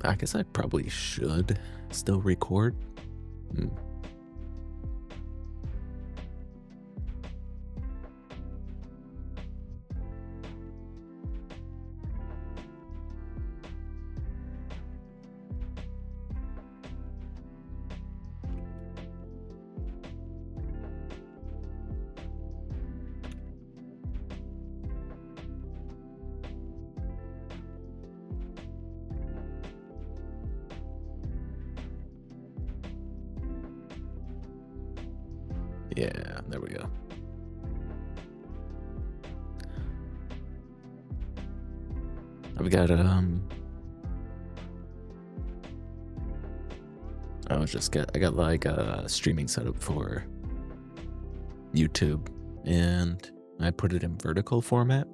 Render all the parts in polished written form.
I guess I probably should still record. Hmm. Yeah, there we go. I've got I got like a streaming setup for YouTube, and I put it in vertical format.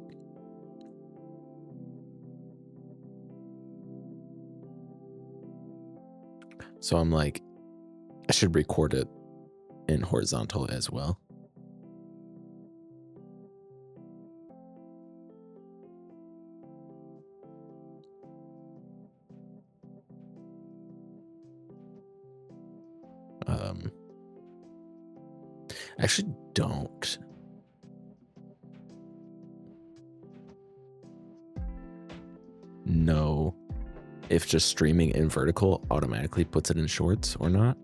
So I'm like, I should record it in horizontal as well. I actually don't know if just streaming in vertical automatically puts it in shorts or not.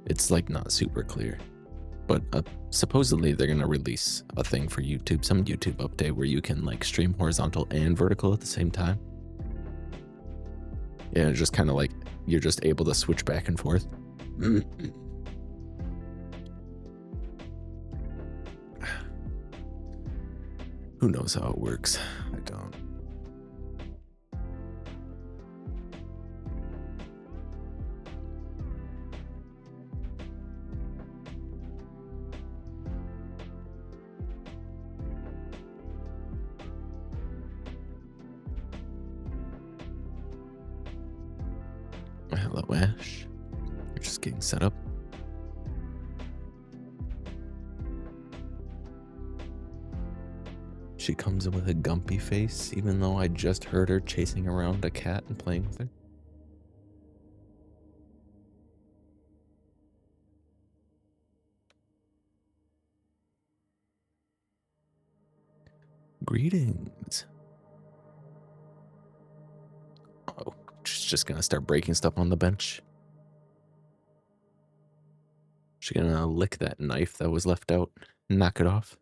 It's like not super clear, but supposedly they're gonna release a thing for YouTube, some YouTube update where you can like stream horizontal and vertical at the same time. Yeah, just kind of like you're just able to switch back and forth. Who knows how it works? I don't. Hello, Ash. You're just getting set up. She comes in with a gumpy face, even though I just heard her chasing around a cat and playing with her. Greetings. Oh, she's just gonna start breaking stuff on the bench. She's gonna lick that knife that was left out, knock it off.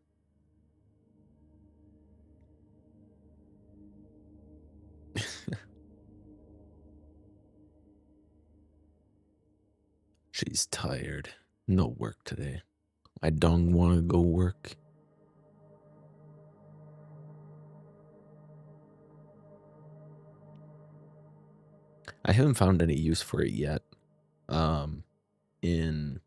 She's tired. No work today. I don't want to go work. I haven't found any use for it yet. In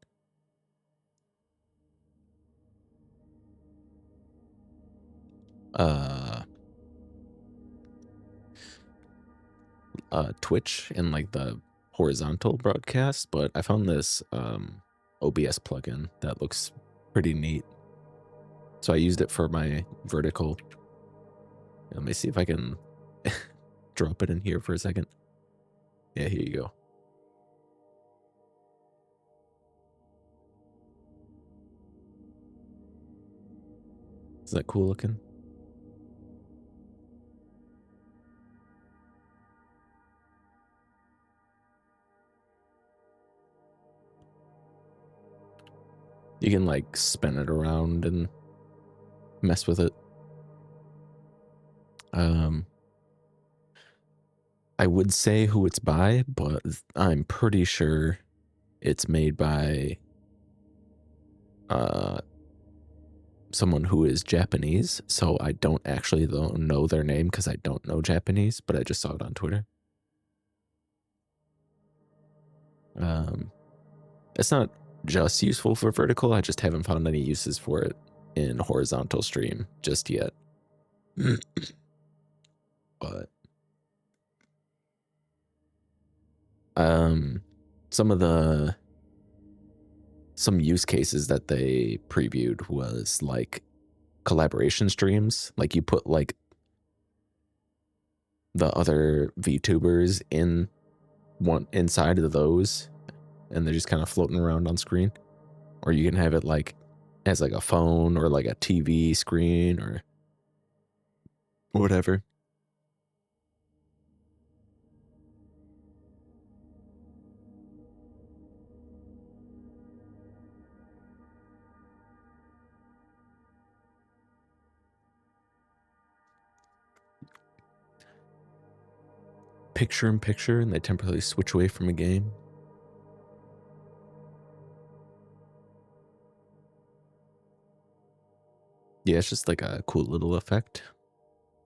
Twitch in like the horizontal broadcast, but I found this OBS plugin that looks pretty neat. So I used it for my vertical. Let me see if I can drop it in here for a second. Yeah, here you go. Is that cool looking? You can like spin it around and mess with it. I would say who it's by, but I'm pretty sure it's made by someone who is Japanese. So I don't actually know their name because I don't know Japanese, but I just saw it on Twitter. It's not just useful for vertical. I just haven't found any uses for it in horizontal stream just yet. But some use cases that they previewed was like collaboration streams. Like you put like the other VTubers inside of those, and they're just kind of floating around on screen. Or you can have it like as like a phone or like a TV screen or whatever. Picture in picture, and they temporarily switch away from a game. Yeah, it's just like a cool little effect.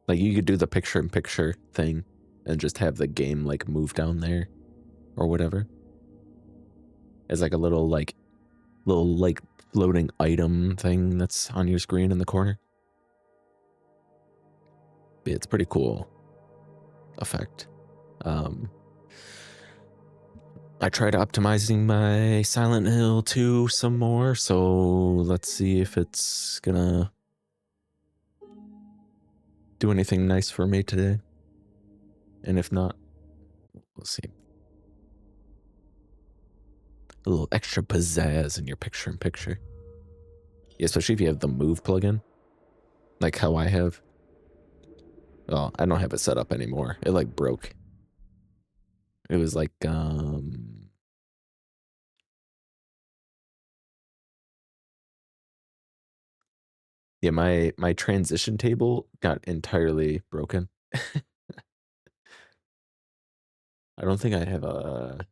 Like you could do the picture in picture thing and just have the game like move down there or whatever. As like a little floating item thing that's on your screen in the corner. But it's pretty cool effect. I tried optimizing my Silent Hill 2 some more, so let's see if it's gonna do anything nice for me today. And if not, we'll see. A little extra pizzazz in your picture in picture. Yeah, especially if you have the Move plugin, like how I have. Well, I don't have it set up anymore. It like broke. It was like yeah, my transition table got entirely broken. I don't think I have a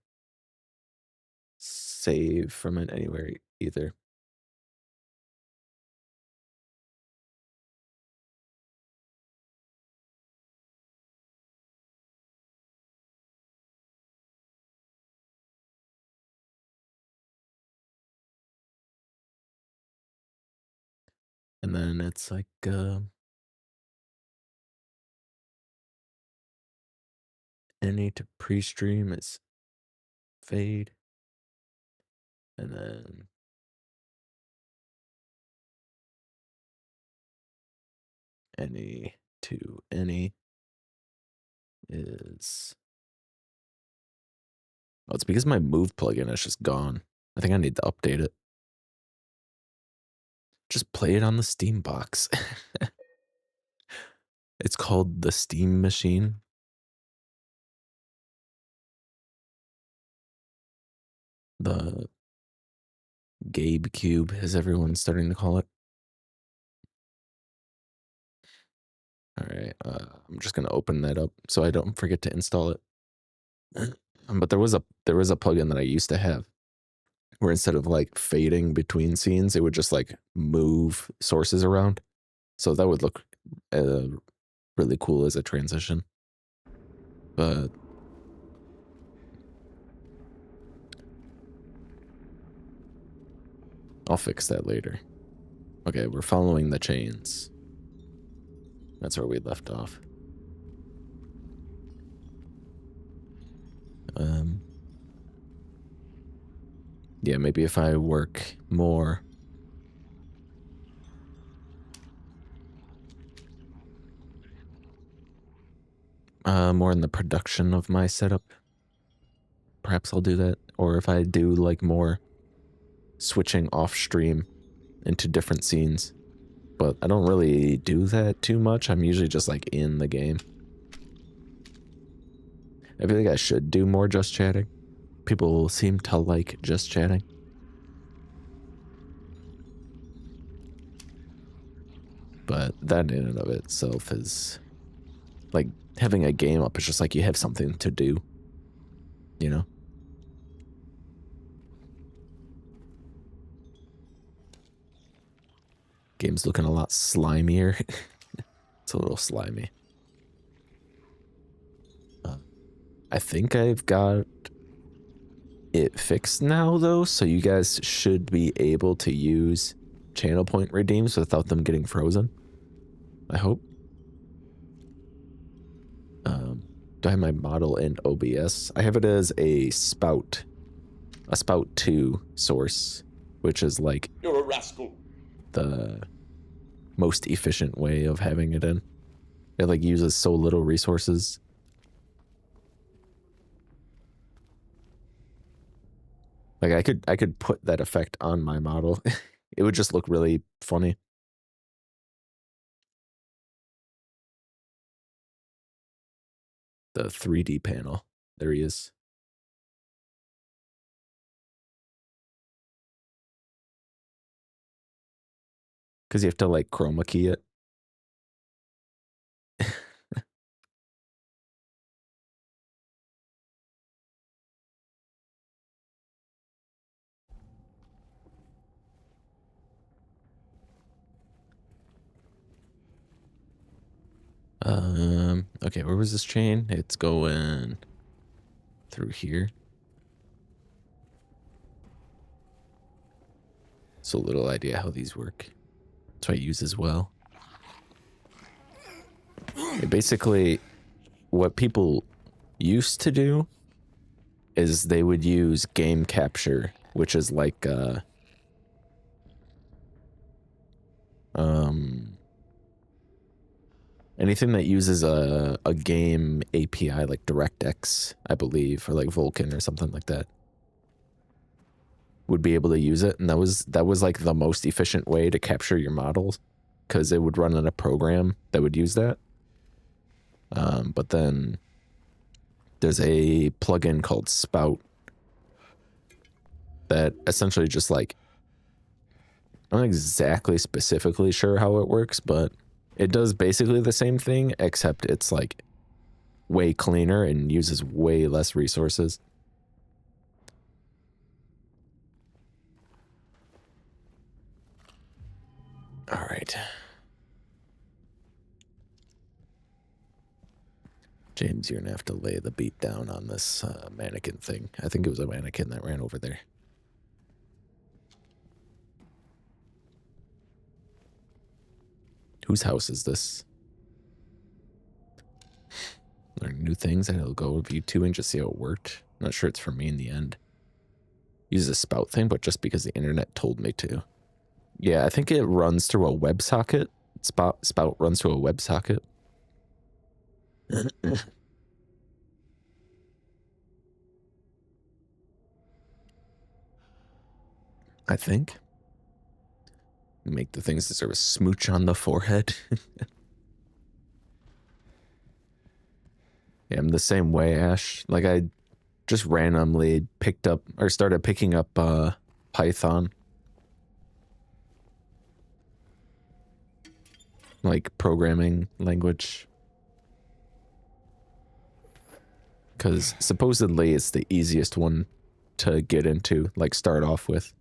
save from it anywhere either. And then it's like any to pre-stream is fade. And then any to any is, oh, it's because my Move plugin is just gone. I think I need to update it. Just play it on the Steam box. It's called the Steam Machine. The Gabe Cube, as everyone's starting to call it. All right, I'm just gonna open that up so I don't forget to install it. But there was a plugin that I used to have where instead of like fading between scenes, it would just like move sources around. So that would look really cool as a transition. But I'll fix that later. Okay, we're following the chains. That's where we left off. Yeah, maybe if I work more. More in the production of my setup. Perhaps I'll do that. Or if I do like more switching off stream into different scenes. But I don't really do that too much. I'm usually just like in the game. I feel like I should do more just chatting. People seem to like just chatting. But that in and of itself is like having a game up is just like you have something to do, you know? Game's looking a lot slimier. It's a little slimy. I think I've got it fixed now though, so you guys should be able to use channel point redeems without them getting frozen. I hope. Do I have my model in OBS? I have it as a Spout 2 source, which is like you're a rascal. The most efficient way of having it in. It like uses so little resources. Like I could put that effect on my model. It would just look really funny. The 3D panel. There he is. Because you have to like chroma key it. Okay, where was this chain? It's going through here. So little idea how these work. That's what I use as well. Basically, what people used to do is they would use game capture, which is like anything that uses a game API like DirectX, I believe, or like Vulkan or something like that, would be able to use it. And that was like the most efficient way to capture your models, because it would run in a program that would use that. But then there's a plugin called Spout that essentially just like, I'm not exactly specifically sure how it works, but it does basically the same thing, except it's like way cleaner and uses way less resources. All right. James, you're gonna have to lay the beat down on this mannequin thing. I think it was a mannequin that ran over there. Whose house is this? Learn new things. I'll go review 2 and just see how it worked. I'm not sure it's for me in the end. Use a Spout thing, but just because the internet told me to. Yeah, I think it runs through a WebSocket. Spout runs through a WebSocket. I think. Make the things deserve a smooch on the forehead. Yeah, I'm the same way, Ash. Like, I just randomly picked up, or started picking up Python. Like, programming language. Because supposedly it's the easiest one to get into, like, start off with.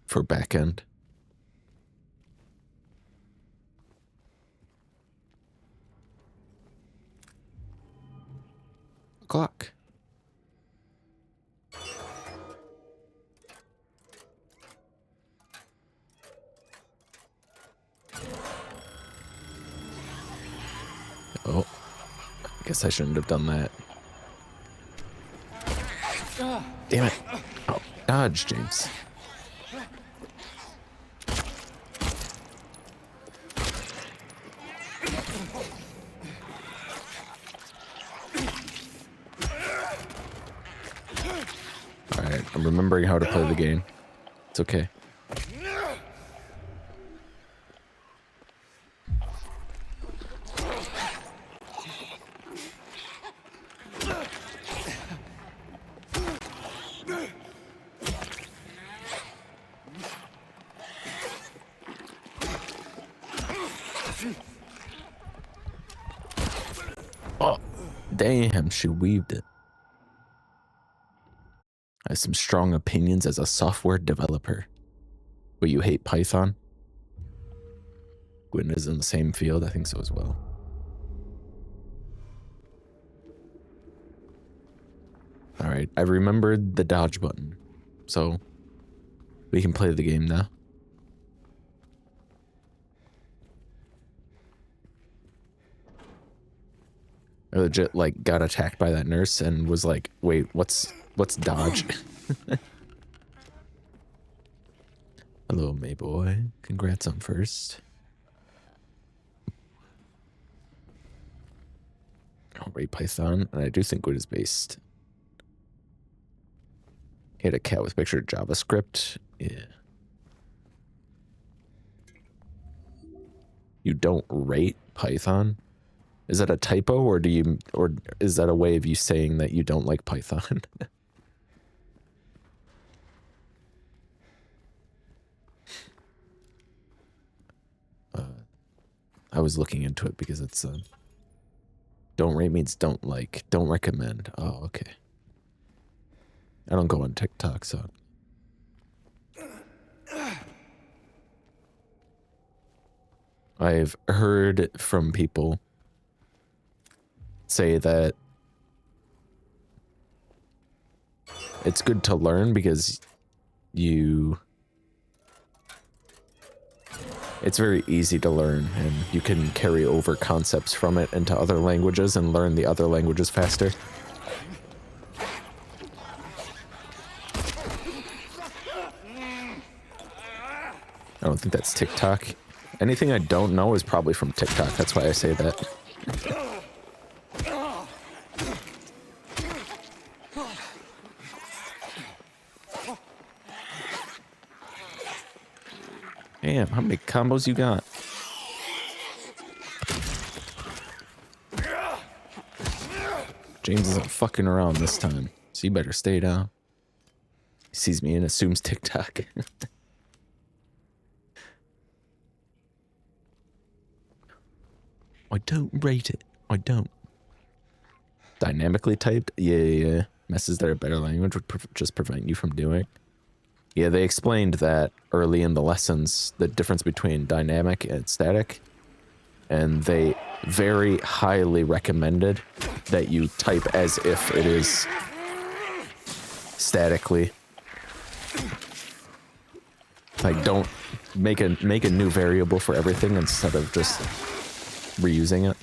For backend. Clock. Oh, I guess I shouldn't have done that. Damn it. Oh, dodge, James. Alright, I'm remembering how to play the game. It's okay. Oh, damn, she weaved it. I have some strong opinions as a software developer. But you hate Python? Gwyn is in the same field? I think so as well. Alright, I remembered the dodge button. So, we can play the game now. I legit, like, got attacked by that nurse and was like, wait, what's dodge? Hello, Mayboy. Congrats on first. don't rate Python, and I do think Gwent is based. Hit a cat with picture JavaScript. Yeah. You don't rate Python? Is that a typo, or or is that a way of you saying that you don't like Python? I was looking into it because it's don't rate means don't like, don't recommend. Oh, okay. I don't go on TikTok, so. I've heard from people say that it's good to learn because it's very easy to learn, and you can carry over concepts from it into other languages and learn the other languages faster. I don't think that's TikTok. Anything I don't know is probably from TikTok. That's why I say that. Damn, how many combos you got? James isn't fucking around this time, so you better stay down. He sees me and assumes TikTok. I don't rate it. I don't. Dynamically typed? Yeah. Messes that are better language would just prevent you from doing. Yeah, they explained that early in the lessons, the difference between dynamic and static. And they very highly recommended that you type as if it is statically. Like, don't make a new variable for everything instead of just reusing it.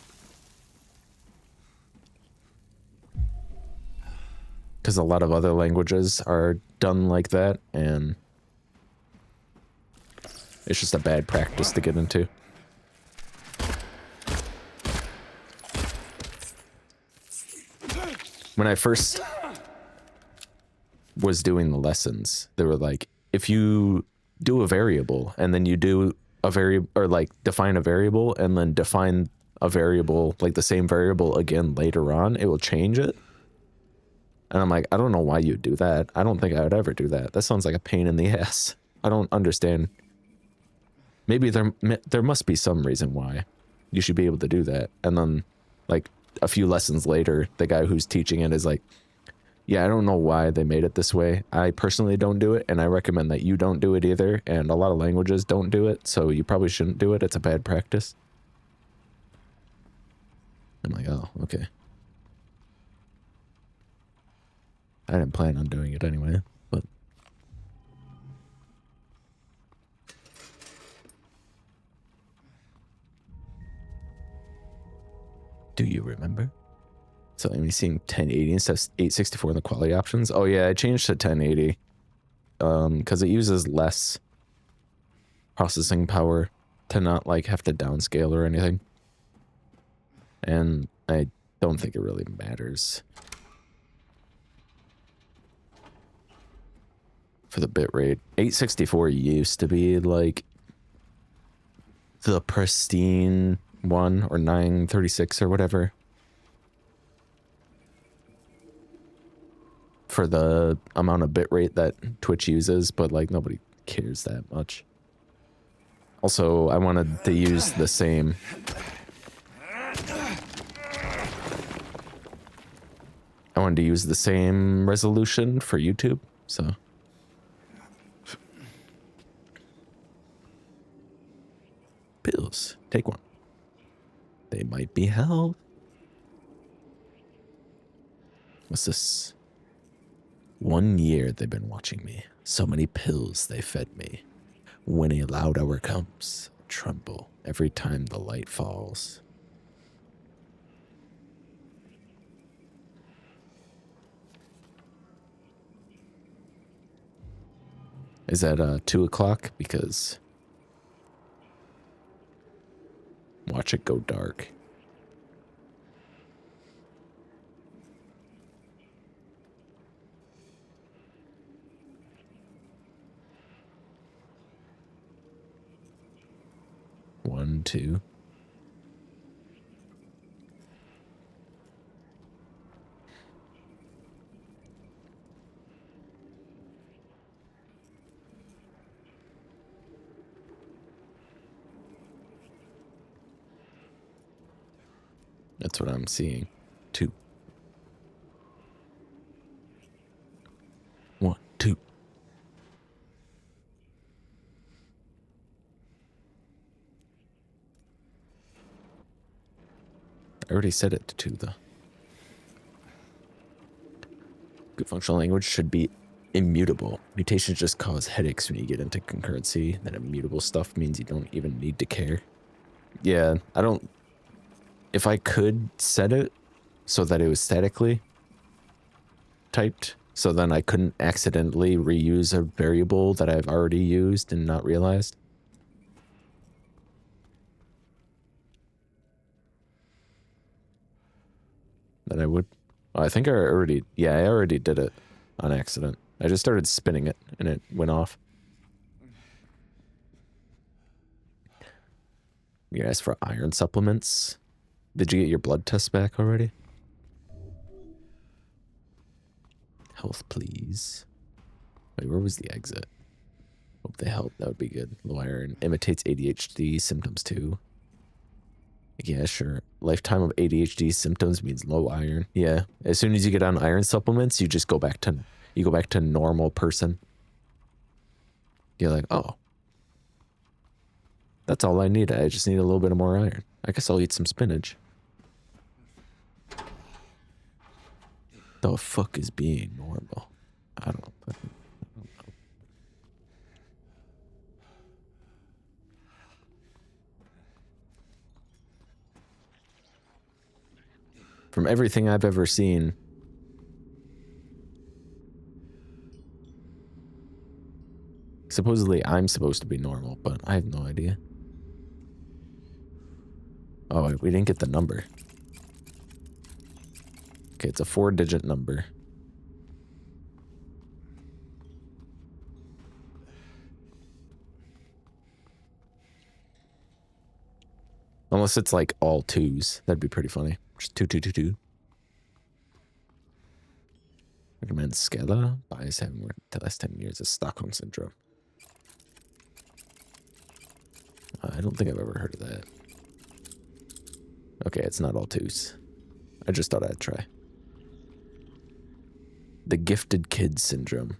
Because a lot of other languages are done like that, and it's just a bad practice to get into. When I first was doing the lessons, they were like, if you do a variable and then you do a variable, or like define a variable and then define a variable, like the same variable again later on, it will change it. And I'm like, I don't know why you do that. I don't think I would ever do that. That sounds like a pain in the ass. I don't understand. Maybe there must be some reason why you should be able to do that. And then, like, a few lessons later, the guy who's teaching it is like, yeah, I don't know why they made it this way. I personally don't do it, and I recommend that you don't do it either. And a lot of languages don't do it, so you probably shouldn't do it. It's a bad practice. I'm like, oh, okay. I didn't plan on doing it anyway, but... Do you remember? So I'm seeing 1080 instead of 864 in the quality options. Oh yeah, I changed to 1080. Because it uses less processing power to not like have to downscale or anything. And I don't think it really matters. For the bitrate. 864 used to be like the pristine one, or 936 or whatever. For the amount of bitrate that Twitch uses, but like nobody cares that much. Also, I wanted to use the same. I wanted to use the same resolution for YouTube, so. Pills. Take one. They might be held. What's this? 1 year they've been watching me. So many pills they fed me. When a loud hour comes, tremble every time the light falls. Is that 2 o'clock? Because watch it go dark. 2. That's what I'm seeing. 2. 1, 2. I already set it to 2 though. Good functional language should be immutable. Mutations just cause headaches when you get into concurrency. That immutable stuff means you don't even need to care. Yeah, I don't... If I could set it so that it was statically typed, so then I couldn't accidentally reuse a variable that I've already used and not realized. Then I would. Oh, I think I already... Yeah, I already did it on accident. I just started spinning it and it went off. You asked for iron supplements. Did you get your blood test back already? Health, please. Wait, where was the exit? Hope they help. That would be good. Low iron imitates ADHD symptoms too. Yeah, sure. Lifetime of ADHD symptoms means low iron. Yeah. As soon as you get on iron supplements, you just go back to normal person. You're like, oh, that's all I need. I just need a little bit of more iron. I guess I'll eat some spinach. The fuck is being normal? I don't know. From everything I've ever seen, supposedly I'm supposed to be normal, but I have no idea. Oh, we didn't get the number. Okay, it's a 4-digit number. Unless it's like all 2s. That'd be pretty funny. Just 2222. Recommend Scala. Bias having worked the last 10 years of Stockholm Syndrome. I don't think I've ever heard of that. Okay, it's not all 2s. I just thought I'd try. The Gifted Kid Syndrome.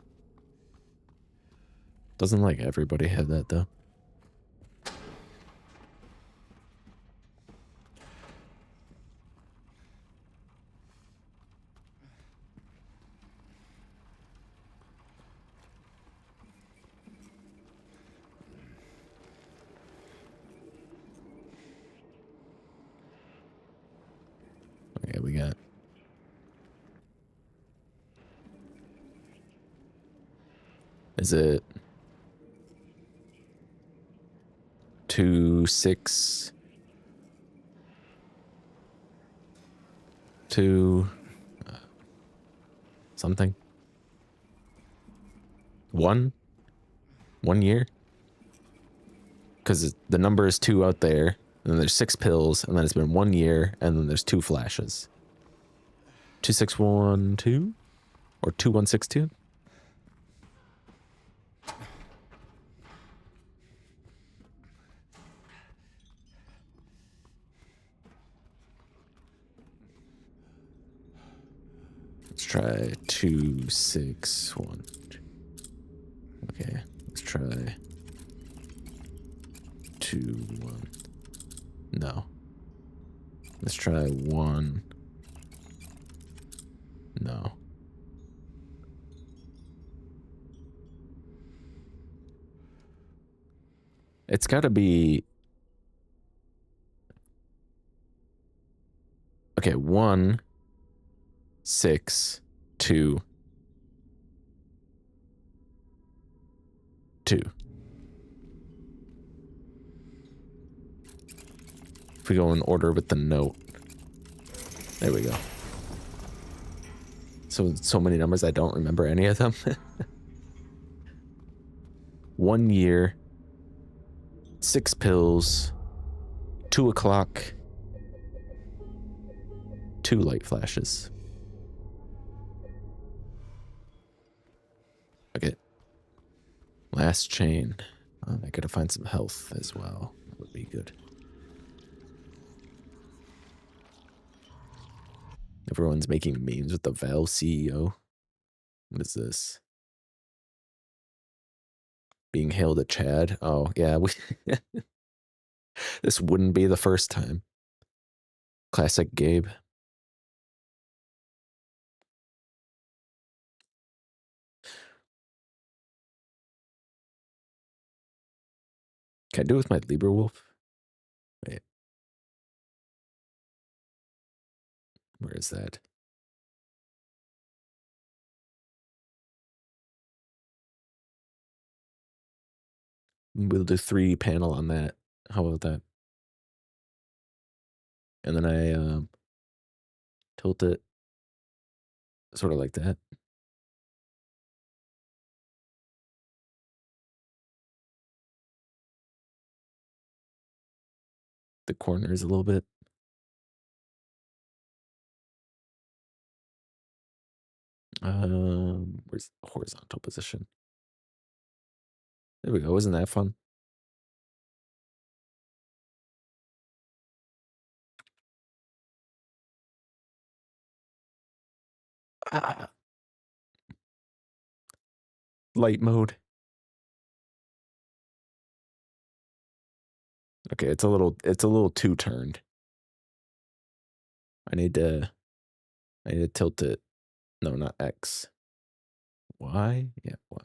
Doesn't like everybody have that though. Okay, we got... Is it 2, 6, 2, something? 1 year? Because the number is 2 out there, and then there's 6 pills, and then it's been 1 year, and then there's 2 flashes. 2612 or 2162? Let's try 261. Okay, let's try 2 1. No. Let's try 1. No. It's got to be... Okay, 1, 6, 2, 2. If we go in order with the note. There we go. So many numbers, I don't remember any of them. 1 year, 6 pills, 2 o'clock. 2 light flashes. Okay. Last chain. I gotta find some health as well. That would be good. Everyone's making memes with the Valve CEO. What is this? Being hailed at Chad. Oh, yeah. This wouldn't be the first time. Classic Gabe. Can I do it with my Libra Wolf? Wait. Where is that? We'll do 3 panel on that. How about that? And then I tilt it sort of like that. The corners a little bit. Where's the horizontal position? There we go. Isn't that fun? Ah. Light mode. Okay, it's a little too turned. I need to tilt it. No, not X. Y? Yeah, Y.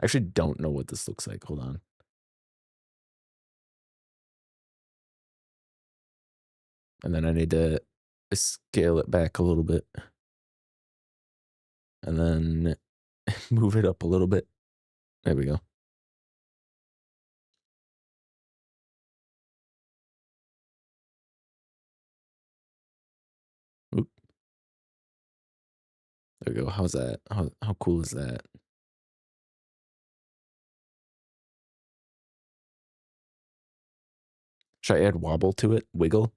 I actually don't know what this looks like. Hold on. And then I need to scale it back a little bit. And then move it up a little bit. There we go. Oop. There we go. How's that? How cool is that? Should I add wobble to it? Wiggle?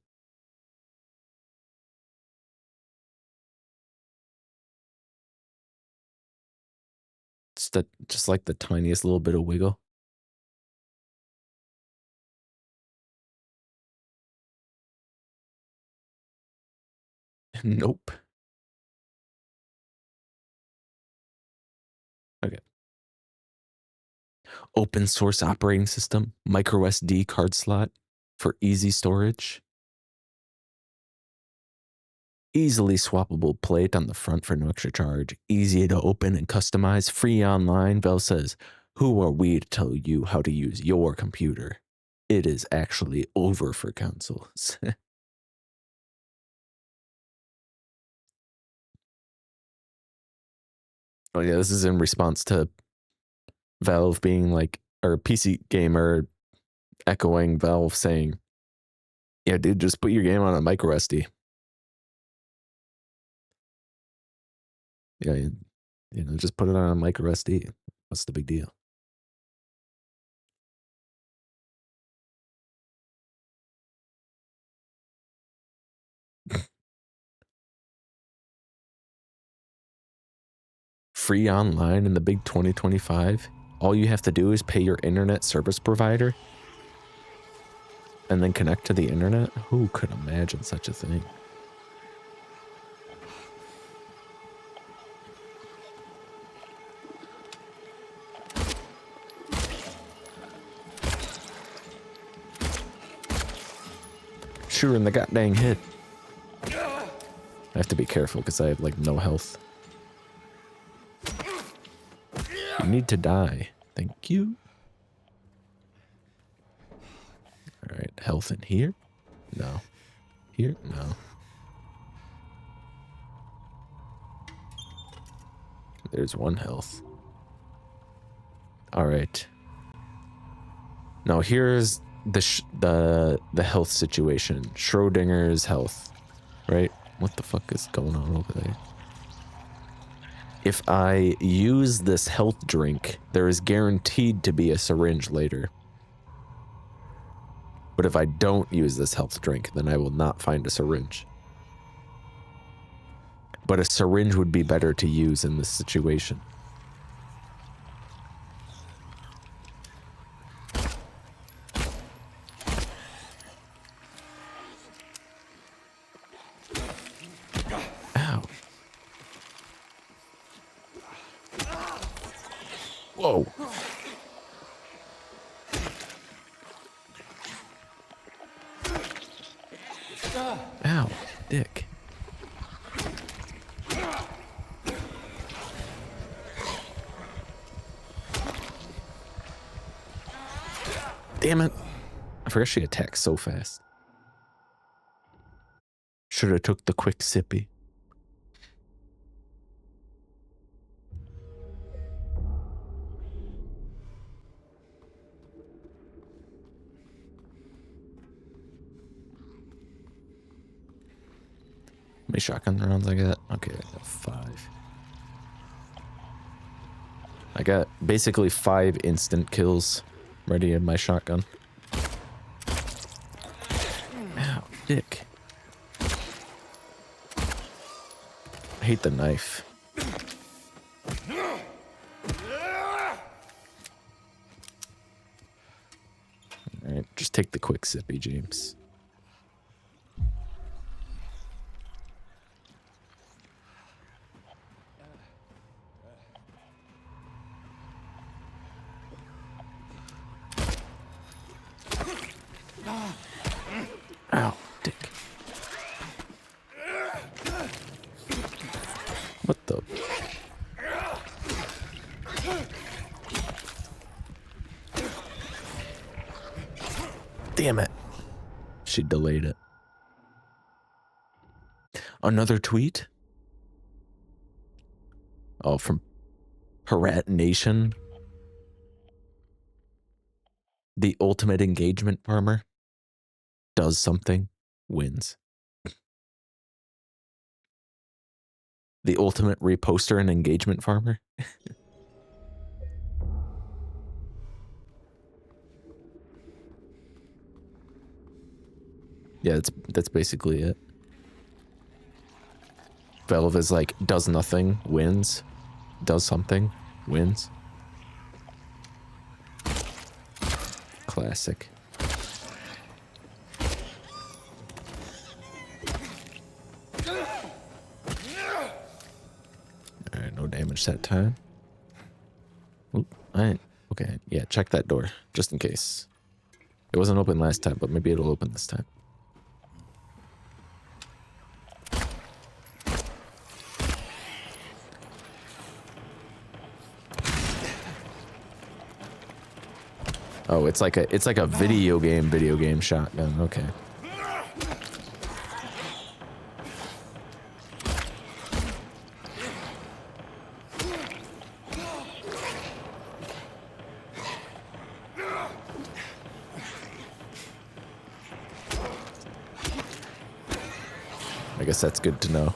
Just like the tiniest little bit of wiggle. Nope. Okay. Open source operating system, micro SD card slot for easy storage. Easily swappable plate on the front for no extra charge. Easy to open and customize. Free online. Valve says, who are we to tell you how to use your computer? It is actually over for consoles. Oh yeah, this is in response to Valve being like, or PC Gamer echoing Valve saying, yeah, dude, just put your game on a micro SD. Yeah, just put it on a micro SD. What's the big deal? Free online in the big 2025. All you have to do is pay your internet service provider and then connect to the internet. Who could imagine such a thing? Sure, in the goddamn head. I have to be careful because I have like no health. You need to die. Thank you. All right, health in here? No. Here? No. There's 1 health. All right. Now here's the health situation. Schrodinger's health, right? What the fuck is going on over there? If I use this health drink, there is guaranteed to be a syringe later. But if I don't use this health drink, then I will not find a syringe. But a syringe would be better to use in this situation. Ow. Whoa. Ow, dick. Damn it. I forgot she attacks so fast. Should have took the quick sippy. How many shotgun rounds I got? Okay, I got 5. I got basically 5 instant kills ready in my shotgun. Ow, dick. I hate the knife. Alright, just take the quick sippy, James. Ow, dick. What the? Damn it. She delayed it. Another tweet? Oh, from Parat Nation. The ultimate engagement farmer does something, wins. The ultimate reposter and engagement farmer. Yeah, that's basically it. Valve is like, does nothing, wins. Does something, wins. Classic. Alright, no damage that time. Oop, okay, yeah, check that door, just in case. It wasn't open last time, but maybe it'll open this time. Oh, it's like a video game shotgun. Okay. I guess that's good to know.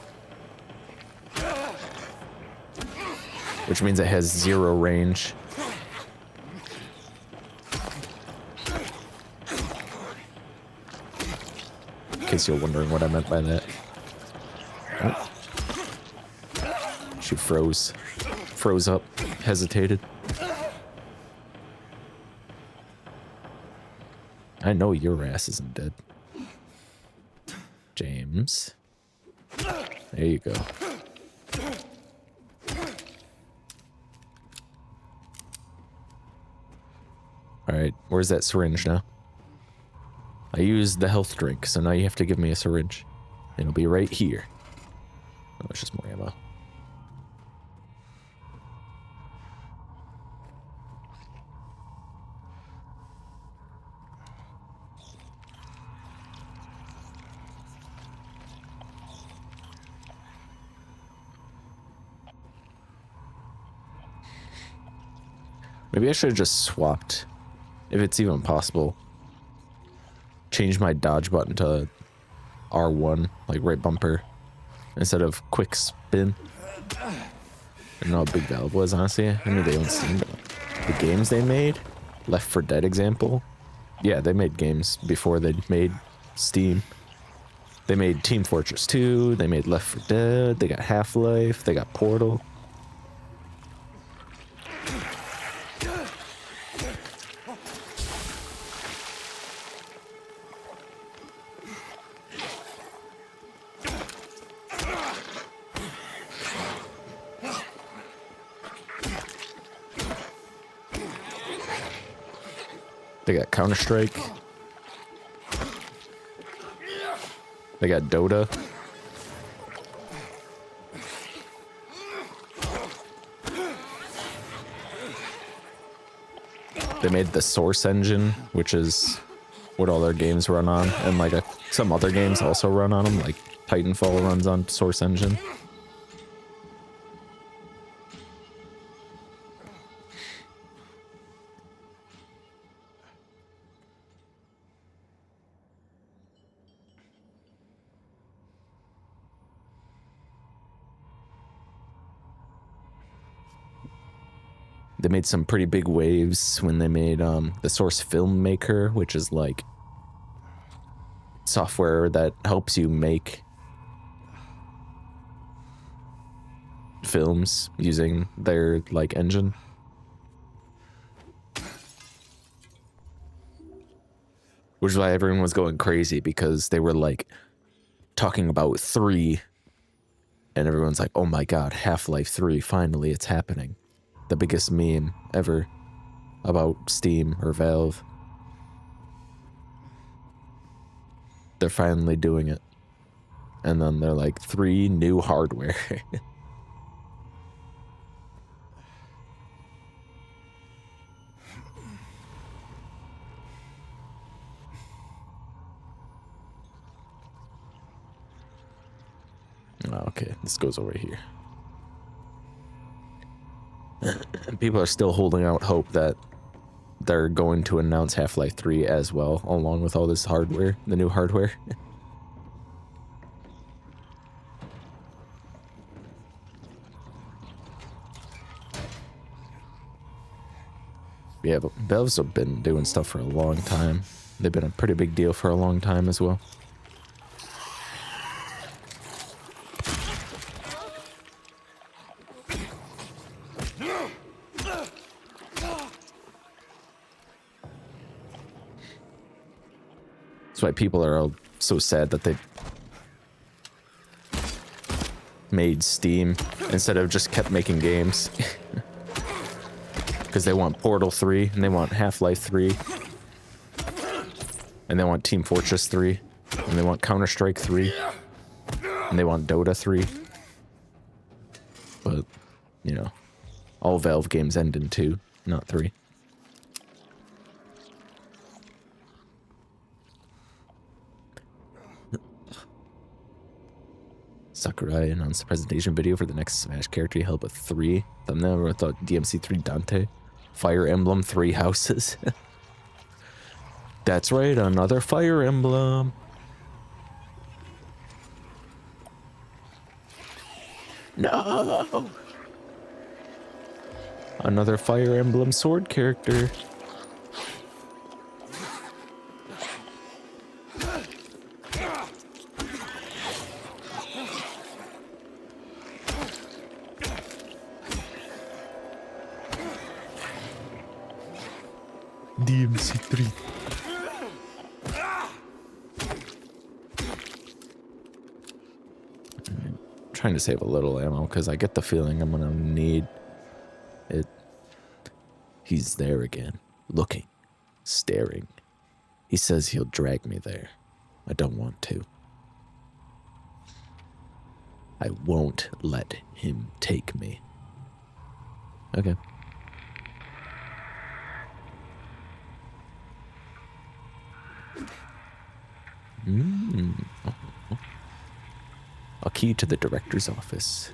Which means it has 0 range. In case you're wondering what I meant by that. Oh. She froze. Froze up. Hesitated. I know your ass isn't dead. James. There you go. Alright, where's that syringe now? I used the health drink, so now you have to give me a syringe. It'll be right here. Oh, it's just more ammo. Maybe I should have just swapped, if it's even possible. Change my dodge button to R1, like right bumper, instead of quick spin. I don't know how big Valve was, honestly. I knew they owned Steam, but the games they made, Left 4 Dead example, yeah, they made games before they made Steam. They made Team Fortress 2, they made Left 4 Dead, they got Half-Life, they got Portal. They got Counter-Strike. They got Dota. They made the Source engine, which is what all their games run on, and like some other games also run on them, like Titanfall runs on Source engine. They made some pretty big waves when they made the Source Filmmaker, which is like software that helps you make films using their like engine. Which is why everyone was going crazy, because they were like talking about 3 and everyone's like, oh my god, Half-Life 3, finally it's happening. The biggest meme ever about Steam or Valve. They're finally doing it. And then they're like, 3 new hardware. Okay, this goes over here. People are still holding out hope that they're going to announce Half-Life 3 as well, along with all this hardware, the new hardware. Yeah, but Valve's have been doing stuff for a long time. They've been a pretty big deal for a long time as well. That's why people are all so sad that they made Steam instead of just kept making games. Because they want Portal 3, and they want Half-Life 3, and they want Team Fortress 3, and they want Counter-Strike 3, and they want Dota 3. But, you know, all Valve games end in 2, not 3. Sakurai announced a presentation video for the next Smash character held with 3 thumbnail. I thought DMC3 Dante, Fire Emblem 3 Houses. That's right, another Fire Emblem. No! Another Fire Emblem sword character. DMC3. I'm trying to save a little ammo because I get the feeling I'm gonna need it. He's there again, looking, staring. He says he'll drag me there. I don't want to. I won't let him take me. Okay. A key to the director's office.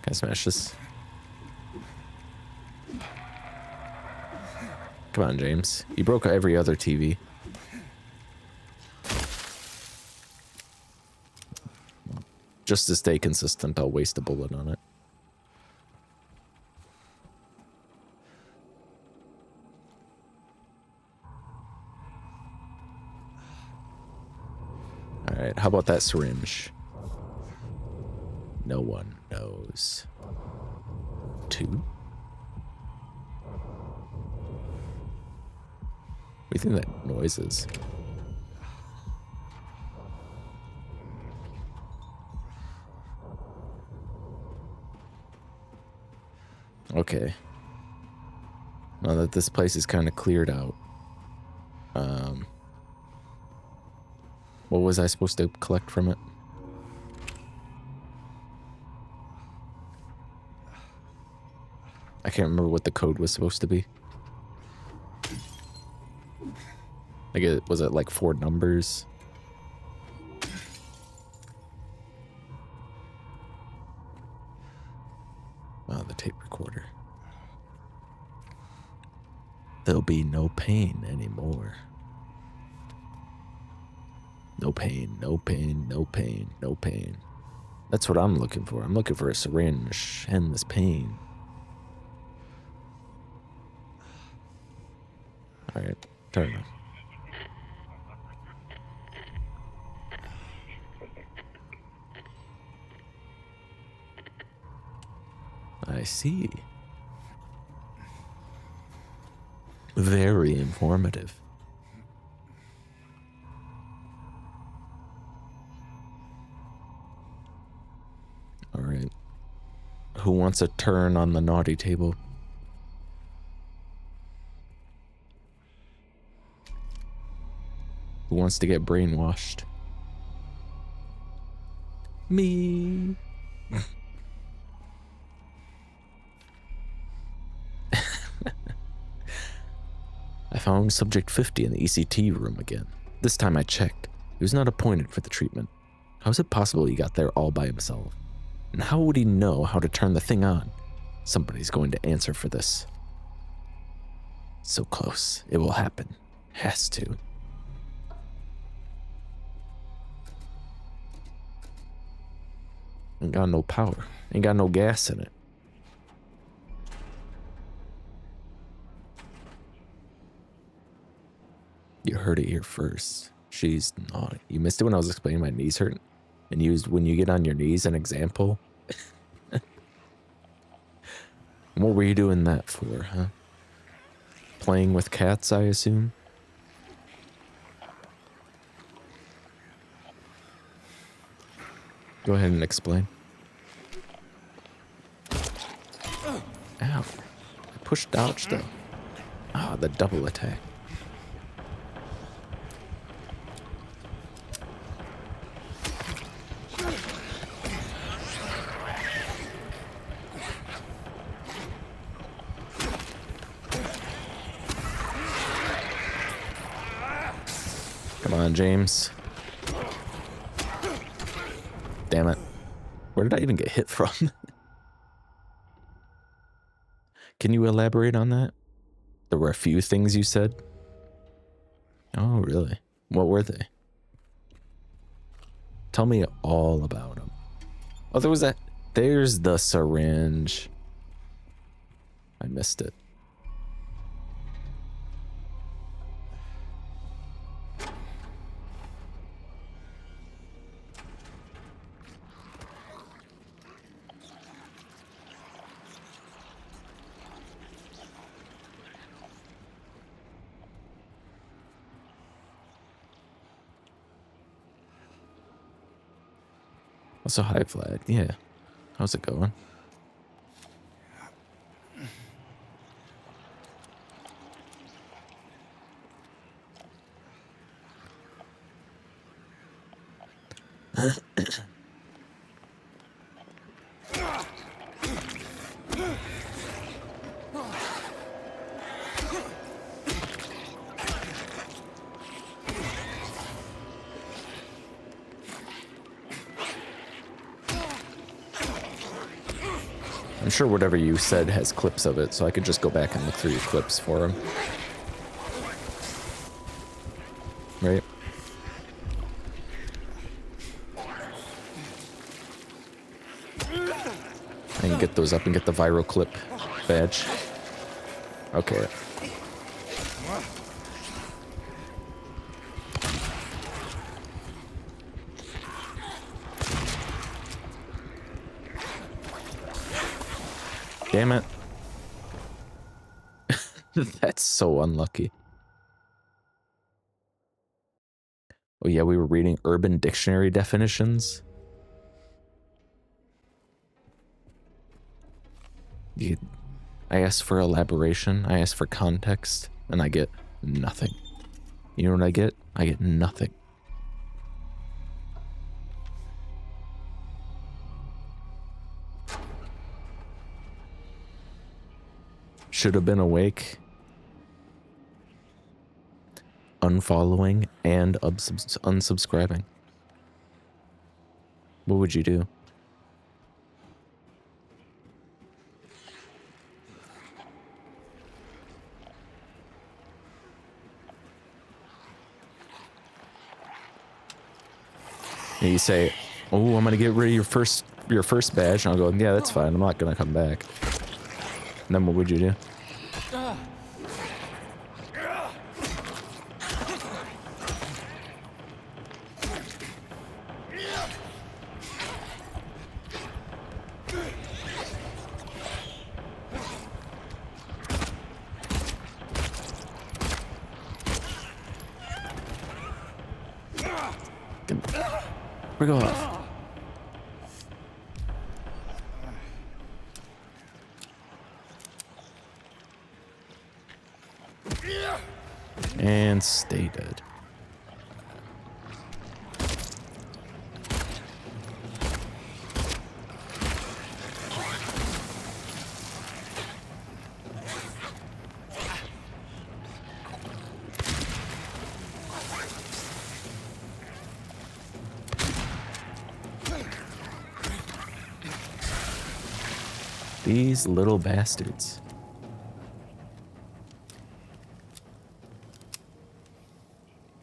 Can I smash this? Come on, James. You broke every other TV. Just to stay consistent, I'll waste a bullet on it. Alright, how about that syringe? No one knows. 2? What do you think that noise is? Okay. Now that this place is kind of cleared out. What was I supposed to collect from it? I can't remember what the code was supposed to be. Like, was it like 4 numbers? Oh, the tape recorder. There'll be no pain anymore. No pain, no pain, no pain, no pain. That's what I'm looking for. I'm looking for a syringe. Endless pain. Alright, turn it on. I see. Very informative. Alright. Who wants a turn on the naughty table? Who wants to get brainwashed? Me. I found subject 50 in the ECT room again. This time I checked. He was not appointed for the treatment. How is it possible he got there all by himself? And how would he know how to turn the thing on? Somebody's going to answer for this. So close. It will happen. Has to. Ain't got no power. Ain't got no gas in it. You heard it here first. She's naughty. You missed it when I was explaining my knees hurt and used when you get on your knees an example. What were you doing that for, huh? Playing with cats, I assume? Go ahead and explain. Ow. I pushed dodge though. Ah, the double attack. Come on, James. Damn it. Where did I even get hit from? Can you elaborate on that? There were a few things you said. Oh, really? What were they? Tell me all about them. Oh, there was that. There's the syringe. I missed it. What's a high flag? Yeah. How's it going? I'm sure whatever you said has clips of it, so I could just go back and look through your clips for him. Right? I can get those up and get the viral clip badge. Okay. Damn it. That's so unlucky. Oh yeah, we were reading Urban Dictionary definitions. I asked for elaboration, I asked for context, and I get nothing. You know what I get? I get nothing. Should have been awake. Unfollowing and unsubscribing. What would you do? And you say, "Oh, I'm gonna get rid of your first badge," and I'll go, "Yeah, that's fine. I'm not gonna come back." And then what would you do? We're going off. And stay dead. These little bastards.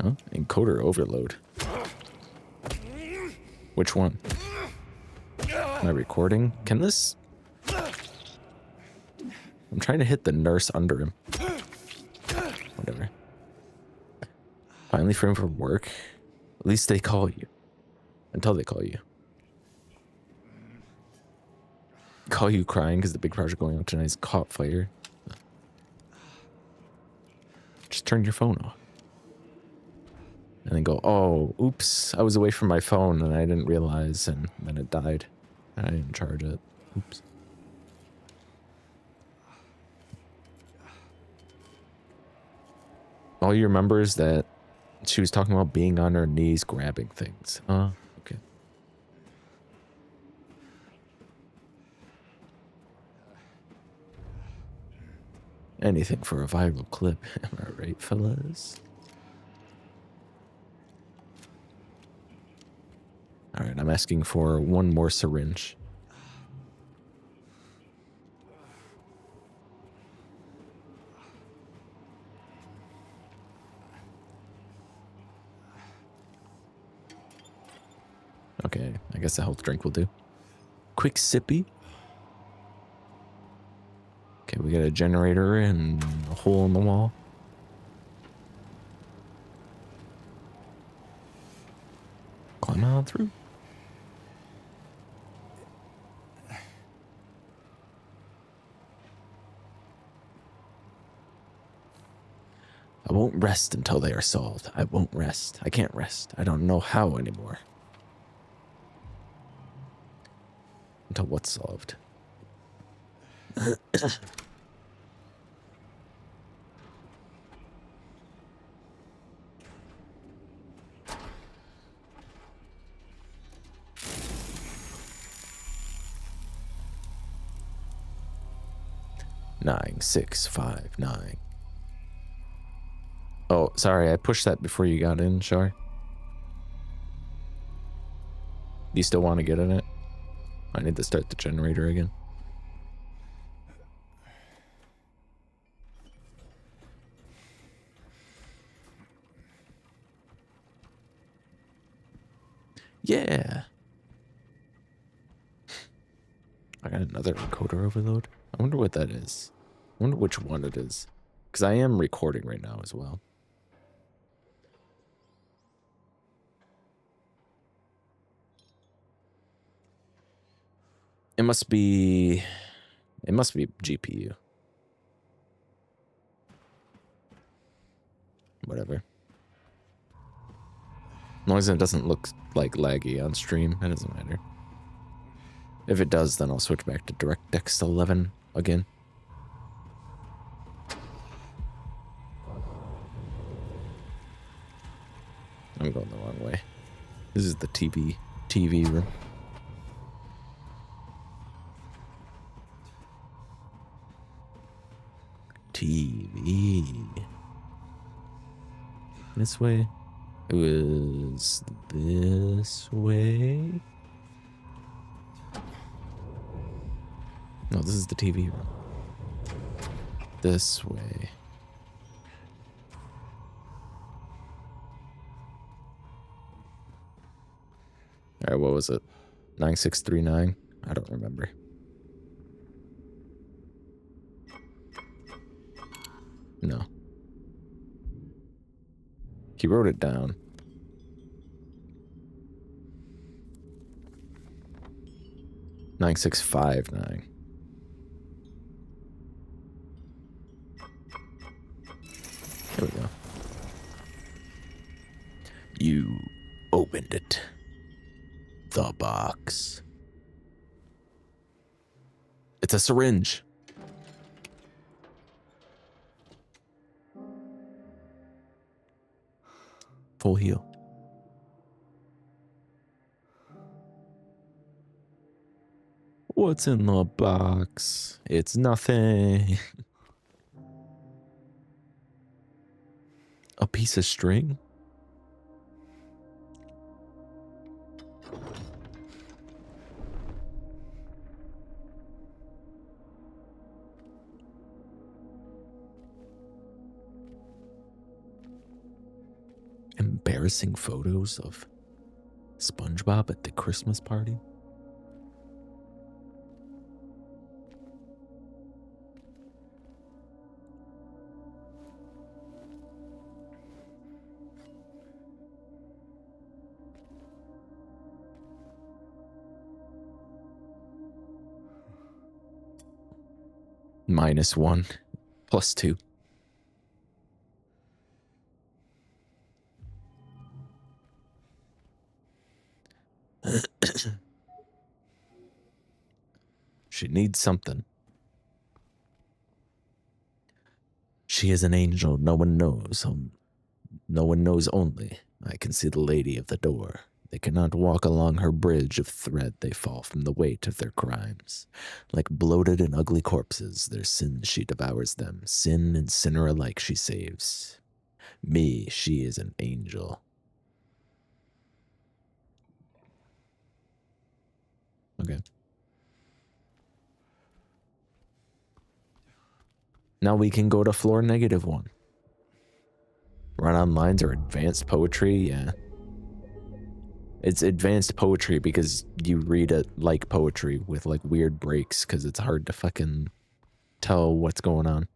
Oh, encoder overload. Which one? Am I recording? Can this... I'm trying to hit the nurse under him. Whatever. Finally free for work. At least they call you. Until they call you. Call you crying because the big project going on tonight is caught fire. Just turn your phone off. And then go, oh, oops, I was away from my phone and I didn't realize, and then it died. I didn't charge it. Oops. All you remember is that she was talking about being on her knees grabbing things. Okay. Anything for a viral clip, am I right, fellas? Alright, I'm asking for one more syringe. Okay, I guess a health drink will do. Quick sippy. Okay, we got a generator and a hole in the wall. Climb on through. I won't rest until they are solved. I won't rest. I can't rest. I don't know how anymore. Until what's solved? 9659. Oh, sorry, I pushed that before you got in, Shar. Do you still want to get in it? I need to start the generator again. Yeah. I got another encoder overload. I wonder what that is. I wonder which one it is. Because I am recording right now as well. It must be It must be GPU. Whatever. As long as it doesn't look like laggy on stream, it doesn't matter. If it does, then I'll switch back to DirectX 11 again. I'm going the wrong way. This is the TV room. TV. This way. It was this way. No, this is the TV room. This way. All right, what was it? 9639? I don't remember. No. He wrote it down. Nine 9659. There we go. You opened it. The box. It's a syringe. Full heal. What's in the box? It's nothing. A piece of string? Embarrassing photos of SpongeBob at the Christmas party? -1, +2. She needs something. She is an angel no one knows. No one knows only. I can see the lady of the door. They cannot walk along her bridge of thread. They fall from the weight of their crimes. Like bloated and ugly corpses, their sins she devours them. Sin and sinner alike she saves. Me, she is an angel. Okay. Now we can go to floor -1. Run-on lines are advanced poetry, yeah. It's advanced poetry because you read it like poetry with like weird breaks because it's hard to fucking tell what's going on.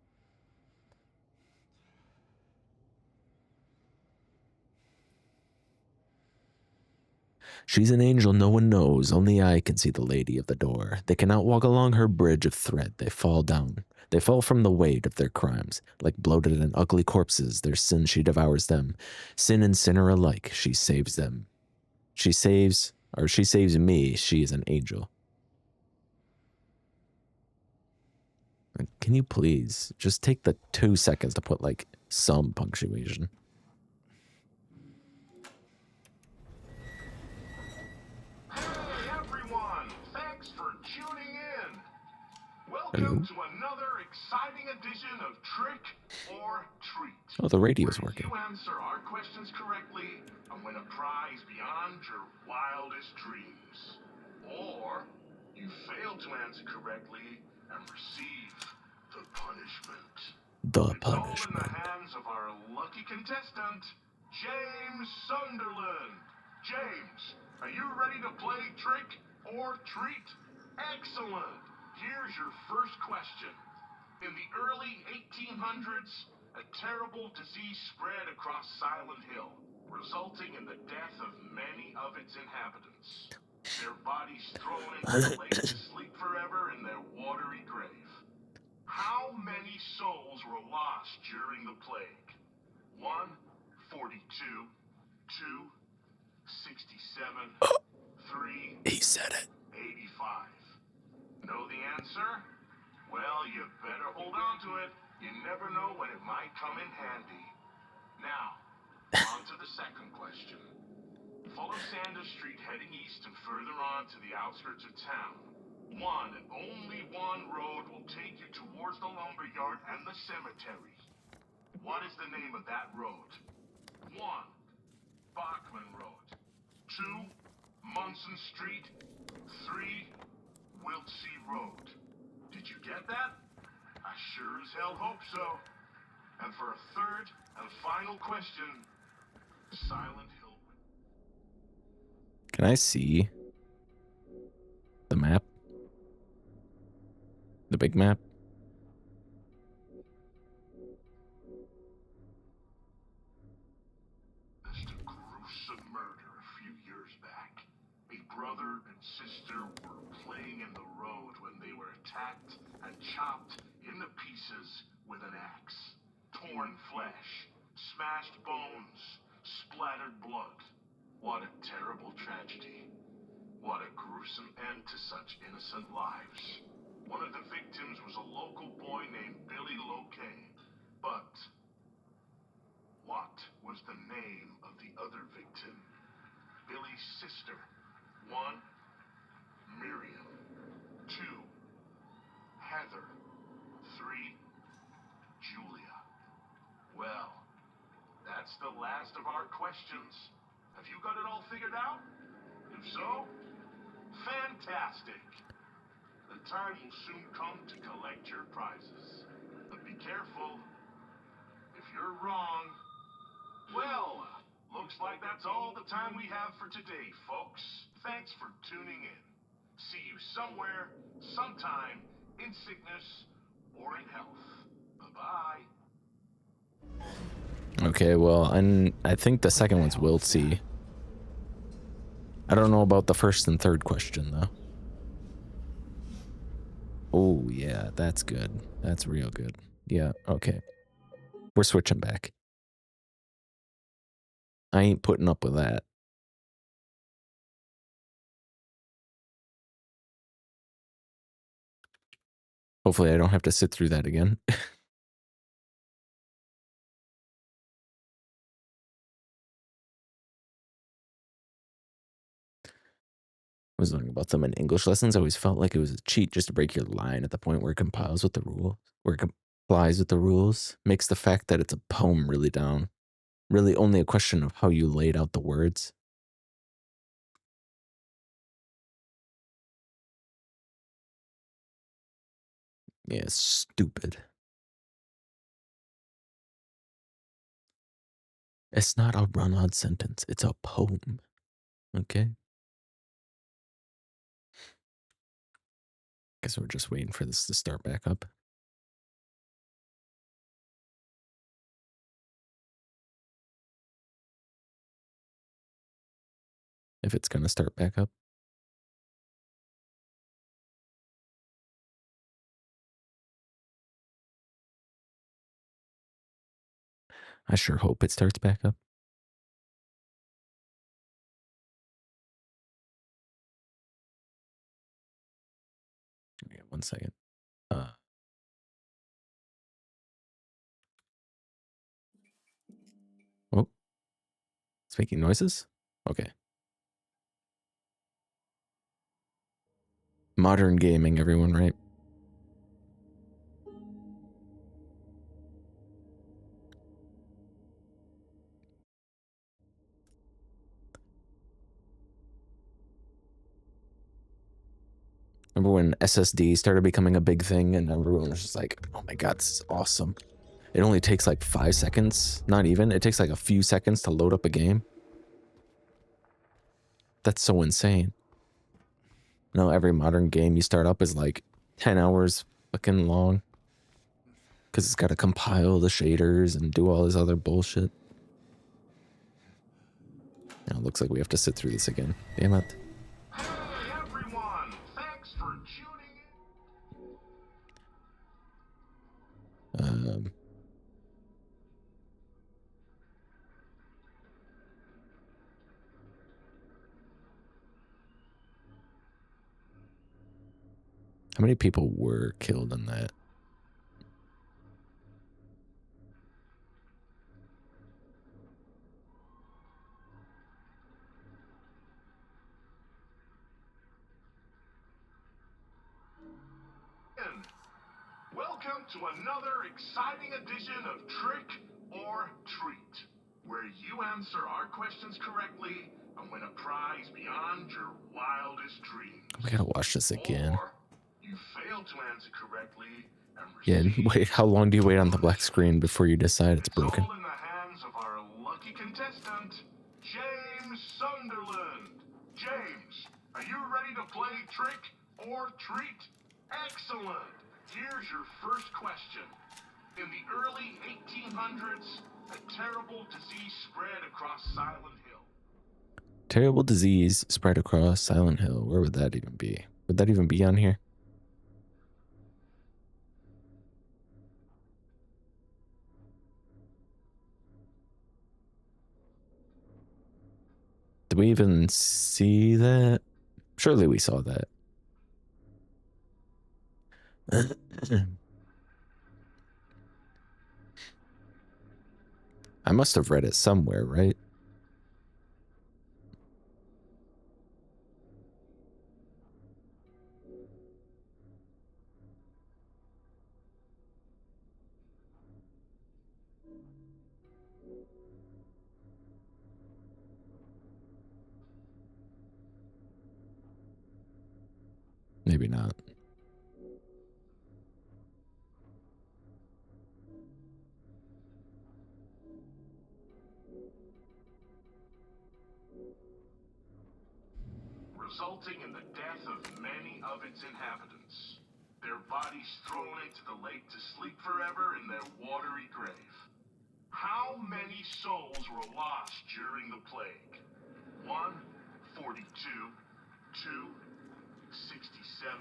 She's an angel no one knows, only I can see the lady of the door. They cannot walk along her bridge of thread, they fall down. They fall from the weight of their crimes. Like bloated and ugly corpses, their sin she devours them. Sin and sinner alike, she saves them. She saves me, she is an angel. Can you please just take the 2 seconds to put like some punctuation? Welcome to another exciting edition of Trick or Treat. Oh, the radio's working. If you answer our questions correctly and win a prize beyond your wildest dreams. Or you fail to answer correctly and receive the punishment. The It's all in punishment. the hands of our lucky contestant, James Sunderland. James, are you ready to play Trick or Treat? Excellent. Here's your first question. In the early 1800s, a terrible disease spread across Silent Hill, resulting in the death of many of its inhabitants. Their bodies thrown into the lake to sleep forever in their watery grave. souls were lost during the plague? 1, 42, 2, 67, 3, He said it. 85. Know the answer? Well, you better hold on to it. You never know when it might come in handy. Now, on to the second question. Follow Sanders Street heading east and further on to the outskirts of town. One and only one road will take you towards the lumberyard and the cemetery. What is the name of that road? 1, Bachman Road. 2, Munson Street. 3, Wiltsey Road. Did you get that? I sure as hell hope so. And for a third and final question, Silent Hill. Can I see the map? The big map? Just a gruesome murder a few years back. A brother and sister were playing in the road when they were attacked and chopped into pieces with an axe. Torn flesh, smashed bones, splattered blood. What a terrible tragedy. What a gruesome end to such innocent lives. One of the victims was a local boy named Billy Locane. But what was the name of the other victim? Billy's sister. 1, Miriam. 2, Heather. 3, Julia. Well, that's the last of our questions. Have you got it all figured out? If so, fantastic. The time will soon come to collect your prizes. But be careful. If you're wrong, well, looks like that's all the time we have for today, folks. Thanks for tuning in. See you somewhere, sometime, in sickness or in health. Bye-bye. Okay, well, and I think the second one's Wiltsey. I don't know about the first and third question, though. Oh, yeah, that's good. That's real good. Yeah, okay. We're switching back. I ain't putting up with that. Hopefully I don't have to sit through that again. I was learning about them in English lessons. I always felt like it was a cheat just to break your line at the point where it compiles with the rules, where it complies with the rules, makes the fact that it's a poem really down. Really only a question of how you laid out the words. Yeah, it's stupid. It's not a run-on sentence. It's a poem. Okay? Guess we're just waiting for this to start back up. If it's gonna start back up. I sure hope it starts back up. Yeah, 1 second. Oh, it's making noises? Okay. Modern gaming, everyone, right? Remember when SSD started becoming a big thing and everyone was just like, oh my god, this is awesome. It only takes like 5 seconds, not even. It takes like a few seconds to load up a game. That's so insane. Now every modern game you start up is like 10 hours fucking long. Because it's got to compile the shaders and do all this other bullshit. Now it looks like we have to sit through this again. Damn it. Hey, everyone! Thanks for tuning in. How many people were killed in that? Welcome to another exciting edition of Trick or Treat, where you answer our questions correctly and win a prize beyond your wildest dreams. We gotta watch this again. Or you fail to answer correctly and Yeah, receive wait, how long do you wait on the black screen before you decide it's broken? all in the hands of our lucky contestant, James Sunderland. James, are you ready to play Trick or Treat? Excellent. Here's your first question. In the early 1800s, a terrible disease spread across Silent Hill. Terrible disease spread across Silent Hill. Where would that even be? Would that even be on here? Did we even see that? Surely we saw that. I must have read it somewhere, right? Maybe not. Resulting in the death of many of its inhabitants. Their bodies thrown into the lake to sleep forever in their watery grave. How many souls were lost during the plague? 1, 42, 2, 67,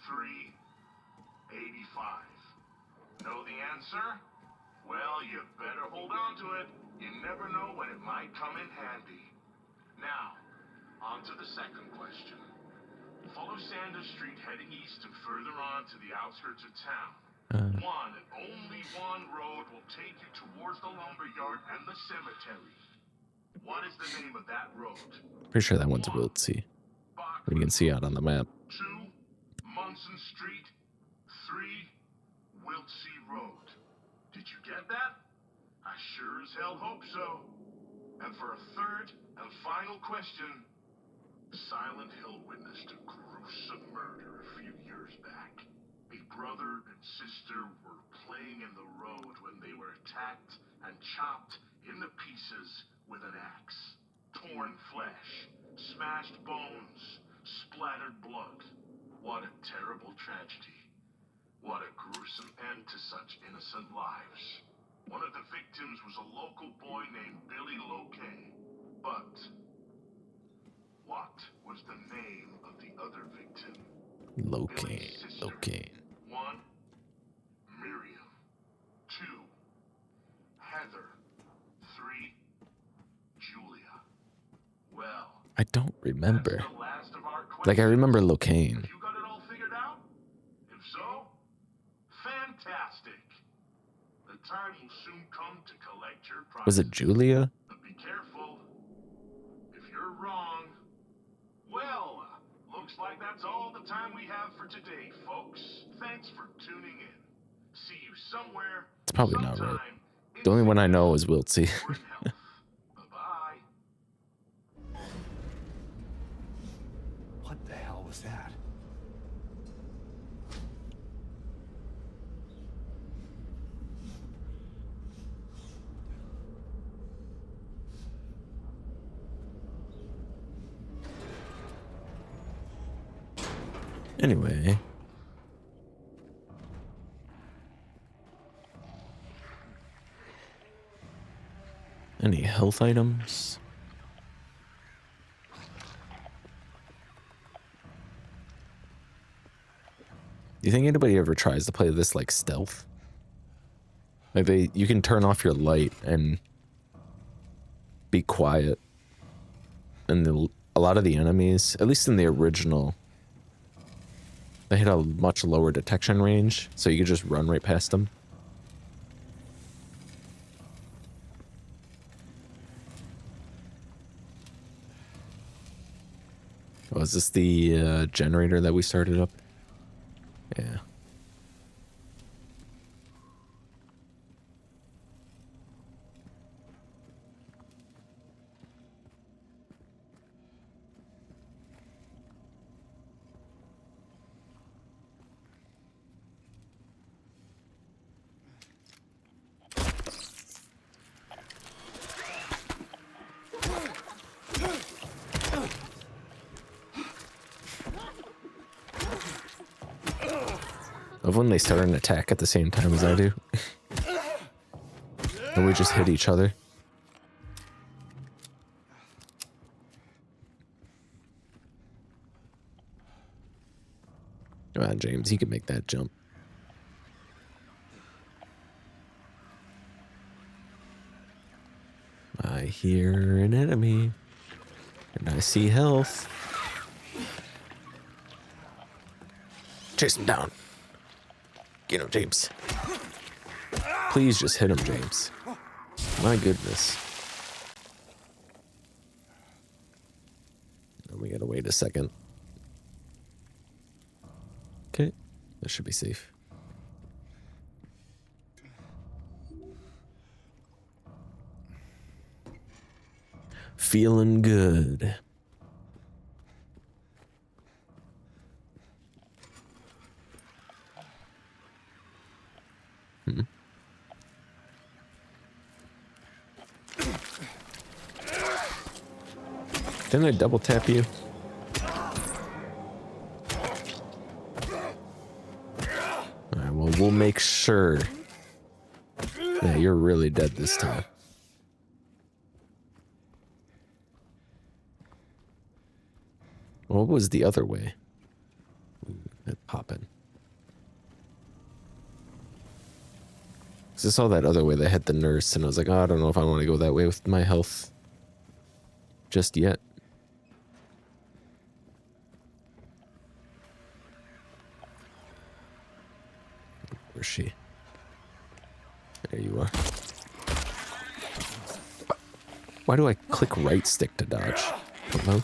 3, 85. Know the answer? Well, you better hold on to it. You never know when it might come in handy. Now, on to the second question. Follow Sanders Street heading east and further on to the outskirts of town. One and only one road will take you towards the lumberyard and the cemetery. What is the name of that road? Pretty sure that one's Wiltsey. You can see out on the map. 2, Munson Street. 3, Wiltsey Road. Did you get that? I sure as hell hope so. And for a third and final question, Silent Hill witnessed a gruesome murder a few years back. A brother and sister were playing in the road when they were attacked and chopped into pieces with an axe. Torn flesh, smashed bones, splattered blood. What a terrible tragedy. What a gruesome end to such innocent lives. One of the victims was a local boy named Billy Locane. But what was the name of the other victim? Locane. 1, Miriam. 2, Heather. 3, Julia. Well, I don't remember. that's the last of our questions. Like, I remember Locane. You got it all figured out? If so, fantastic. The time will soon come to collect your prize. Was it Julia? But be careful. If you're wrong, well, looks like that's all the time we have for today, folks. Thanks for tuning in. See you somewhere. It's probably not right. sometime in The only one I know sickness is Wiltsey. or in health. Bye-bye. What the hell was that? Anyway. Any health items? Do you think anybody ever tries to play this like stealth? Like you can turn off your light and be quiet. And a lot of the enemies, at least in the original, they had a much lower detection range, so you could just run right past them. Oh, is this the generator that we started up? Yeah. Of when they start an attack at the same time as I do. And we just hit each other. Come on, James, you can make that jump. I hear an enemy. And I see health. Chase him down. Get him, James. Please just hit him, James. My goodness. We gotta wait a second. Okay, that should be safe. Feeling good. Didn't I double tap you? Alright, well, we'll make sure that you're really dead this time. What was the other way? Popping. Because I saw that other way that had the nurse, and I was like, oh, I don't know if I want to go that way with my health just yet. Where's she? There you are. Why do I click right stick to dodge? Hello?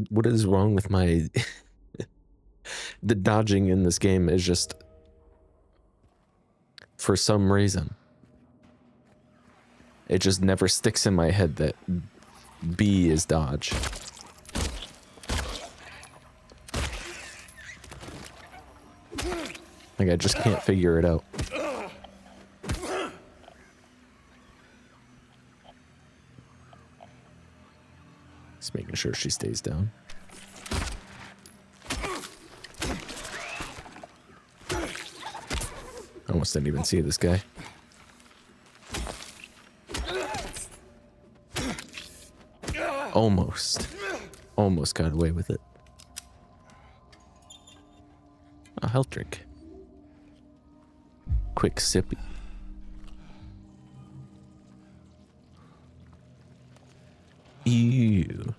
What is wrong with my the dodging in this game is just for some reason it just never sticks in my head that B is dodge. Like I just can't figure it out. Just making sure she stays down. I almost didn't even see this guy. Almost got away with it. A health drink. Quick sippy. Ew.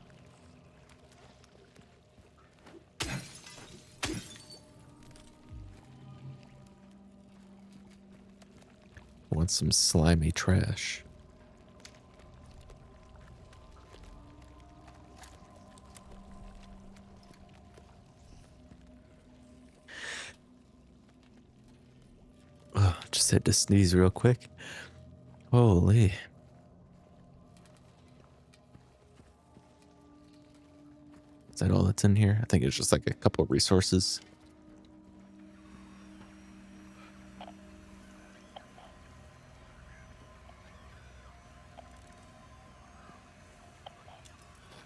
Want some slimy trash. Just had to sneeze real quick. Holy. Is that all that's in here? I think it's just like a couple of resources.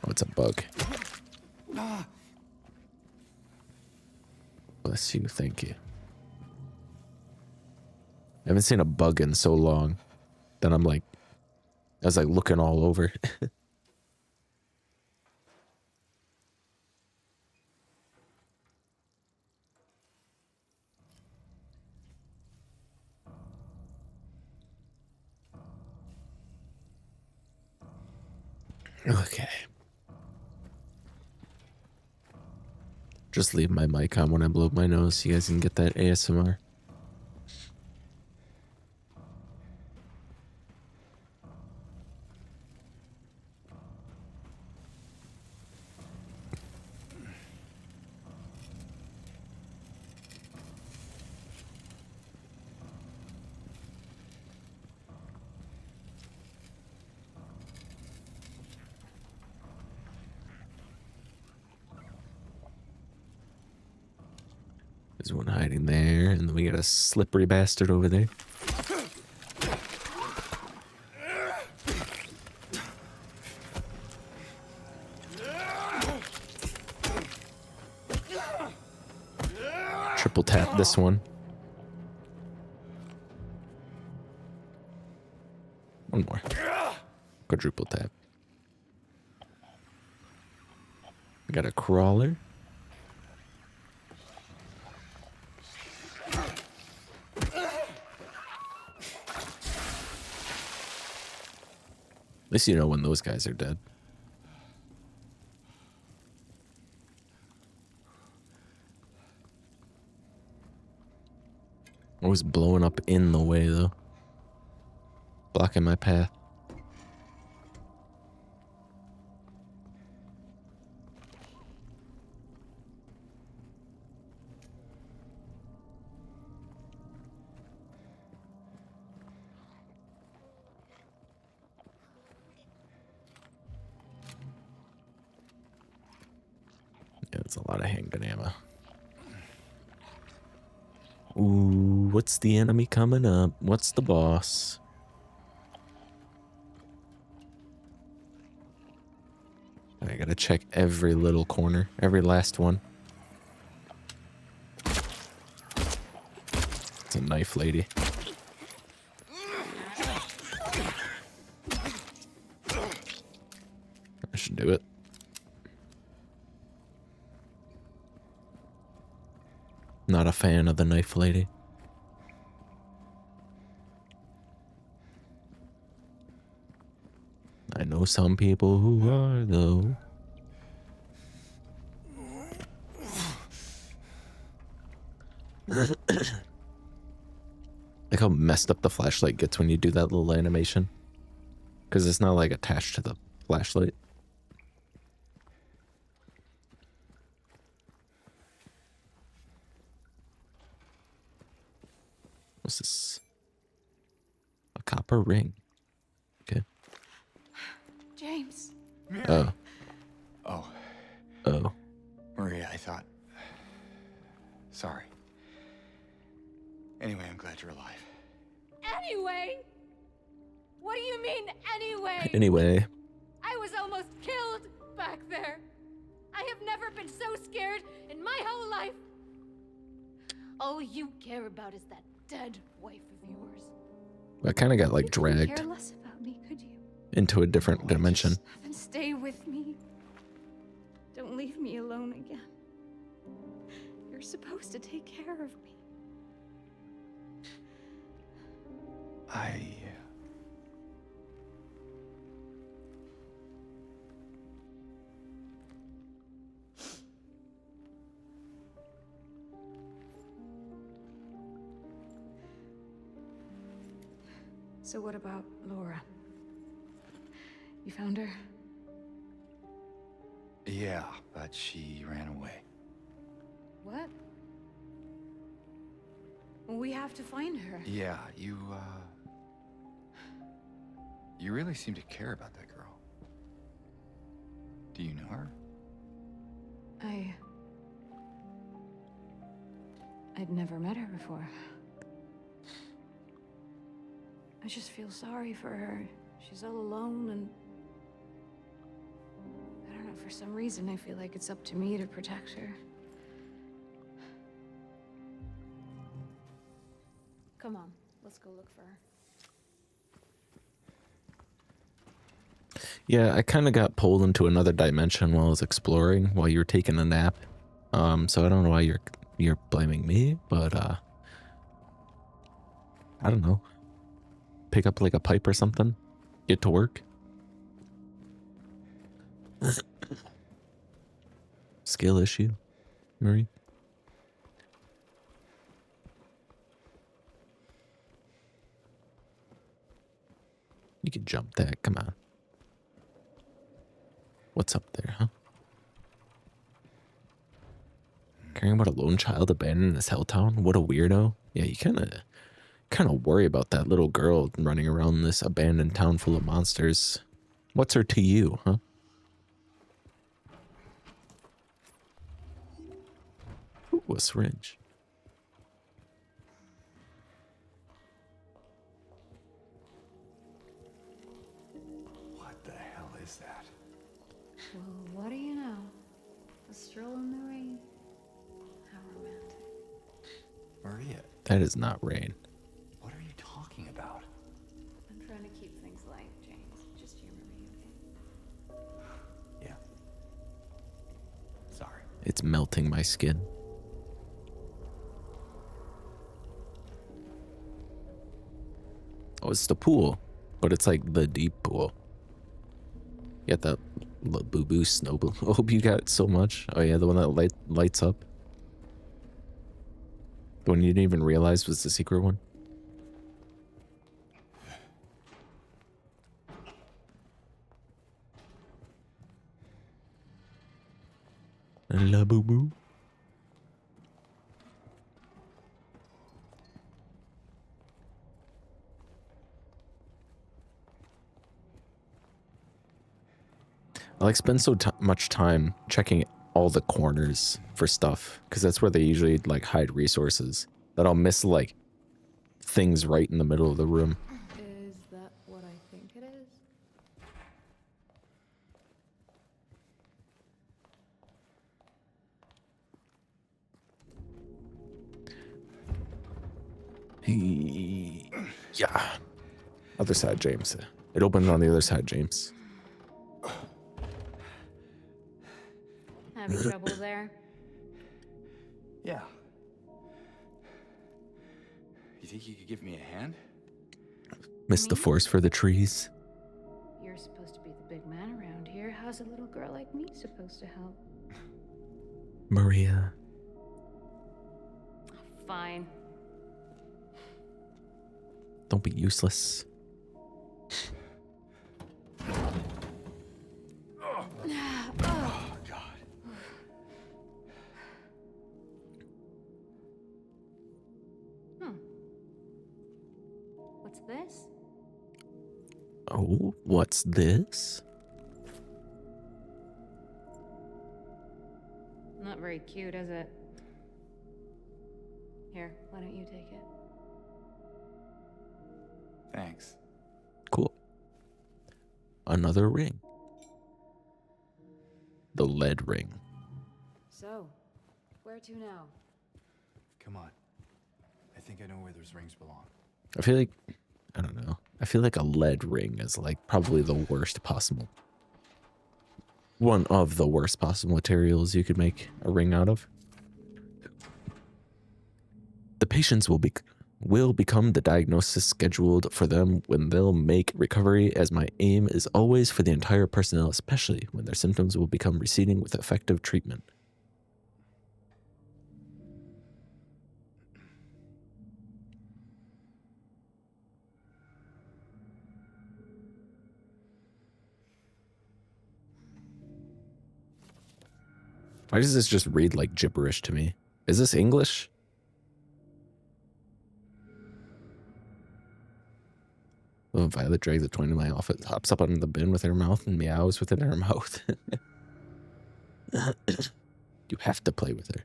Oh, it's a bug. Bless you, thank you. I haven't seen a bug in so long that I was like looking all over. Okay. Just leave my mic on when I blow my nose so you guys can get that ASMR. There's one hiding there, and then we got a slippery bastard over there. Triple tap this one. One more. Quadruple tap. Got a crawler. At least you know when those guys are dead. Always blowing up in the way, though. Blocking my path. Yeah, it's a lot of handgun ammo. Ooh, what's the enemy coming up? What's the boss? I gotta check every little corner, every last one. It's a knife lady. I should do it. Not a fan of the knife lady. I know some people who are, though. Like how messed up the flashlight gets when you do that little animation. Because it's not like attached to the flashlight. What's this? A copper ring. Okay. James. Oh. Oh, Oh. Maria, I thought. Sorry. Anyway, I'm glad you're alive. Anyway? What do you mean, anyway? Anyway. I was almost killed back there. I have never been so scared in my whole life. All you care about is that dead wife of yours. I kind of got like You couldn't dragged care less about me, could you? into a different dimension. Then stay with me. Don't leave me alone again. You're supposed to take care of me. So what about Laura? You found her? Yeah, but she ran away. What? Well, we have to find her. Yeah, you really seem to care about that girl. Do you know her? I'd never met her before. I just feel sorry for her. She's all alone and... I don't know, for some reason I feel like it's up to me to protect her. Come on, let's go look for her. Yeah, I kind of got pulled into another dimension while I was exploring while you were taking a nap. So I don't know why you're blaming me, but I don't know. Pick up like a pipe or something. Get to work. Skill issue, Marie. You can jump that. Come on. What's up there, huh? Caring about a lone child abandoned in this hell town? What a weirdo. Yeah, you kind of worry about that little girl running around this abandoned town full of monsters. What's her to you, huh? Ooh, a syringe. What the hell is that? Well, what do you know? A stroll in the rain. How romantic. Maria, That is not rain. what are you talking about? I'm trying to keep things light, James. Just you remember you, okay? Yeah. Sorry. It's melting my skin. Oh, it's the pool, but it's like the deep pool. You got that boo boo snow blue. I hope you got so much. Oh yeah, the one that lights up. The one you didn't even realize was the secret one. La boo boo. I like spend so much time checking all the corners for stuff because that's where they usually like hide resources. That I'll miss like things right in the middle of the room. Is that what I think it is? Yeah. Other side, James. It opened on the other side, James. Having trouble there? Yeah. You think you could give me a hand? Miss the forest for the trees. You're supposed to be the big man around here. How's a little girl like me supposed to help? Maria. Fine. Don't be useless. Oh, God. What's this? Oh, what's this? Not very cute, is it? Here, why don't you take it? Thanks. Cool. Another ring. The lead ring. So, where to now? Come on. I think I know where those rings belong. I feel like, I don't know. I feel like a lead ring is like probably the worst possible. One of the worst possible materials you could make a ring out of. The patients will become the diagnosis scheduled for them when they'll make recovery, as my aim is always for the entire personnel, especially when their symptoms will become receding with effective treatment. Why does this just read like gibberish to me? Is this English? Oh, Violet drags a toy into my office, hops up on the bin with her mouth and meows within her mouth. You have to play with her.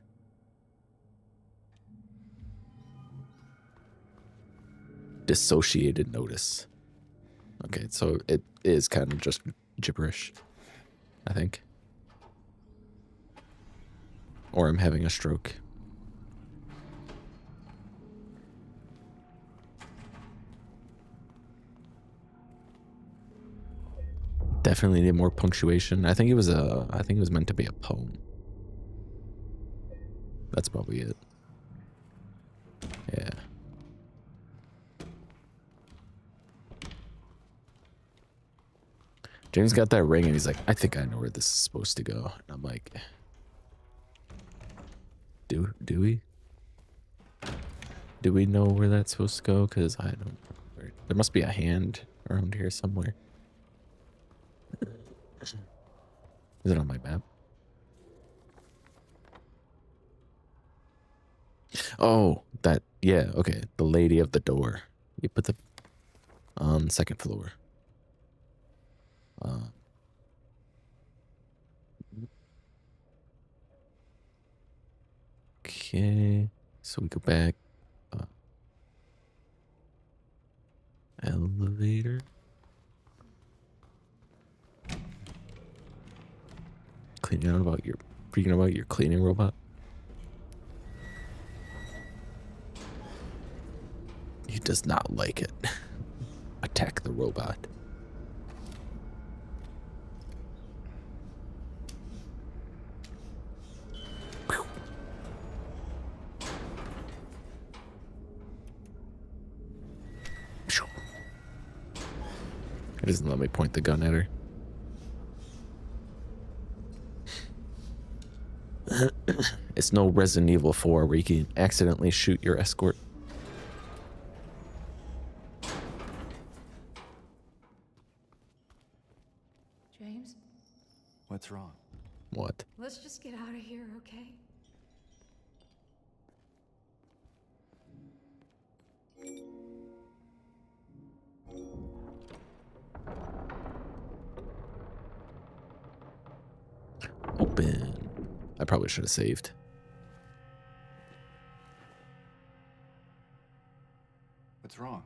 Dissociated notice. Okay, so it is kind of just gibberish, I think. Or I'm having a stroke. Definitely need more punctuation. I think it was meant to be a poem. That's probably it. Yeah. James got that ring and he's like, I think I know where this is supposed to go. And I'm like, do we? Do we know where that's supposed to go? Because I don't know. There must be a hand around here somewhere. Is it on my map? Oh, that, yeah, okay. The lady of the door. You put the, on the second floor. Okay, so we go back. Elevator. Freaking about your cleaning robot. He does not like it. Attack the robot. It doesn't let me point the gun at her. It's no Resident Evil 4 where you can accidentally shoot your escort. James, What's wrong? What? let's just get out of here, okay? Open. I probably should have saved. What's wrong?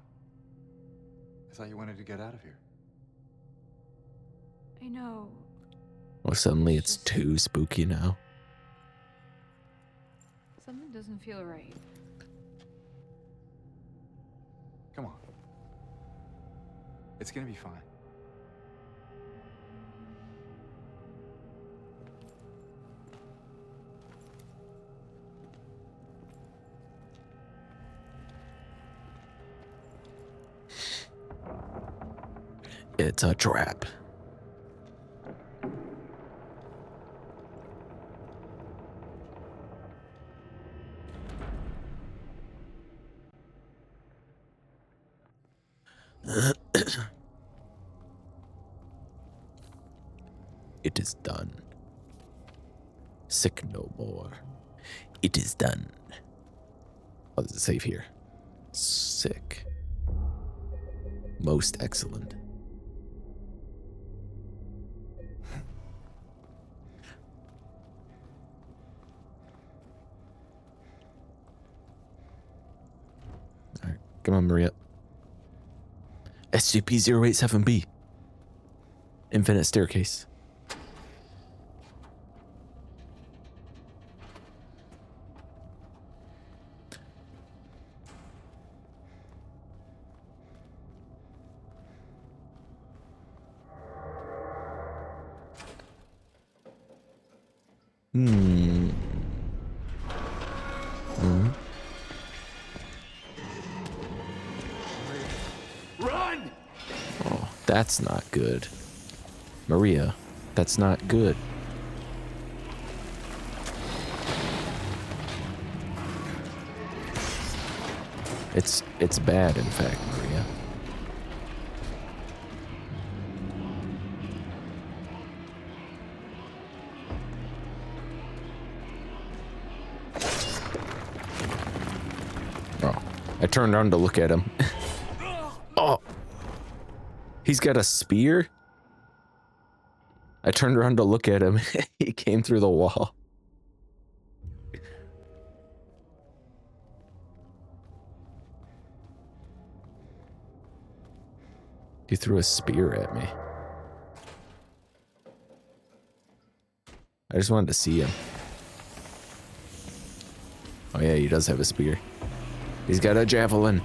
I thought you wanted to get out of here. I know. Well, suddenly it's too spooky now. Something doesn't feel right. Come on. It's gonna be fine. It's a trap. It is done. Sick no more. It is done. Oh, there's a save here. Sick. Most excellent. Alright, come on, Maria. SCP-087-B. Infinite staircase. Run! Oh, that's not good. Maria, that's not good. It's bad, in fact, Maria. Oh, I turned around to look at him. Oh, he's got a spear? I turned around to look at him. He came through the wall. He threw a spear at me. I just wanted to see him. Oh yeah, he does have a spear. He's got a javelin.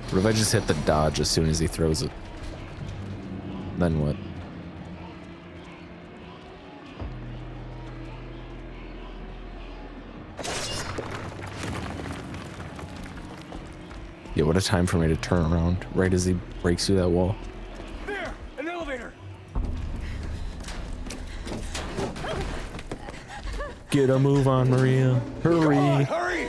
What if I just hit the dodge as soon as he throws it? Then what? Yeah, what a time for me to turn around right as he breaks through that wall. There! An elevator! Get a move on, Maria. Hurry. Come on, hurry!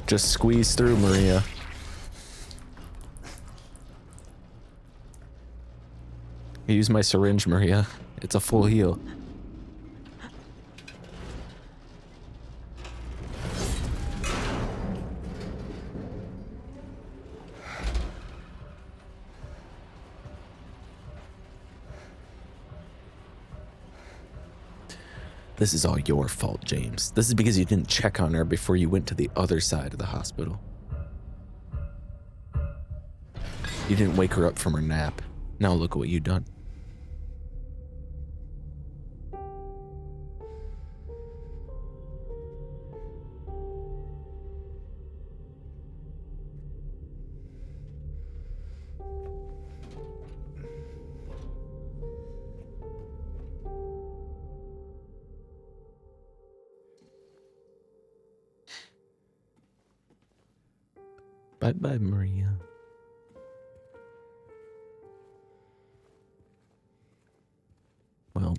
Just squeeze through, Maria. Use my syringe, Maria. It's a full heal. This is all your fault, James. This is because you didn't check on her before you went to the other side of the hospital. You didn't wake her up from her nap. Now look at what you've done. Bye-bye, Maria. Well.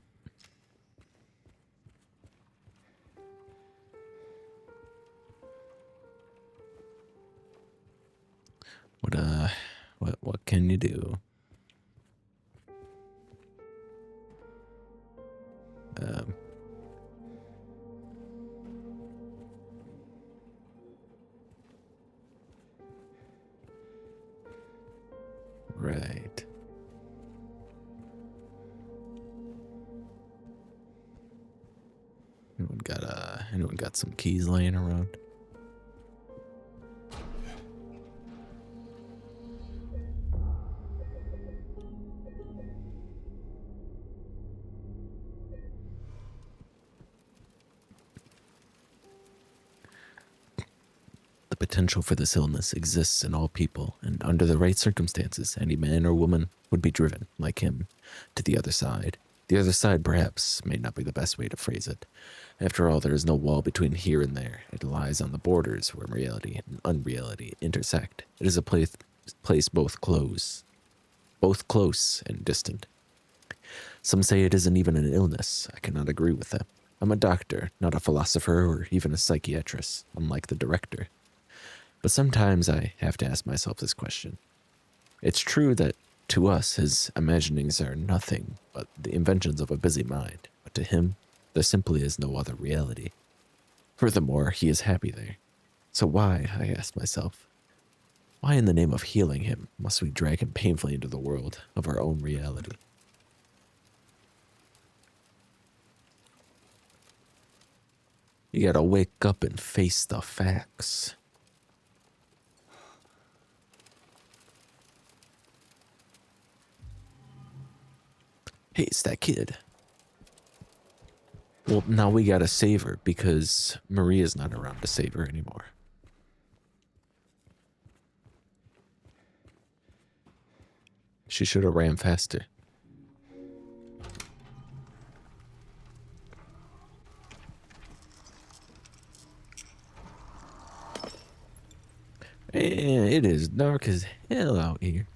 What can you do? Right. Anyone got some keys laying around? The potential for this illness exists in all people, and under the right circumstances, any man or woman would be driven, like him, to the other side. The other side, perhaps, may not be the best way to phrase it. After all, there is no wall between here and there. It lies on the borders where reality and unreality intersect. It is a place both close and distant. Some say it isn't even an illness. I cannot agree with them. I'm a doctor, not a philosopher or even a psychiatrist, unlike the director. But sometimes I have to ask myself this question. It's true that to us, his imaginings are nothing but the inventions of a busy mind, but to him, there simply is no other reality. Furthermore, he is happy there. So why, I ask myself, why in the name of healing him must we drag him painfully into the world of our own reality? You gotta wake up and face the facts. Hey, it's that kid. Well, now we gotta save her because Maria's not around to save her anymore. She should have ran faster. And it is dark as hell out here.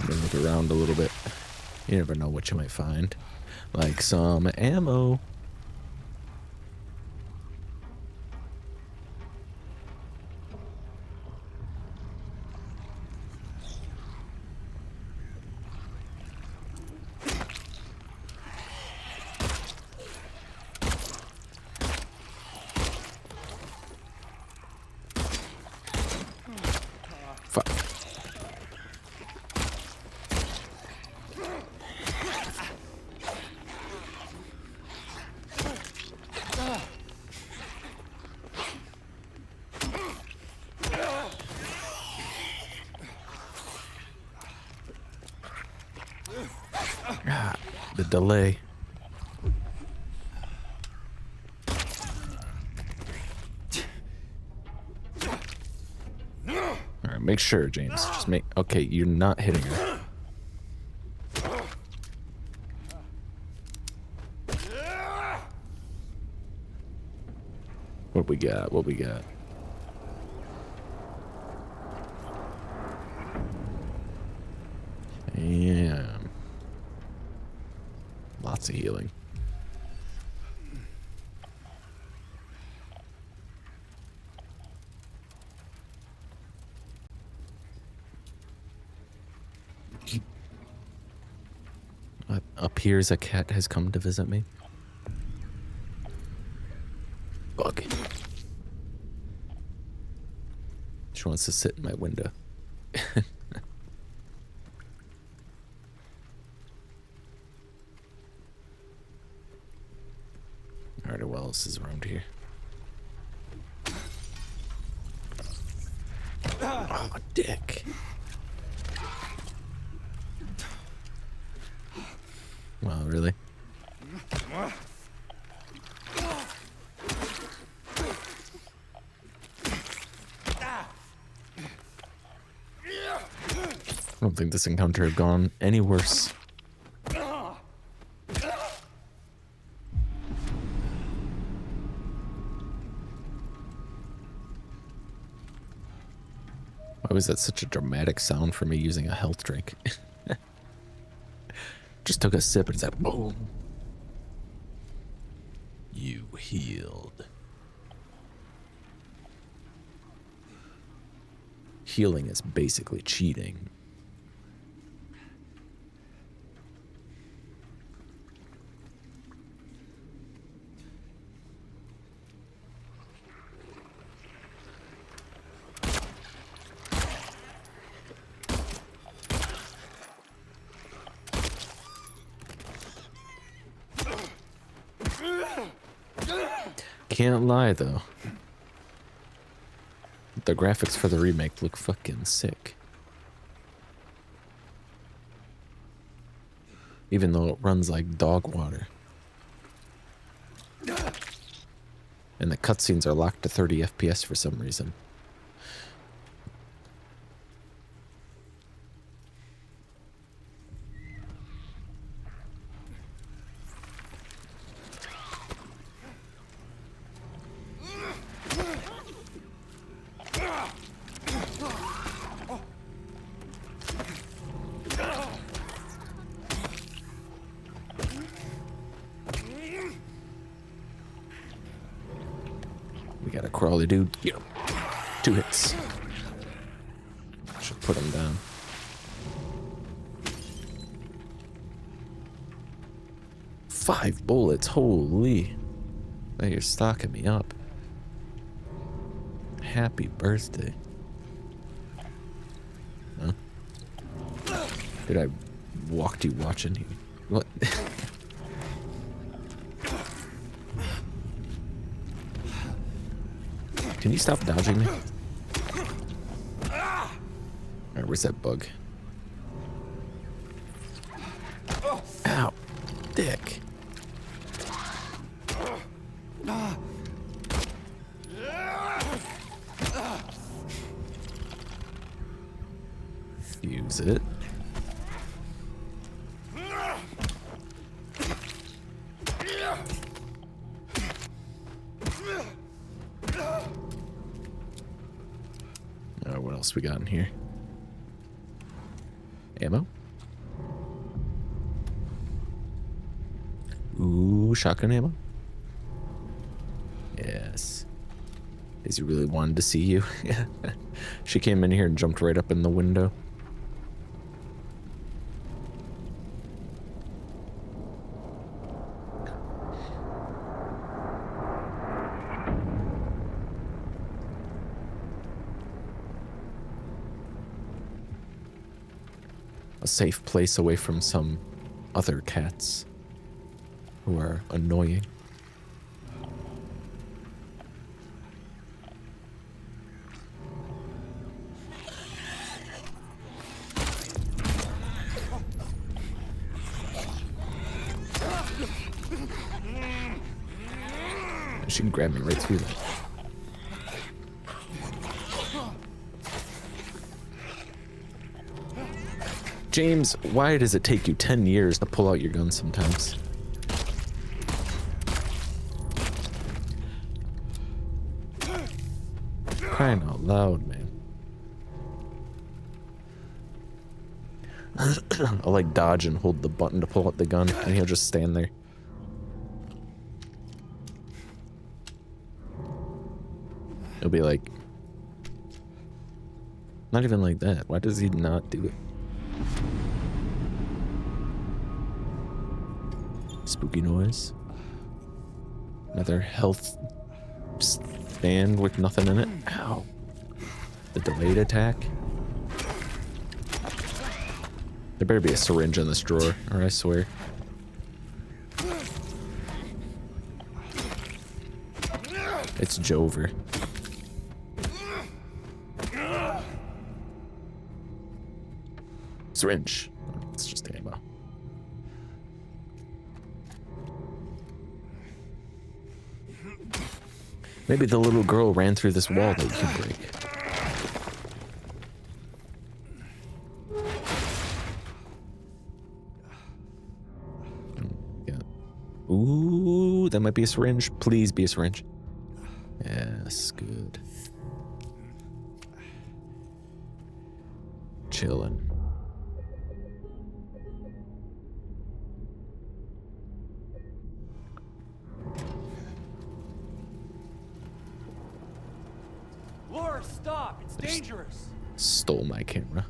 Look around a little bit. You never know what you might find. Like some ammo. Fuck. Ah, the delay. Alright, make sure, James. Just make... Okay, you're not hitting her. What we got? What we got? Yeah. Lots of healing. Appears a cat has come to visit me. Bug. She wants to sit in my window. Alright, what else is around here? Oh, dick. Well, really? I don't think this encounter had gone any worse. Why was that such a dramatic sound for me using a health drink? Just took a sip and it's like, boom. You healed. Healing is basically cheating. Can't lie though. The graphics for the remake look fucking sick. Even though it runs like dog water. And the cutscenes are locked to 30 FPS for some reason. We got a crawly dude. Get him. 2 hits. Should put him down. Five bullets. Holy. Now you're stocking me up. Happy birthday. Huh? Did I walked you watching you? What? Can you stop dodging me? Alright, where's that bug? Ow. Dick. Use it. What else we got in here? Ammo? Ooh, shotgun ammo? Yes. Daisy really wanted to see you. She came in here and jumped right up in the window. A safe place away from some other cats who are annoying. She can grab me right through that. James, why does it take you 10 years to pull out your gun sometimes? Crying out loud, man. I'll like dodge and hold the button to pull out the gun, and he'll just stand there. It'll be like, not even like that. Why does he not do it? Spooky noise. Another health stand with nothing in it. Ow. The delayed attack. There better be a syringe in this drawer, or I swear. It's Jover. Syringe. It's just ammo. Maybe the little girl ran through this wall that you can break. Yeah. Ooh, that might be a syringe. Please be a syringe. Yes, good. Chillin'. Laura, stop! It's dangerous! Stole my camera.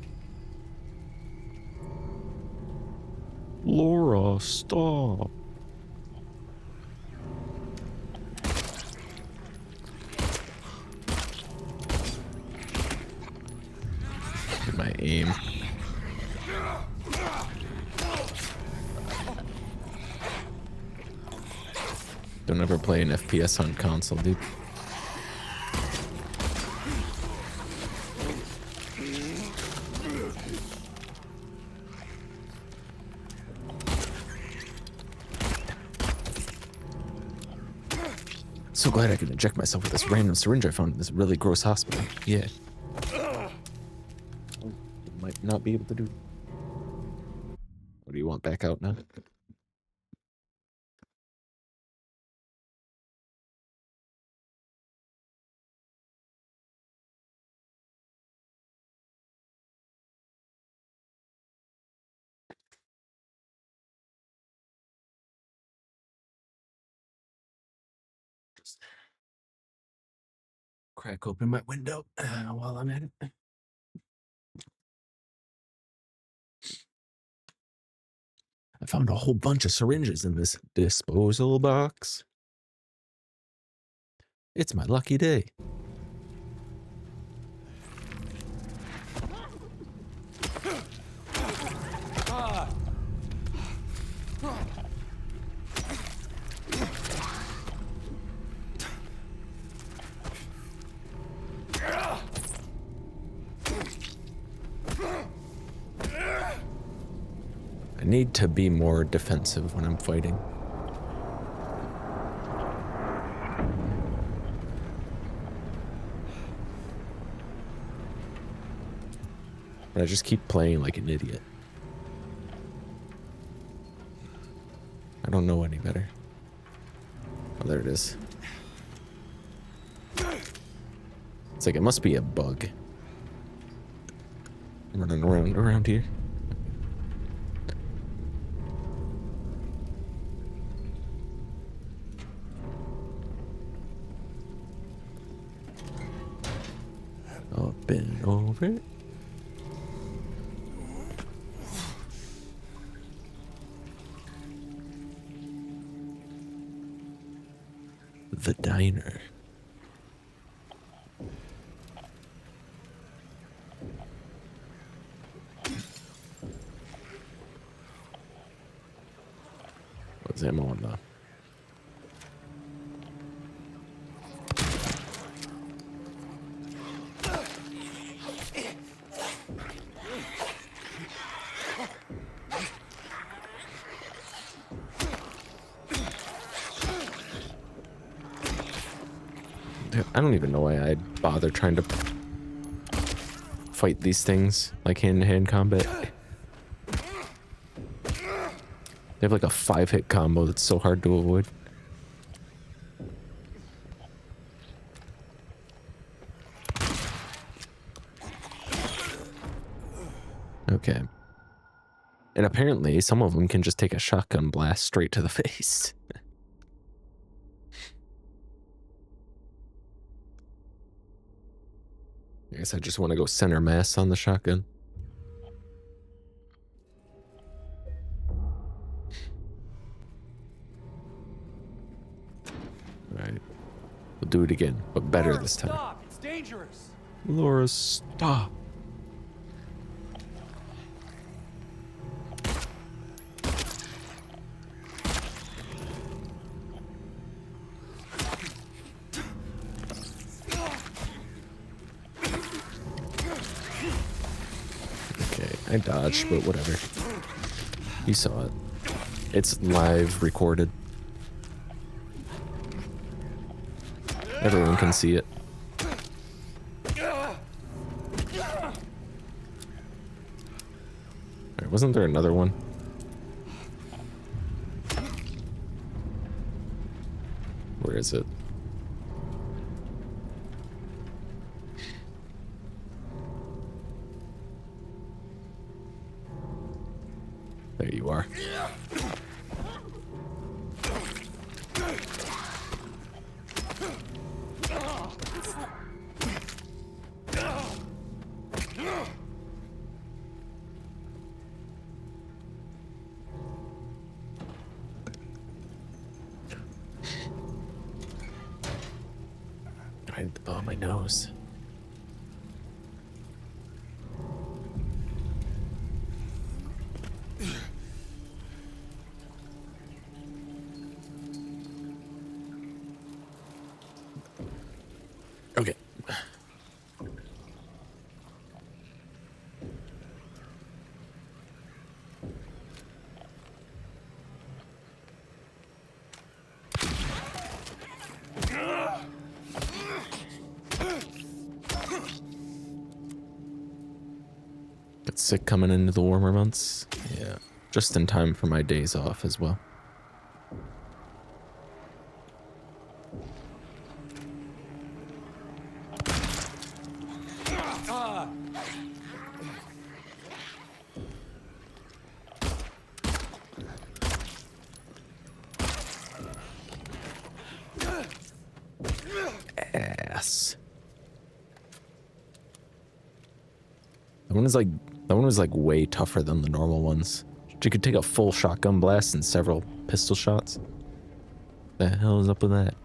Laura, stop. Get my aim. Don't ever play an FPS on console, dude. So glad I could inject myself with this random syringe I found in this really gross hospital. Yeah. Might not be able to do. What do you want back out now? Just crack open my window while I'm at it. I found a whole bunch of syringes in this disposal box. It's my lucky day. I need to be more defensive when I'm fighting. But I just keep playing like an idiot. I don't know any better. Oh, there it is. It's like it must be a bug. I'm running around here. Up and over it. The diner. What's ammo on that? I don't even know why I'd bother trying to fight these things like hand-to-hand combat. They have like a 5-hit combo that's so hard to avoid. Okay. And apparently some of them can just take a shotgun blast straight to the face. I guess I just want to go center mass on the shotgun. Alright. We'll do it again, but better Laura, this time. Stop! It's dangerous. Laura, stop. Okay, I dodged, but whatever. You saw it. It's live recorded. Everyone can see it. Alright, wasn't there another one? Where is it? There you are. Oh, my nose. Okay. Got sick coming into the warmer months. Yeah. Just in time for my days off as well. Ass. That one was like way tougher than the normal ones. You could take a full shotgun blast and several pistol shots. The hell is up with that?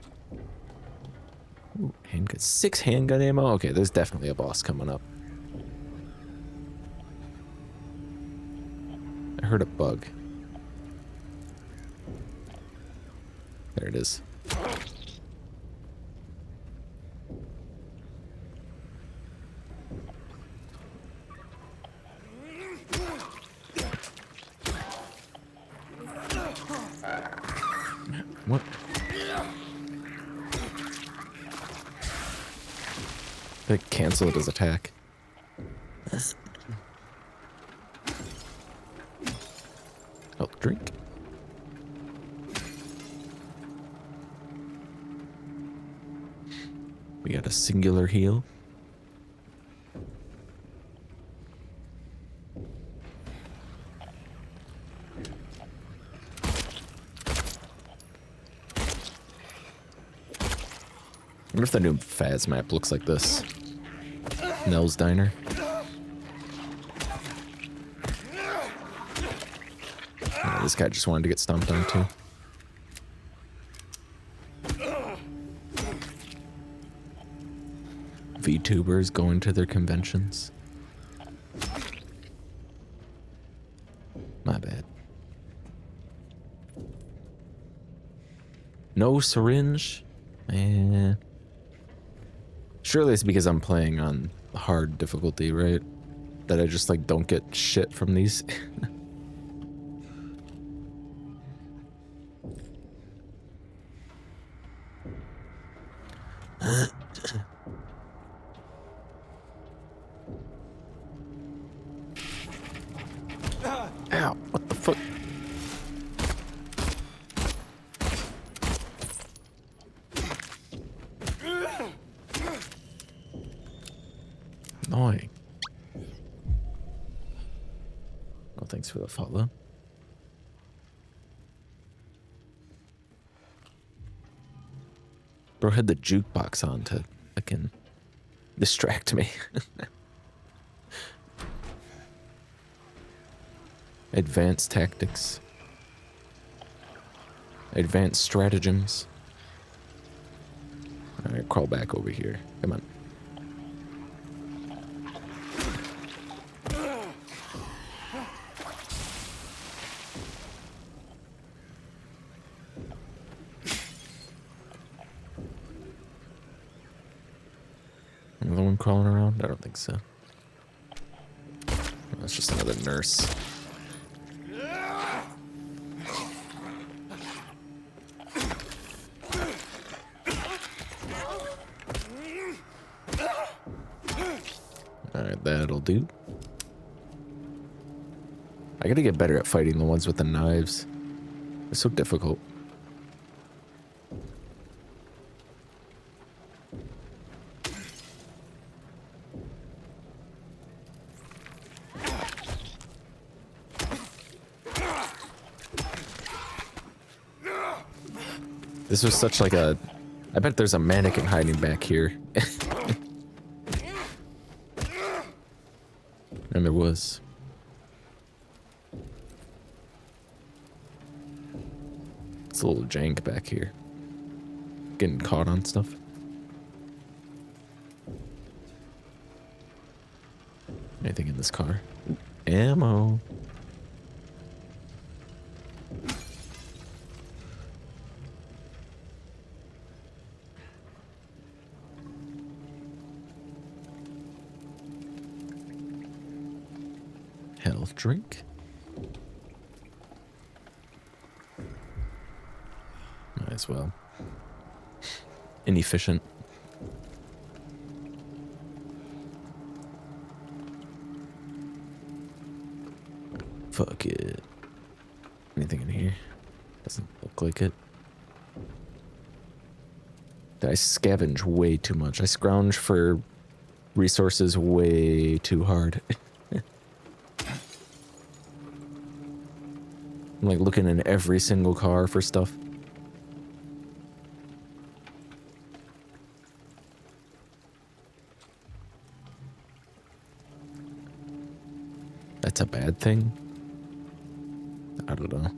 Ooh, handgun. 6 handgun ammo? Okay, there's definitely a boss coming up. I heard a bug. There it is. What? They cancel his attack. Oh, drink. We got a singular heal. I wonder if the new Faz map looks like this. Nell's Diner. Oh, this guy just wanted to get stomped on too. VTubers going to their conventions. My bad. No syringe? Man. Surely it's because I'm playing on hard difficulty, right? That I just like don't get shit from these. Ow, what the fuck? Annoying. Well, thanks for the follow. Bro had the jukebox on to fucking distract me. Advanced tactics. Advanced stratagems. Alright, crawl back over here. Come on. Another one crawling around? I don't think so. That's just another nurse. Alright, that'll do. I gotta get better at fighting the ones with the knives. They're so difficult. This was such like a... I bet there's a mannequin hiding back here. And there was. It's a little jank back here. Getting caught on stuff. Anything in this car? Ammo. Health drink. Might as well. Inefficient. Fuck it. Anything in here? Doesn't look like it. I scavenge way too much. I scrounge for resources way too hard. I'm like looking in every single car for stuff. That's a bad thing? I don't know.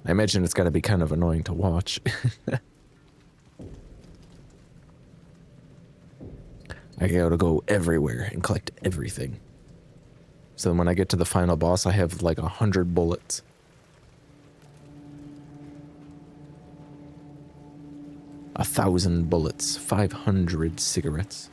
I imagine it's gotta be kind of annoying to watch. I gotta go everywhere and collect everything. So then when I get to the final boss, I have like 100 bullets. A 1,000 bullets, 500 cigarettes.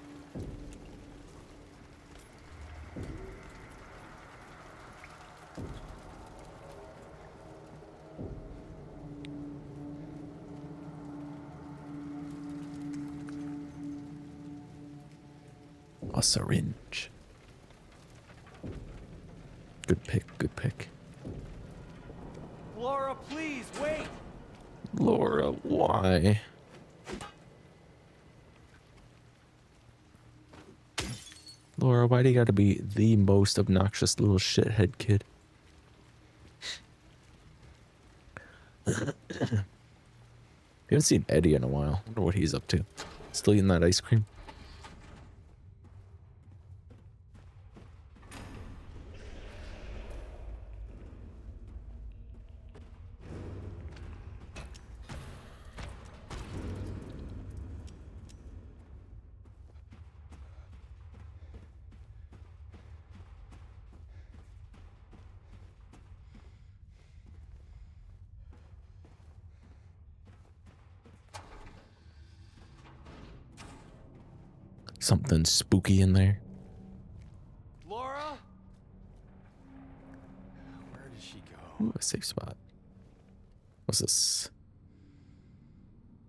A syringe. Good pick, good pick. Laura, please, wait! Laura, why? Laura, why do you gotta be the most obnoxious little shithead kid? You haven't seen Eddie in a while. I wonder what he's up to. Still eating that ice cream? Something spooky in there. Laura? Where did she go? Ooh, a safe spot. What's this?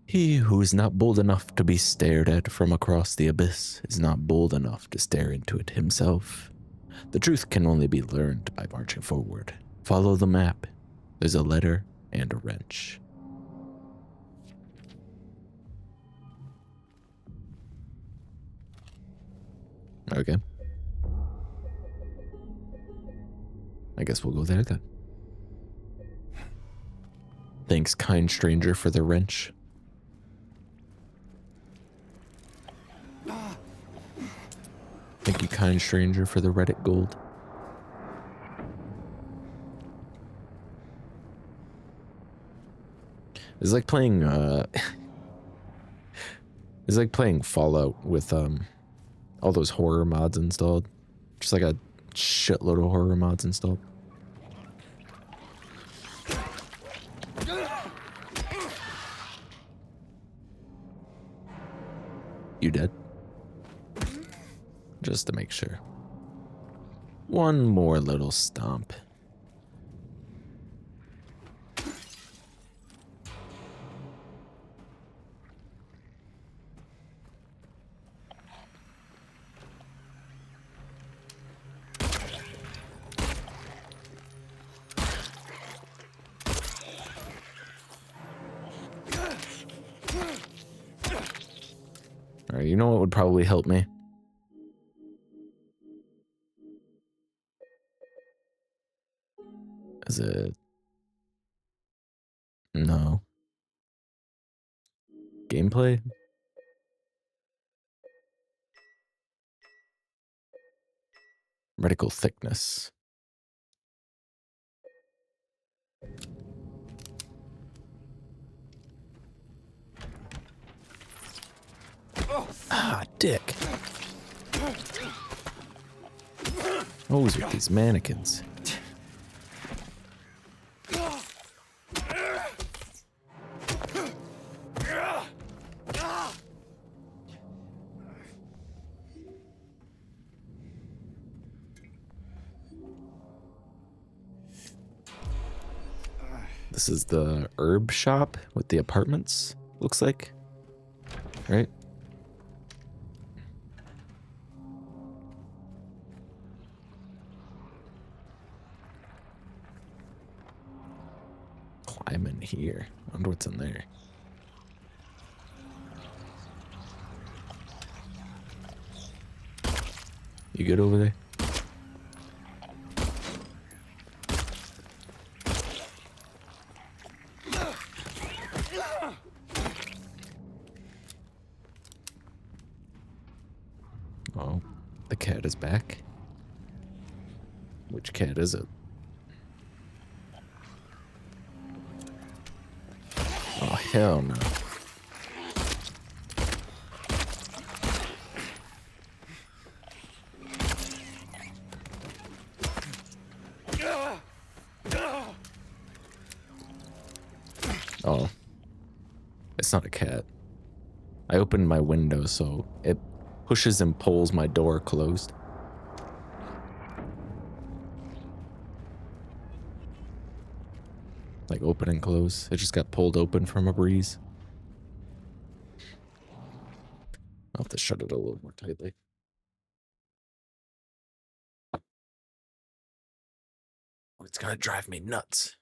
He who is not bold enough to be stared at from across the abyss is not bold enough to stare into it himself. The truth can only be learned by marching forward. Follow the map. There's a letter and a wrench. Okay. I guess we'll go there then. Thanks, kind stranger, for the wrench. Thank you, kind stranger, for the Reddit gold. It's like playing it's like playing Fallout with all those horror mods installed. Just like a shitload of horror mods installed. You dead? Just to make sure. One more little stomp. Alright, you know what would probably help me? Is it... No. Gameplay? Reticle thickness. Ah, dick. Always with these mannequins. This is the herb shop with the apartments, looks like. Right? Climb in here. I wonder what's in there. You good over there? Oh, the cat is back. Which cat is it? Oh, hell no. Oh, it's not a cat. I opened my window so it pushes and pulls my door closed. Like open and close. It just got pulled open from a breeze. I'll have to shut it a little more tightly. Oh, it's gonna drive me nuts.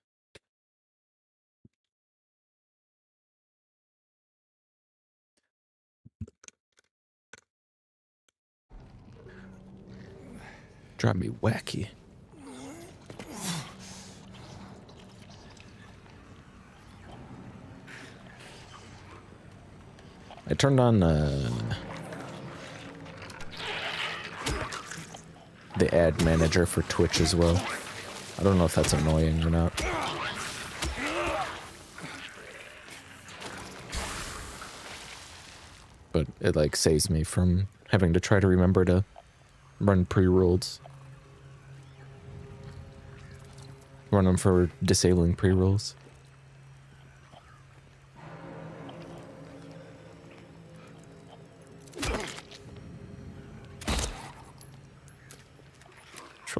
Drive me wacky. I turned on the ad manager for Twitch as well. I don't know if that's annoying or not. But it like saves me from having to try to remember to run pre-rolls. Run them for disabling pre-rolls.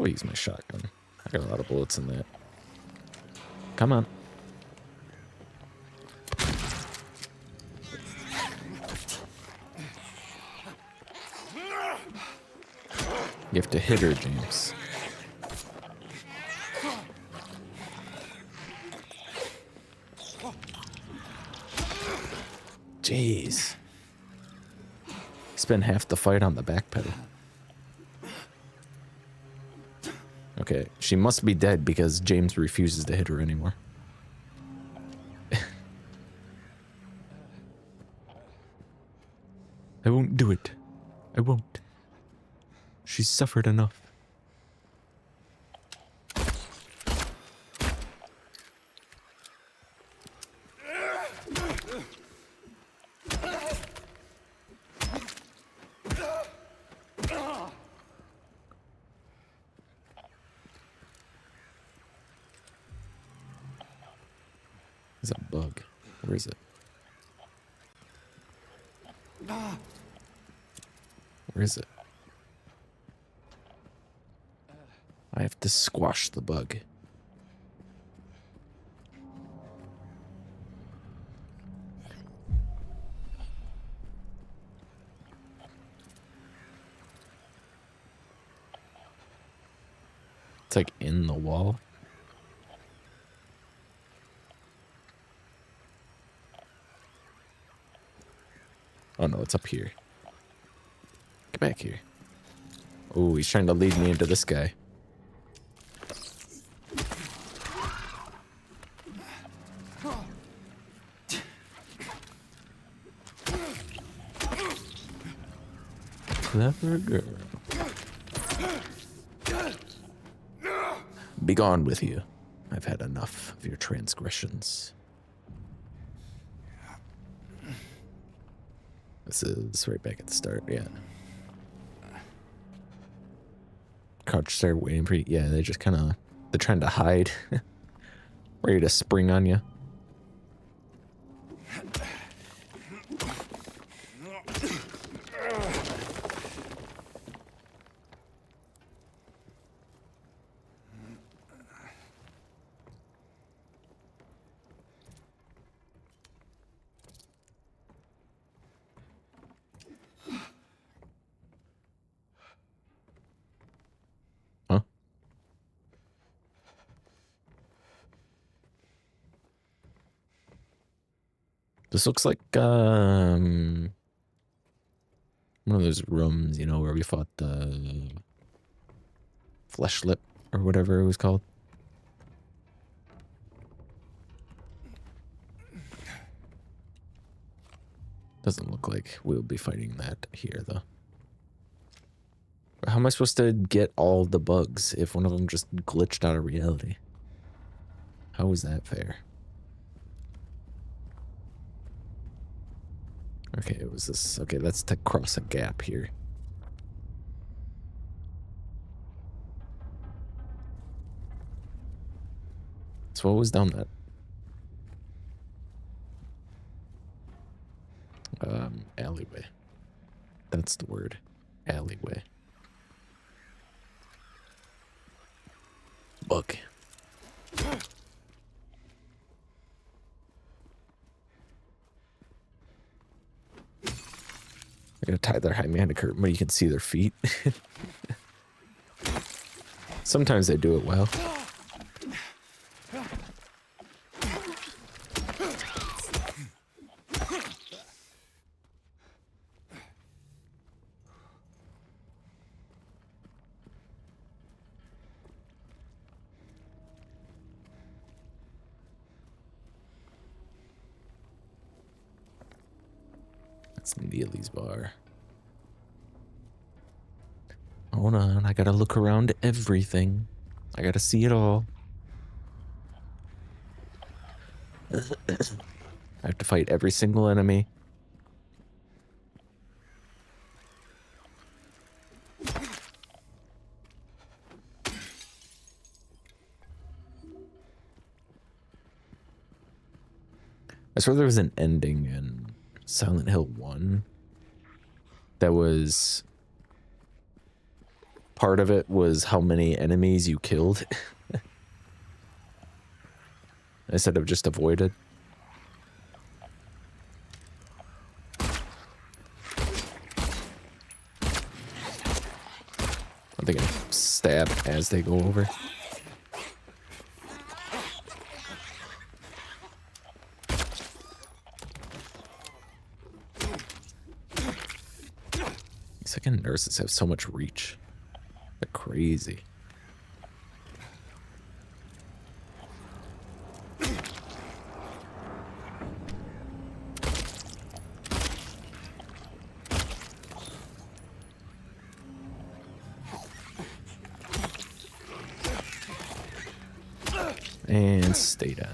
I'll use my shotgun. I got a lot of bullets in that. Come on. You have to hit her, James. Jeez. Spend half the fight on the back pedal. Okay, she must be dead because James refuses to hit her anymore. I won't do it. I won't. She's suffered enough. There's a bug. Where is it? Where is it? I have to squash the bug. It's like in the wall. Oh no, it's up here. Get back here. Oh, he's trying to lead me into this guy. Clever girl. Be gone with you. I've had enough of your transgressions. This is right back at the start, yeah. Crouch start waiting for you. Yeah, they just kind of, they're trying to hide. Ready to spring on you. Huh? This looks like one of those rooms, you know, where we fought the Fleshlip or whatever it was called. Doesn't look like we'll be fighting that here, though. How am I supposed to get all the bugs if one of them just glitched out of reality? How is that fair? Okay, it was this. Okay, that's to cross a gap here. So what was down that? Alleyway. That's the word. Alleyway. Bug. I gotta tie their behind a curtain, but you can see their feet. Sometimes they do it well. That's Neely's bar. Hold on, I gotta look around everything. I gotta see it all. I have to fight every single enemy. I swear there was an ending in Silent Hill 1 that was, part of it was how many enemies you killed instead of just avoided. stab as they go over. These second nurses have so much reach. They're crazy. And stay down. I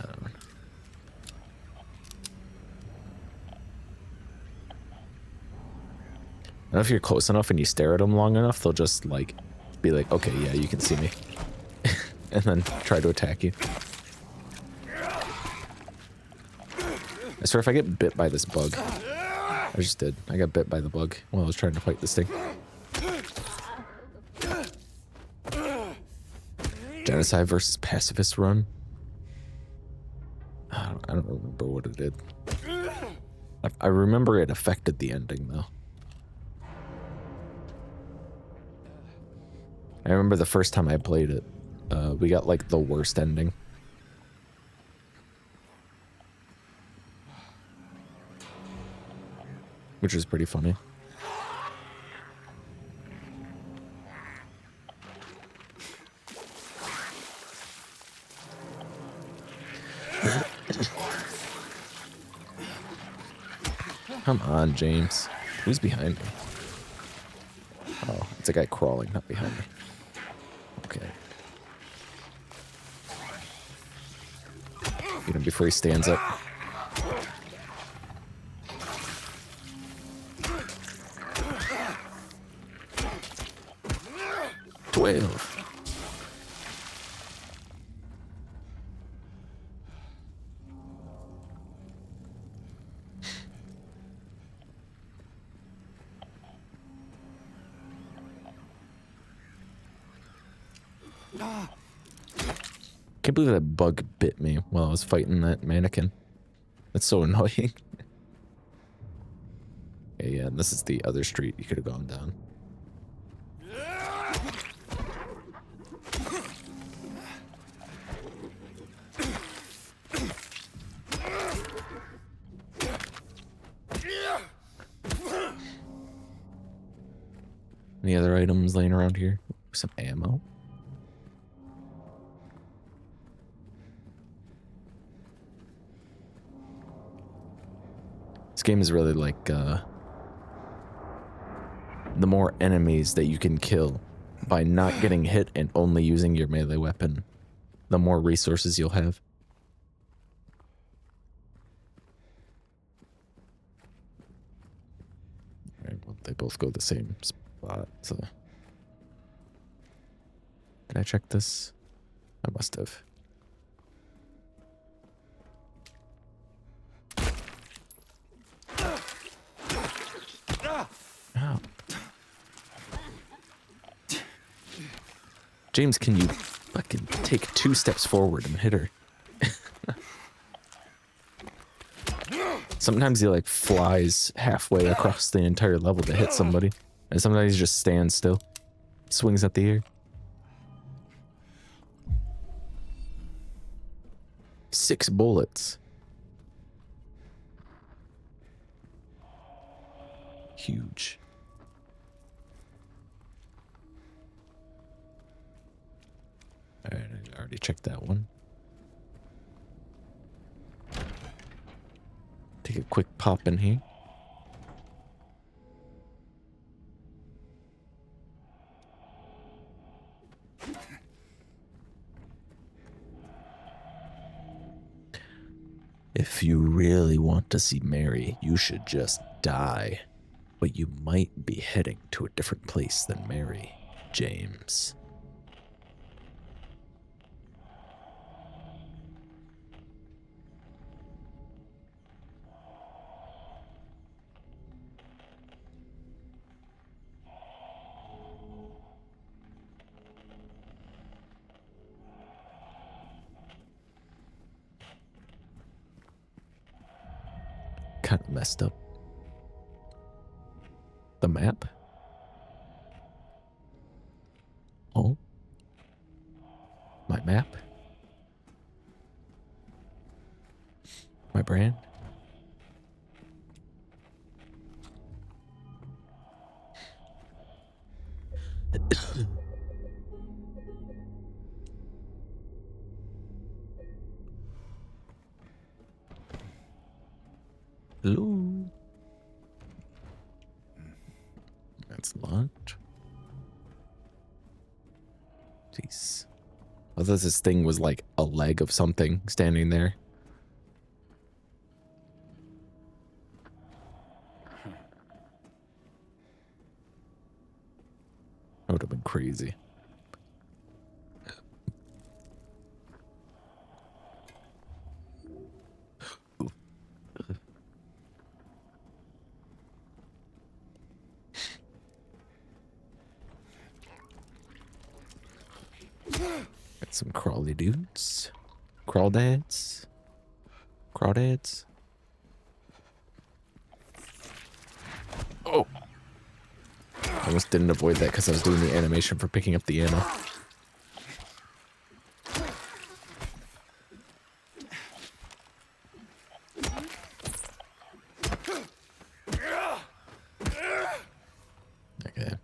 don't know if you're close enough and you stare at them long enough, they'll just like be like, okay, yeah, you can see me. And then try to attack you. I swear if I get bit by this bug. I just did. I got bit by the bug while I was trying to fight this thing. Genocide versus pacifist run. I don't remember what it did. I remember it affected the ending though. I remember the first time I played it, we got like the worst ending. Which is pretty funny. Come on, James. Who's behind me? Oh, it's a guy crawling, not behind me. Okay. Get him before he stands up. Can't believe that bug bit me while I was fighting that mannequin. That's so annoying. Okay, yeah, this is the other street you could have gone down. Any other items laying around here? Some ammo. This game is really like, the more enemies that you can kill by not getting hit and only using your melee weapon, the more resources you'll have. Alright, well, they both go the same spot, so... Did I check this? I must have. Ow. James, can you fucking take 2 steps forward and hit her? Sometimes he like flies halfway across the entire level to hit somebody. And sometimes he just stands still. Swings at the air. Six bullets. Huge. Alright, I already checked that one. Take a quick pop in here. If you really want to see Mary, you should just die. But you might be heading to a different place than Mary, James. Kind of messed up. The map? Oh, My map. My brand. Hello. That's lunch. Jeez. I thought this thing was like a leg of something standing there. That would have been crazy. Got some crawly dudes. Crawdads. Crawdads. Oh! I almost didn't avoid that because I was doing the animation for picking up the ammo. Okay.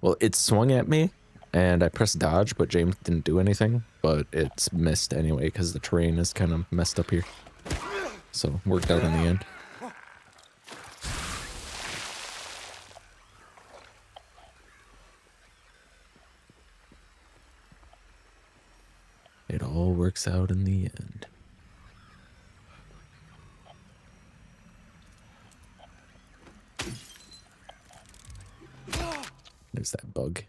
Well, it swung at me, and I pressed dodge, but James didn't do anything. But it's missed anyway because the terrain is kind of messed up here. So, worked out in the end. It all works out in the end. There's that bug.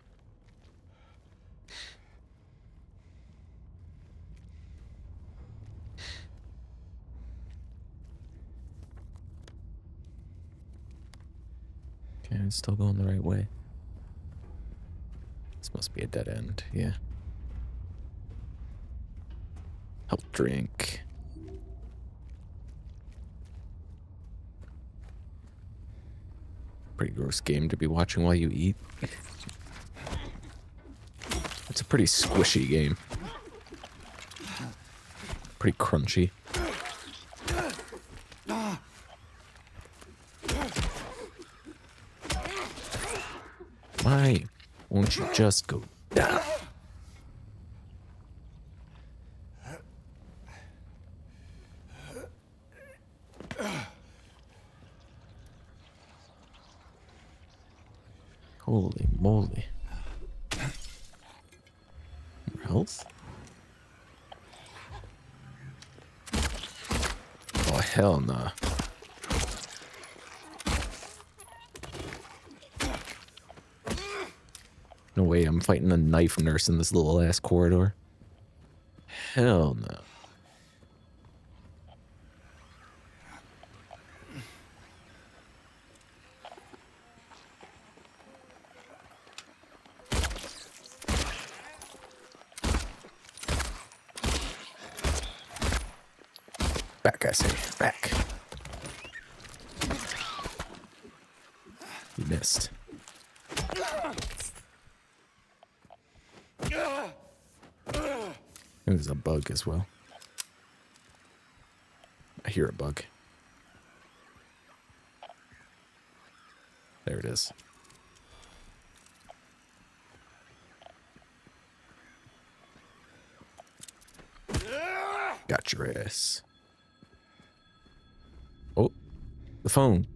Okay, I'm still going the right way. This must be a dead end, yeah. Health drink. Pretty gross game to be watching while you eat. It's a pretty squishy game. Pretty crunchy. Why won't you just go down? Holy moly. More health? Oh, hell nah. No way I'm fighting a knife nurse in this little ass corridor. Hell no. Back, I say. Back. You missed. There's a bug as well. I hear a bug. There it is. Got your ass. Oh, the phone.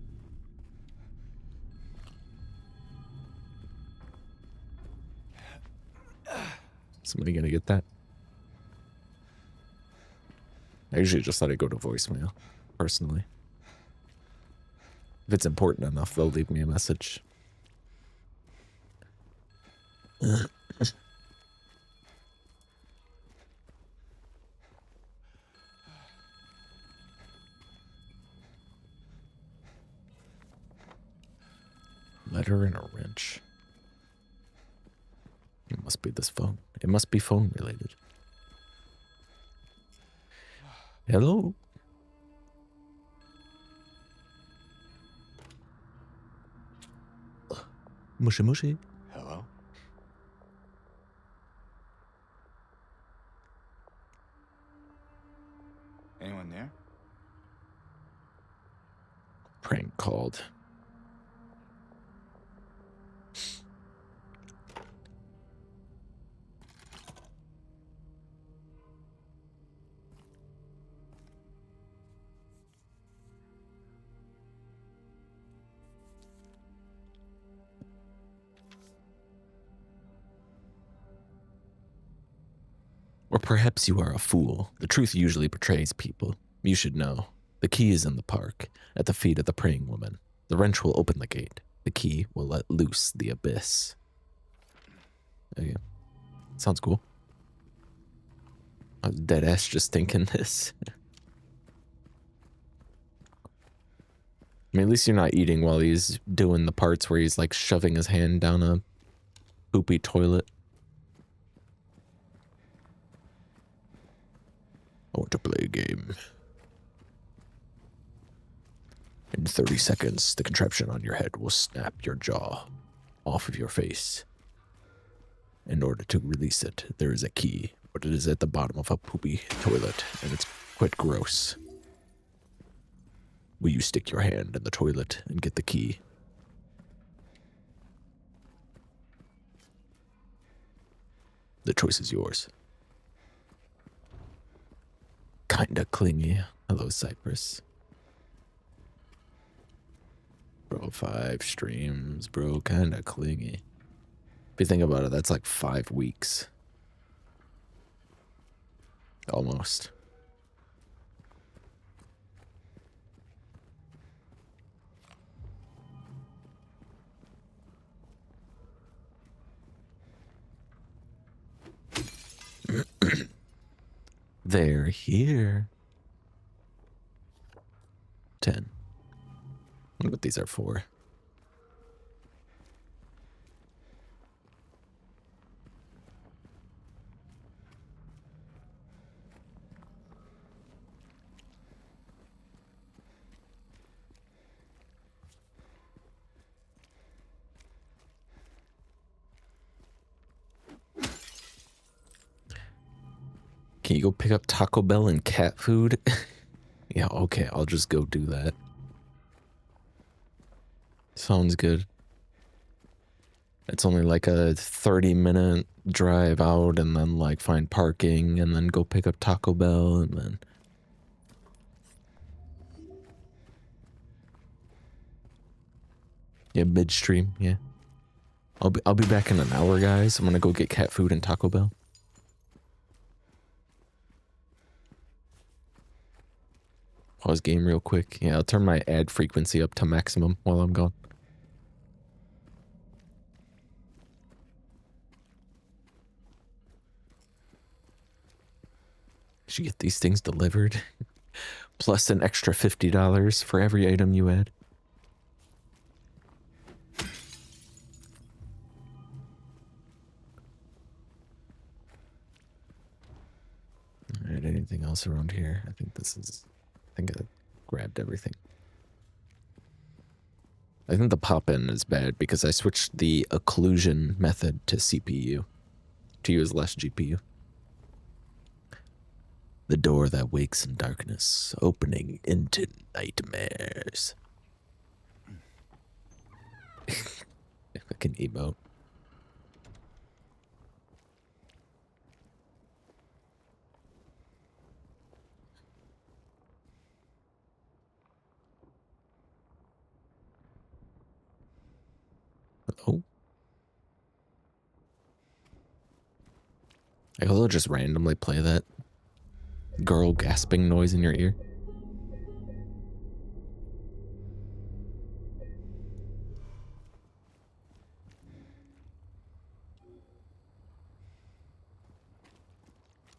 Somebody gonna get that? I usually just let it go to voicemail, personally. If it's important enough, they'll leave me a message. Letter and a wrench. It must be this phone. It must be phone related. Hello? Mushy mushy. Hello? there? Prank called. Or perhaps you are a fool. The truth usually betrays people. You should know. The key is in the park, at the feet of the praying woman. The wrench will open the gate. The key will let loose the abyss. Okay. Sounds cool. I was dead ass just thinking this. I mean, at least you're not eating while he's doing the parts where he's like shoving his hand down a poopy toilet. I want to play a game. In 30 seconds, the contraption on your head will snap your jaw off of your face. In order to release it, there is a key, but it is at the bottom of a poopy toilet, and it's quite gross. Will you stick your hand in the toilet and get the key? The choice is yours. Kinda clingy. Hello, Cypress. Bro, 5 streams, bro, kinda clingy. If you think about it, that's like 5 weeks. Almost. They're here. 10. I wonder what these are for. Can you go pick up Taco Bell and cat food? Yeah, okay, I'll just go do that. Sounds good. It's only like a 30-minute drive out and then like find parking and then go pick up Taco Bell and then... Yeah, midstream, yeah. I'll be back in an hour, guys. I'm gonna go get cat food and Taco Bell. Pause game real quick. Yeah, I'll turn my ad frequency up to maximum while I'm gone. Should get these things delivered. Plus an extra $50 for every item you add. Alright, anything else around here? I think I grabbed everything. I think the pop-in is bad because I switched the occlusion method to CPU to use less GPU. The door that wakes in darkness, opening into nightmares. Fucking emote. Oh. I will just randomly play that girl gasping noise in your ear.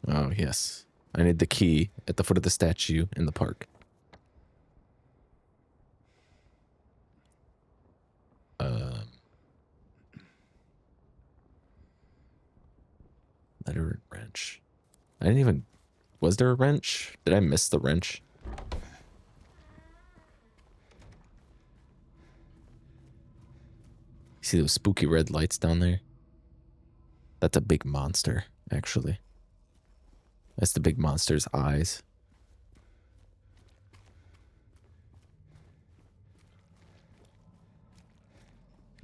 Oh, yes. I need the key at the foot of the statue in the park. Letter and wrench. I didn't even... Was there a wrench? Did I miss the wrench? See those spooky red lights down there? That's a big monster, actually. That's the big monster's eyes.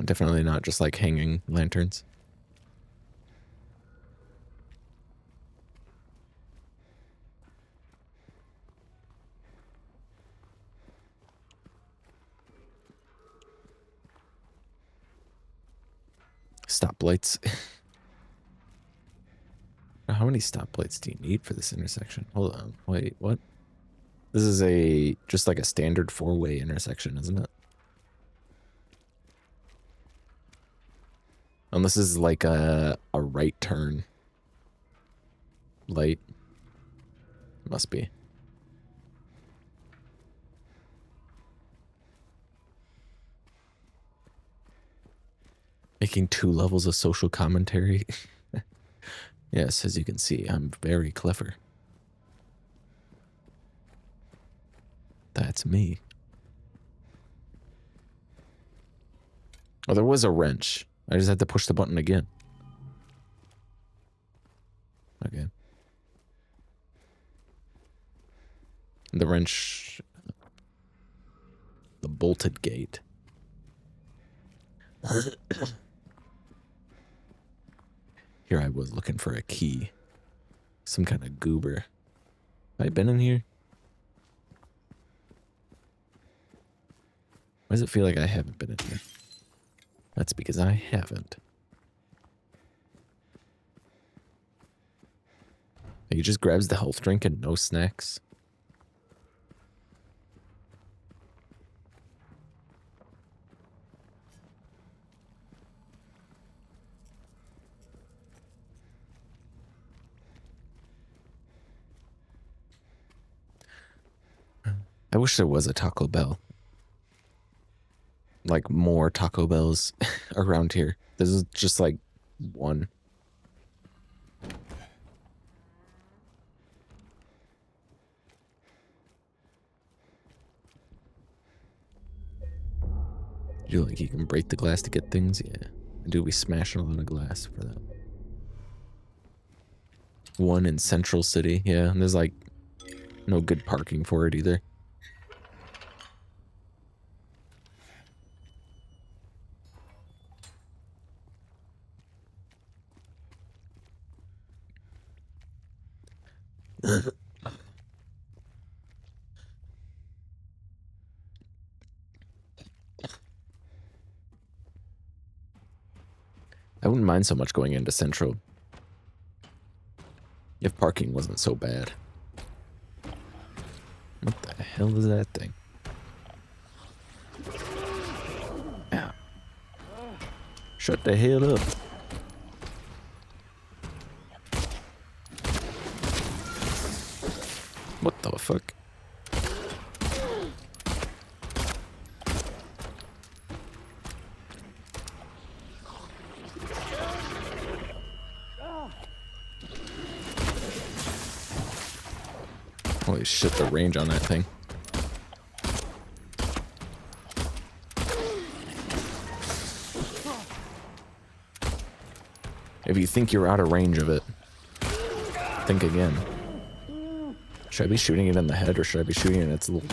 Definitely not just like hanging lanterns. Stoplights. How many stoplights do you need for this intersection? Hold on. Wait, what? This is just like a standard 4-way intersection, isn't it? And this is like a right turn light. Must be. Making 2 levels of social commentary. Yes, as you can see, I'm very clever. That's me. Oh, there was a wrench. I just had to push the button again. Okay. The wrench... The bolted gate. Here I was looking for a key. Some kind of goober. Have I been in here? Why does it feel like I haven't been in here? That's because I haven't. He just grabs the health drink and no snacks. I wish there was a Taco Bell. Like more Taco Bells around here. This is just like one. You like you can break the glass to get things? Yeah. I do be smashing a lot of glass for that. One in Central City, yeah. And there's like no good parking for it either. I wouldn't mind so much going into Central if parking wasn't so bad. What the hell is that thing? Ow. Shut the hell up. What the fuck? Holy shit, the range on that thing. If you think you're out of range of it, think again. Should I be shooting it in the head or should I be shooting it in its little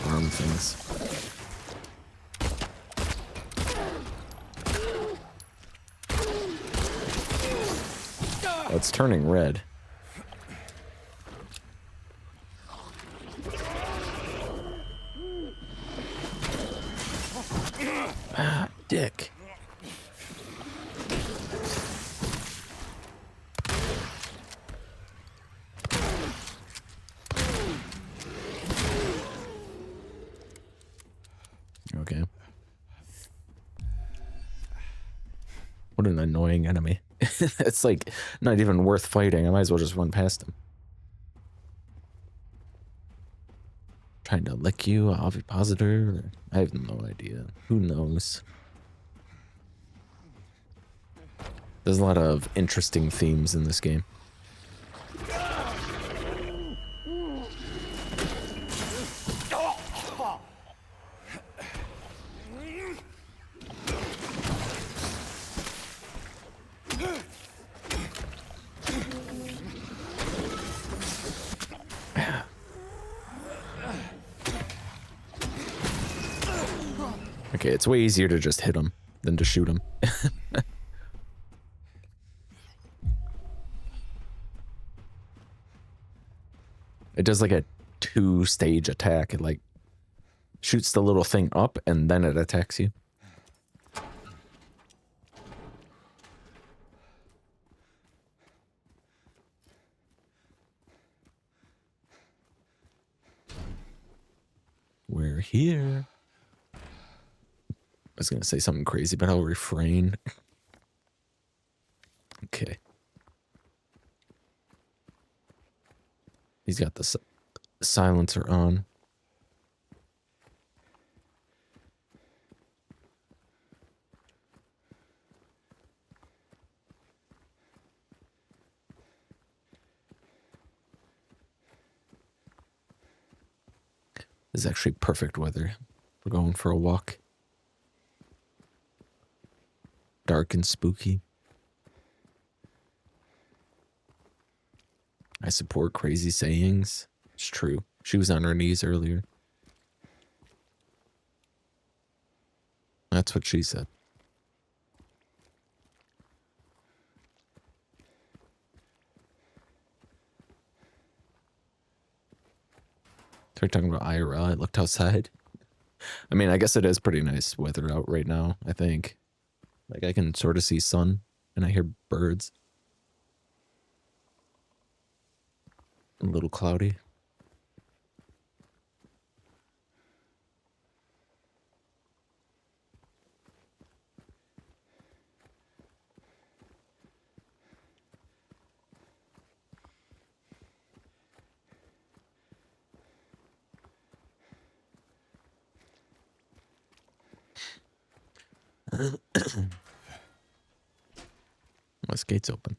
arm things? Oh, it's turning red. Ah, dick. Okay. What an annoying enemy. It's like not even worth fighting. I might as well just run past him. Trying to lick you, ovipositor? I have no idea. Who knows? There's a lot of interesting themes in this game. Okay, it's way easier to just hit him than to shoot him. It does like a 2-stage attack. It like shoots the little thing up and then it attacks you. We're here. I was going to say something crazy, but I'll refrain. Okay. He's got the silencer on. This is actually perfect weather. We're going for a walk. Dark and spooky. I support crazy sayings. It's true. She was on her knees earlier. That's what she said. They're talking about IRL. I looked outside. I mean, I guess it is pretty nice weather out right now, I think. Like, I can sort of see sun, and I hear birds. A little cloudy. This gate's open.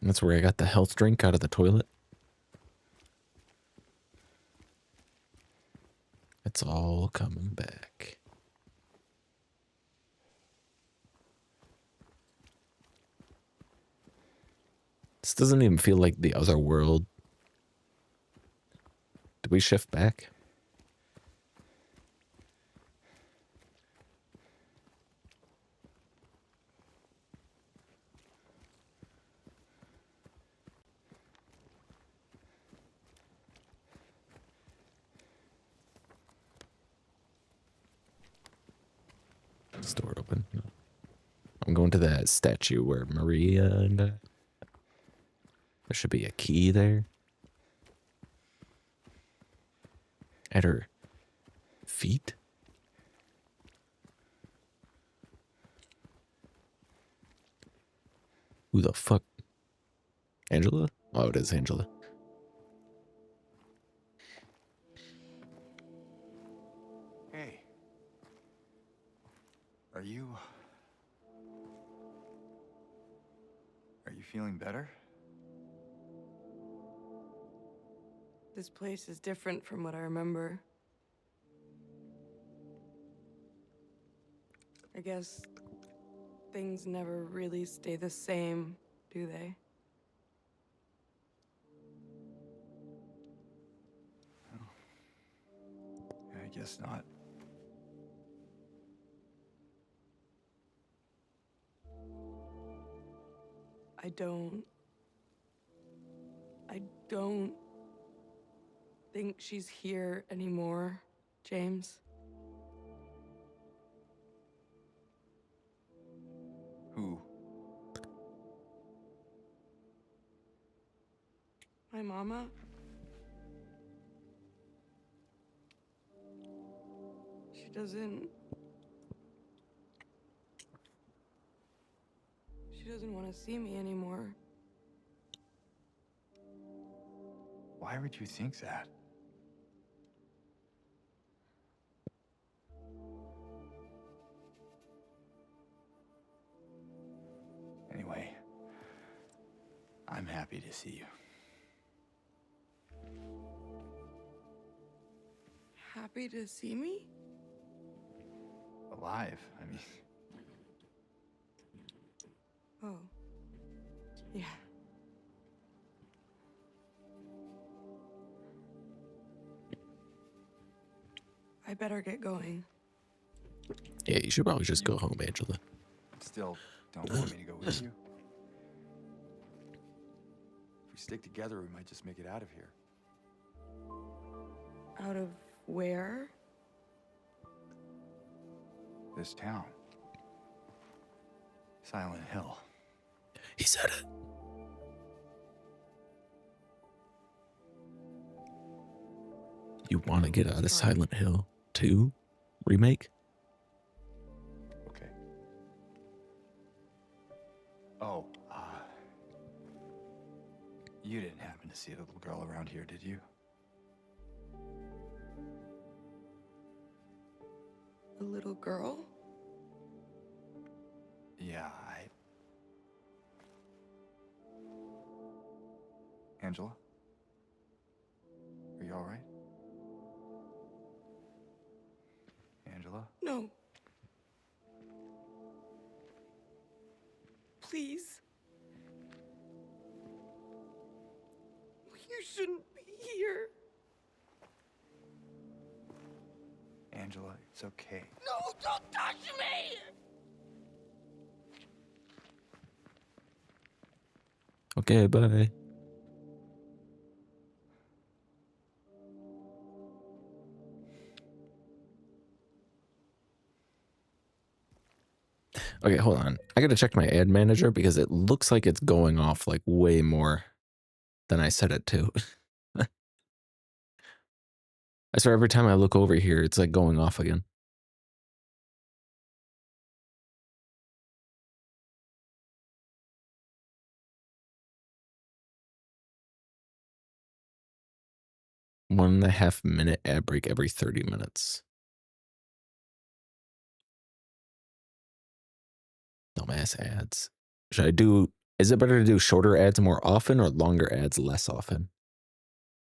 That's where I got the health drink out of the toilet. It's all coming back. This doesn't even feel like the other world. Did we shift back? Is the door open? No. I'm going to that statue where Maria and there should be a key there. At her feet? Who the fuck? Angela? Oh, it is Angela. Hey. Are you feeling better? This place is different from what I remember. I guess things never really stay the same, do they? I guess not. I don't think she's here anymore, James. Who? My mama. She doesn't want to see me anymore. Why would you think that? Anyway, I'm happy to see you. Happy to see me? Alive, I mean. Oh. Yeah. I better get going. Yeah, you should probably just go home, Angela. Still, don't want me to go with you? If we stick together, we might just make it out of here. Out of where? This town. Silent Hill. He said it. You want to get out of Silent Hill 2 remake? Okay. Oh, you didn't happen to see a little girl around here, did you? A little girl? Yeah, Angela? Are you all right? Angela? No. Please. You shouldn't be here. Angela, it's okay. No, don't touch me! Okay, bye. Okay, hold on. I gotta check my ad manager because it looks like it's going off like way more than I set it to. I swear every time I look over here, it's like going off again. One and a half minute ad break every 30 minutes. Dumbass ads. Should I do, is it better to do shorter ads more often or longer ads less often?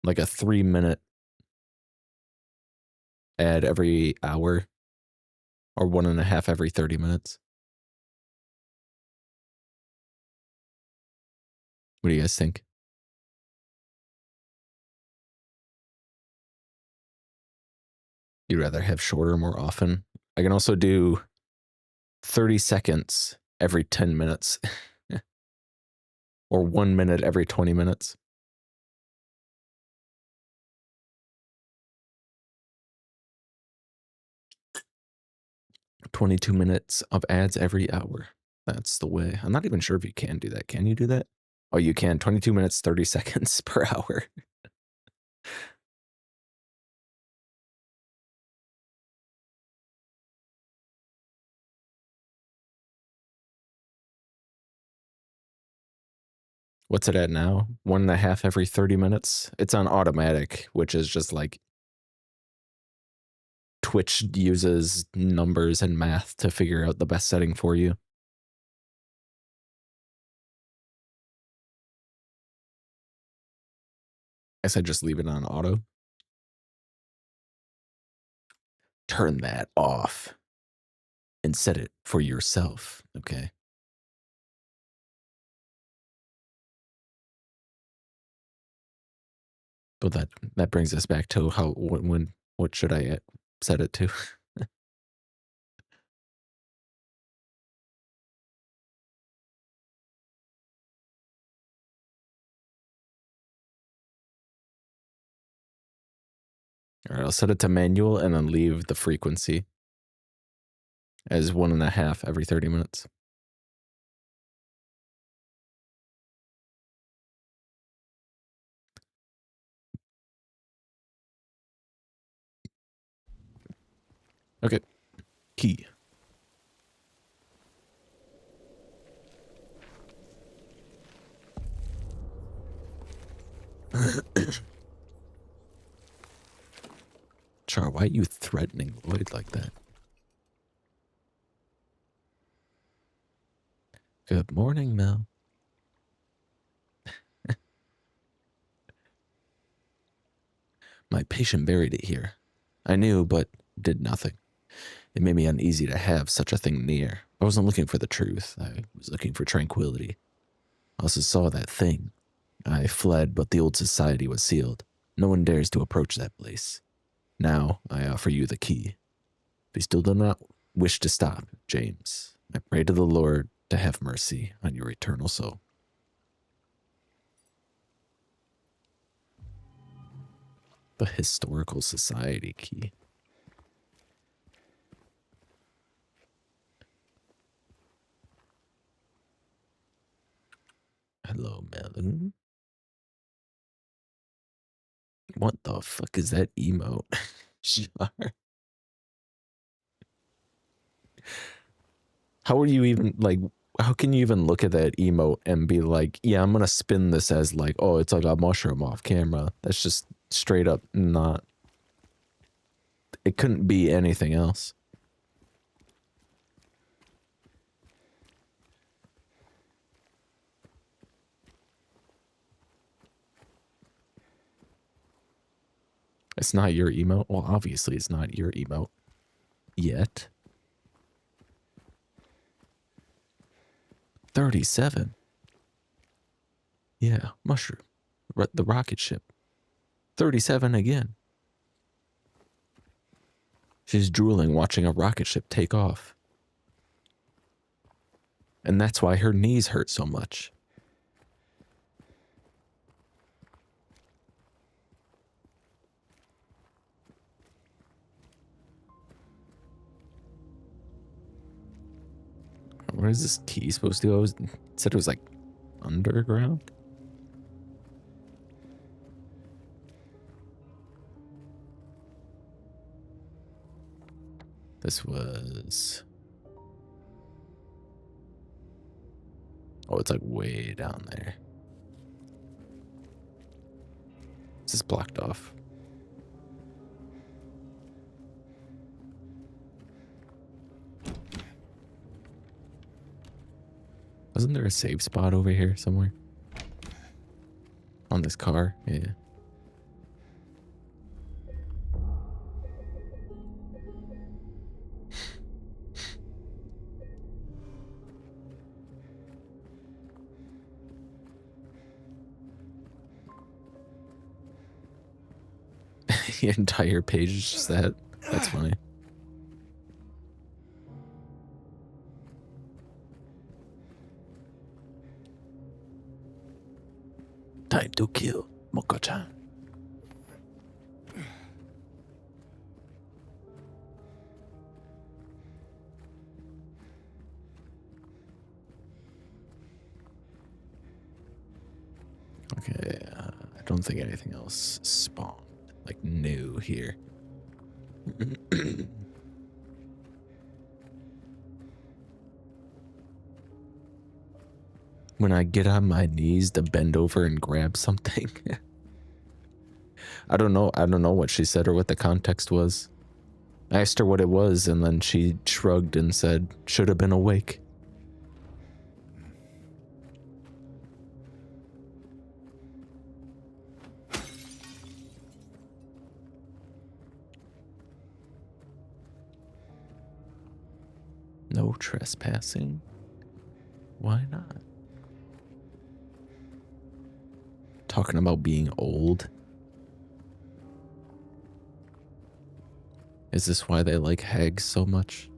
Like a 3-minute ad every hour or 1.5 every 30 minutes? What do you guys think? You'd rather have shorter more often? I can also do 30 seconds every 10 minutes or 1 minute every 20 minutes. "22 minutes of ads every hour." That's the way. I'm not even sure if you can do that. Can you do that? Oh, you can. 22 minutes, 30 seconds per hour. What's it at now? 1.5 every 30 minutes? It's on automatic, which is just like Twitch uses numbers and math to figure out the best setting for you. I said just leave it on auto. Turn that off and set it for yourself, okay? But that brings us back to how what should I set it to? All right, I'll set it to manual and then leave the frequency as 1.5 every 30 minutes. Okay. Key. Char, why are you threatening Lloyd like that? Good morning, Mel. My patient buried it here. I knew, but did nothing. It made me uneasy to have such a thing near. I wasn't looking for the truth. I was looking for tranquility. I also saw that thing. I fled, but the old society was sealed. No one dares to approach that place. Now I offer you the key. If you still do not wish to stop, James, I pray to the Lord to have mercy on your eternal soul. The Historical Society key. Hello, Melon. What the fuck is that emote? Char. How are you even, like, how can you even look at that emote and be like, yeah, I'm gonna spin this as like, oh, it's like a mushroom off camera. That's just straight up not. It couldn't be anything else. It's not your emote? Well, obviously it's not your emote. Yet. 37. Yeah, mushroom. The rocket ship. 37 again. She's drooling watching a rocket ship take off. And that's why her knees hurt so much. Where is this key supposed to go? It said it was like underground. This was... Oh, it's like way down there. This is blocked off. Wasn't there a save spot over here somewhere? On this car? Yeah. The entire page is just that. That's funny. Time to kill Moko-chan. Okay, I don't think anything else spawned, like, new here. When I get on my knees to bend over and grab something. I don't know what she said or what the context was. I asked her what it was, and then she shrugged and said, should have been awake. No trespassing? Why not? Talking about being old. Is this why they like hags so much?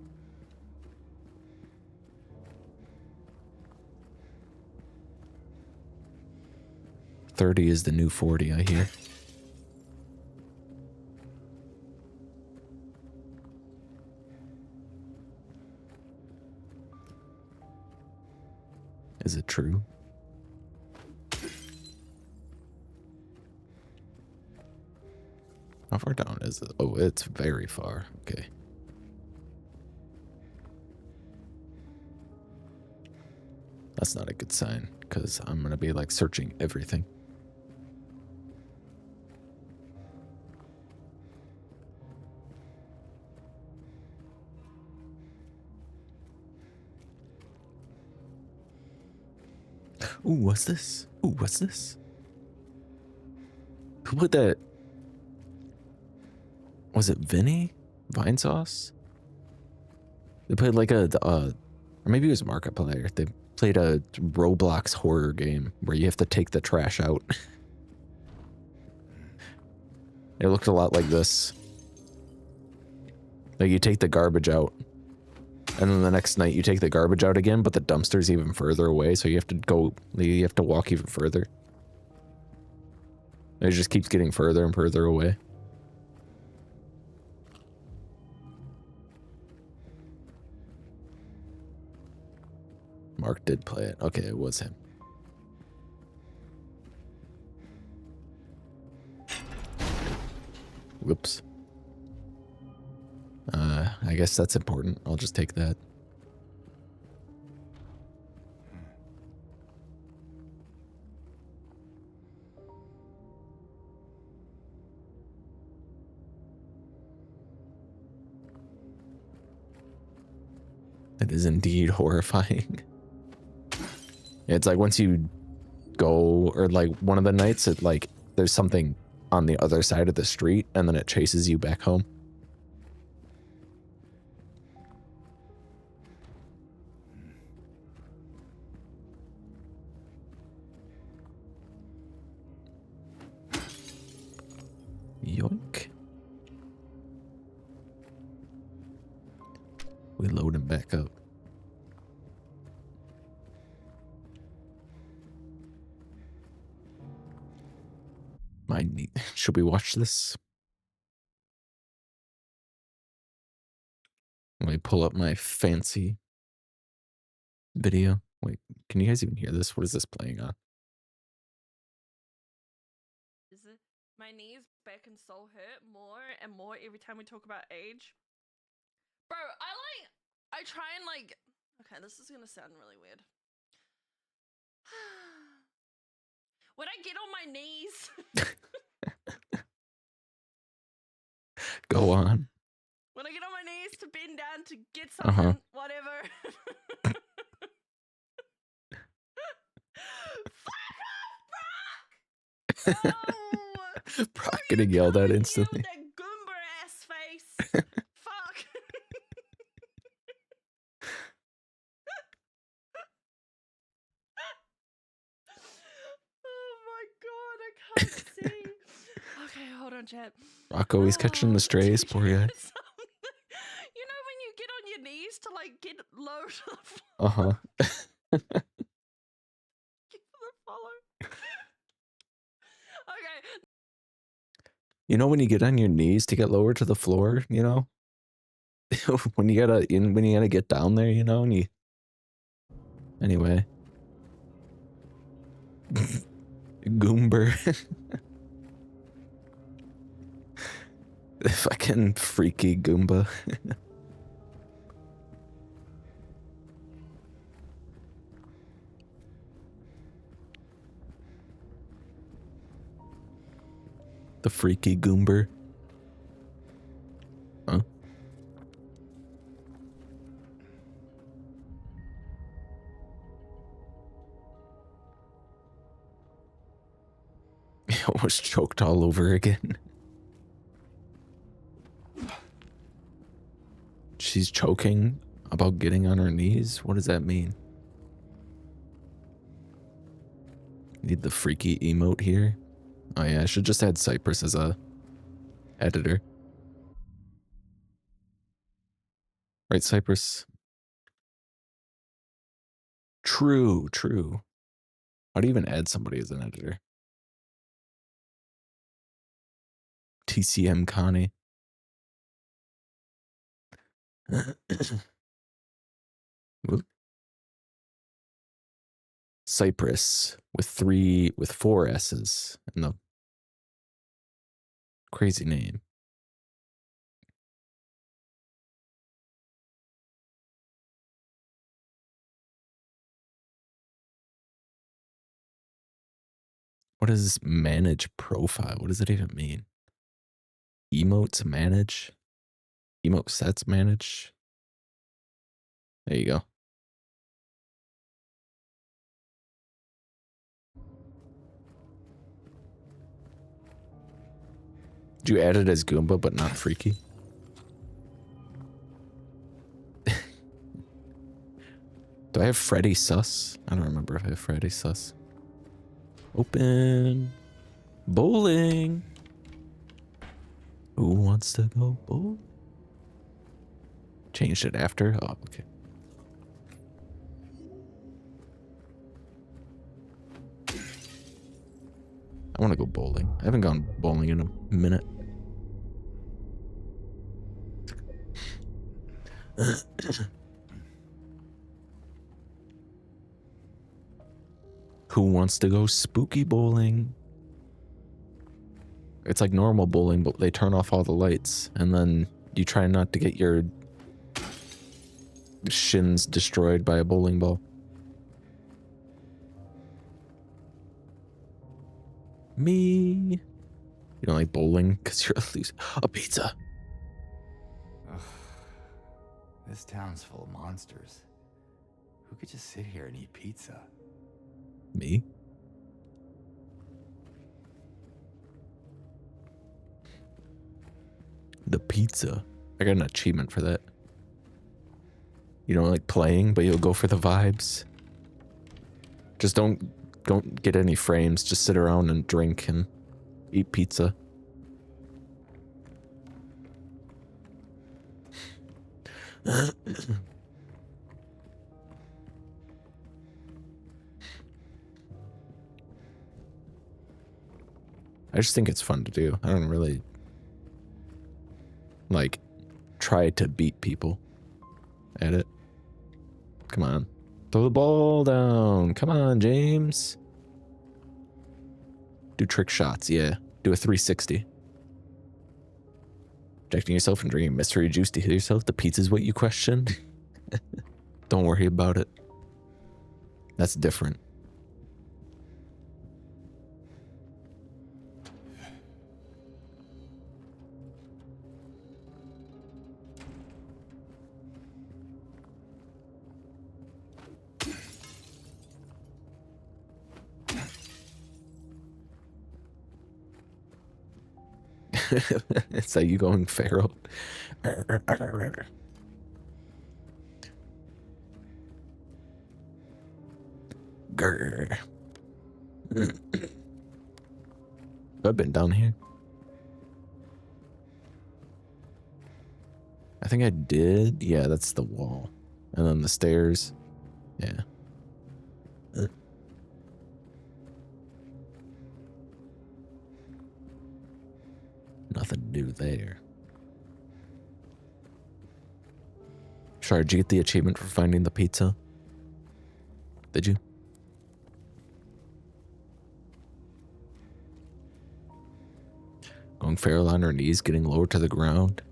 "30 is the new 40, I hear. Is it true? How far down is it? Oh, it's very far. Okay. That's not a good sign, because I'm going to be like searching everything. Ooh, what's this? Ooh, what's this? Who put that? Was it Vinny? Vine Sauce? They played like or maybe it was Markiplier. They played a Roblox horror game where you have to take the trash out. It looked a lot like this. Like you take the garbage out, and then the next night you take the garbage out again, but the dumpster's even further away, so you have to walk even further. It just keeps getting further and further away. Mark did play it. Okay, it was him. Whoops. I guess that's important. I'll just take that. It is indeed horrifying. It's like once you go, or like one of the nights, it like there's something on the other side of the street, and then it chases you back home. Yoink. We load him back up. Should we watch this? Let me pull up my fancy video. Wait, can you guys even hear this? What is this playing on? My knees, back, and soul hurt more and more every time we talk about age. Bro, I try and like, okay, this is gonna sound really weird. When I get on my knees. Go on. When I get on my knees to bend down to get something, whatever. Fuck off, Brock! Oh, Brock getting yelled at instantly. That Goomba ass face. Fuck. Oh my god, I can't see. Okay, hold on, chat. Brock always catching the strays, poor guy. You know when you get on your knees to like get low to the floor? Uh-huh. Give the follow. Okay. You know when you get on your knees to get lower to the floor, you know? when you gotta get down there, you know, and you anyway. Goomber. The fucking freaky Goomba. The freaky Goomber. Huh? He almost choked all over again. She's choking about getting on her knees? What does that mean? Need the freaky emote here. Oh yeah, I should just add Cypress as a editor. Right, Cypress? True. How do you even add somebody as an editor? TCM Connie. Cypress with 4 S's and the crazy name. What is manage profile? What does it even mean? Emotes manage? Emote sets manage? There you go. Did you add it as Goomba but not freaky? Do I have Freddy sus? I don't remember if I have Freddy sus. Open. Bowling. Who wants to go bowling? Changed it after? Oh, okay. I want to go bowling. I haven't gone bowling in a minute. Who wants to go spooky bowling? It's like normal bowling, but they turn off all the lights, and then you try not to get your shins destroyed by a bowling ball. Me. You don't like bowling because you're a loser. A pizza. Ugh. This town's full of monsters. Who could just sit here and eat pizza? Me? The pizza. I got an achievement for that. You don't like playing, but you'll go for the vibes. Just don't get any frames. Just sit around and drink and eat pizza. I just think it's fun to do. I don't really like try to beat people at it. Come on. Throw the ball down. Come on, James. Do trick shots, yeah. Do a 360. Injecting yourself and drinking mystery juice to heal yourself. The pizza's what you questioned. Don't worry about it. That's different. It's like you going feral. Grr. I've been down here. I think I did. Yeah, that's the wall. And then the stairs. Yeah. Nothing new there. Sorry, did you get the achievement for finding the pizza? Did you? Going feral on her knees, getting lower to the ground.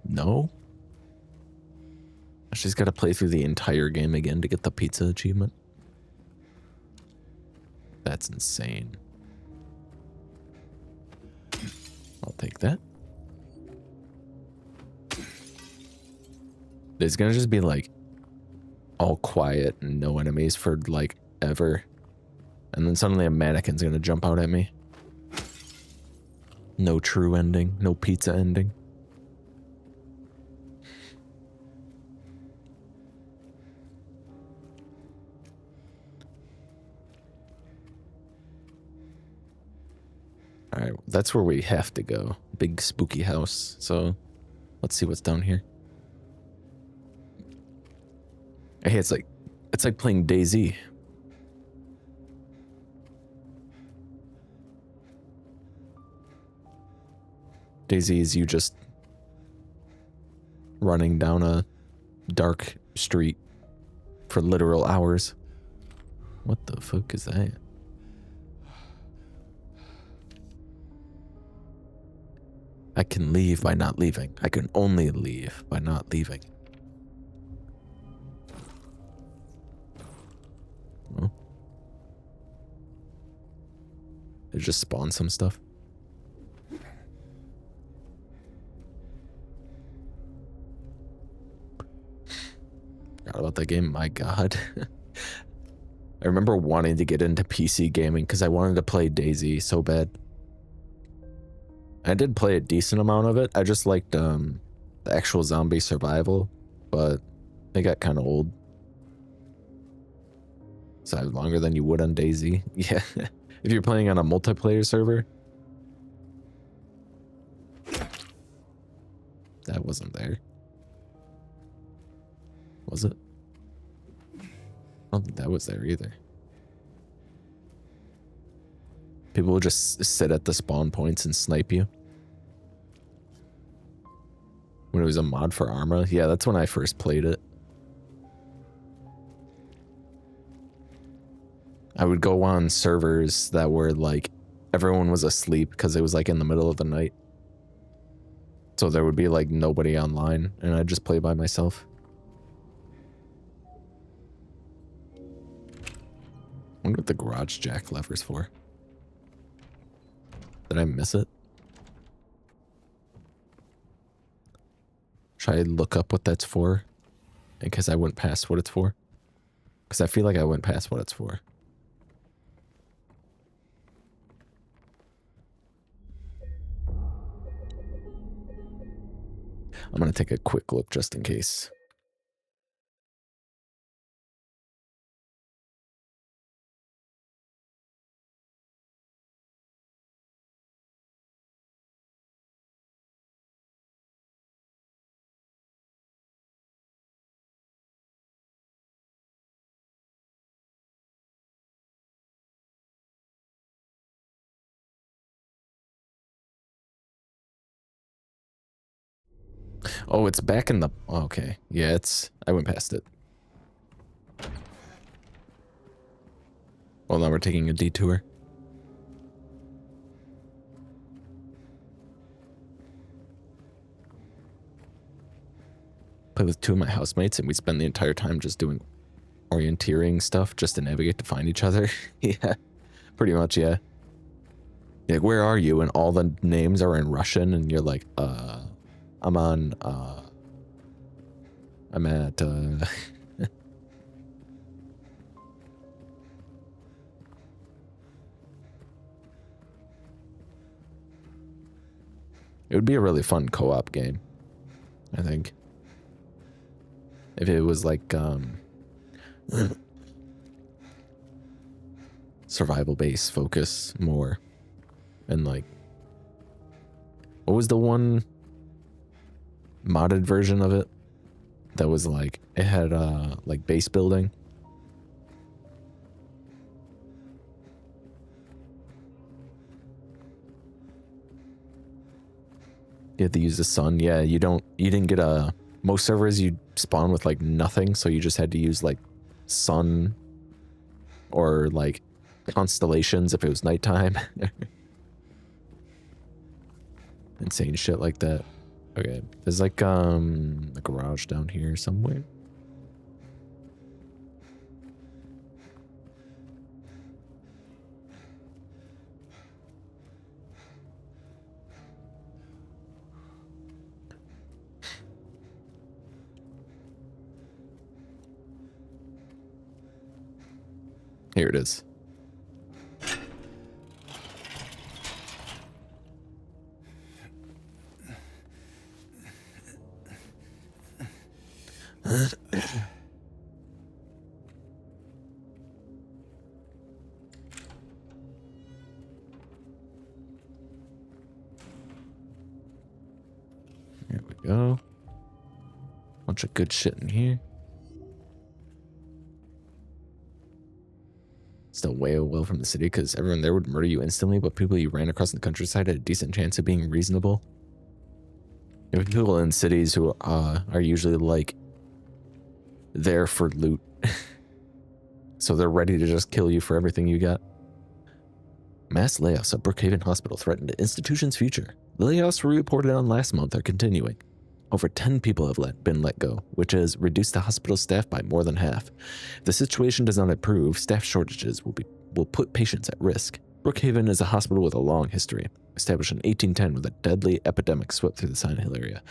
No? She's got to play through the entire game again to get the pizza achievement. That's insane. I'll take that. It's gonna just be like all quiet and no enemies for like ever. And then suddenly a mannequin's gonna jump out at me. No true ending, no pizza ending. All right, that's where we have to go. Big spooky house. So let's see what's down here. Hey, it's like playing DayZ. DayZ is you just running down a dark street for literal hours. What the fuck is that? I can leave by not leaving. I can only leave by not leaving. Oh. It just spawned some stuff. Forgot about that game, my god. I remember wanting to get into PC gaming because I wanted to play DayZ so bad. I did play a decent amount of it. I just liked the actual zombie survival, but it got kind of old. So longer than you would on DayZ. Yeah. If you're playing on a multiplayer server. That wasn't there. Was it? I don't think that was there either. People will just sit at the spawn points and snipe you. When it was a mod for Arma. Yeah, that's when I first played it. I would go on servers that were like, everyone was asleep because it was like in the middle of the night. So there would be like nobody online and I'd just play by myself. I wonder what the garage jack lever's for. Did I miss it? Should I look up what that's for? In case I went past what it's for? Because I feel like I went past what it's for. I'm going to take a quick look just in case. Oh, it's back in the... Okay. Yeah, it's... I went past it. Well, now we're taking a detour. Play with two of my housemates and we spend the entire time just doing orienteering stuff just to navigate to find each other. Yeah, pretty much, yeah. Like, where are you? And all the names are in Russian and you're like, I'm on, I'm at, It would be a really fun co-op game, I think. If it was like, survival base focus more. And like, what was the one modded version of it that was like, it had like base building? You had to use the sun. Yeah, you didn't get a... Most servers you spawn with like nothing, so you just had to use like sun or like constellations if it was nighttime. Insane shit like that. Okay, there's like a garage down here somewhere. Here it is. There we go. Bunch of good shit in here. Still way well from the city because everyone there would murder you instantly, but people you ran across in the countryside had a decent chance of being reasonable. There are people in cities who are usually like there for loot. So they're ready to just kill you for everything you got. Mass layoffs at Brookhaven Hospital threaten the institution's future. The layoffs we reported on last month are continuing. Over 10 people have been let go, which has reduced the hospital staff by more than half. If the situation does not improve, staff shortages will put patients at risk. Brookhaven is a hospital with a long history. Established in 1810 when a deadly epidemic swept through the Sand Hill area.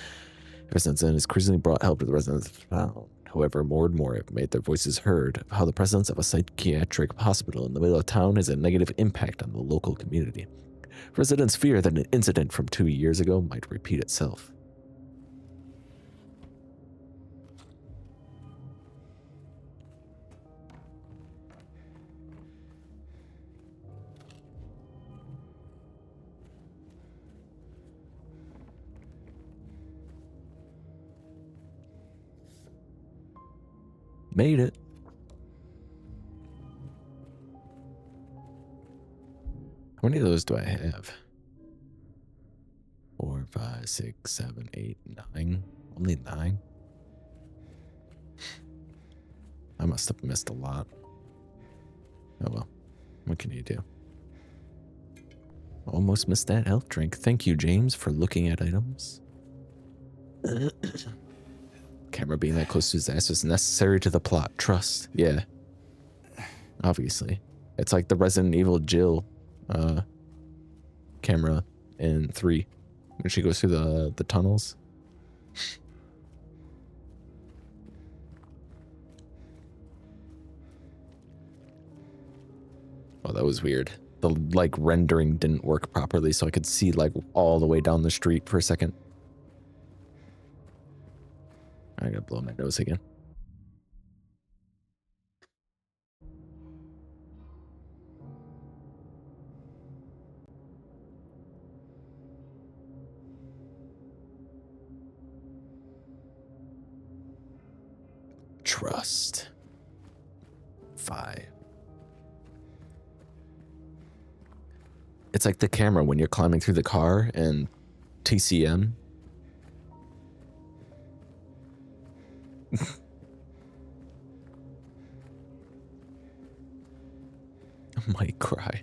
Ever since then, it's increasingly brought help to the residents of the town. However, more and more have made their voices heard of how the presence of a psychiatric hospital in the middle of town has a negative impact on the local community. Residents fear that an incident from 2 years ago might repeat itself. Made it. How many of those do I have? 4, 5, 6, 7, 8, 9. Only 9? I must have missed a lot. Oh well. What can you do? Almost missed that health drink. Thank you, James, for looking at items. Camera being that close to his ass is necessary to the plot. Trust. Yeah. Obviously. It's like the Resident Evil Jill camera in 3 when she goes through the tunnels. Oh, that was weird. The like rendering didn't work properly, so I could see like all the way down the street for a second. I gotta blow my nose again. Trust. 5. It's like the camera when you're climbing through the car and TCM. I might cry.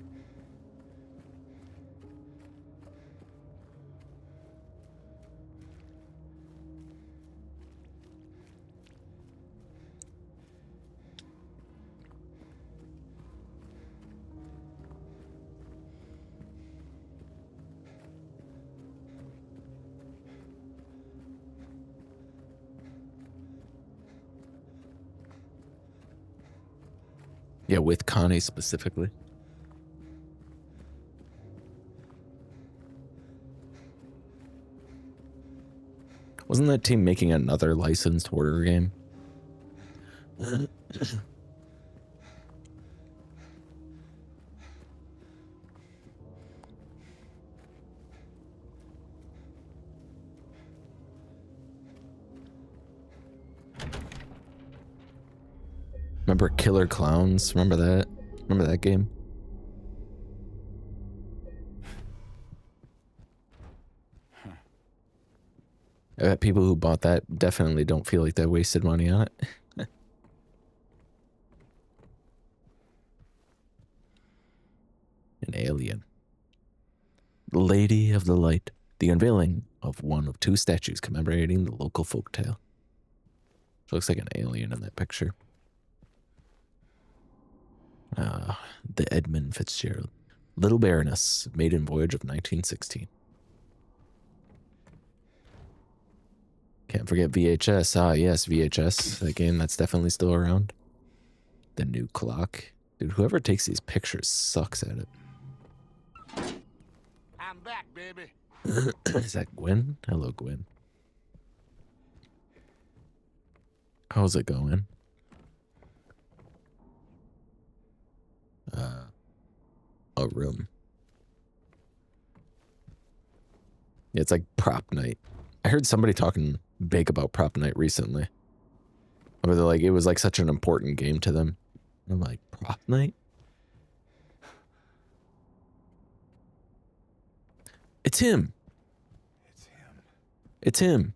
Yeah, with Connie specifically. Wasn't that team making another licensed horror game? Remember Killer Clowns? Remember that? Remember that game? I bet people who bought that definitely don't feel like they wasted money on it. An alien. Lady of the Light. The unveiling of one of 2 statues commemorating the local folktale. She looks like an alien in that picture. The Edmund Fitzgerald. Little Baroness, maiden voyage of 1916. Can't forget VHS. Ah, yes, VHS. That game that's definitely still around. The New Clock. Dude, whoever takes these pictures sucks at it. I'm back, baby. Is that Gwen? Hello, Gwen. How's it going? A room. Yeah, it's like prop night. I heard somebody talking big about prop night recently. Where they're like, it was like such an important game to them. And I'm like, prop night? It's him. It's him. It's him.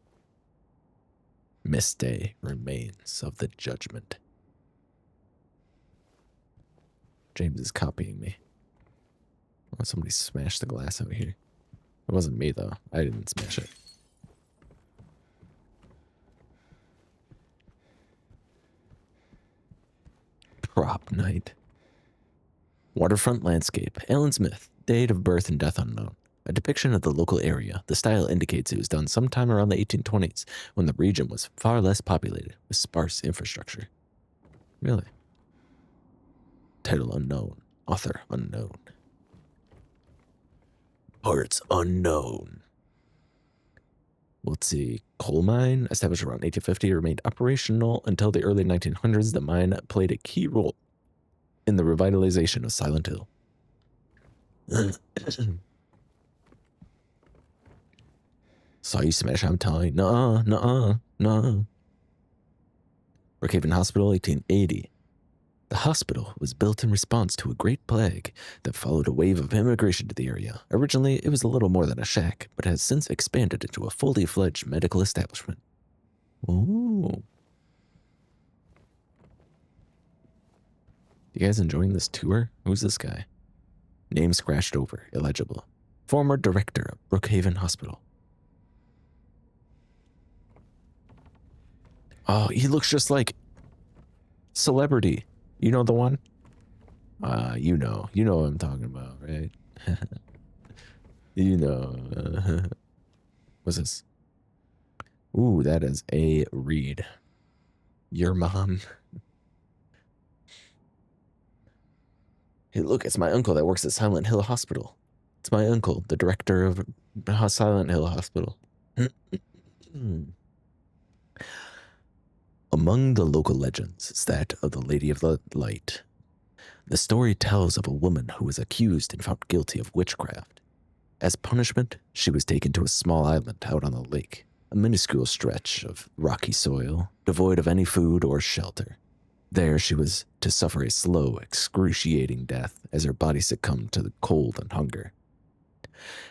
Miss Day remains of the judgment. James is copying me. Oh, somebody smashed the glass over here. It wasn't me, though. I didn't smash it. Prop night. Waterfront landscape. Alan Smith. Date of birth and death unknown. A depiction of the local area. The style indicates it was done sometime around the 1820s, when the region was far less populated, with sparse infrastructure. Really? Title unknown. Author unknown. Parts unknown. Let's see. Coal mine, established around 1850, remained operational until the early 1900s. The mine played a key role in the revitalization of Silent Hill. Saw you smash, I'm telling you. Nuh-uh, nuh-uh, nuh-uh. Brookhaven Hospital, 1880. The hospital was built in response to a great plague that followed a wave of immigration to the area. Originally, it was a little more than a shack, but has since expanded into a fully fledged medical establishment. Ooh. You guys enjoying this tour? Who's this guy? Name scratched over, illegible. Former director of Brookhaven Hospital. Oh, he looks just like Celebrity. You know the one? You know what I'm talking about, right? You know. What's this? Ooh, that is a read. Your mom. Hey, look, it's my uncle that works at Silent Hill Hospital. It's my uncle, the director of Silent Hill Hospital. Among the local legends is that of the Lady of the Light. The story tells of a woman who was accused and found guilty of witchcraft. As punishment, she was taken to a small island out on the lake, a minuscule stretch of rocky soil, devoid of any food or shelter. There she was to suffer a slow, excruciating death as her body succumbed to the cold and hunger.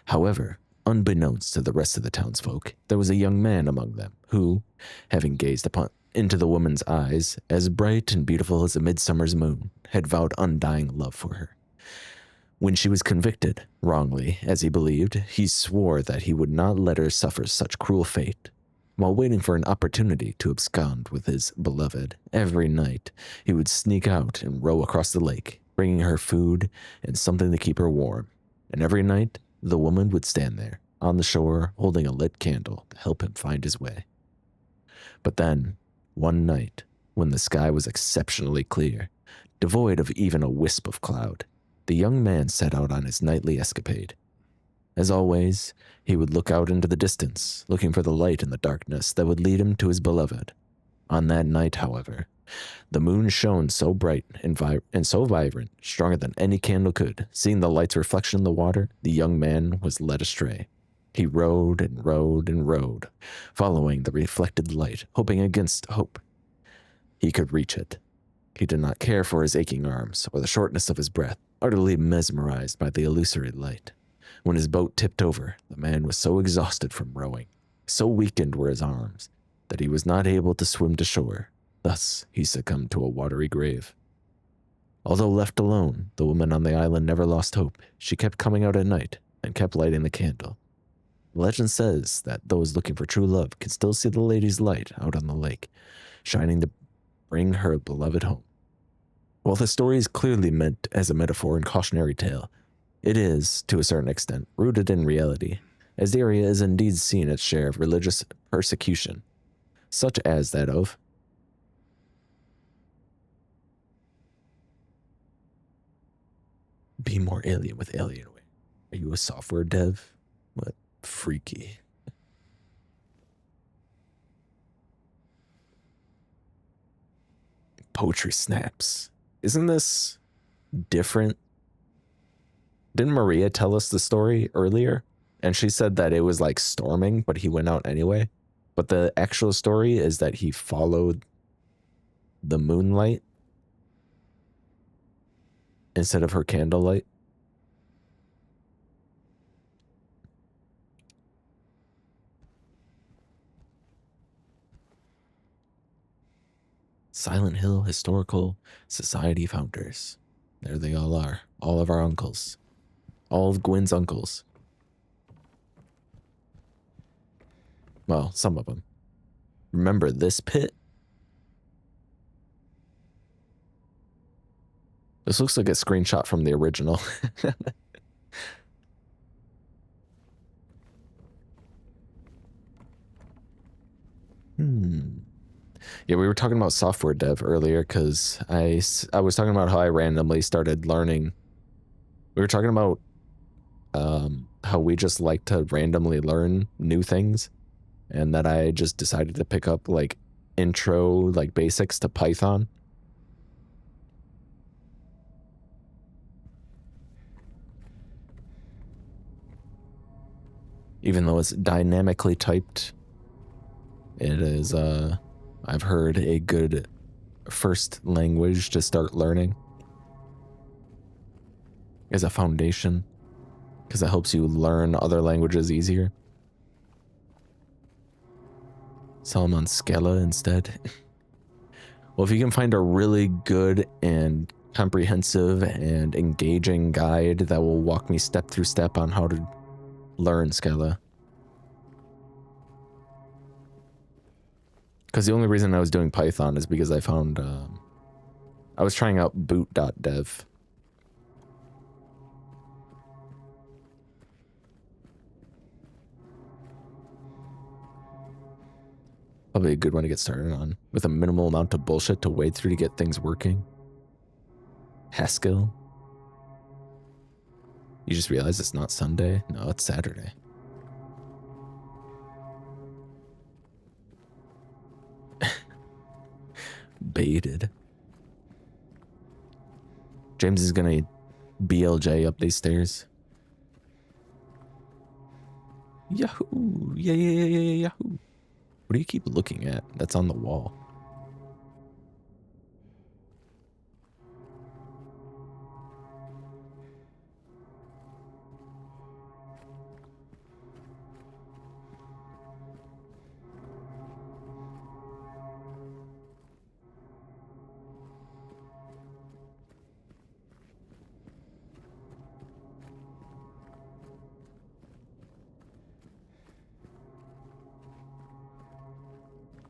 However, unbeknownst to the rest of the townsfolk, there was a young man among them who, having gazed into the woman's eyes, as bright and beautiful as a midsummer's moon, had vowed undying love for her. When she was convicted, wrongly, as he believed, he swore that he would not let her suffer such cruel fate. While waiting for an opportunity to abscond with his beloved, every night he would sneak out and row across the lake, bringing her food and something to keep her warm. And every night, the woman would stand there, on the shore, holding a lit candle to help him find his way. But then, one night, when the sky was exceptionally clear, devoid of even a wisp of cloud, the young man set out on his nightly escapade. As always, he would look out into the distance, looking for the light in the darkness that would lead him to his beloved. On that night, however, the moon shone so bright and so vibrant, stronger than any candle could. Seeing the light's reflection in the water, the young man was led astray. He rowed and rowed and rowed, following the reflected light, hoping against hope he could reach it. He did not care for his aching arms or the shortness of his breath, utterly mesmerized by the illusory light. When his boat tipped over, the man was so exhausted from rowing, so weakened were his arms, that he was not able to swim to shore. Thus, he succumbed to a watery grave. Although left alone, the woman on the island never lost hope. She kept coming out at night and kept lighting the candle. Legend says that those looking for true love can still see the lady's light out on the lake, shining to bring her beloved home. While the story is clearly meant as a metaphor and cautionary tale, it is, to a certain extent, rooted in reality, as the area is indeed seen its share of religious persecution, such as that of Be More Alien with Alienware. Are you a software dev? What? Freaky. Poetry snaps. Isn't this different? Didn't Maria tell us the story earlier? And she said that it was like storming, but he went out anyway. But the actual story is that he followed the moonlight instead of her candlelight. Silent Hill Historical Society founders. There they all are. All of our uncles. All of Gwen's uncles. Well, some of them. Remember this pit? This looks like a screenshot from the original. Yeah, we were talking about software dev earlier because I was talking about how I randomly started learning. We were talking about how we just like to randomly learn new things, and that I just decided to pick up like intro, like basics to Python. Even though it's dynamically typed, it is, I've heard a good first language to start learning as a foundation, because it helps you learn other languages easier. Sell them on Scala instead. Well, if you can find a really good and comprehensive and engaging guide that will walk me step through step on how to learn Scala. Because the only reason I was doing Python is because I found, I was trying out boot.dev. Probably a good one to get started on, with a minimal amount of bullshit to wade through to get things working. Haskell. You just realize it's not Sunday? No, it's Saturday. Baited. James is gonna BLJ up these stairs. Yahoo! Yeah, yahoo! What do you keep looking at? That's on the wall.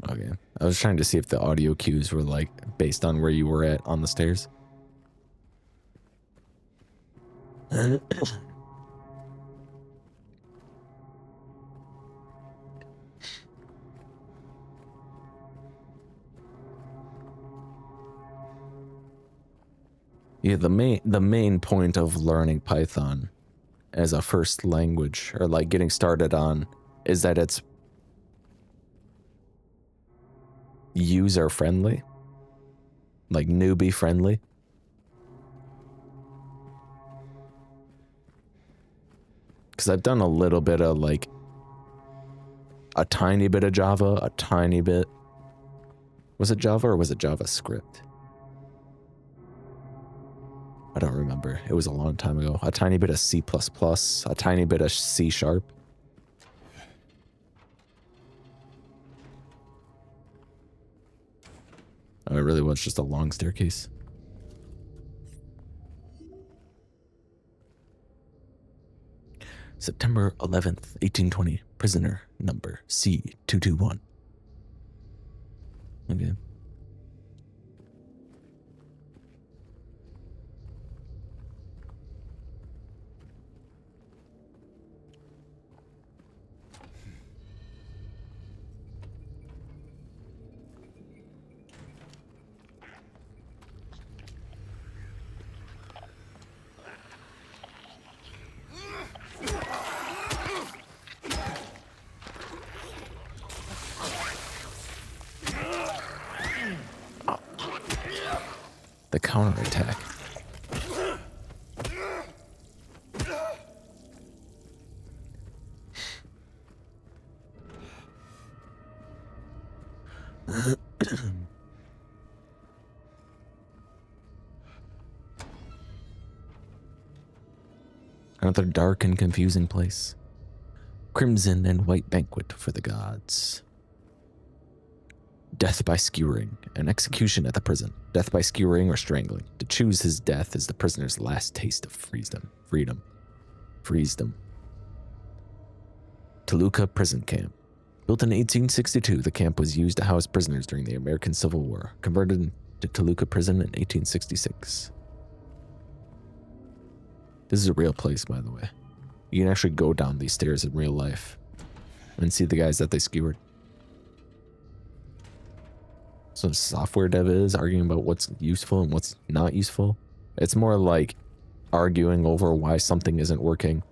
Okay. I was trying to see if the audio cues were like based on where you were at on the stairs. Yeah, the main point of learning Python as a first language, or like getting started on, is that it's user friendly, like newbie friendly. Because I've done a little bit of like a tiny bit of Java, a tiny bit. Was it Java or was it JavaScript? I don't remember. It was a long time ago. A tiny bit of C++, a tiny bit of C#. Oh, it really was just a long staircase. September 11th, 1820. Prisoner number C221. Okay. The counterattack. Another dark and confusing place. Crimson and white banquet for the gods. Death by skewering, an execution at the prison. Death by skewering or strangling. To choose his death is the prisoner's last taste of freedom. Toluca Prison Camp. Built in 1862, the camp was used to house prisoners during the American Civil War. Converted to Toluca Prison in 1866. This is a real place, by the way. You can actually go down these stairs in real life and see the guys that they skewered. So software dev is arguing about what's useful and what's not useful. It's more like arguing over why something isn't working.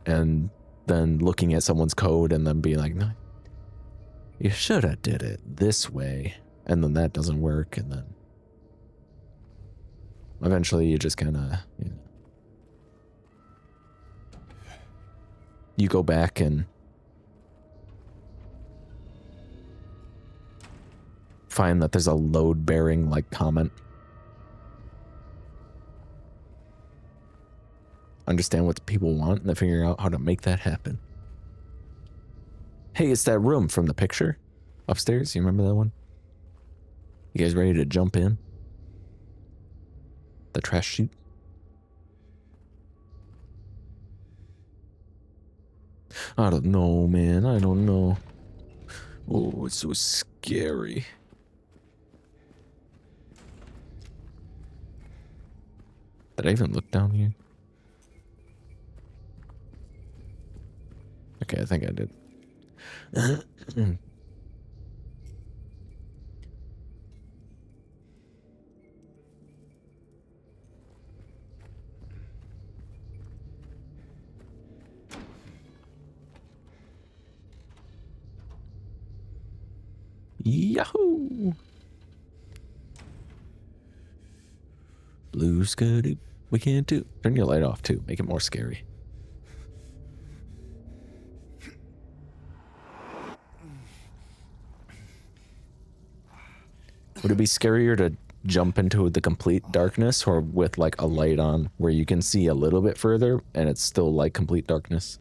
And then looking at someone's code and then being like, no, you should have did it this way. And then that doesn't work. And then eventually you just kind of, you know, you go back and find that there's a load-bearing like comment. Understand what the people want and then figure out how to make that happen. Hey, it's that room from the picture upstairs. You remember that one? You guys ready to jump in? The trash chute? I don't know, man. I don't know. Oh, it's so scary. Did I even look down here? Okay, I think I did. Yahoo! Blue Scooty, we can't do. Turn your light off too. Make it more scary. Would it be scarier to jump into the complete darkness or with like a light on where you can see a little bit further and it's still like complete darkness?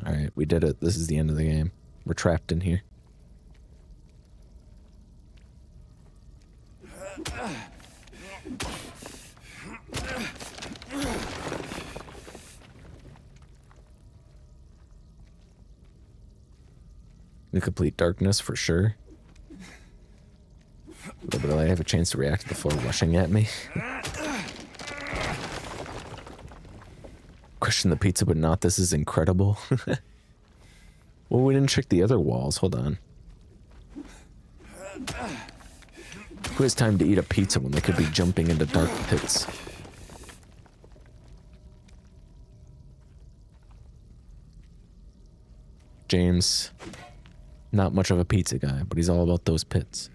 Alright, we did it. This is the end of the game. We're trapped in here. The complete darkness for sure. But will I have a chance to react before rushing at me? Question the pizza, but not this is incredible. Well, we didn't check the other walls. Hold on. Who has time to eat a pizza when they could be jumping into dark pits? James, not much of a pizza guy, but he's all about those pits.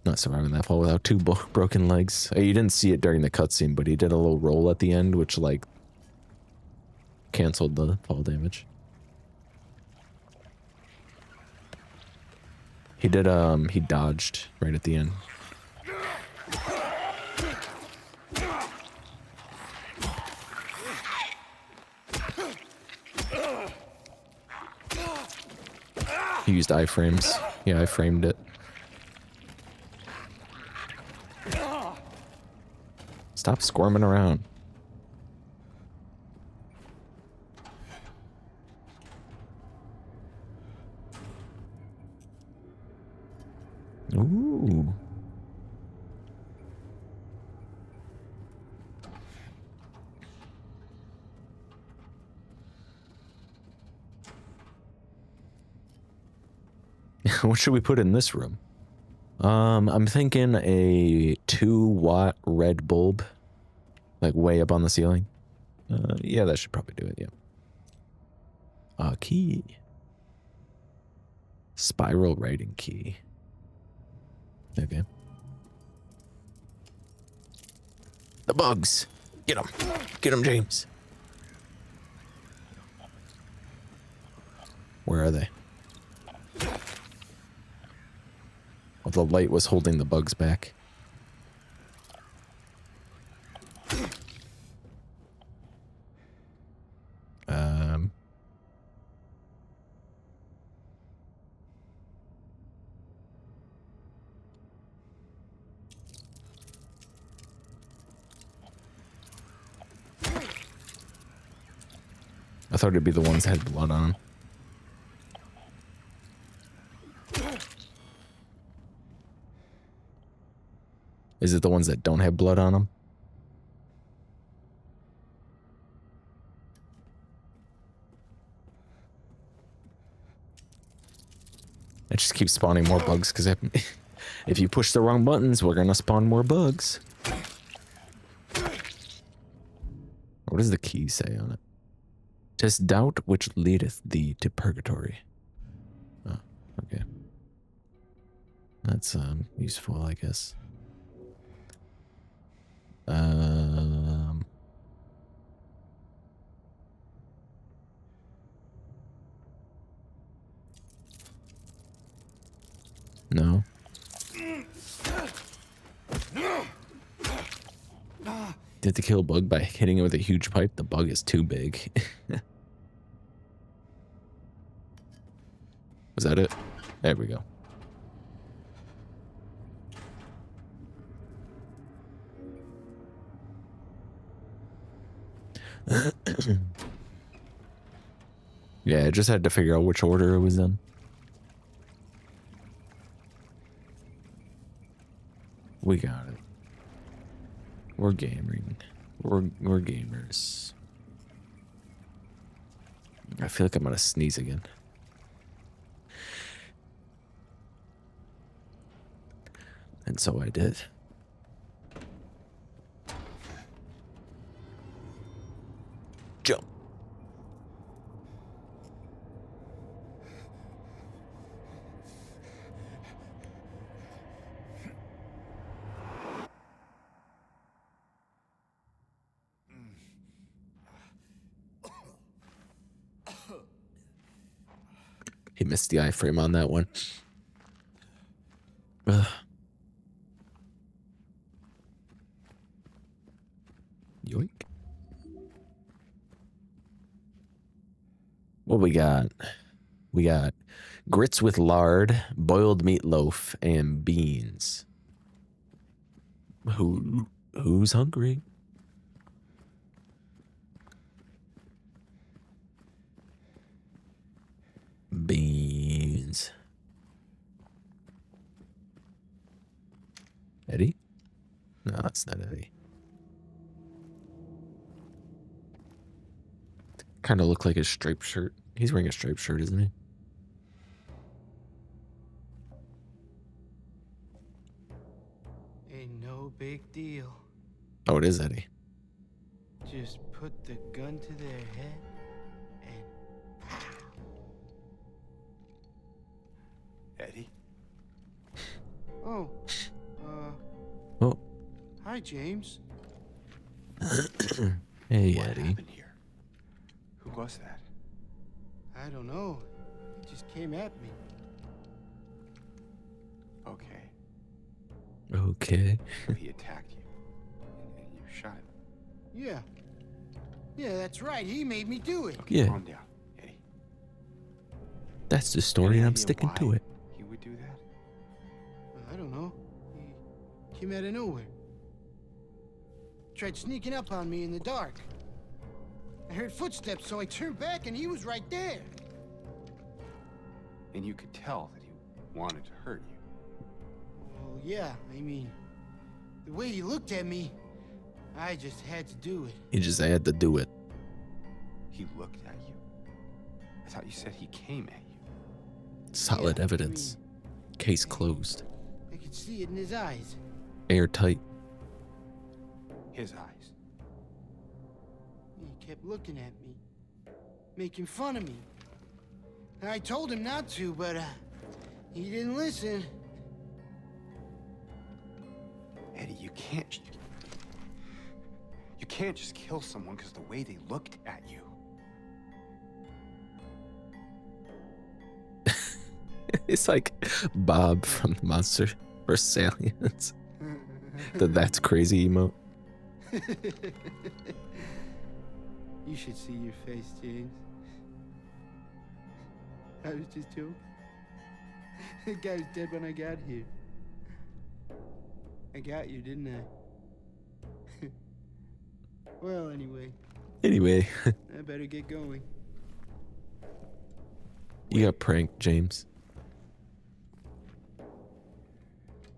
Not surviving that fall without two broken legs. You didn't see it during the cutscene, but he did a little roll at the end, which like canceled the fall damage. He did, he dodged right at the end. He used iframes. Yeah, I framed it. Stop squirming around. Ooh. What should we put in this room? I'm thinking a 2-watt red bulb, like way up on the ceiling. Yeah, that should probably do it. Yeah. Key. Spiral writing key. Okay. The bugs. Get them. Get them, James. Where are they? Oh, the light was holding the bugs back. I thought it'd be the ones that had blood on them. Is it the ones that don't have blood on them? I just keep spawning more bugs because if you push the wrong buttons, we're gonna spawn more bugs. What does the key say on it? "'Tis doubt which leadeth thee to purgatory." Oh, okay. That's useful, I guess. You have to kill a bug by hitting it with a huge pipe. The bug is too big. Was that it? There we go. Yeah, I just had to figure out which order it was in. We got it. We're gaming. We're gamers. I feel like I'm gonna sneeze again. And so I did. Jump. He missed the iframe on that one. Ugh. Yoink. What we got? We got grits with lard, boiled meatloaf, and beans. Who's hungry? Beans. Eddie? No, that's not Eddie. Kind of look like his striped shirt. He's wearing a striped shirt, isn't he? Ain't no big deal. Oh, it is Eddie. Just put the gun to their head and Eddie? oh, Oh. hi, James. Hey, What Eddie. happened here? Who was that? I don't know. He just came at me. Okay. Okay. So he attacked you. And you shot him. Yeah. Yeah, that's right. He made me do it. Okay, Yeah. calm down, Eddie. That's the story, Any and I'm idea sticking to why it. He would do that? I don't know. He came out of nowhere. Tried sneaking up on me in the dark. I heard footsteps, so I turned back and he was right there. And you could tell that he wanted to hurt you. Well, yeah, I mean, the way he looked at me, I just had to do it. He just had to do it. He looked at you? I thought you said he came at you. Solid Yeah, I evidence. Case closed. I could see it in his eyes. Airtight. His eyes. He kept looking at me, making fun of me. And I told him not to, but he didn't listen. Eddie, you can't just kill someone because the way they looked at you. It's like Bob from the Monster vs. Aliens. That's crazy emote. You should see your face, James. I was just joking. The guy was dead when I got here. I got you, didn't I? Well, anyway, Anyway, I better get going. you got pranked, James.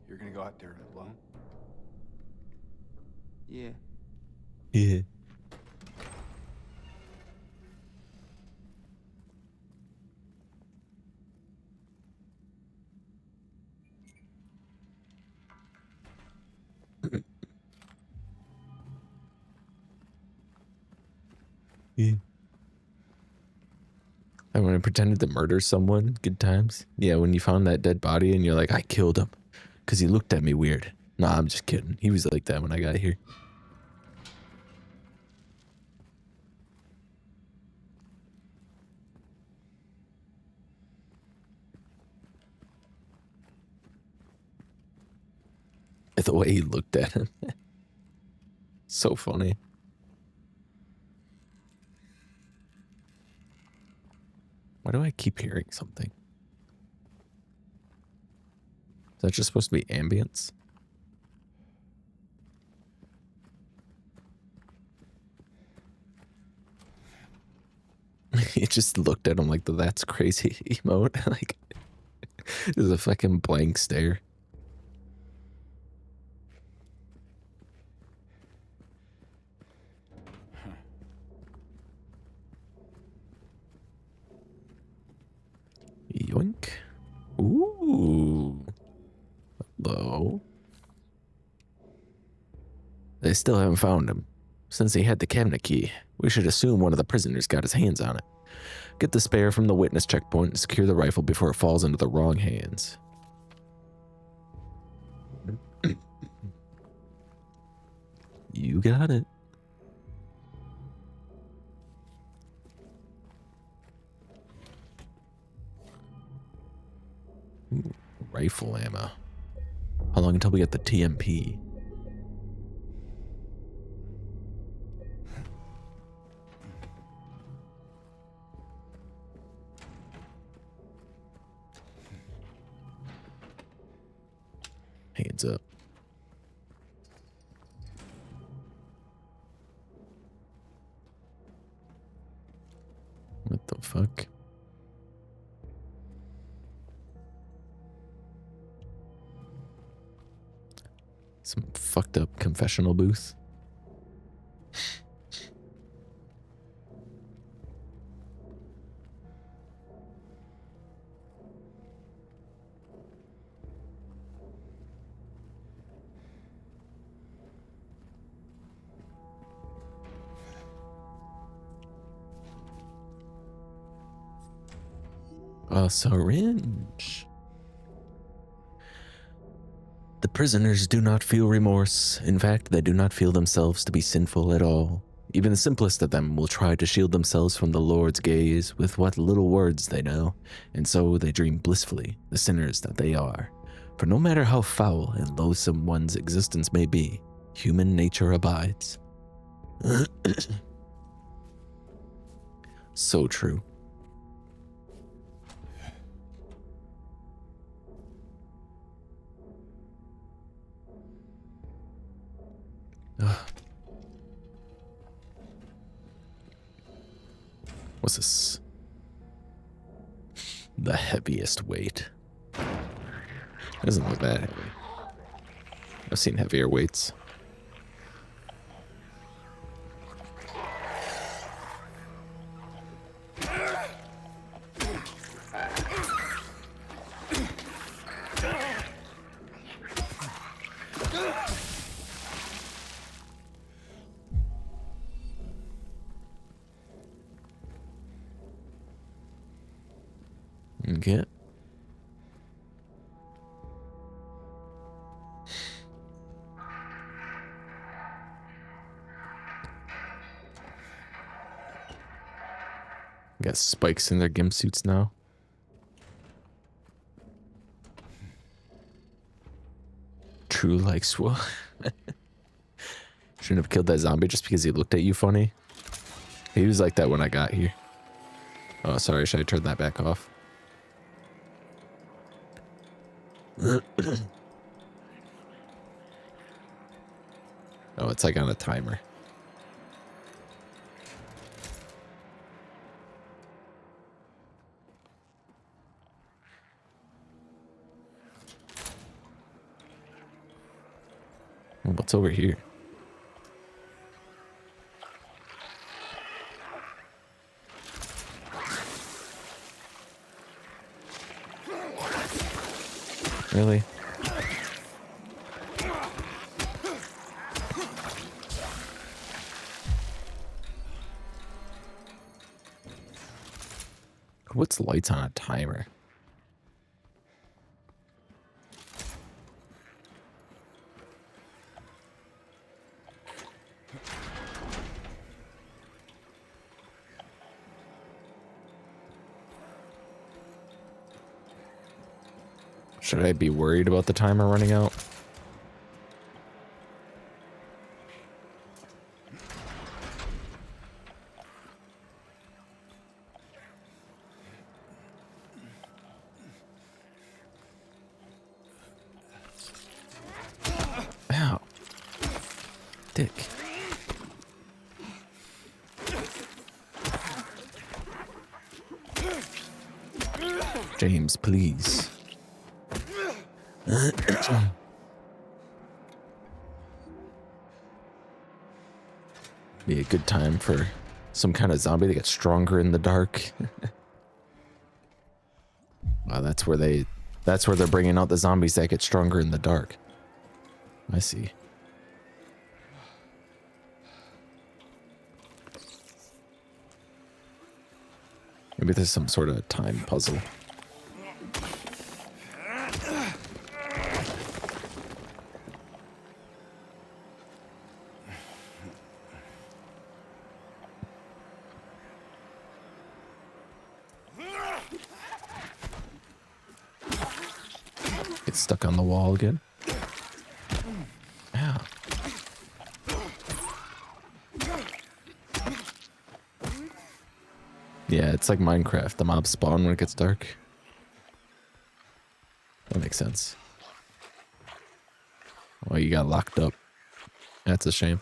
You're gonna go out there alone? Yeah. Yeah. Yeah. And when I pretended to murder someone, good times. Yeah, when you found that dead body and you're like, I killed him because he looked at me weird. Nah, I'm just kidding. He was like that when I got here. The way he looked at him. So funny. Why do I keep hearing something? Is that just supposed to be ambience? He just looked at him like the "that's crazy" emote. Like, there's a fucking blank stare. Yoink. Ooh. Hello. They still haven't found him. Since he had the cabinet key, we should assume one of the prisoners got his hands on it. Get the spare from the witness checkpoint and secure the rifle before it falls into the wrong hands. You got it. Ooh, rifle ammo. How long until we get the TMP? Hands up. What the fuck? Some fucked up confessional booth. A syringe. The prisoners do not feel remorse. In fact, they do not feel themselves to be sinful at all. Even the simplest of them will try to shield themselves from the Lord's gaze with what little words they know, and so they dream blissfully, the sinners that they are. For no matter how foul and loathsome one's existence may be, human nature abides. So true. What's this? The heaviest weight. It doesn't look that heavy. I've seen heavier weights. Okay. Got spikes in their gimp suits now. True like swell. Shouldn't have killed that zombie just because he looked at you funny. He was like that when I got here. Oh, sorry. Should I turn that back off? Oh, it's like on a timer. What's over here? Really? What's lights on a timer? Should I be worried about the timer running out? stick. James, please. Be a good time for some kind of zombie that gets stronger in the dark. Wow, that's where they're bringing out the zombies that get stronger in the dark. I see. Maybe there's some sort of time puzzle. Get stuck on the wall again. Yeah. Yeah, it's like Minecraft. The mobs spawn when it gets dark. That makes sense. Well, you got locked up. That's a shame.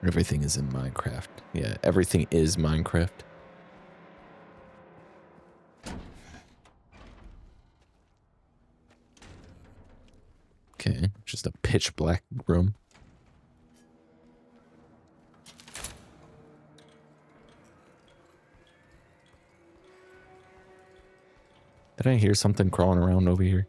Everything is in Minecraft. Yeah, everything is Minecraft. Okay, just a pitch black room. Did I hear something crawling around over here?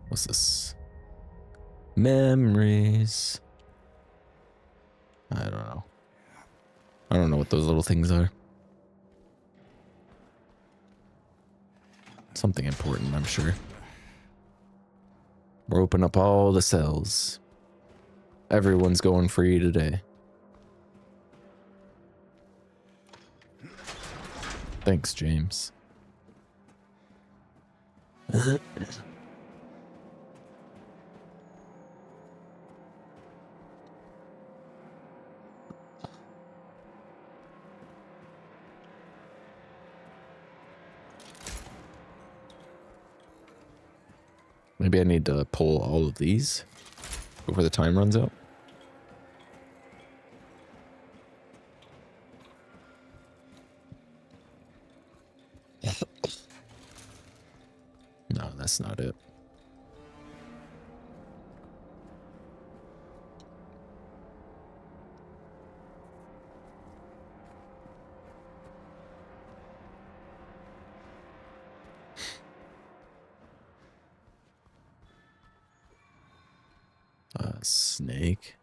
What's this? Memories. I don't know. I don't know what those little things are. Something important, I'm sure. We're opening up all the cells. Everyone's going free today. Thanks, James. Maybe I need to pull all of these before the time runs out. No, that's not it. Snake.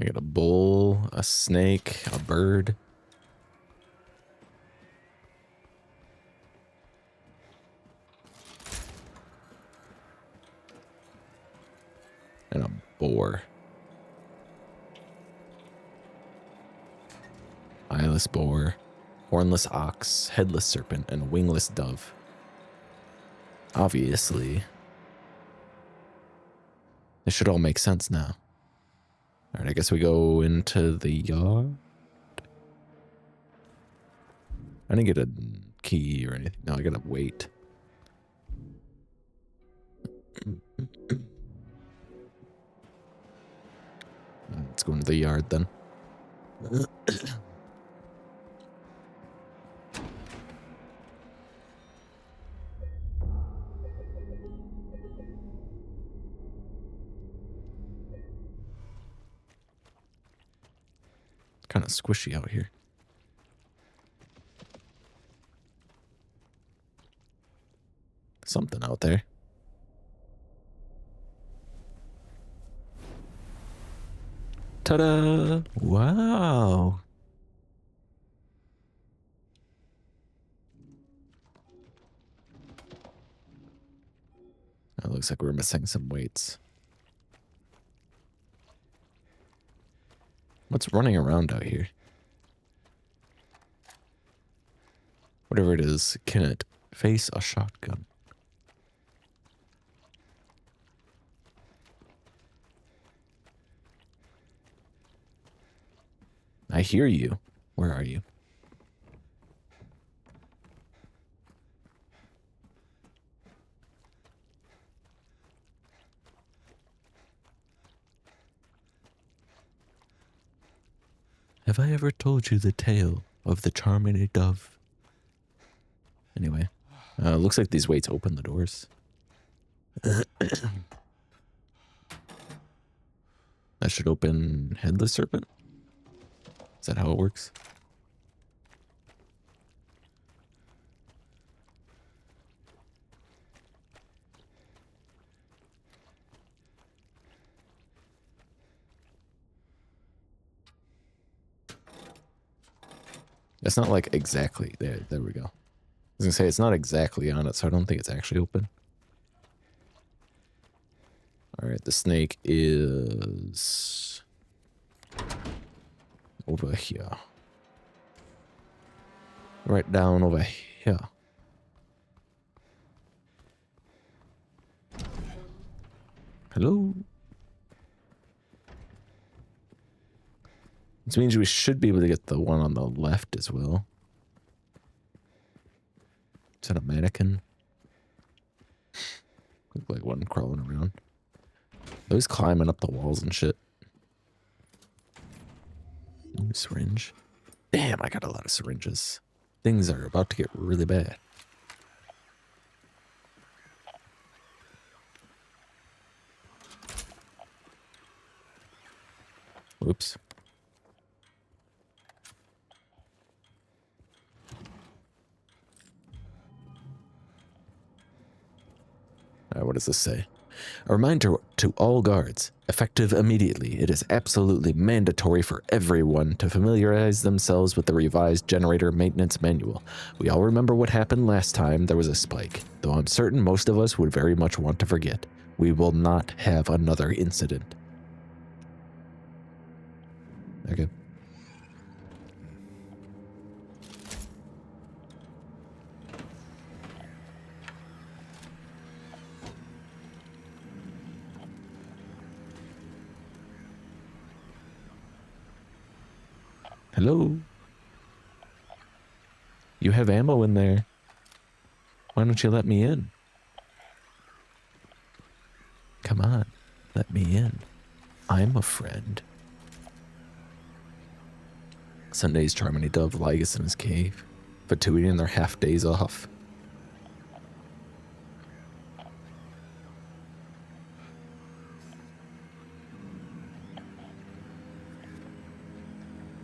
I got a bull, a snake, a bird. And a boar. Eyeless boar, hornless ox, headless serpent, and wingless dove. Obviously. This should all make sense now. Alright, I guess we go into the yard. I didn't get a key or anything. No, I gotta wait. Let's go into the yard then. Kind of squishy out here. Something out there. Ta-da! Wow. It looks like we're missing some weights. What's running around out here? Whatever it is, can it face a shotgun? I hear you. Where are you? Have I ever told you the tale of the charming dove? Anyway, looks like these weights open the doors. That should open Headless Serpent? Is that how it works? It's not like exactly there. There we go. I was gonna say it's not exactly on it, so I don't think it's actually open. All right, the snake is over here. Right down over here. Hello? Which means we should be able to get the one on the left as well. Is that a mannequin? Look like one crawling around. Always climbing up the walls and shit. Ooh, syringe. Damn, I got a lot of syringes. Things are about to get really bad. Whoops. What does this say? A reminder to all guards, effective immediately. It is absolutely mandatory for everyone to familiarize themselves with the revised generator maintenance manual. We all remember what happened last time there was a spike, though I'm certain most of us would very much want to forget. We will not have another incident. Okay. Hello? You have ammo in there. Why don't you let me in? Come on, let me in. I'm a friend. Sunday's Charmony Dove Lygus in his cave. Fatuity in their half days off.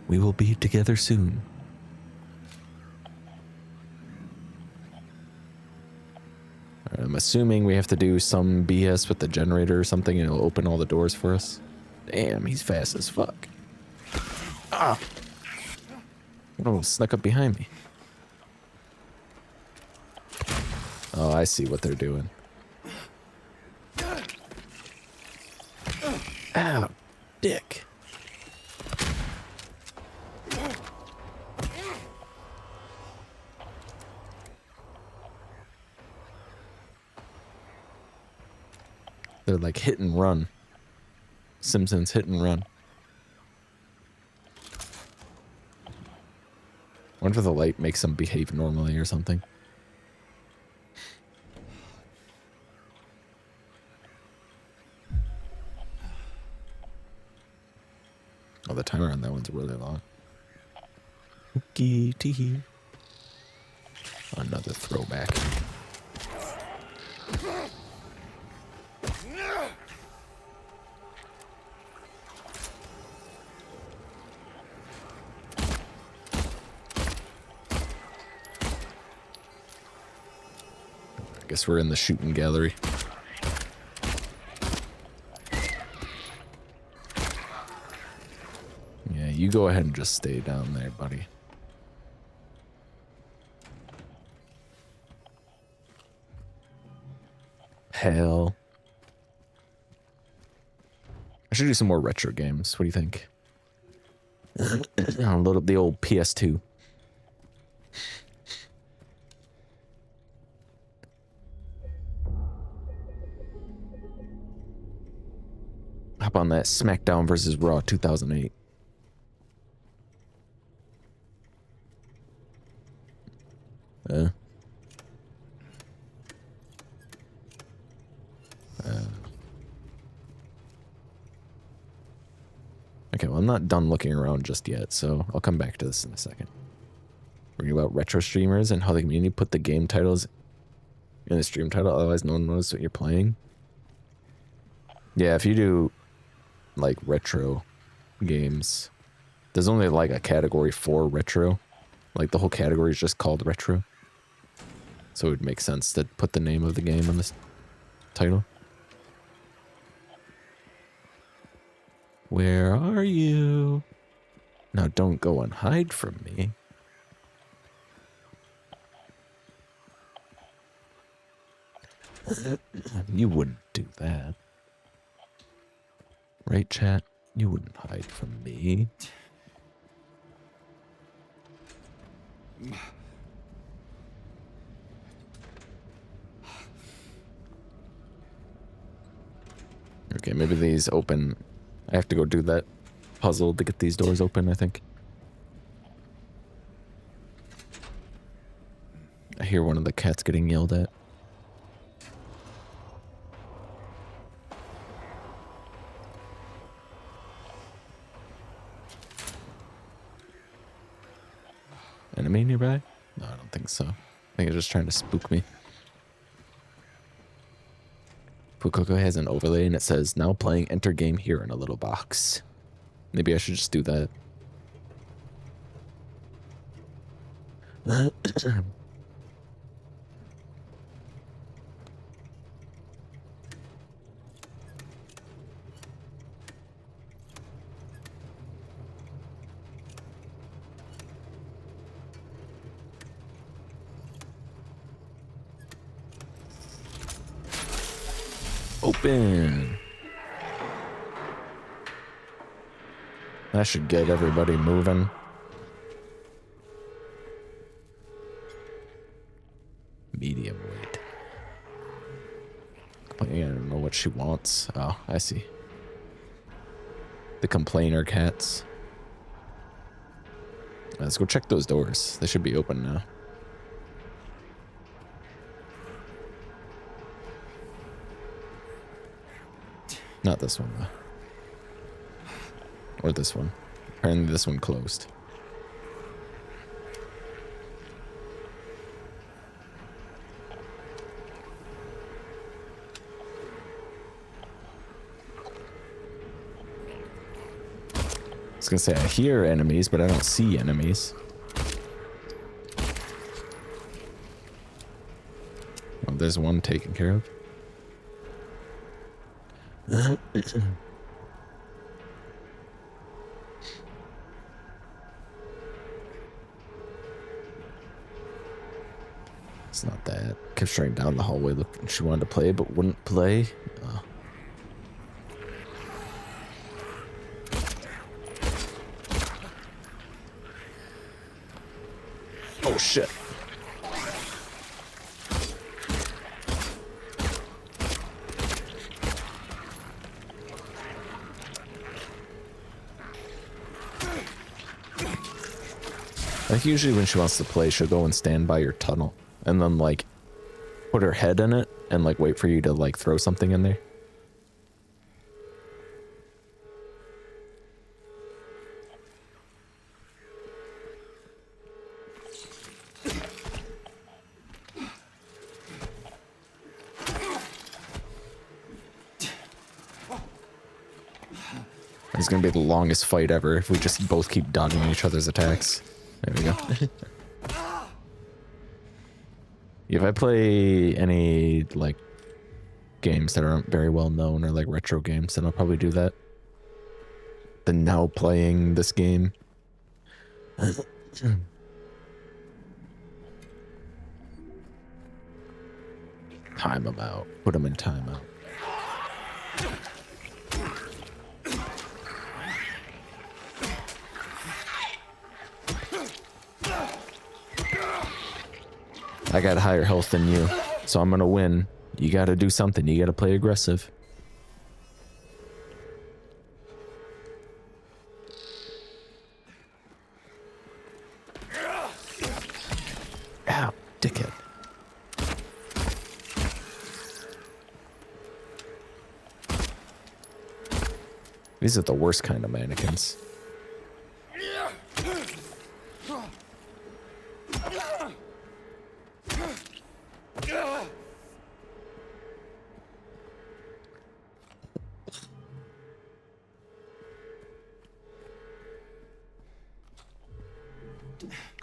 We will be together soon. I'm assuming we have to do some BS with the generator or something and it'll open all the doors for us. Damn, he's fast as fuck. Ah! Oh, snuck up behind me. Oh, I see what they're doing. Ow, dick. They're like hit and run. Simpsons hit and run. I wonder if the light makes them behave normally or something. Oh, the timer on that one's really long. Ookie tee. Another throwback. I guess we're in the shooting gallery. Yeah, you go ahead and just stay down there, buddy. Hell. I should do some more retro games. What do you think? I'll load up the old PS2. Hop on that SmackDown vs. Raw 2008. Okay, well, I'm not done looking around just yet, so I'll come back to this in a second. Reading about retro streamers and how the community put the game titles in the stream title, otherwise no one knows what you're playing. Yeah, if you do, like, retro games, there's only, like, a category for retro. Like, the whole category is just called retro. So it would make sense to put the name of the game on this title. Where are you? Now don't go and hide from me. You wouldn't do that. Right, chat? You wouldn't hide from me. Okay, maybe these open. I have to go do that puzzle to get these doors open, I think. I hear one of the cats getting yelled at. Enemy nearby? No, I don't think so. I think it's just trying to spook me. Fuecoco has an overlay and it says, now playing enter game here in a little box. Maybe I should just do that. Open. That should get everybody moving. Medium weight. I don't know what she wants. Oh, I see. The complainer cats. Let's go check those doors. They should be open now. Not this one, though. Or this one. Apparently this one closed. I was gonna say, I hear enemies, but I don't see enemies. Oh, there's one taken care of. It's not that. Kept straight down the hallway looking. She wanted to play, but wouldn't play. Oh shit. Like usually when she wants to play, she'll go and stand by your tunnel and then like put her head in it and like wait for you to like throw something in there. It's gonna be the longest fight ever if we just both keep dodging each other's attacks. There we go. If I play any like games that aren't very well known or like retro games, then I'll probably do that. Than now playing this game. Time them out. Put them in timeout. I got higher health than you, so I'm gonna win. You gotta do something. You gotta play aggressive. Ow, dickhead. These are the worst kind of mannequins.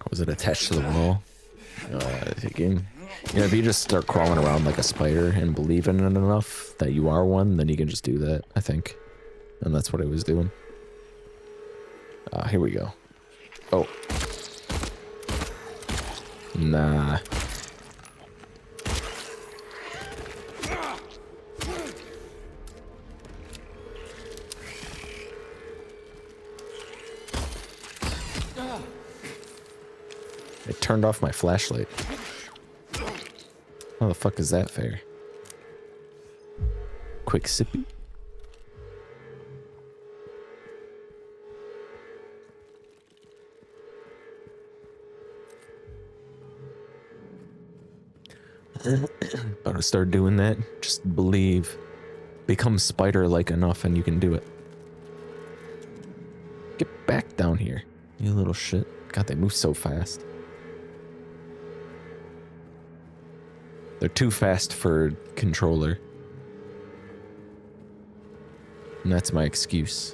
Was it attached to the wall? Thinking. You know, if you just start crawling around like a spider and believe in it enough that you are one, then you can just do that, I think. And that's what I was doing. Here we go. Oh. Nah. It turned off my flashlight. How the fuck is that fair? Quick sippy. About to start doing that. Just believe. Become spider-like enough and you can do it. Get back down here, you little shit. God, they move so fast. They're too fast for controller. And that's my excuse.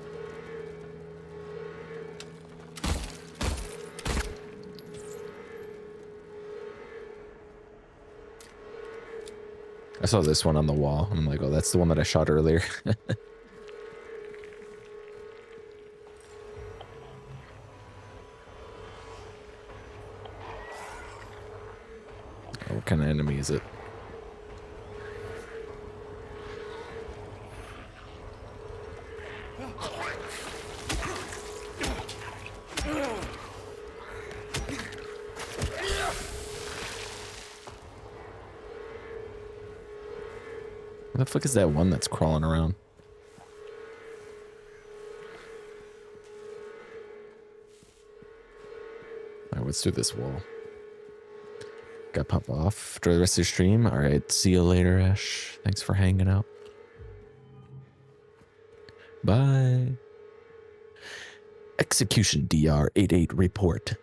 I saw this one on the wall. I'm like, oh, that's the one that I shot earlier. What kind of enemy is it? What the fuck is that one that's crawling around? Alright, let's do this wall. Gotta pop off. Enjoy the rest of your stream. Alright, see you later, Ash. Thanks for hanging out. Bye. Execution DR88 report.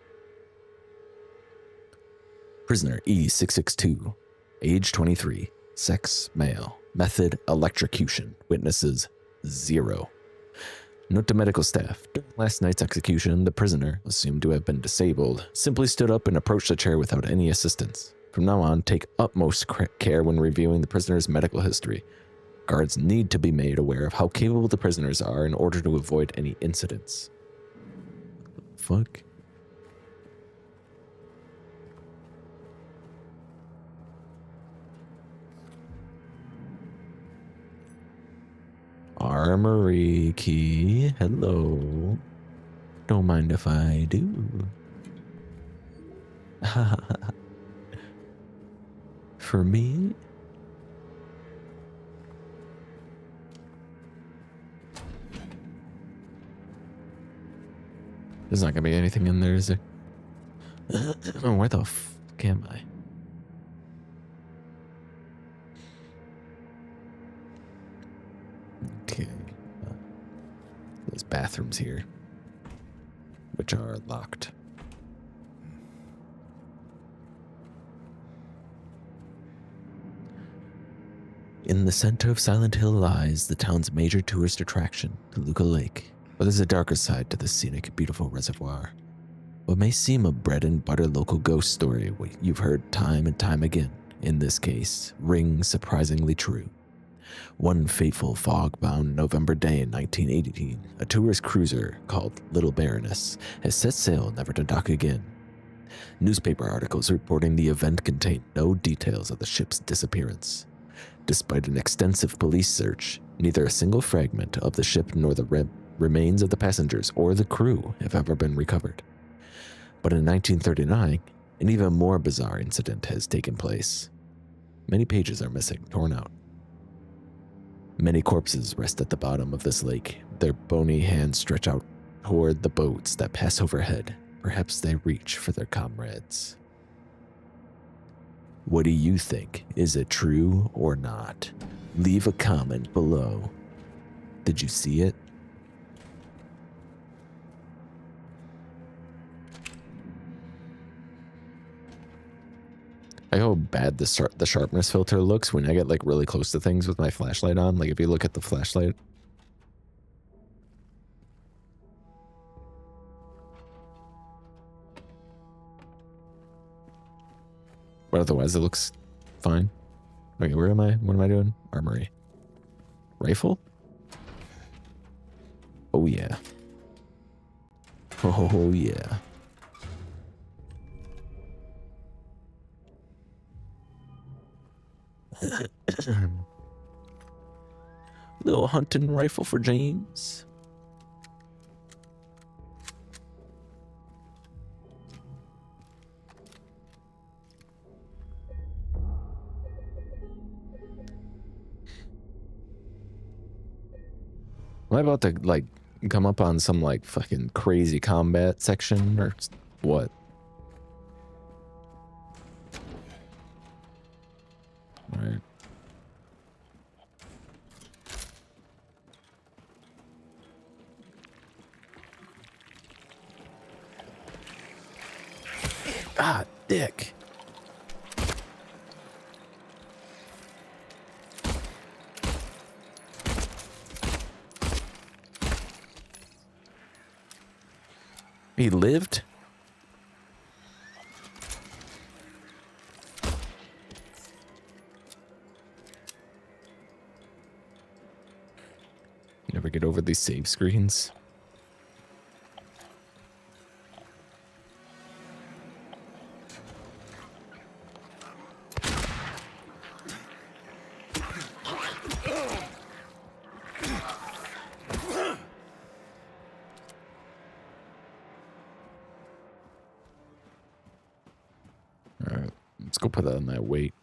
Prisoner E662. Age 23. Sex male. Method electrocution. Witnesses 0. Note to medical staff. During last night's execution, the prisoner, assumed to have been disabled, simply stood up and approached the chair without any assistance. From now on, take utmost care when reviewing the prisoner's medical history. Guards need to be made aware of how capable the prisoners are in order to avoid any incidents. Fuck. Armory key. Hello. Don't mind if I do. For me? There's not gonna be anything in there, is there? Oh, where the fuck am I? Okay. There's bathrooms here, which are locked. In the center of Silent Hill lies the town's major tourist attraction, Toluca Lake. But there's a darker side to this scenic, beautiful reservoir. What may seem a bread and butter local ghost story you've heard time and time again, in this case, rings surprisingly true. One fateful fog-bound November day in 1918, a tourist cruiser called Little Baroness has set sail never to dock again. Newspaper articles reporting the event contained no details of the ship's disappearance. Despite an extensive police search, neither a single fragment of the ship nor the remains of the passengers or the crew have ever been recovered. But in 1939, an even more bizarre incident has taken place. Many pages are missing, torn out. Many corpses rest at the bottom of this lake, their bony hands stretch out toward the boats that pass overhead. Perhaps they reach for their comrades. What do you think? Is it true or not? Leave a comment below. Did you see it? I know how bad the sharpness filter looks when I get like really close to things with my flashlight on. Like if you look at the flashlight. But otherwise it looks fine. Okay, where am I? What am I doing? Armory. Rifle? Oh yeah. Oh yeah. Little hunting rifle for James. Am I about to like come up on some like fucking crazy combat section or what? All right. Ah, dick. He lived? Never get over these save screens. Alright, let's go put that on that weight.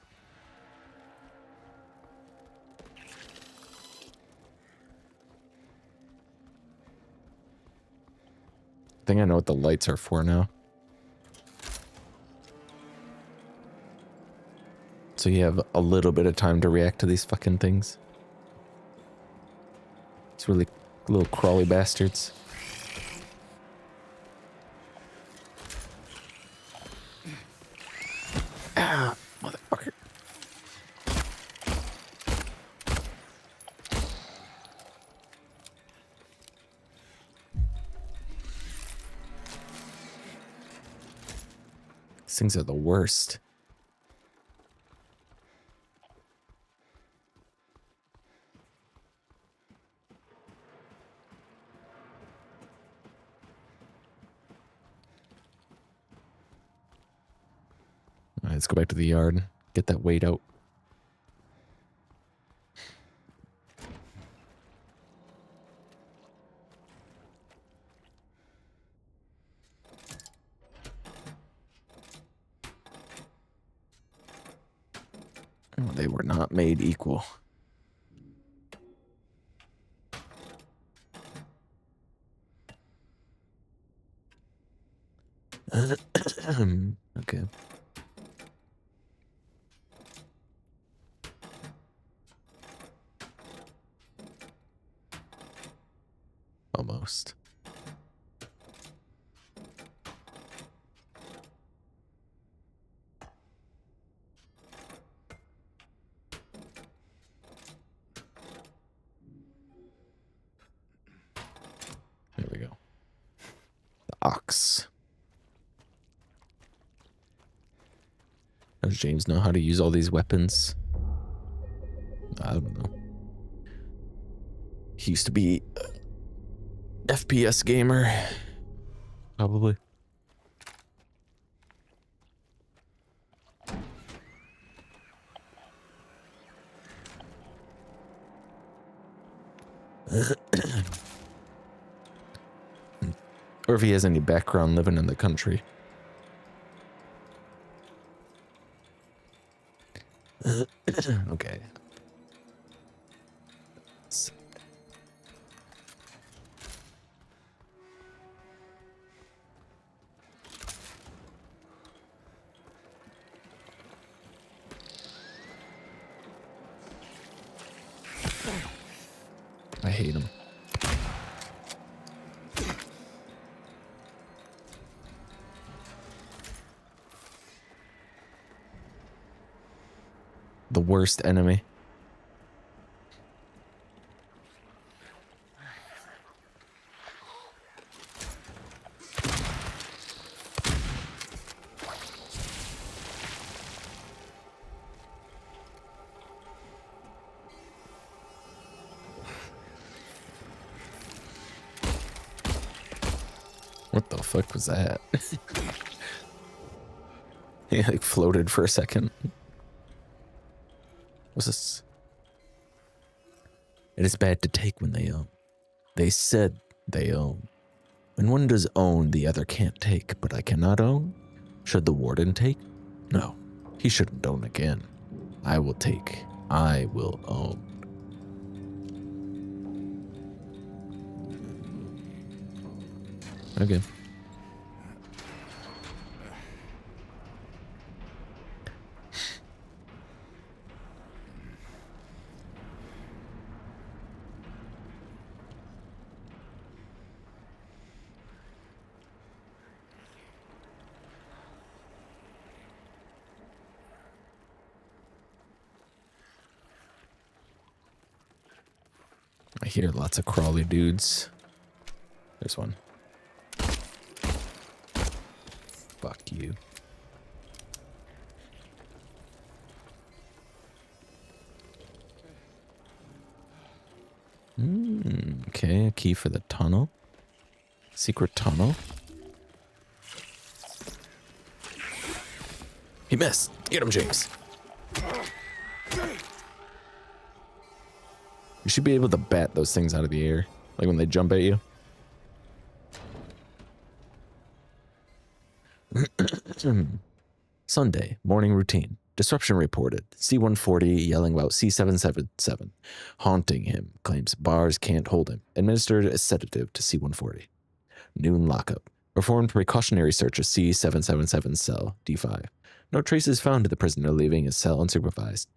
I think I know what the lights are for now. So you have a little bit of time to react to these fucking things. It's really little crawly bastards. Ah, motherfucker. These things are the worst. All right, let's go back to the yard. Get that weight out. Oh, they were not made equal. Okay. Almost. sucks. Does James know how to use all these weapons? I don't know. He used to be FPS gamer. Probably. Or if he has any background living in the country. Okay. I hate him. The worst enemy. What the fuck was that? He like floated for a second. What's this? It is bad to take when they own. They said they own. When one does own, the other can't take, but I cannot own? Should the warden take? No, he shouldn't own again. I will take. I will own. Okay. I hear lots of crawly dudes. There's one. Fuck you. Okay, a key for the tunnel. Secret tunnel. He missed. Get him, James. You should be able to bat those things out of the air, like when they jump at you. Sunday, morning routine. Disruption reported. C-140 yelling about C-777. Haunting him. Claims bars can't hold him. Administered a sedative to C-140. Noon lockup. Performed precautionary search of C-777 cell, D5. No traces found of the prisoner leaving his cell unsupervised.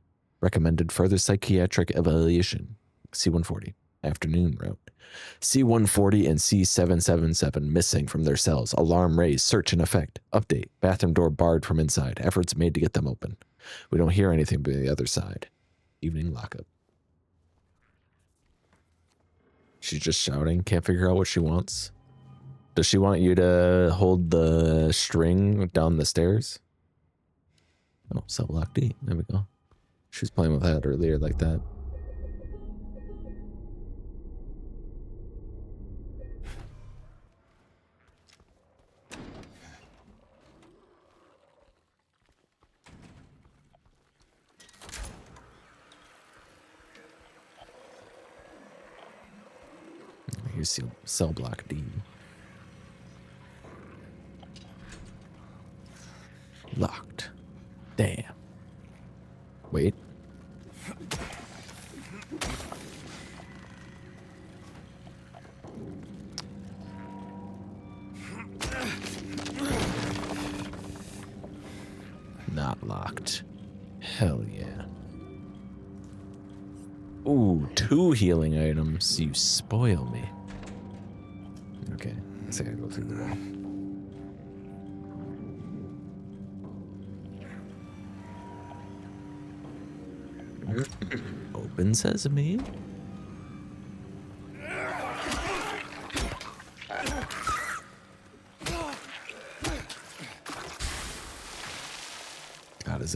Recommended further psychiatric evaluation. C-140. Afternoon route. C-140 and C-777 missing from their cells. Alarm raised. Search in effect. Update. Bathroom door barred from inside. Efforts made to get them open. We don't hear anything from the other side. Evening lockup. She's just shouting. Can't figure out what she wants. Does she want you to hold the string down the stairs? Oh, cell block D. There we go. She was playing with that earlier like that. Here's cell block D. Locked. Damn. Wait. Not locked. Hell yeah. Ooh, 2 healing items. You spoil me. Okay, I think I go through the wall. Open sesame.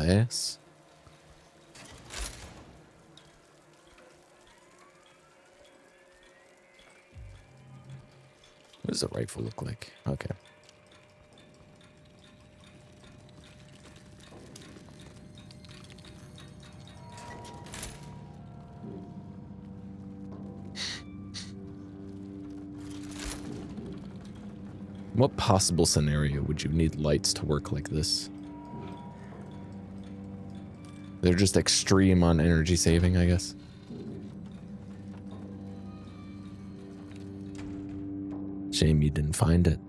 ass. What does a rifle look like? Okay. What possible scenario would you need lights to work like this? They're just extreme on energy saving, I guess. Shame you didn't find it.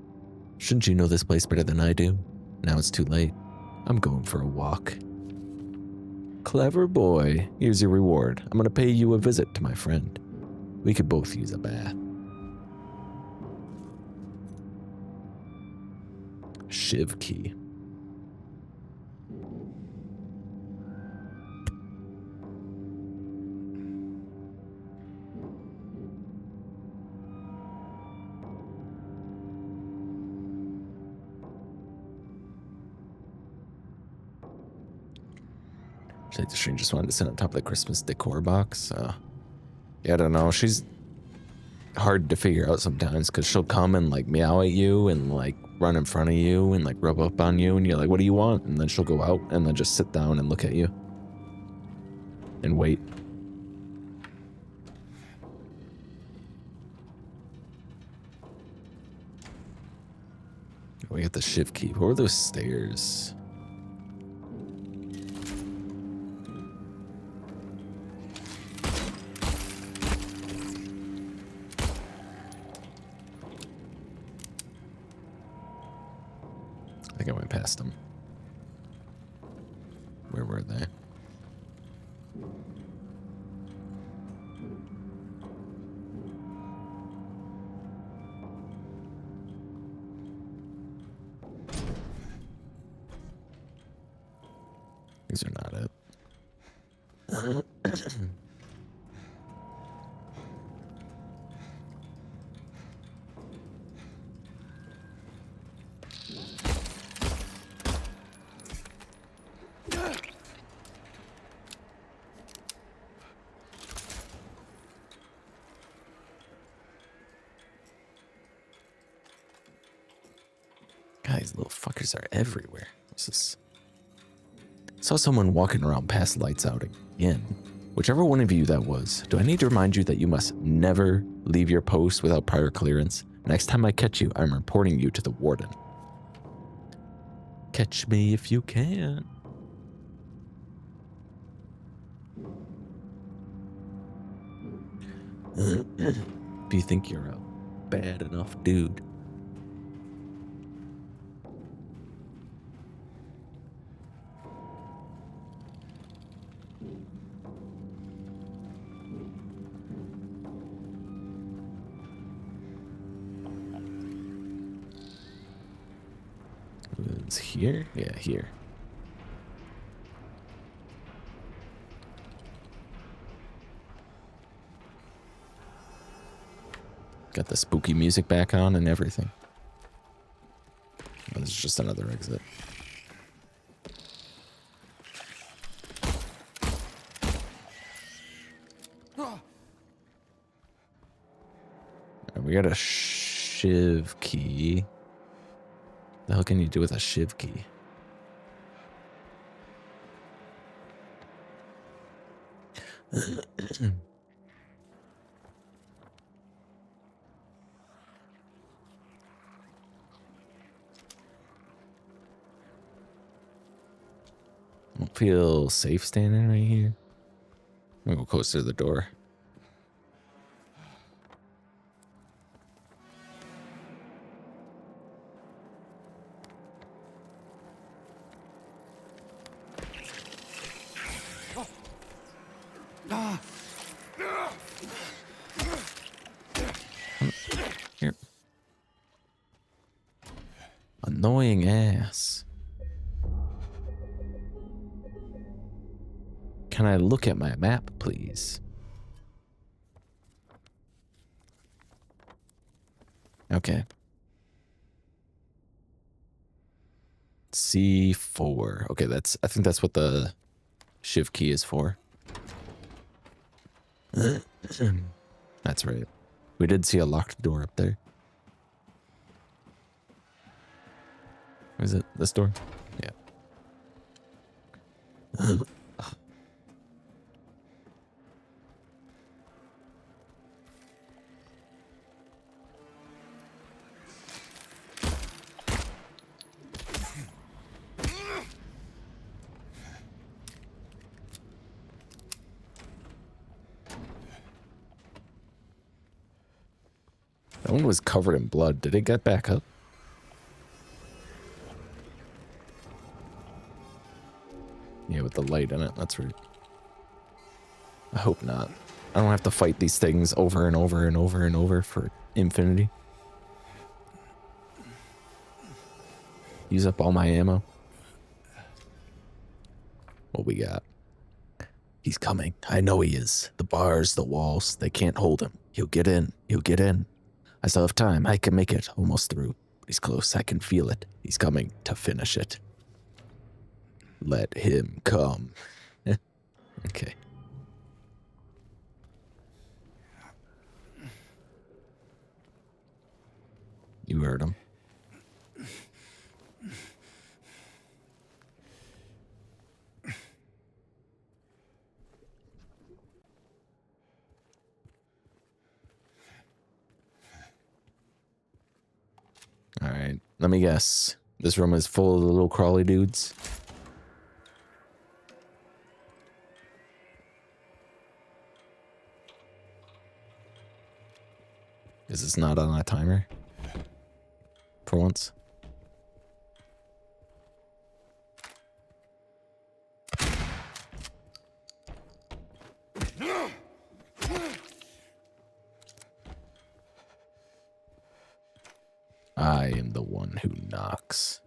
Shouldn't you know this place better than I do? Now it's too late. I'm going for a walk. Clever boy. Here's your reward. I'm gonna pay you a visit to my friend. We could both use a bath. Shiv key. Like the stranger just wanted to sit on top of the Christmas decor box. Yeah, I don't know. She's hard to figure out sometimes because she'll come and like meow at you and like run in front of you and like rub up on you and you're like, what do you want? And then she'll go out and then just sit down and look at you and wait. We got the shift key. What were those stairs? I think I went past them. Where were they? These are not it. Guys, little fuckers are everywhere. What's this? Saw someone walking around past lights out again. Whichever one of you that was, do I need to remind you that you must never leave your post without prior clearance? Next time I catch you, I'm reporting you to the warden. Catch me if you can. If you think you're a bad enough dude. It's here? Yeah, here. Got the spooky music back on and everything. Oh, this is just another exit. We got a shiv key. The hell can you do with a shiv key? Don't feel safe standing right here. I'm gonna go closer to the door. Here. Annoying ass. Can I look at my map, please? Okay. C4. Okay, I think that's what the shiv key is for. That's right. We did see a locked door up there. Is it this door? Yeah. That one was covered in blood. Did it get back up? Yeah, with the light in it. That's right. I hope not. I don't have to fight these things over and over and over and over for infinity. Use up all my ammo. What we got? He's coming. I know he is. The bars, the walls, they can't hold him. He'll get in. He'll get in. I still have time. I can make it almost through. He's close. I can feel it. He's coming to finish it. Let him come. Okay. You heard him. All right, let me guess. This room is full of the little crawly dudes. Is this not on a timer? For once? I am the one who knocks.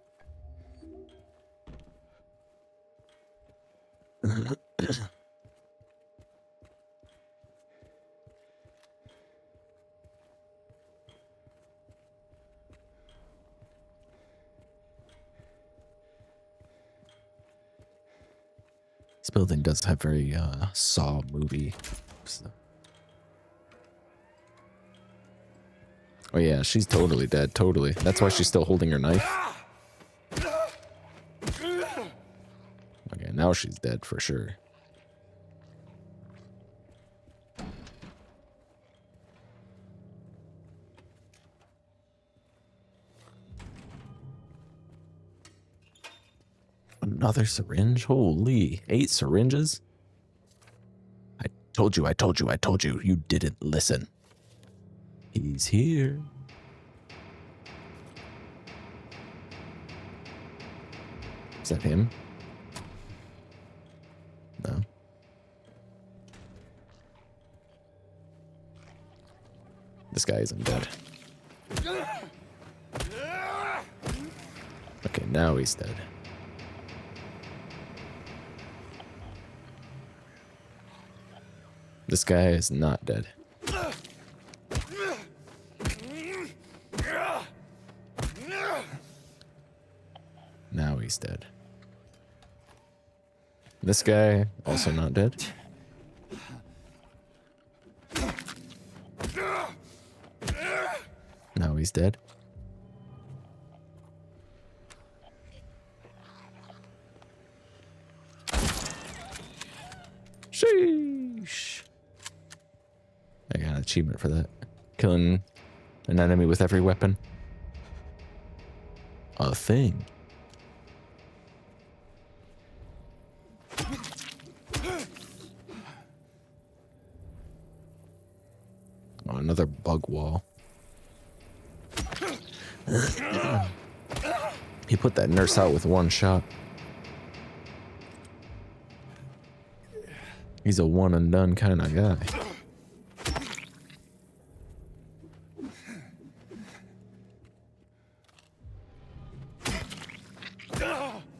This building does have very Saw movie stuff. Oh yeah, she's totally dead, totally. That's why she's still holding her knife. Okay, now she's dead for sure. Another syringe? Holy, 8 syringes? I told you. You didn't listen. He's here. Is that him? No. This guy isn't dead. Okay, now he's dead. This guy is not dead. Now he's dead. This guy also not dead. Now he's dead. Sheesh. I got an achievement for that. Killing an enemy with every weapon. A thing. Oh, another bug wall. He put that nurse out with one shot. He's a one and done kind of guy.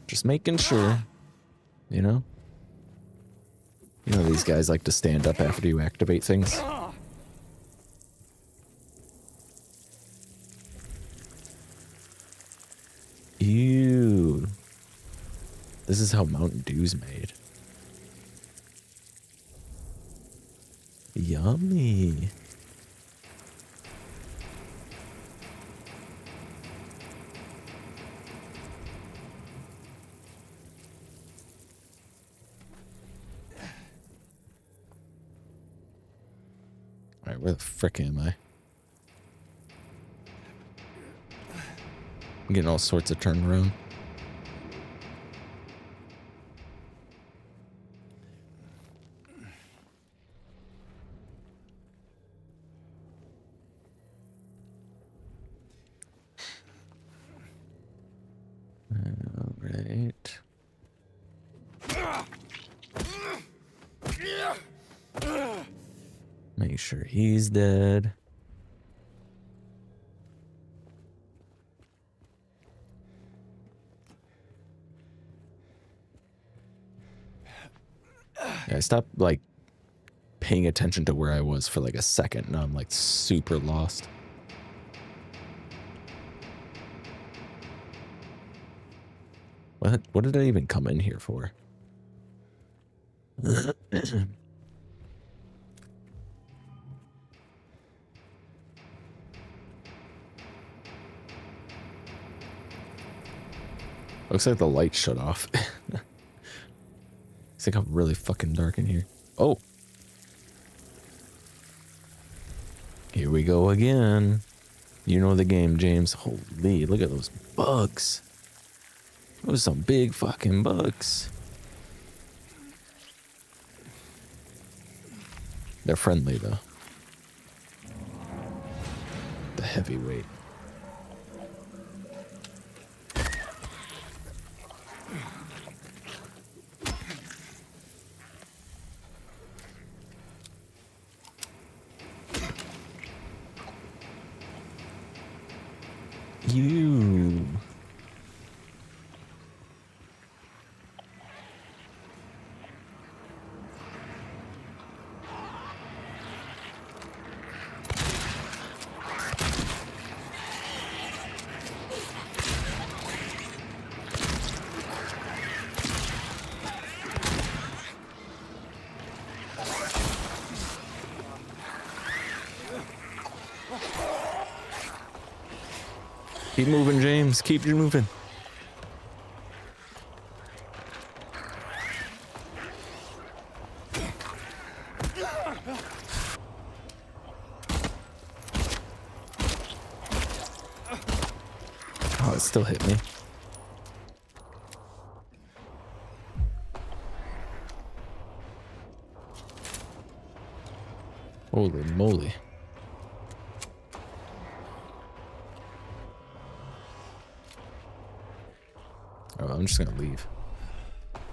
Just making sure, you know? You know these guys like to stand up after you activate things. Ew. This is how Mountain Dew's made. Yummy. All right, where the frick am I? I'm getting all sorts of turnaround. All right. Make sure he's dead. Yeah, I stopped like paying attention to where I was for like a second. Now I'm like super lost. What did I even come in here for? Looks like the light shut off. It's like really fucking dark in here. Oh. Here we go again. You know the game, James. Holy, look at those bugs. Those are some big fucking bugs. They're friendly, though. The heavyweight. You. Keep moving, James. Keep moving. Oh, it still hit me. Holy moly. Oh, I'm just gonna leave.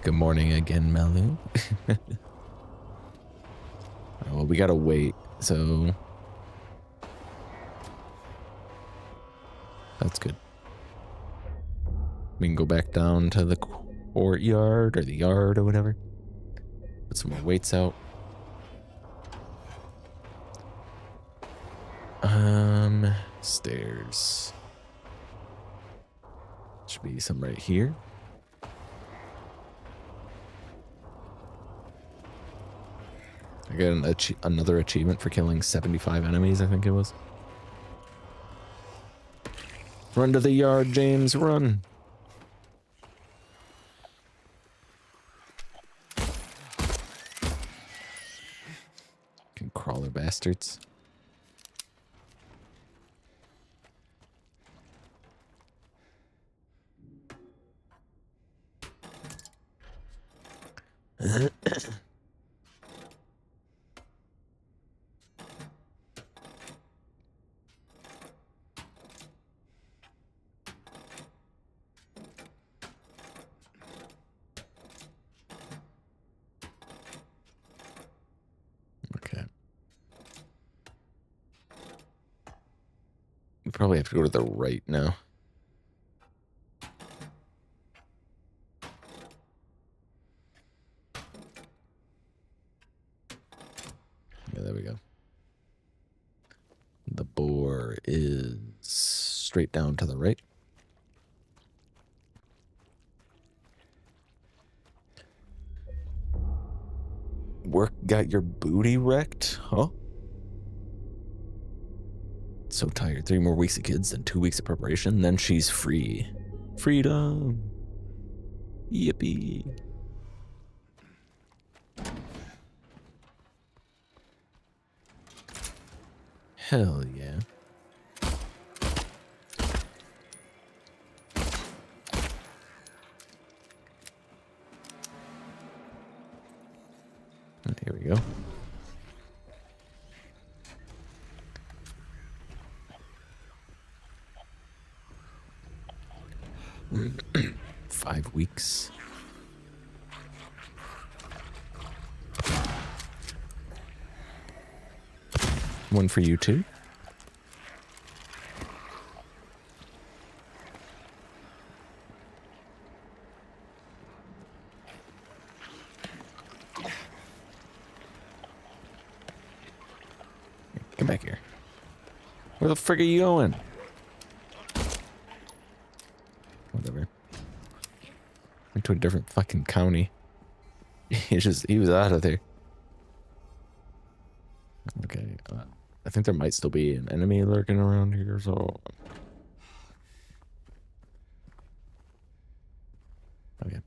Good morning again, Malu. Well, we gotta wait, so that's good. We can go back down to the courtyard or the yard or whatever. Put some more weights out. Stairs. Should be some right here. I got another achievement for killing 75 enemies, I think it was. Run to the yard, James, run. Fucking crawler bastards. Okay. We probably have to go to the right now. Yeah, there we go. The boar is straight down to the right. Work got your booty wrecked? Huh? So tired. 3 more weeks of kids, then 2 weeks of preparation, then she's free. Freedom. Yippee. Hell yeah. Here we go. Five weeks. One for you too. Come back here. Where the frick are you going? Whatever. Went to a different fucking county. He was out of there. Okay. I think there might still be an enemy lurking around here, so. Okay.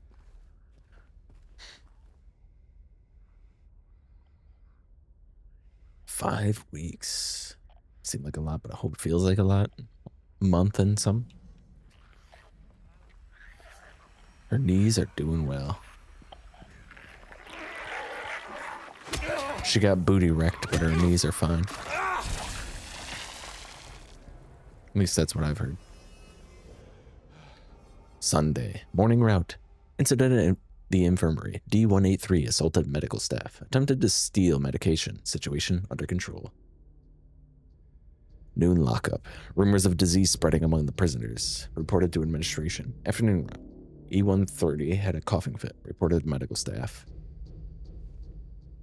Five weeks. Seemed like a lot, but I hope it feels like a lot. Month and some. Her knees are doing well. She got booty wrecked, but her knees are fine. At least that's what I've heard. Sunday. Morning route. Incident at the infirmary. D183 assaulted medical staff. Attempted to steal medication. Situation under control. Noon lockup. Rumors of disease spreading among the prisoners. Reported to administration. Afternoon route. E130 had a coughing fit. Reported to medical staff.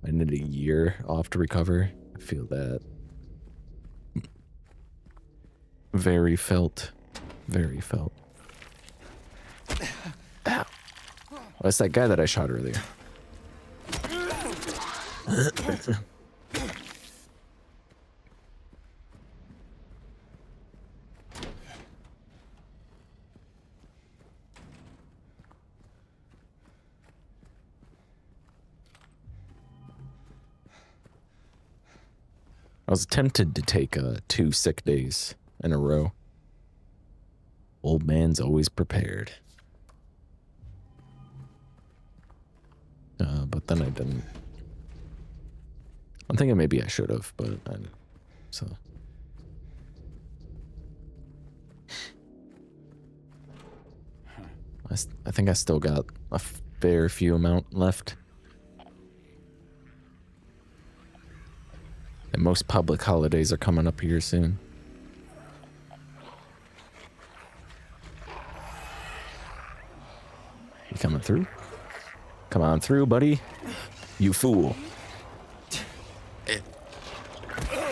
I need a year off to recover. I feel that. Very felt. Very felt. Ow. Oh, that's that guy that I shot earlier. I was tempted to take 2 sick days in a row. Old man's always prepared. But then I didn't. I'm thinking maybe I should have, but I didn't. So. I think I still got a fair few amount left. And most public holidays are coming up here soon. You coming through? Come on through, buddy. You fool.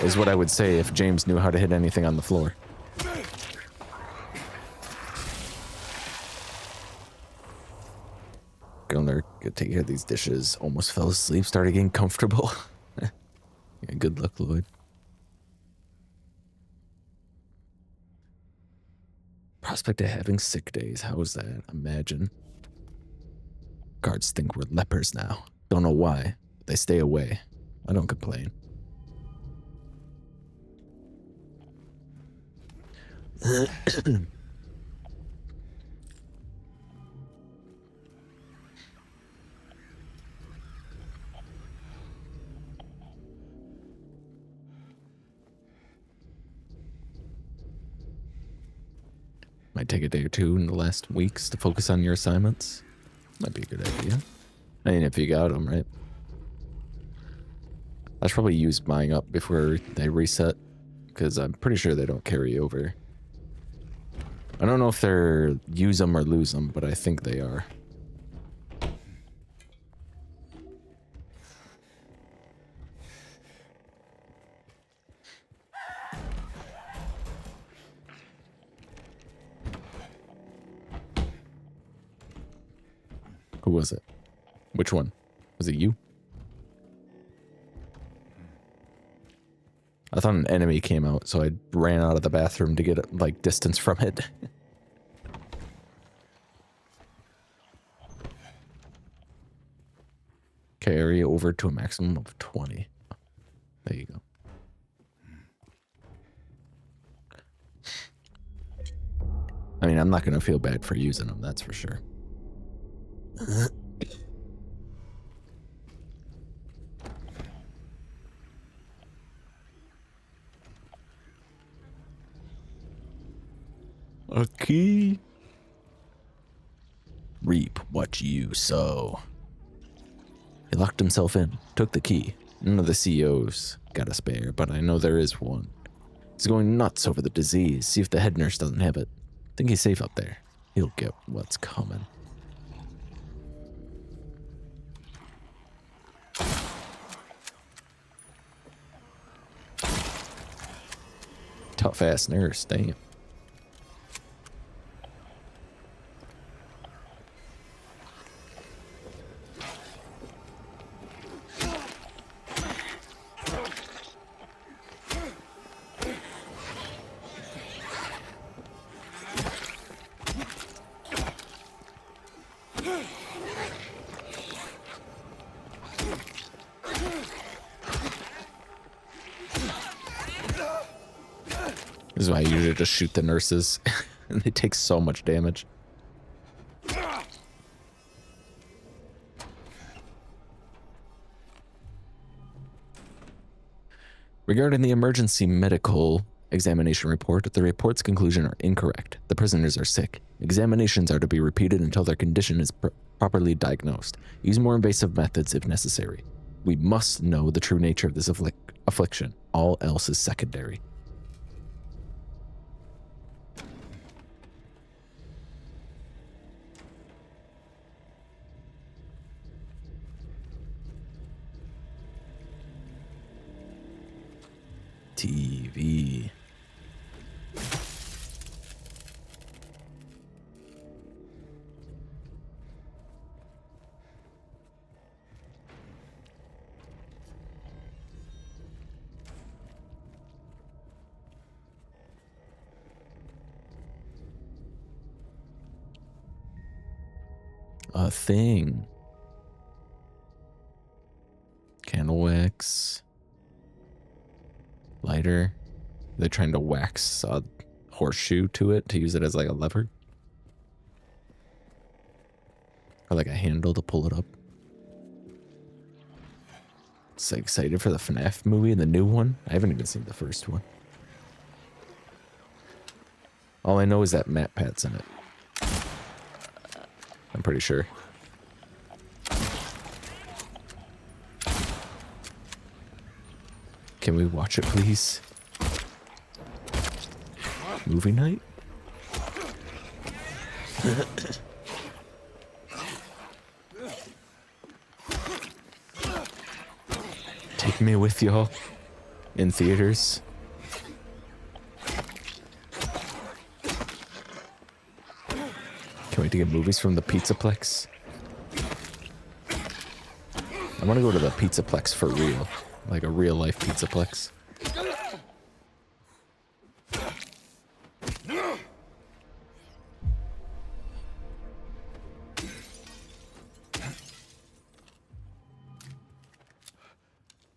Is what I would say if James knew how to hit anything on the floor. Gonna take care of these dishes. Almost fell asleep, started getting comfortable. Yeah, good luck, Lloyd. Prospect of having sick days. How is that? Imagine. Guards think we're lepers now. Don't know why. But they stay away. I don't complain. Might take a day or two in the last weeks to focus on your assignments. Might be a good idea. I mean, if you got them, right? I should probably use mine up before they reset, because I'm pretty sure they don't carry over. I don't know if they're use them or lose them, but I think they are. Who was it? Which one? Was it you? I thought an enemy came out, so I ran out of the bathroom to get like distance from it. Carry over to a maximum of 20. There you go. I mean, I'm not going to feel bad for using them, that's for sure. A key. Reap what you sow. He locked himself in, took the key. None of the CEOs got a spare, but I know there is one. He's going nuts over the disease, see if the head nurse doesn't have it. Think he's safe up there. He'll get what's coming. Tough ass nurse, damn. This is why I usually just shoot the nurses. And they take so much damage. Regarding the emergency medical examination report, the report's conclusion are incorrect. The prisoners are sick. Examinations are to be repeated until their condition is properly diagnosed. Use more invasive methods if necessary. We must know the true nature of this affliction. All else is secondary. TV. A thing. Candle wax. Lighter. They're trying to wax a horseshoe to it to use it as like a lever. Or like a handle to pull it up. So excited for the FNAF movie and the new one. I haven't even seen the first one. All I know is that MatPat's in it. I'm pretty sure. Can we watch it, please? Movie night? Take me with y'all in theaters. Can't wait to get movies from the Pizzaplex. I want to go to the Pizzaplex for real. Like a real life Pizzaplex.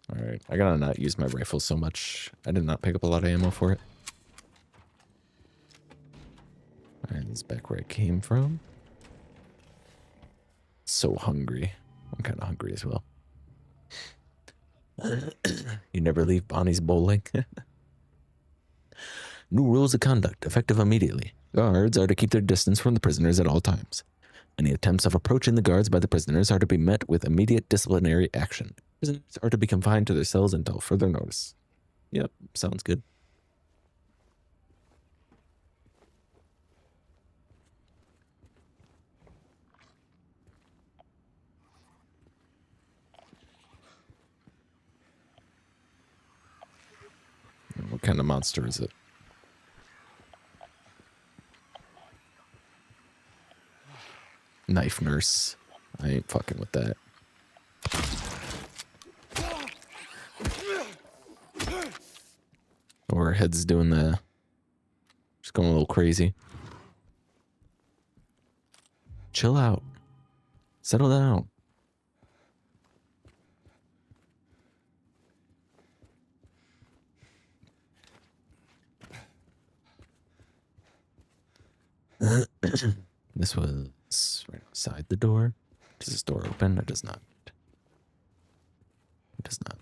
Alright, I gotta not use my rifle so much. I did not pick up a lot of ammo for it. Alright, this is back where I came from. So hungry. I'm kind of hungry as well. You never leave Bonnie's bowling. New rules of conduct, effective immediately. Guards are to keep their distance from the prisoners at all times. Any attempts of approaching the guards by the prisoners are to be met with immediate disciplinary action. Prisoners are to be confined to their cells until further notice. Yep, sounds good. What kind of monster is it? Knife nurse. I ain't fucking with that. our heads doing the... Just going a little crazy. Chill out. Settle down. This was right outside the door. Does this door open? It does not. It does not.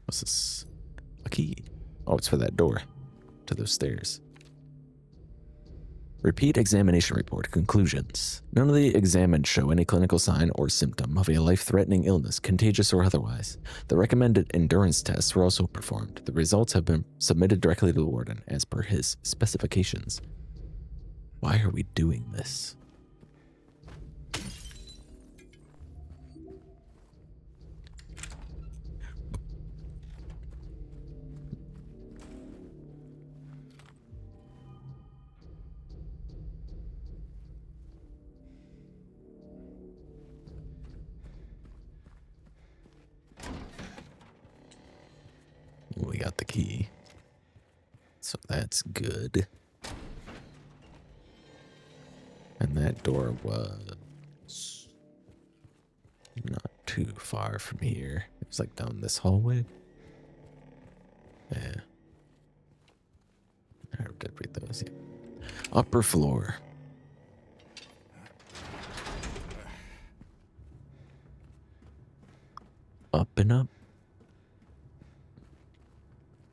What's this? A key. Oh, it's for that door. To those stairs. Repeat examination report. Conclusions. None of the examined show any clinical sign or symptom of a life-threatening illness, contagious or otherwise. The recommended endurance tests were also performed. The results have been submitted directly to the warden, as per his specifications. Why are we doing this? We got the key. So that's good. And that door was not too far from here. It was like down this hallway. Yeah. I did read those. Yeah. Upper floor. Up and up.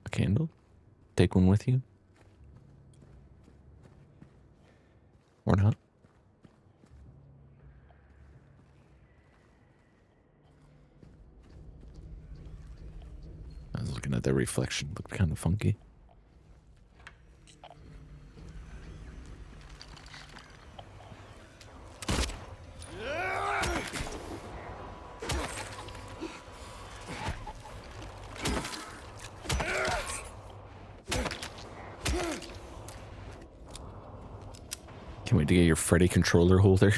A candle? Take one with you? Or not? I was looking at their reflection. Looked kind of funky. Can't wait to get your Freddy controller holder.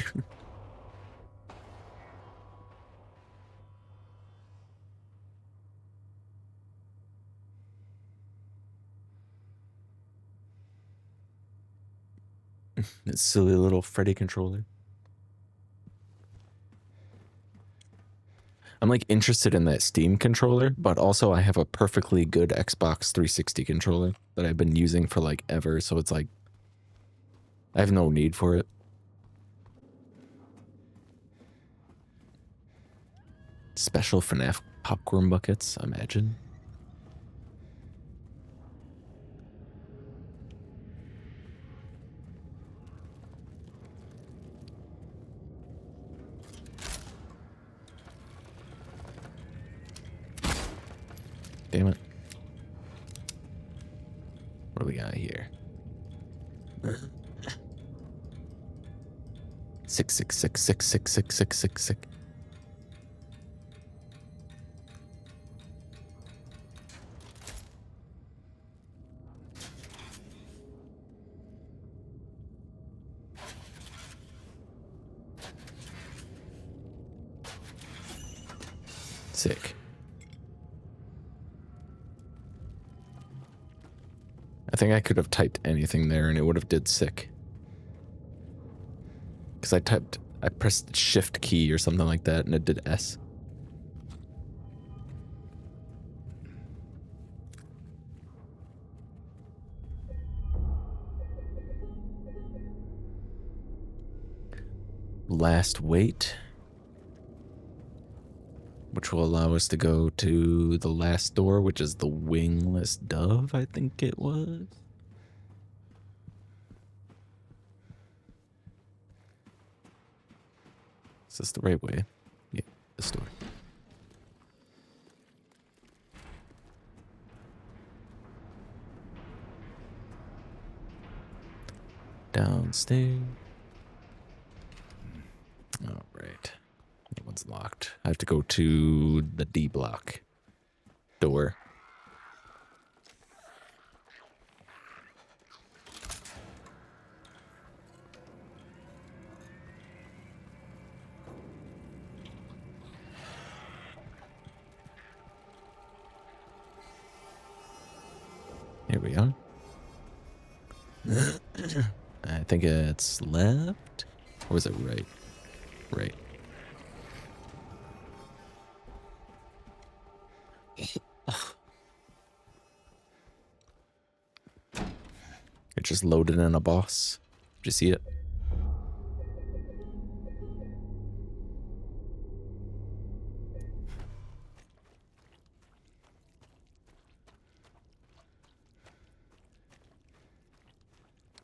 That silly little Freddy controller. I'm like interested in that Steam controller, but also I have a perfectly good Xbox 360 controller that I've been using for like ever, so it's like I have no need for it. Special FNAF popcorn buckets, imagine. Damn it. What do we got here? 666666666. Sick. I think I could have typed anything there and it would have did sick. Because I pressed shift key or something like that and it did S. Last wait. Which will allow us to go to the last door, which is the wingless dove, I think it was. Is this the right way? Yeah, this door. Downstairs. All right. That one's locked. I have to go to the D block door. Here we are. I think it's left. Or is it right? Right. It just loaded in a boss. Did you see it?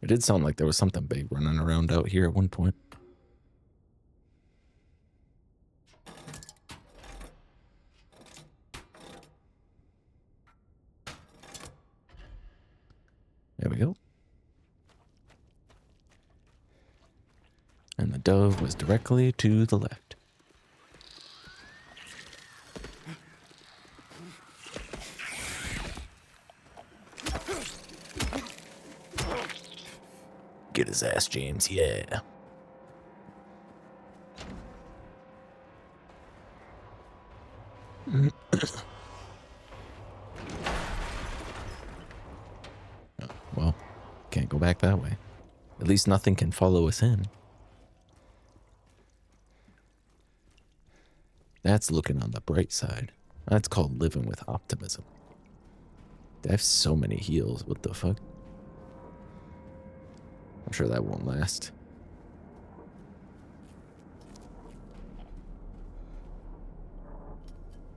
It did sound like there was something big running around out here at one point. There we go. And the dove was directly to the left. Get his ass, James, yeah. Oh, well, can't go back that way. At least nothing can follow us in. That's looking on the bright side. That's called living with optimism. I have so many heals. What the fuck? I'm sure that won't last.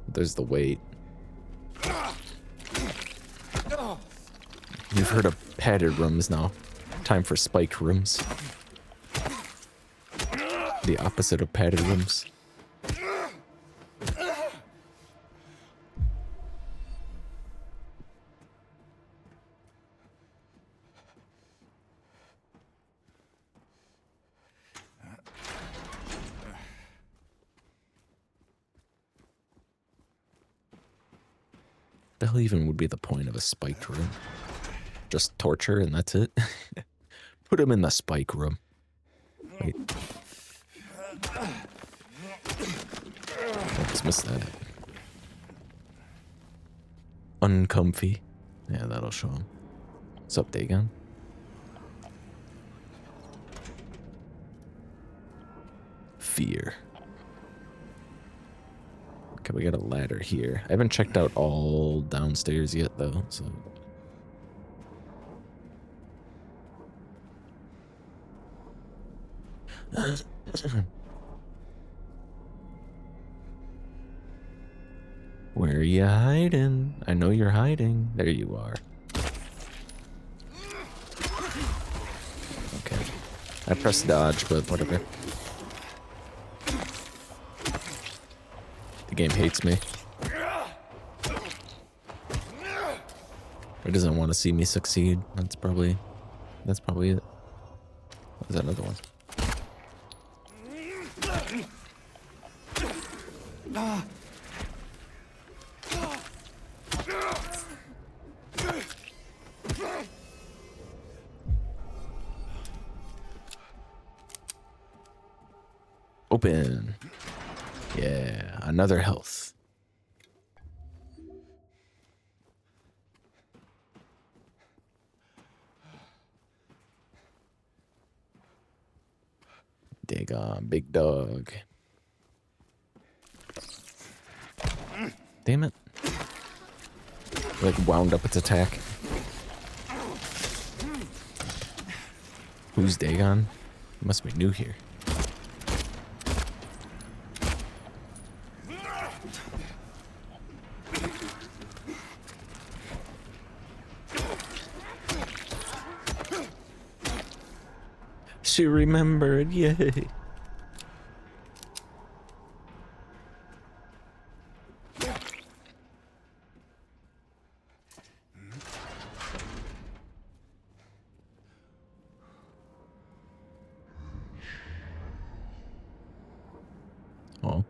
There's the weight. You've heard of padded rooms now. Time for spiked rooms. The opposite of padded rooms. The hell even would be the point of a spiked room? Just torture and that's it? Put him in the spike room. Wait. I just missed that. Uncomfy. Yeah, that'll show him. What's up, Dagon? Fear. Okay, we got a ladder here. I haven't checked out all downstairs yet, though, so... Where are you hiding? I know you're hiding. There you are. Okay. I pressed dodge, but whatever. The game hates me. It doesn't want to see me succeed. That's probably it. There's another one. Open. Yeah, another health. Dagon, big dog. Damn it. Like wound up its attack. Who's Dagon? He must be new here. She remembered, yay. Oh.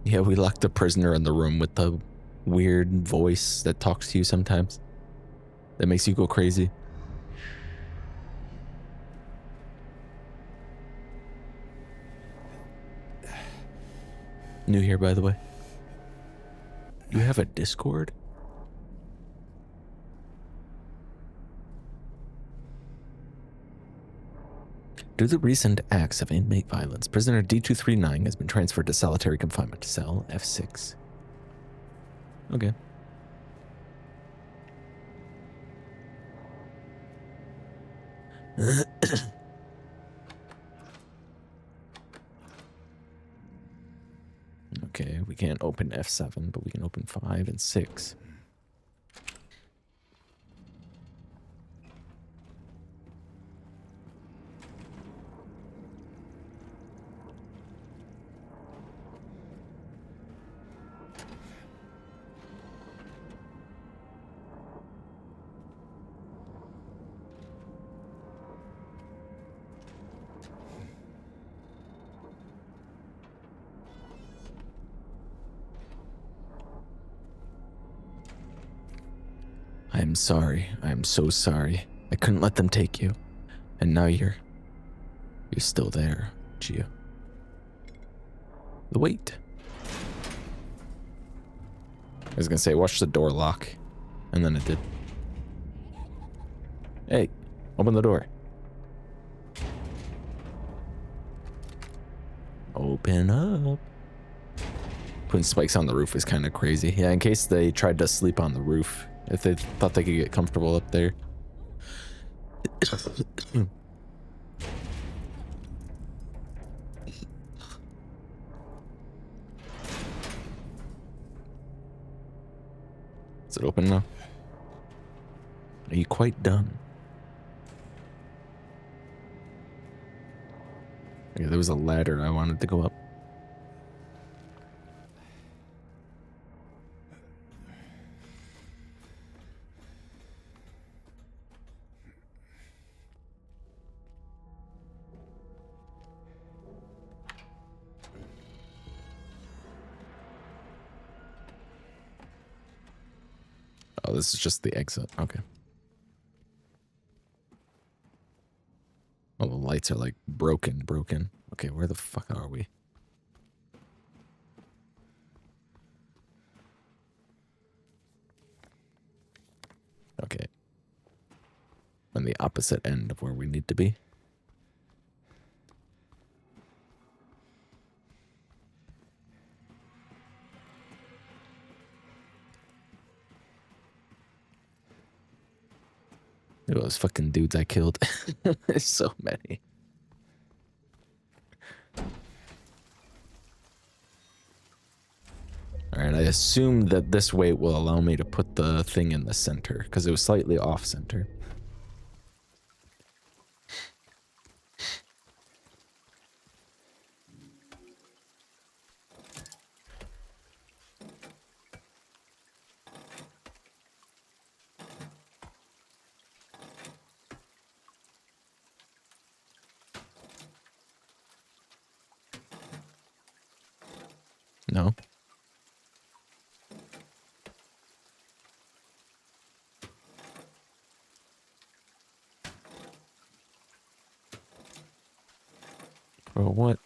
Yeah, we locked the prisoner in the room with the weird voice that talks to you sometimes. That makes you go crazy. New here, by the way. You have a Discord? Due to the recent acts of inmate violence, prisoner D239 has been transferred to solitary confinement, cell F6. Okay. Okay, we can't open F7, but we can open 5 and 6. I'm sorry. I'm so sorry. I couldn't let them take you. And now you're still there, Gio. The wait. I was gonna say, watch the door lock. And then it did. Hey, open the door. Open up. Putting spikes on the roof is kind of crazy. Yeah, in case they tried to sleep on the roof. If they thought they could get comfortable up there. Is it open now? Are you quite done? Okay, there was a ladder I wanted to go up. Oh, this is just the exit. Okay. Oh, the lights are like broken. Okay, where the fuck are we? Okay. On the opposite end of where we need to be. Look at those fucking dudes I killed. There's so many. Alright, I assumed that this weight will allow me to put the thing in the center, because it was slightly off center. No. Bro, what?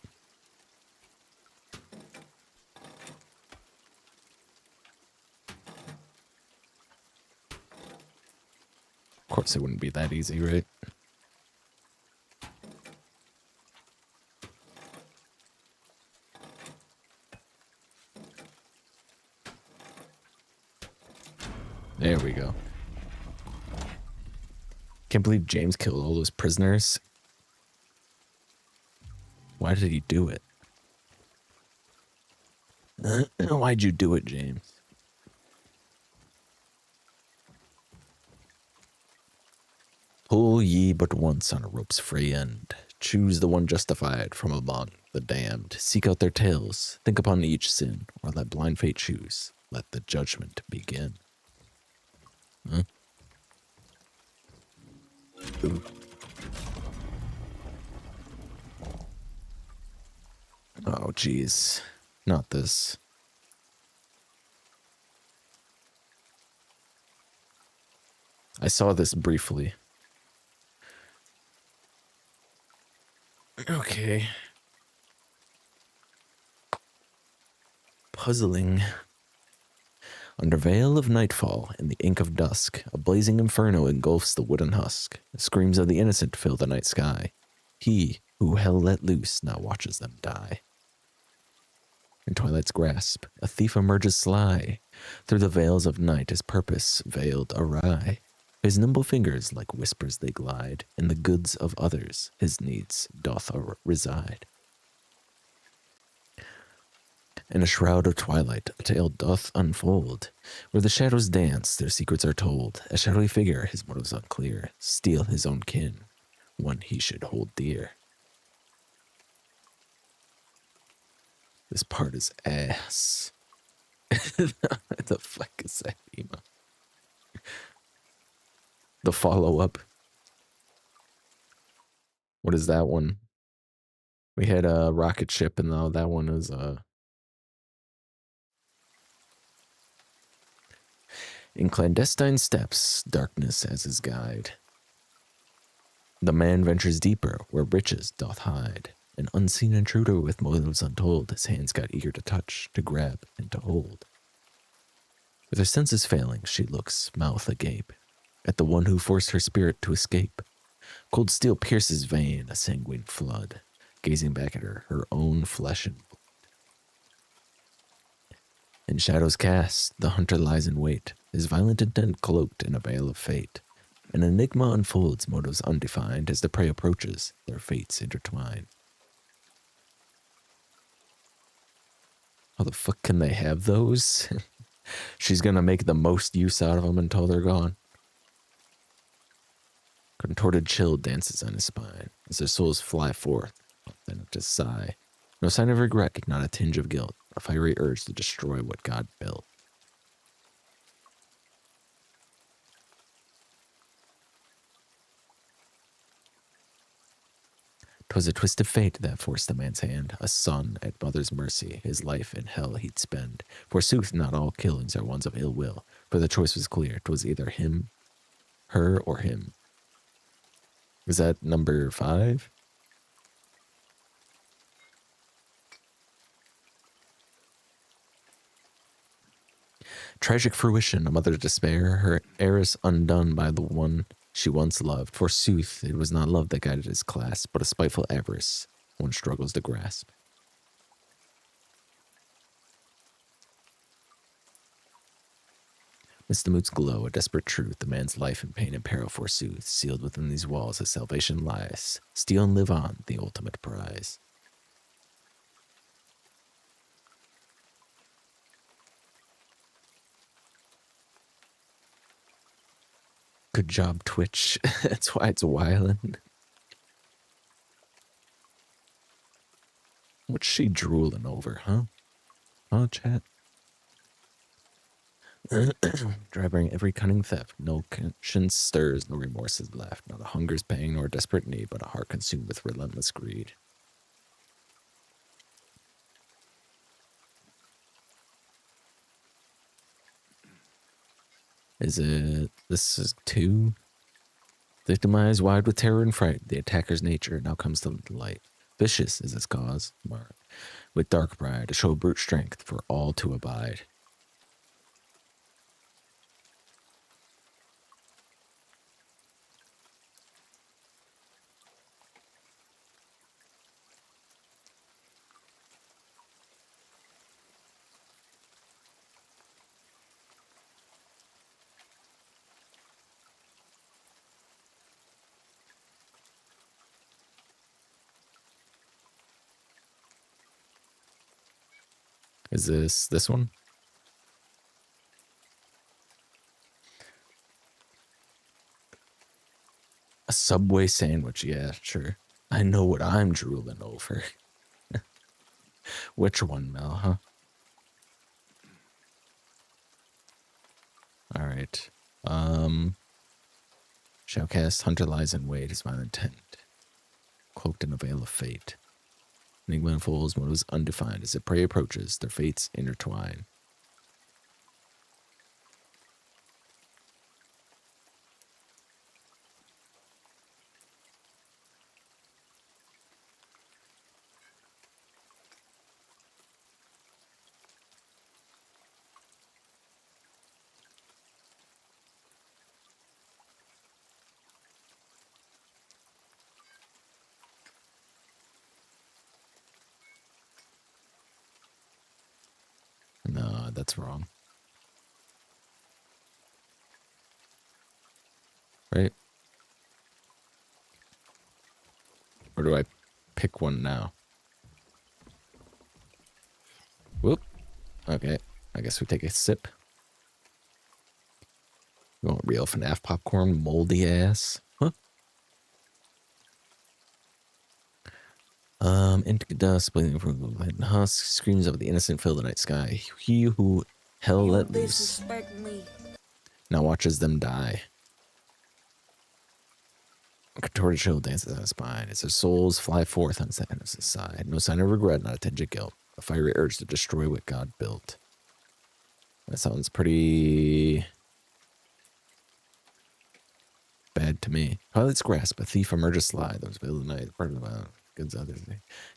Of course it wouldn't be that easy, right? There we go. Can't believe James killed all those prisoners. Why did he do it? Why'd you do it, James? Pull ye but once on a rope's free end. Choose the one justified from among the damned. Seek out their tales. Think upon each sin, or let blind fate choose. Let the judgment begin. Huh? Ooh. Oh, jeez. Not this. I saw this briefly. Okay. Puzzling. Under veil of nightfall and the ink of dusk, a blazing inferno engulfs the wooden husk. Screams of the innocent fill the night sky. He who hell let loose now watches them die. In twilight's grasp, a thief emerges sly. Through the veils of night his purpose veiled awry. His nimble fingers like whispers they glide. In the goods of others his needs doth reside. In a shroud of twilight, a tale doth unfold. Where the shadows dance, their secrets are told. A shadowy figure, his motives unclear, steal his own kin, one he should hold dear. This part is ass. What the fuck is that, Ema? The follow-up. What is that one? We had a rocket ship, and now that one is in clandestine steps, darkness as his guide. The man ventures deeper, where riches doth hide. An unseen intruder with motives untold, his hands got eager to touch, to grab, and to hold. With her senses failing, she looks, mouth agape, at the one who forced her spirit to escape. Cold steel pierces vein, a sanguine flood, gazing back at her, her own flesh and blood. In shadows cast, the hunter lies in wait, his violent intent cloaked in a veil of fate. An enigma unfolds, motives undefined, as the prey approaches, their fates intertwine. How the fuck can they have those? She's gonna make the most use out of them until they're gone. Contorted chill dances on his spine, as their souls fly forth, then to sigh. No sign of regret, not a tinge of guilt, a fiery urge to destroy what God built. 'Twas a twist of fate that forced the man's hand, a son at mother's mercy, his life in hell he'd spend. Forsooth, not all killings are ones of ill will, for the choice was clear, 'twas either him, her, or him. Is that number 5? Tragic fruition, a mother's despair, her heiress undone by the one she once loved. Forsooth, it was not love that guided his clasp, but a spiteful avarice one struggles to grasp. Midst the mood's glow, a desperate truth, the man's life in pain and peril forsooth, sealed within these walls his salvation lies. Steal and live on, the ultimate prize. Good job, Twitch. That's why it's wildin'. What's she drooling over, huh? Huh, chat? Driving every cunning theft, no conscience stirs, no remorse is left, not a hunger's pang nor a desperate need, but a heart consumed with relentless greed. Is it... this is 2? Victimized, wide with terror and fright, the attacker's nature now comes to light. Vicious is its cause, marked with dark pride, to show brute strength for all to abide. Is this one? A Subway sandwich, yeah, sure. I know what I'm drooling over. Which one, Mel, huh? Alright. Shall cast hunter lies in wait, his violent intent, cloaked in a veil of fate. Enigma unfolds, motives undefined. As the prey approaches, their fates intertwine. that's wrong. Right? Or do I pick one now? Whoop. Okay. I guess we take a sip. You want real FNAF popcorn? Moldy ass. Huh? Into dust, bleeding from the husk, screams of the innocent fill the night sky. He who hell let loose now watches them die. A contorted chill dances on his spine as their souls fly forth on his side. No sign of regret, not a tinge of guilt. A fiery urge to destroy what God built. That sounds pretty bad to me. Pilot's grasp, a thief emerges sly. Those veiled the night, part of the goods others.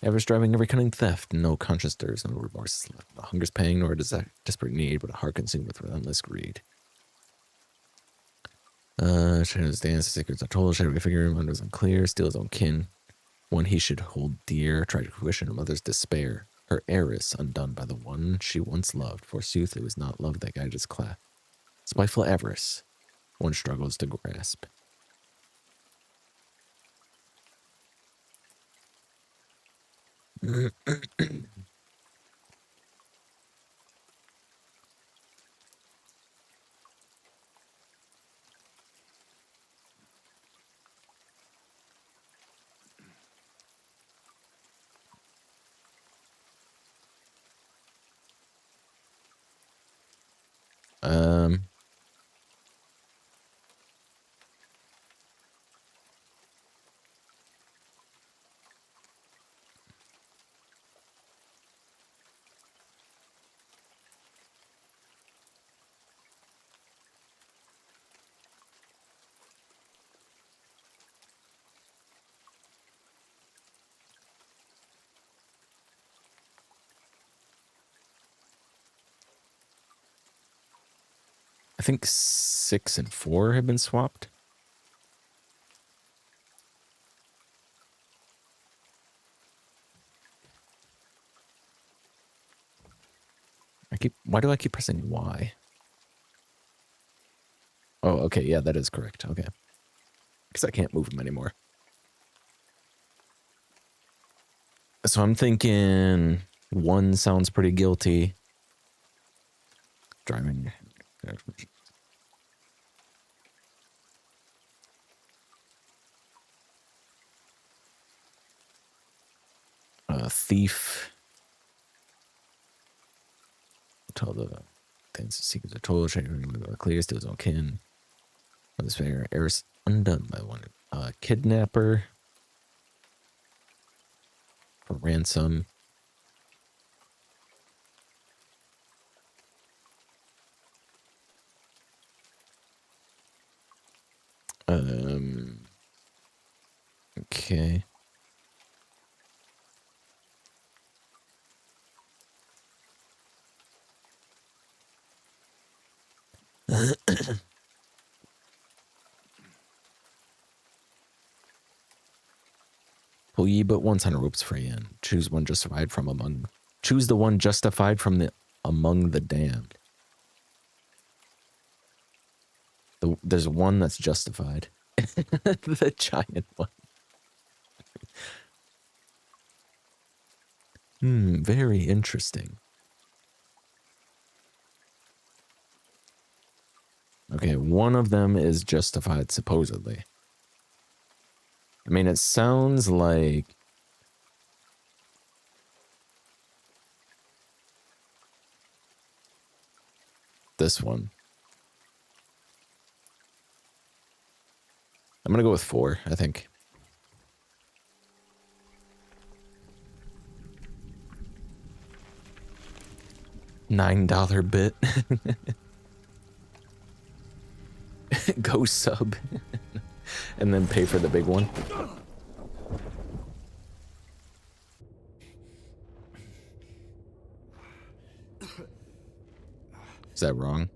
Ever striving every cunning theft, no conscience stirs, no remorse left. No hunger's pang, nor a desperate need, but a heart consumed with relentless greed. Shadows dance, secrets are told, shadowy figure, one was unclear, steal his own kin. One he should hold dear, tried to fruition a mother's despair. Her heiress undone by the one she once loved. Forsooth, it was not love that guided his cleft. Spiteful avarice, one struggles to grasp. I think 6 and 4 have been swapped. Why do I keep pressing Y? Oh, okay, yeah, that is correct. Okay. Because I can't move them anymore. So I'm thinking 1 sounds pretty guilty. Driving. Thief. Tell the things, secrets are told, clear, steals his own kin. This fair heiress undone by one. Kidnapper. For ransom. Okay. Pull ye but once on a rope's free end. Choose one justified from among. Choose the one justified from the among the damned. There's one that's justified. The giant one. Very interesting. Okay, one of them is justified, supposedly. I mean, it sounds like... this one. I'm gonna go with 4, I think. $9 bit. Go sub. And then pay for the big one. Is that wrong?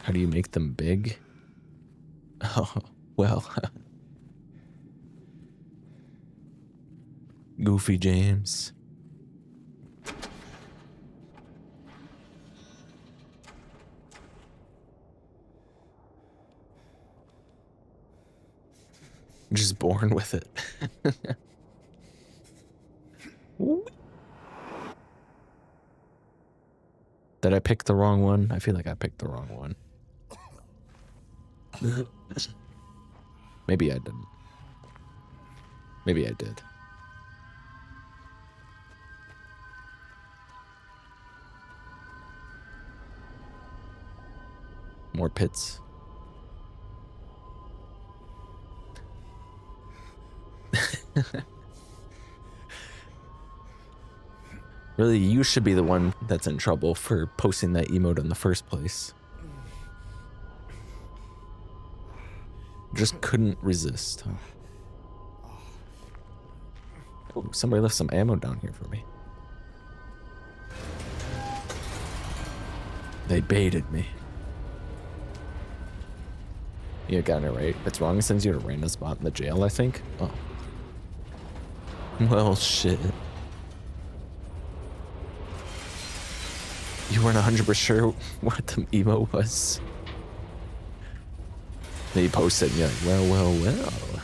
How do you make them big? Oh, well. Goofy James. Just born with it. Did I pick the wrong one? I feel like I picked the wrong one. Maybe I didn't. Maybe I did. More pits. Really, you should be the one that's in trouble for posting that emote in the first place. Just couldn't resist, huh? Ooh, somebody left some ammo down here for me. They baited me. You got it right. If it's wrong, it sends you to a random spot in the jail, I think. Oh. Well, shit. You weren't 100% sure what the emo was. Then you post it and you're like, well.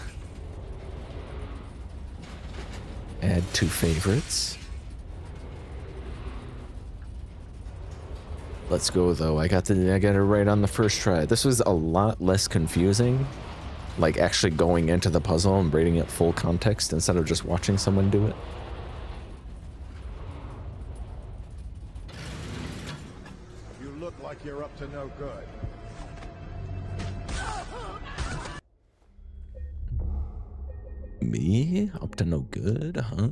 Add 2 favorites. Let's go though. I got it right on the first try. This was a lot less confusing. Like actually going into the puzzle and reading it full context instead of just watching someone do it. You look like you're up to no good. Me? Up to no good, huh?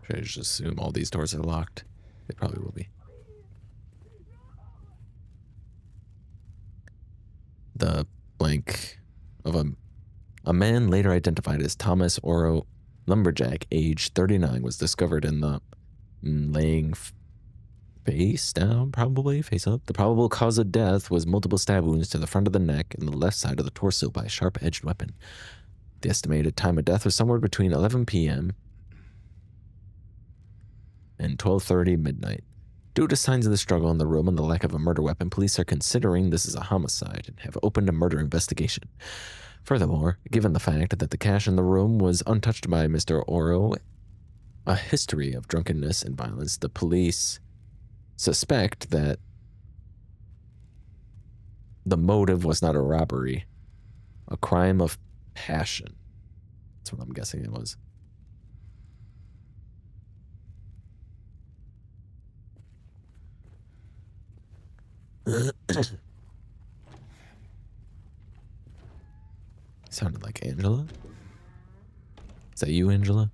Should I just assume all these doors are locked? They probably will be. The blank of a man later identified as Thomas Oro Lumberjack, age 39, was discovered in the laying face down, probably face up. The probable cause of death was multiple stab wounds to the front of the neck and the left side of the torso by a sharp-edged weapon. The estimated time of death was somewhere between 11 p.m. and 12:30 midnight. Due to signs of the struggle in the room and the lack of a murder weapon, police are considering this is a homicide and have opened a murder investigation. Furthermore, given the fact that the cash in the room was untouched by Mr. Oro, a history of drunkenness and violence, the police suspect that the motive was not a robbery, a crime of passion. That's what I'm guessing it was. Sounded like Angela. Is that you, Angela?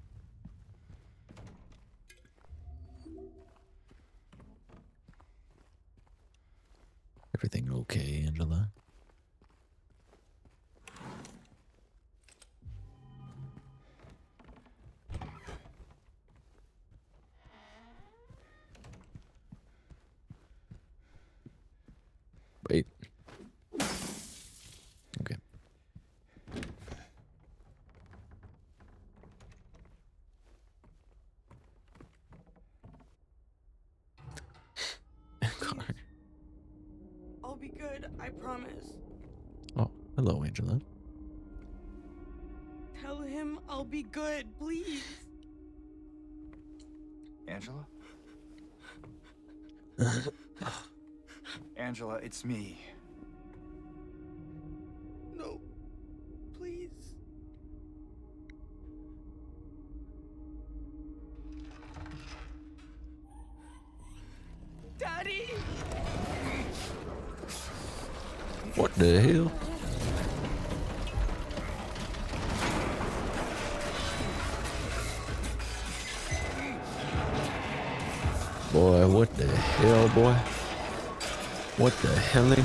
Everything okay, Angela? Wait. Okay. I'll be good, I promise. Oh, hello, Angela. Tell him I'll be good, please. Angela? Angela, it's me. No, please. Daddy! What the hell? Boy, what the hell, boy? What the hell?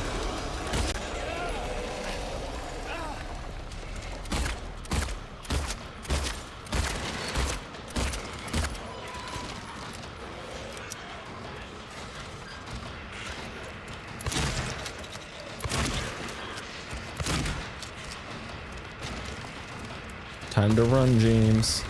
Time to run, James.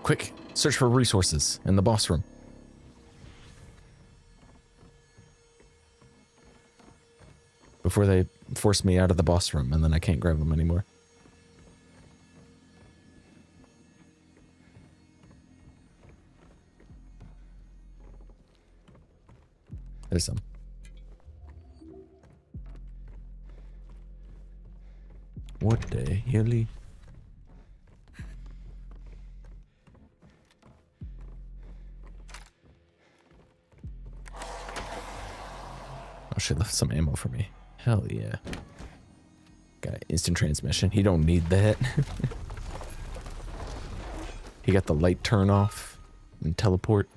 Quick, search for resources in the boss room. Before they force me out of the boss room and then I can't grab them anymore. There's some. What the hell? Oh, she left some ammo for me. Hell yeah. Got instant transmission. He don't need that. He got the light turn off and teleport.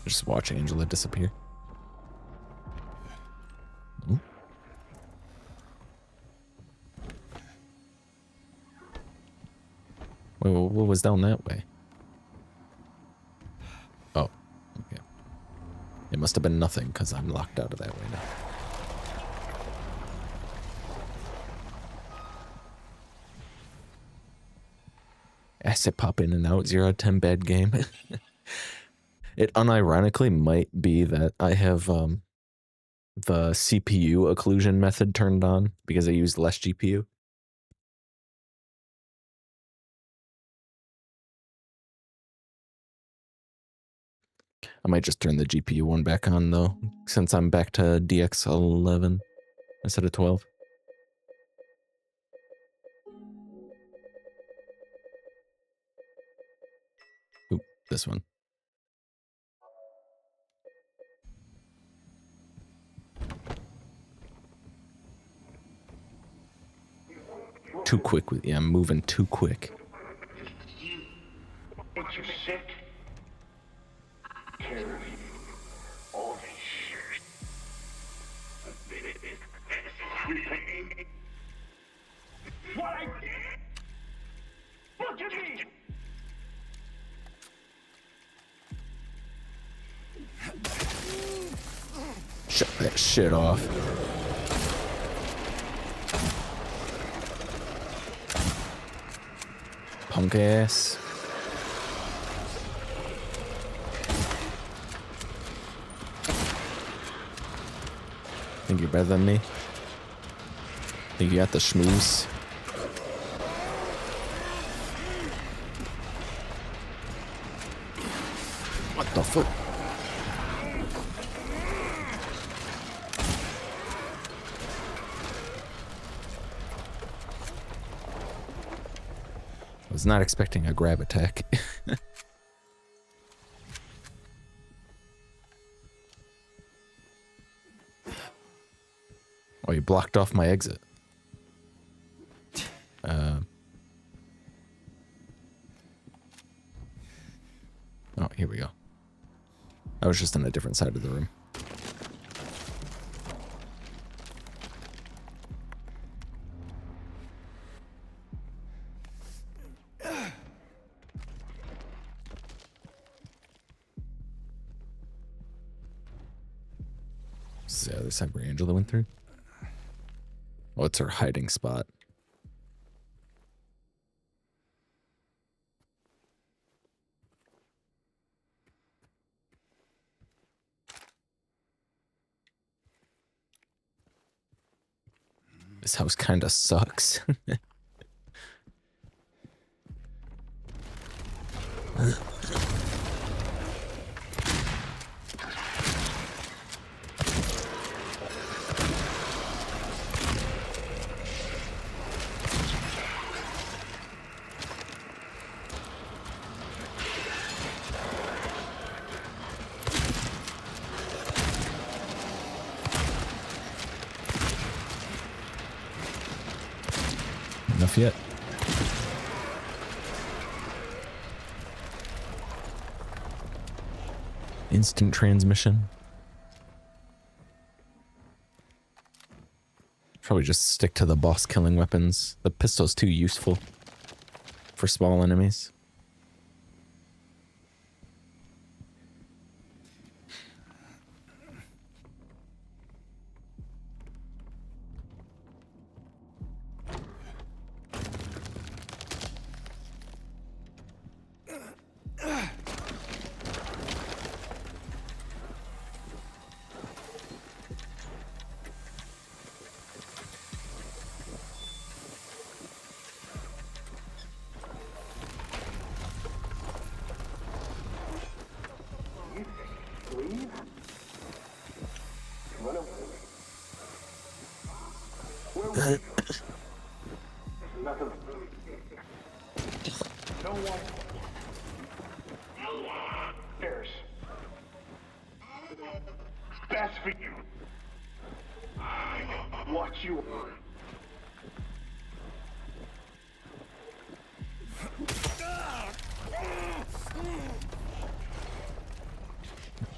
Just watch Angela disappear. Ooh. Wait, what was down that way? Oh, okay. It must have been nothing because I'm locked out of that way now. Asset pop in and out, 0 out of 10 bad game. It unironically might be that I have the CPU occlusion method turned on because I used less GPU. I might just turn the GPU one back on though, since I'm back to DX11 instead of 12. Oop, this one. Too quick with I'm moving too quick. But you're sick. Carry all this shit. What I did? Look at me! Shut that shit off. Punk ass. Think you're better than me? Think you got the schmooze? What the fuck? I was not expecting a grab attack. Oh, you blocked off my exit. Oh, here we go. I was just on a different side of the room. This is the other side where Angela went through. Oh, it's her hiding spot. This house kinda sucks. enough yet. Instant transmission. Probably just stick to the boss killing weapons. The pistol's too useful for small enemies. That's for you. Watch you.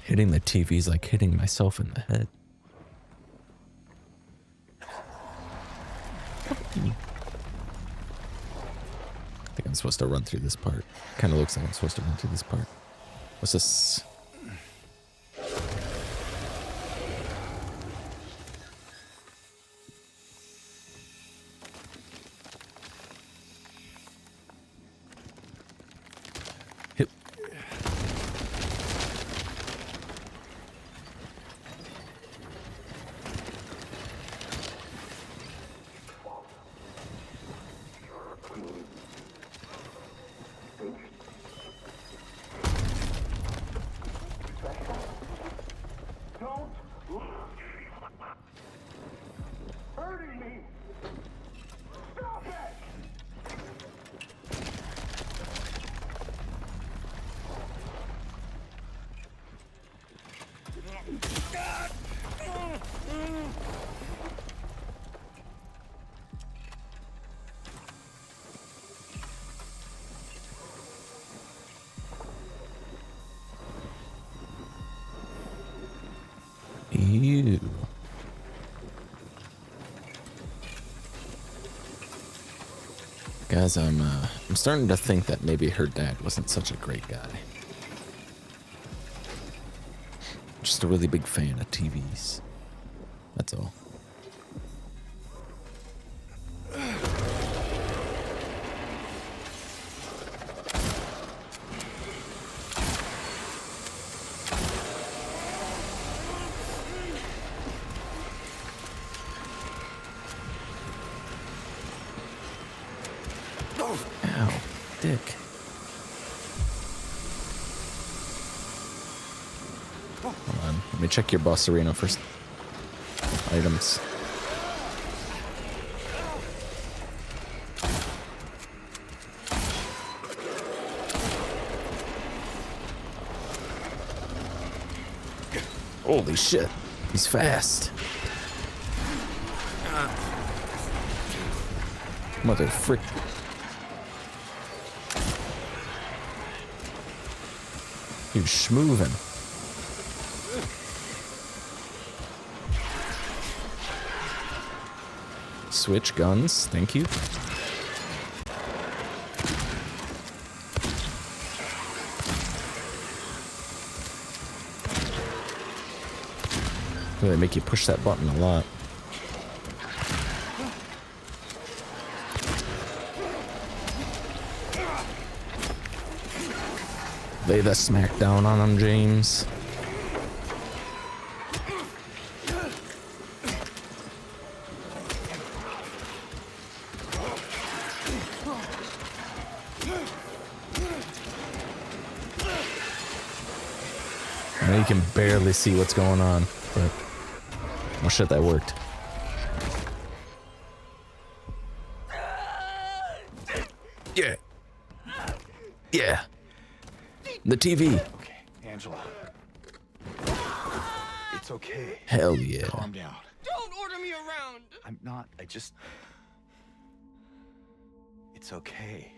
Hitting the TV's like hitting myself in the head. I think I'm supposed to run through this part. Kind of looks like I'm supposed to run through this part. What's this? Hip. Hurting me. Stop it. Ew. Guys, I'm starting to think that maybe her dad wasn't such a great guy. Just a really big fan of TVs. That's all. Ow, dick. Hold on, let me check your boss arena first. Items. Holy shit, he's fast. Mother frick. He's schmoovin'. Switch guns, thank you. They make you push that button a lot. Lay the smack down on him, James. I know you can barely see what's going on, but oh shit, that worked. Yeah. Yeah. The TV. Okay, Angela. It's okay. Hell yeah. Calm down. Don't order me around! I'm not. I just. It's okay.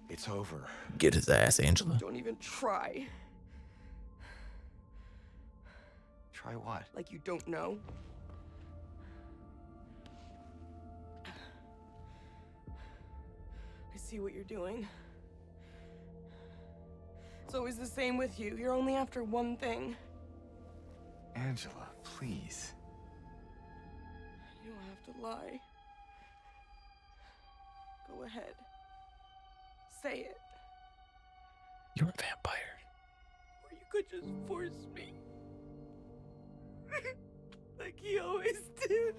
It's over. Get his ass, Angela. Don't even try. Try what? Like you don't know. I see what you're doing. It's always the same with you. You're only after one thing. Angela, please. You don't have to lie. Go ahead. Say it. You're a vampire. Or you could just force me. Like he always did.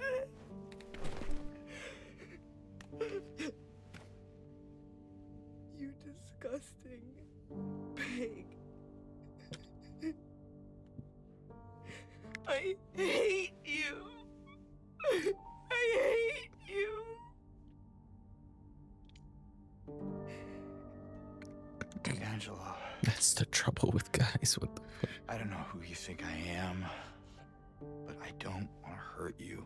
You disgusting pig. I hate you. I hate you. Angela, That's the trouble with guys. What the fuck? I don't know who you think I am, but I don't want to hurt you.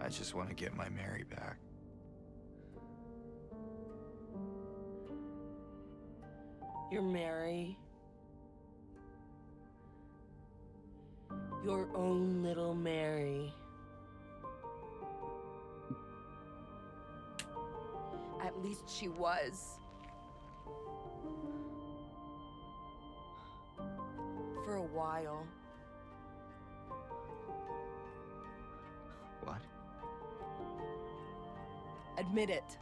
I just want to get my Mary back. You're Mary. Your own little Mary. At least she was. For a while. What? Admit it.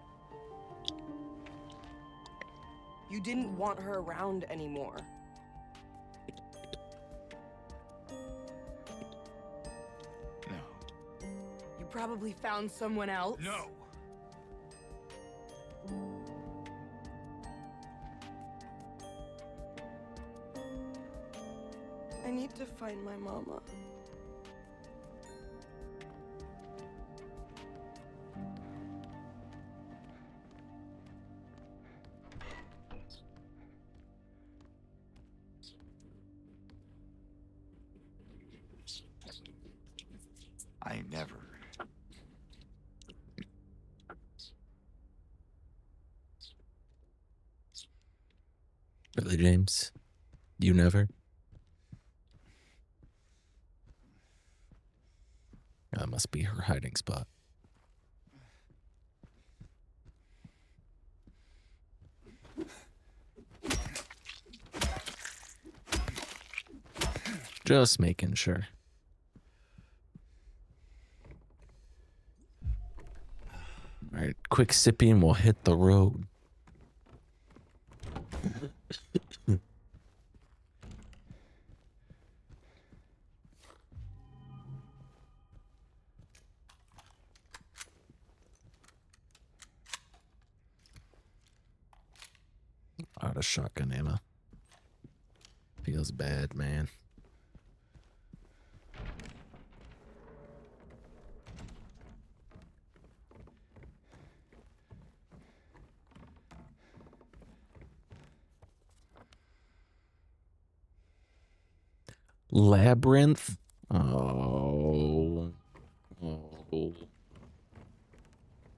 You didn't want her around anymore. No. You probably found someone else. No! I need to find my mama. I never. Really, James? You never? That must be her hiding spot. Just making sure. All right, quick sippy and we'll hit the road. Out of shotgun ammo. Feels bad, man. Labyrinth? Oh. Oh.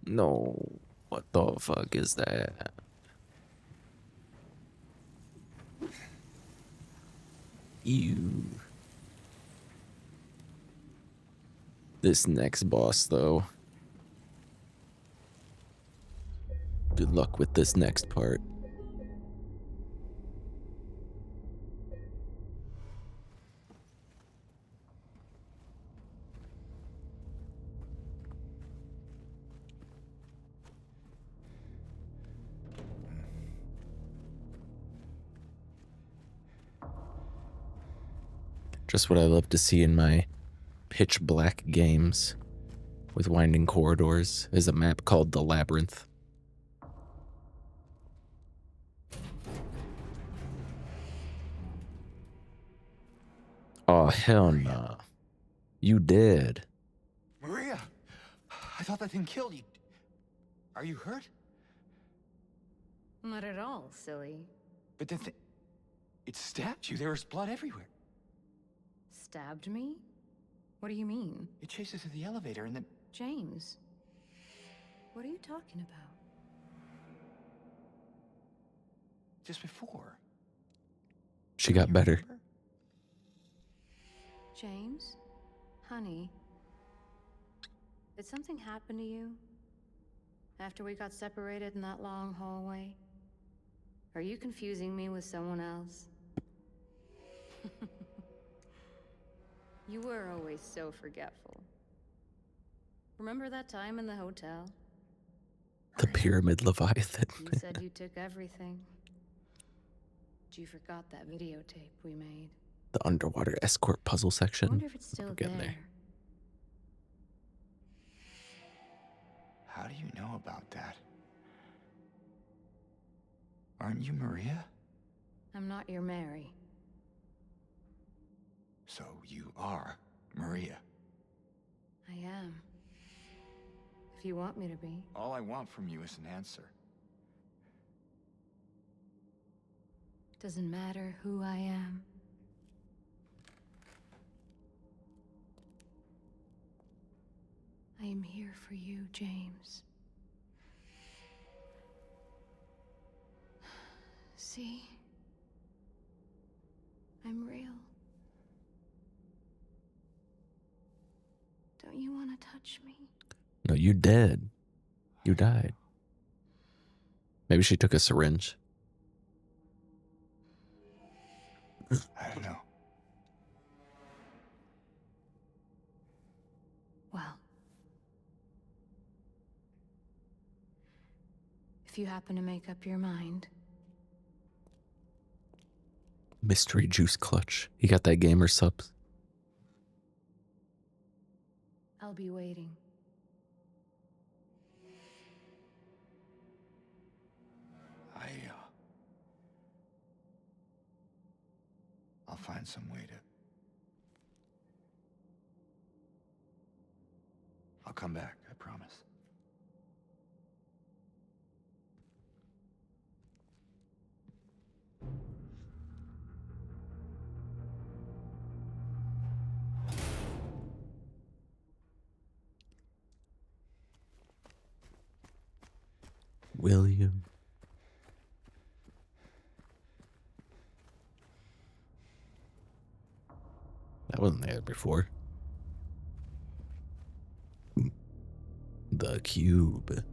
No. What the fuck is that? Ew. This next boss, though. Good luck with this next part. Just what I love to see in my pitch black games with winding corridors is a map called the Labyrinth. Oh, hell no. You dead. Maria! I thought that thing killed you. Are you hurt? Not at all, silly. But the thing... It stabbed you. There was blood everywhere. Stabbed me? What do you mean? You chased us to the elevator and then... James, what are you talking about? just before. She got You better. remember? James? Honey? Did something happen to you? After we got separated in that long hallway? Are you confusing me with someone else? You were always so forgetful. Remember that time in the hotel? The Pyramid Leviathan. You said you took everything. But you forgot that videotape we made. The underwater escort puzzle I section. wonder if it's still We're there. getting there. How do you know about that? Aren't you Maria? I'm not your Mary. So you are Maria. I am. If you want me to be. All I want from you is an answer. Doesn't matter who I am. I am here for you, James. See? I'm real. Don't you want to touch me? No, you dead. You died. Maybe she took a syringe. I don't know. Well, if you happen to make up your mind, Mystery Juice Clutch. He got that gamer subs. I'll be waiting. I'll find some way to... I'll come back, I promise. William. That wasn't there before. The cube.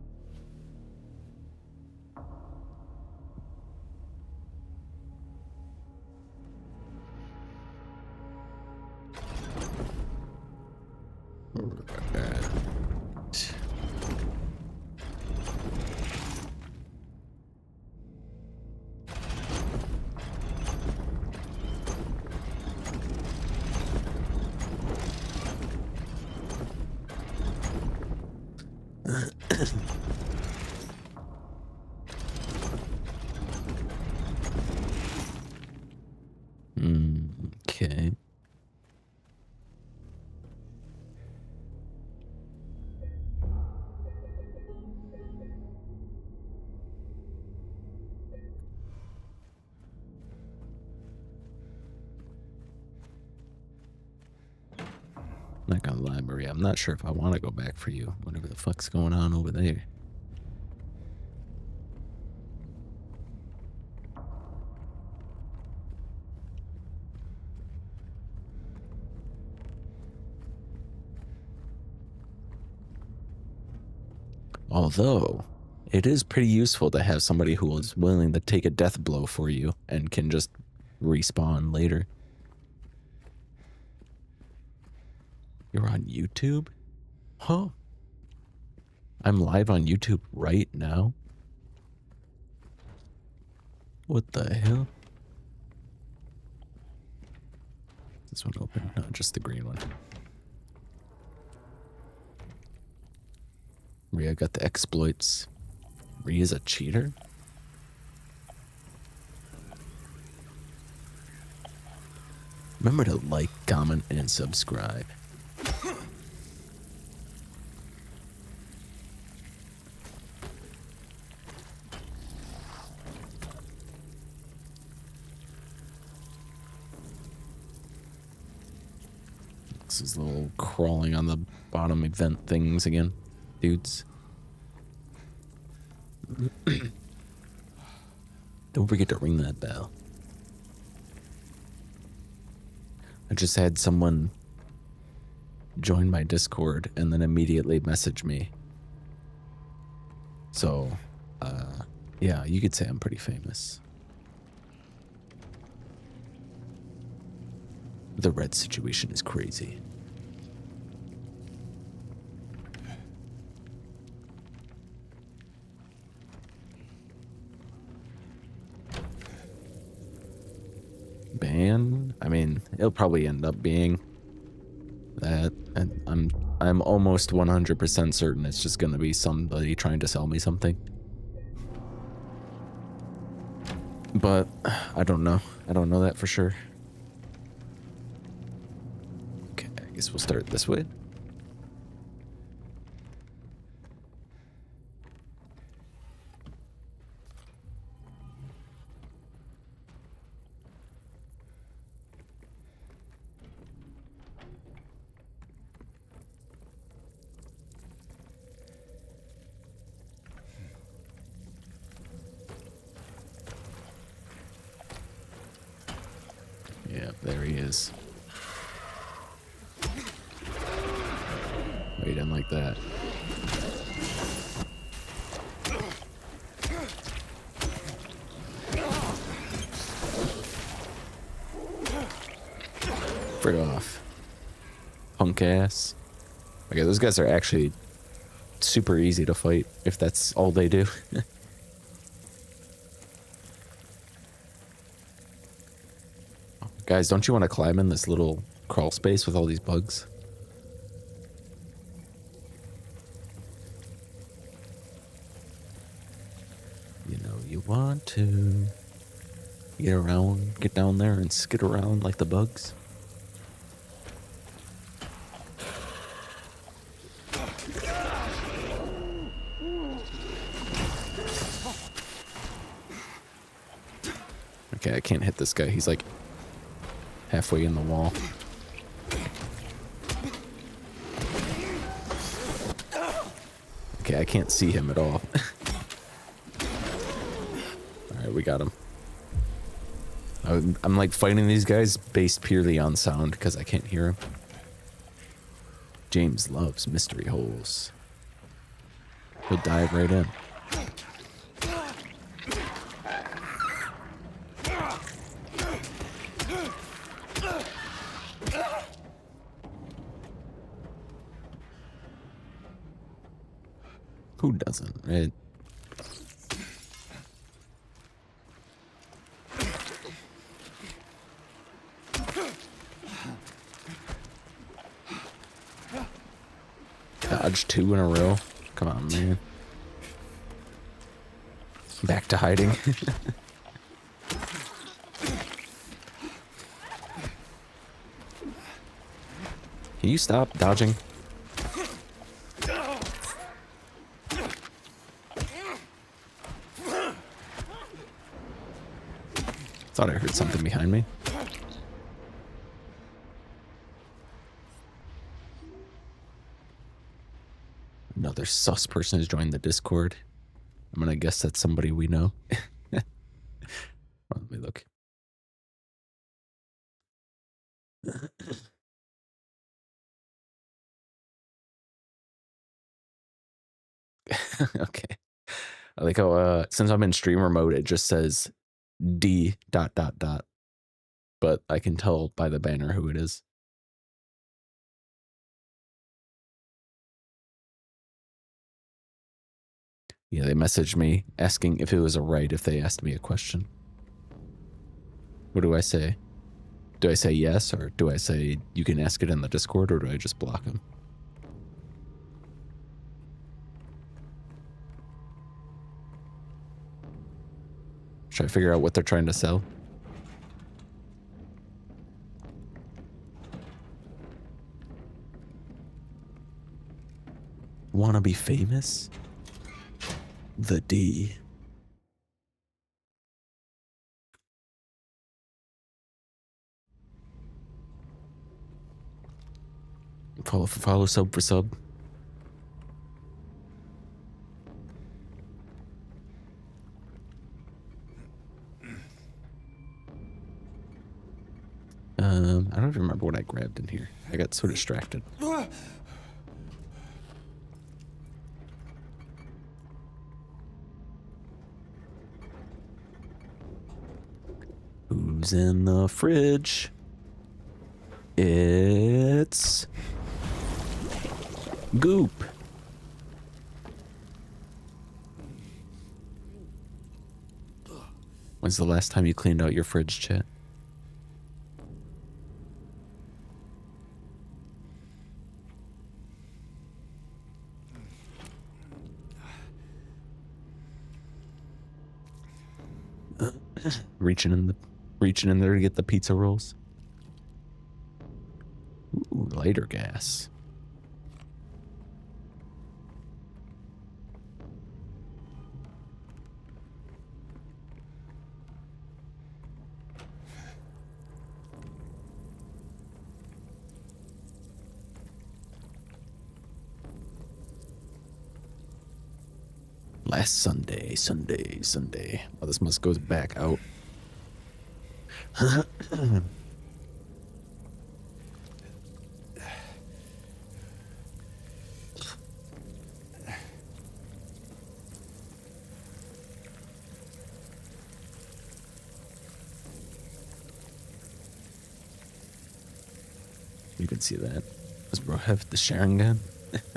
Okay. Not gonna lie, Maria. I'm not sure if I want to go back for you. Whatever the fuck's going on over there. Although, it is pretty useful to have somebody who is willing to take a death blow for you and can just respawn later. You're on YouTube? Huh? I'm live on YouTube right now? What the hell? This one open? No, just the green one. Maria got the exploits. Maria's a cheater? Remember to like, comment, and subscribe. These little crawling on the bottom event things again, dudes. Don't forget to ring that bell. I just had someone join my Discord and then immediately message me. So, yeah, you could say I'm pretty famous. The red situation is crazy. Ban? I mean, it'll probably end up being that, and I'm almost 100% certain it's just gonna be somebody trying to sell me something. But I don't know. I don't know that for sure. Okay, I guess we'll start this way. Yeah, there he is. Wait, in like that. Frig off. Punk ass. Okay, those guys are actually super easy to fight if that's all they do. Guys, don't you want to climb in this little crawl space with all these bugs? You know you want to get around, get down there and skid around like the bugs. Okay, I can't hit this guy. He's like halfway in the wall. Okay, I can't see him at all. Alright, we got him. I'm like fighting these guys based purely on sound because I can't hear him. James loves mystery holes. He'll dive right in. Who doesn't, right? Dodge 2 in a row. Come on, man. Back to hiding. Can you stop dodging? Thought I heard something behind me. Another sus person has joined the Discord. I'm gonna guess that's somebody we know. Well, let me look. Okay. I like how since I'm in streamer mode, it just says D ... But I can tell by the banner who it is. Yeah, they messaged me asking if it was a right if they asked me a question. What do I say? Do I say yes, or do I say you can ask it in the Discord, or do I just block them? Should I figure out what they're trying to sell? Wanna be famous? The D. Follow for follow, sub for sub. I don't even remember what I grabbed in here. I got so distracted. Who's in the fridge? It's Goop. When's the last time you cleaned out your fridge, chat? reaching in there to get the pizza rolls. Ooh, lighter gas. Last Sunday. Oh, this must go back out. You can see that. Does bro have the Sharon gun?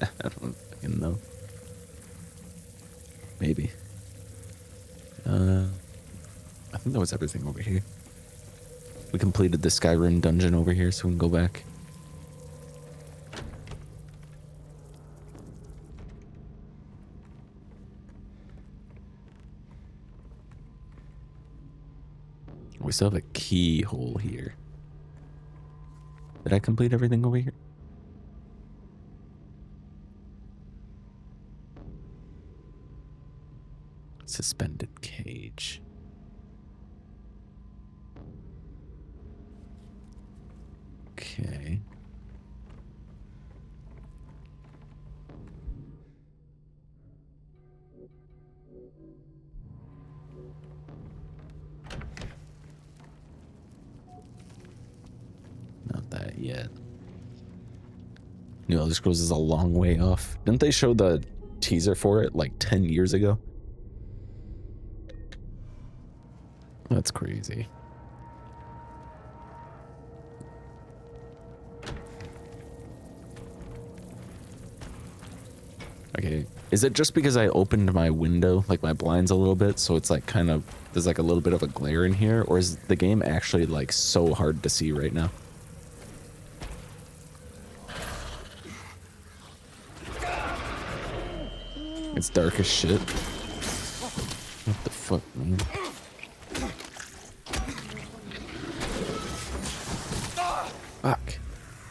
I don't fucking know. Maybe. I think that was everything over here. We completed the Skyrim dungeon over here, so we can go back. We still have a keyhole here. Did I complete everything over here? Suspended cage. Okay. Not that yet. New Elder Scrolls is a long way off. Didn't they show the teaser for it like 10 years ago? That's crazy. Okay, is it just because I opened my window, like my blinds a little bit, so it's like kind of, there's like a little bit of a glare in here, or is the game actually like so hard to see right now? It's dark as shit. What the fuck, man? Fuck.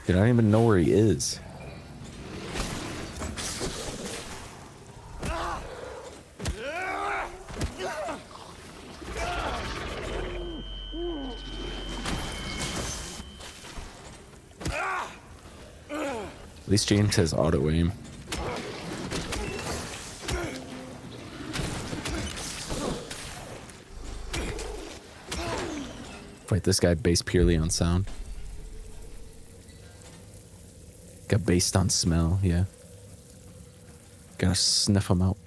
Dude, I don't even know where he is. At least James has auto aim. Fight this guy based purely on sound. Got based on smell, yeah. Gotta sniff him out.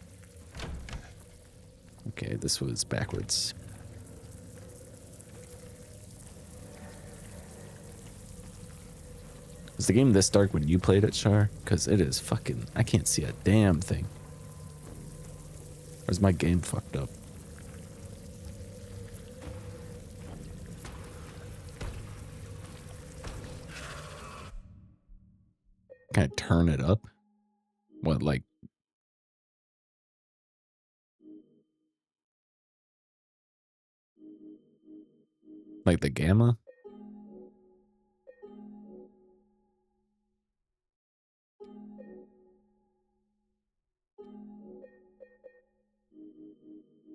Okay, this was backwards. Was the game this dark when you played it, Char? Because it is fucking... I can't see a damn thing. Or is my game fucked up? Can I turn it up? What, like... Like the gamma?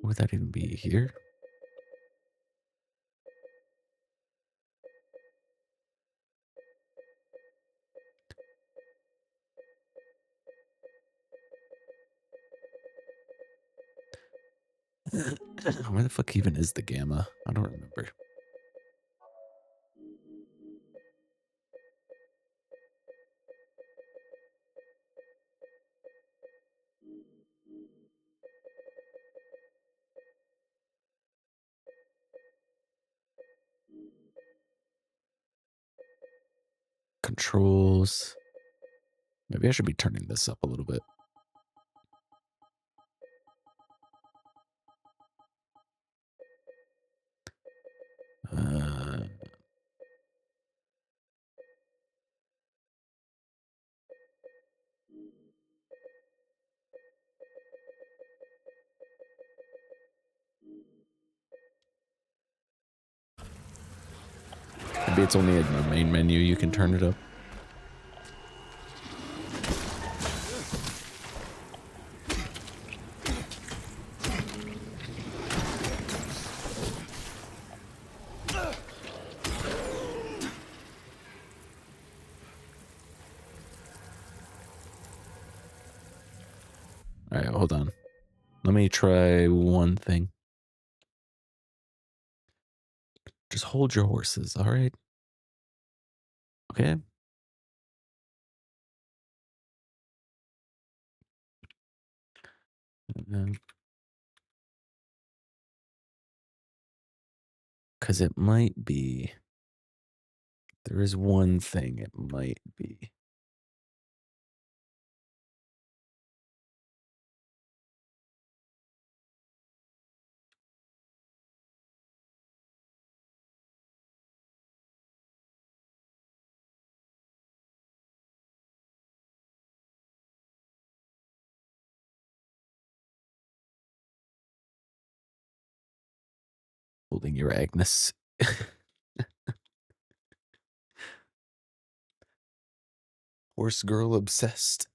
Would that even be here? Where the fuck even is the Gamma? I don't remember. Controls. Maybe I should be turning this up a little bit. Maybe it's only in the main menu you can turn it up. All right, hold on. Let me try one thing. Just hold your horses, all right? Okay. Because it might be. There is one thing it might be. Holding your Agnes. Horse girl obsessed.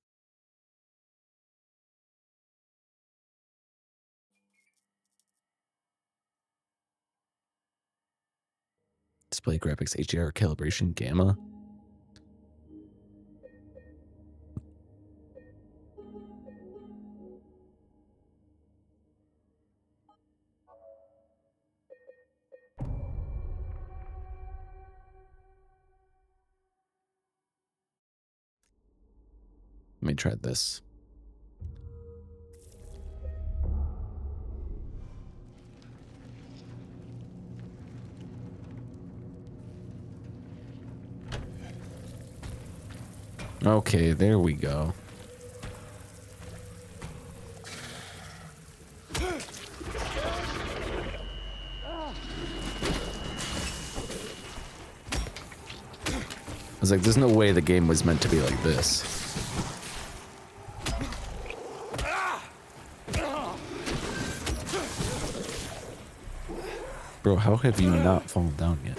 Display graphics HDR calibration gamma. Let me try this. Okay, there we go. I was like, there's no way the game was meant to be like this. Bro, how have you not fallen down yet?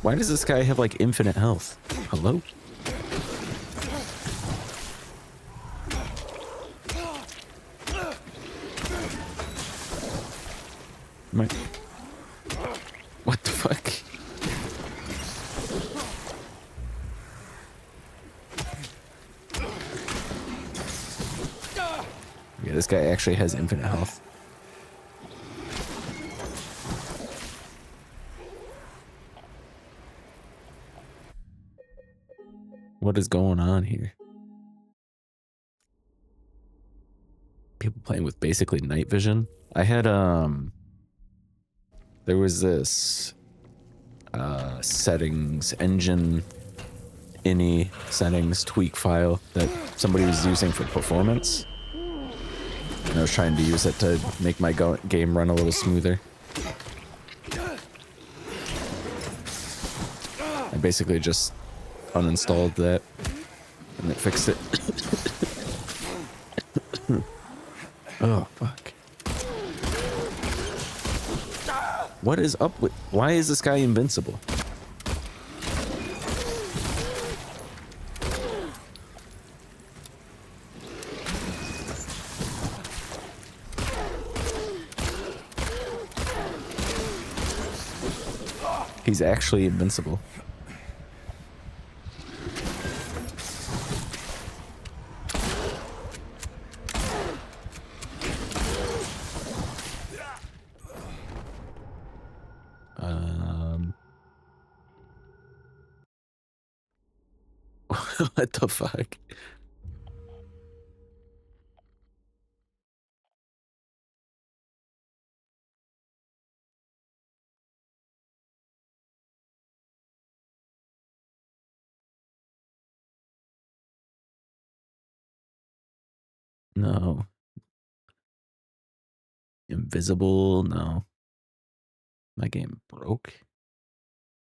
Why does this guy have like infinite health? Hello? What the fuck? Yeah, this guy actually has infinite health. What is going on here? People playing with basically night vision. I had there was this settings engine ini settings tweak file that somebody was using for performance. And I was trying to use it to make my game run a little smoother. I basically just uninstalled that and it fixed it. Oh, fuck. What is up with... Why is this guy invincible? He's actually invincible. What the fuck? No. Invisible? No. My game broke.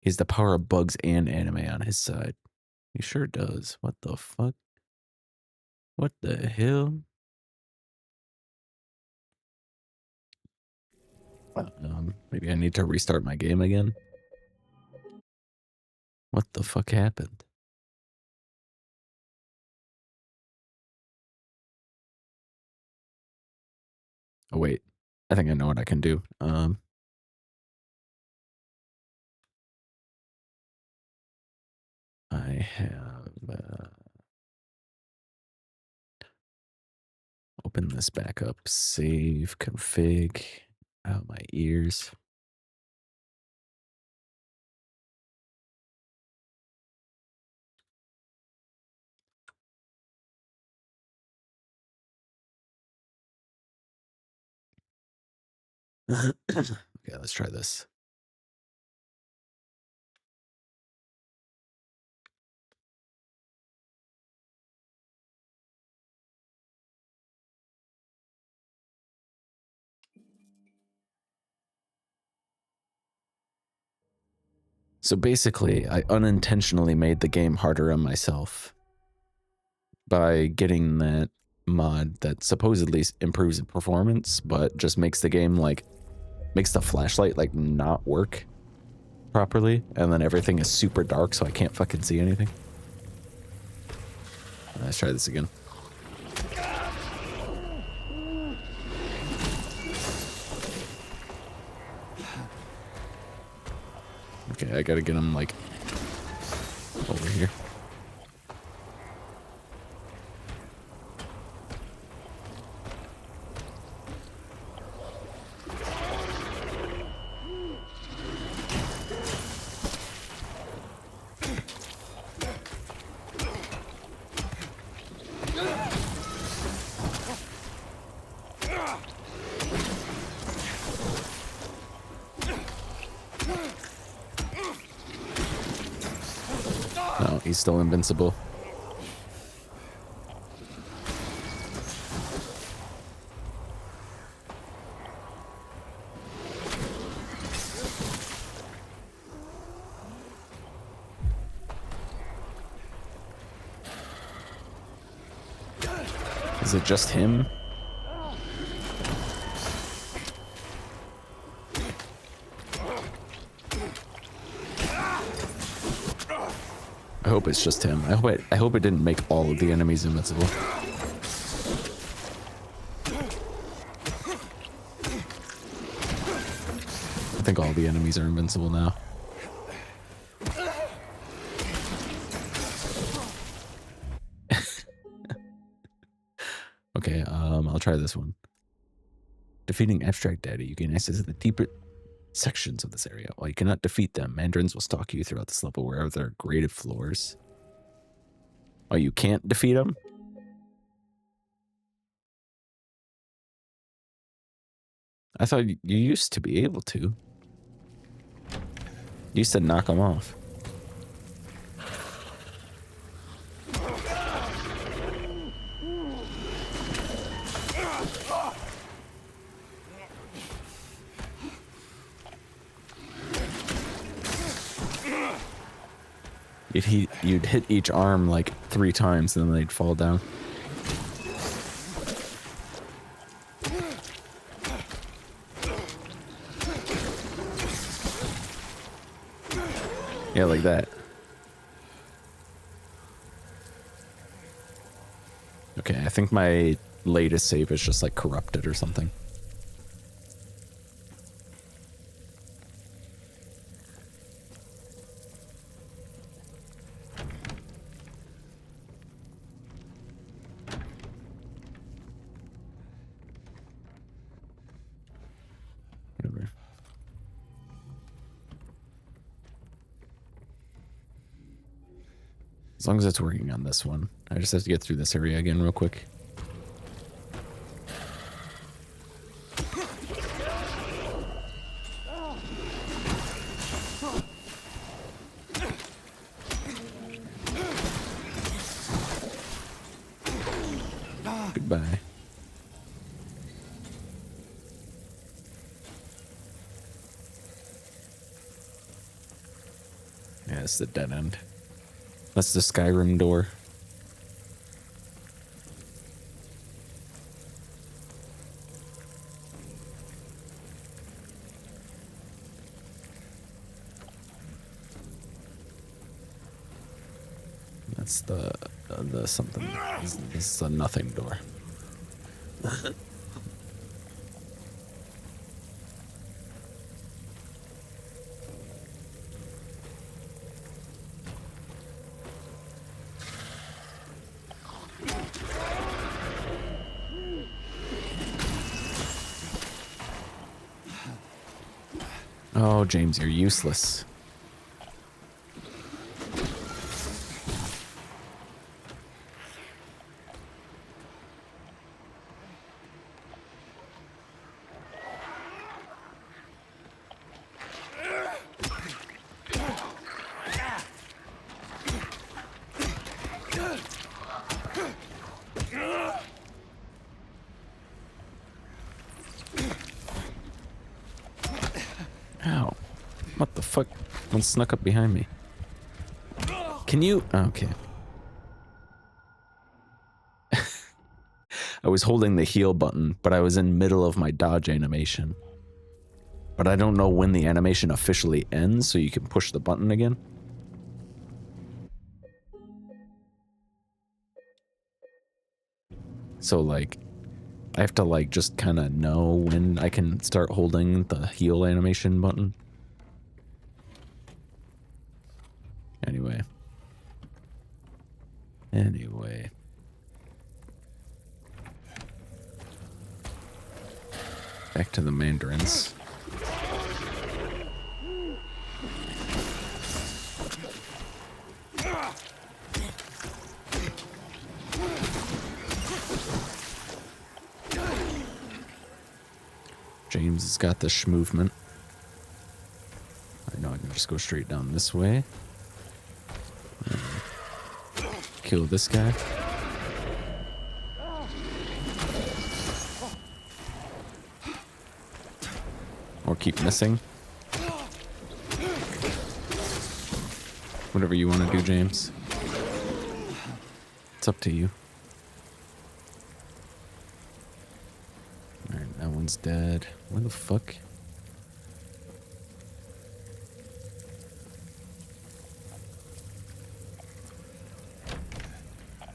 He has the power of bugs and anime on his side. He sure does. What the fuck? What the hell? Maybe I need to restart my game again. What the fuck happened? Oh wait, I think I know what I can do. I have open this back up, save, config, out my ears. Okay, let's try this. So basically, I unintentionally made the game harder on myself by getting that mod that supposedly improves performance, but just makes the game like, makes the flashlight like not work properly, and then everything is super dark so I can't fucking see anything. Let's try this again. Okay, I gotta get him like over here. No, he's still invincible. Is it just him? I hope it's just him. I hope it didn't make all of the enemies invincible. I think all the enemies are invincible now. Okay, I'll try this one. Defeating Abstract Daddy, you gain access to the deeper sections of this area. While you cannot defeat them, mandarins will stalk you throughout this level wherever there are graded floors. Oh, you can't defeat them? I thought you used to be able to. You used to knock them off. You'd hit each arm like 3 times and then they'd fall down. Yeah, like that. Okay, I think my latest save is just like corrupted or something. As long as it's working on this one. I just have to get through this area again real quick. Goodbye. Yeah, it's the dead end. That's the Skyrim door. That's the something. This is a nothing door. Oh, James, you're useless. Ow. What the fuck? One snuck up behind me. Can you? Okay. I was holding the heal button, but I was in middle of my dodge animation. But I don't know when the animation officially ends, so you can push the button again. So like, I have to like just kind of know when I can start holding the heal animation button. Anyway. Back to the mandarins. James has got the movement. I know I can just go straight down this way. Kill this guy. Or keep missing. Whatever you want to do, James. It's up to you. Alright, that one's dead. Where the fuck?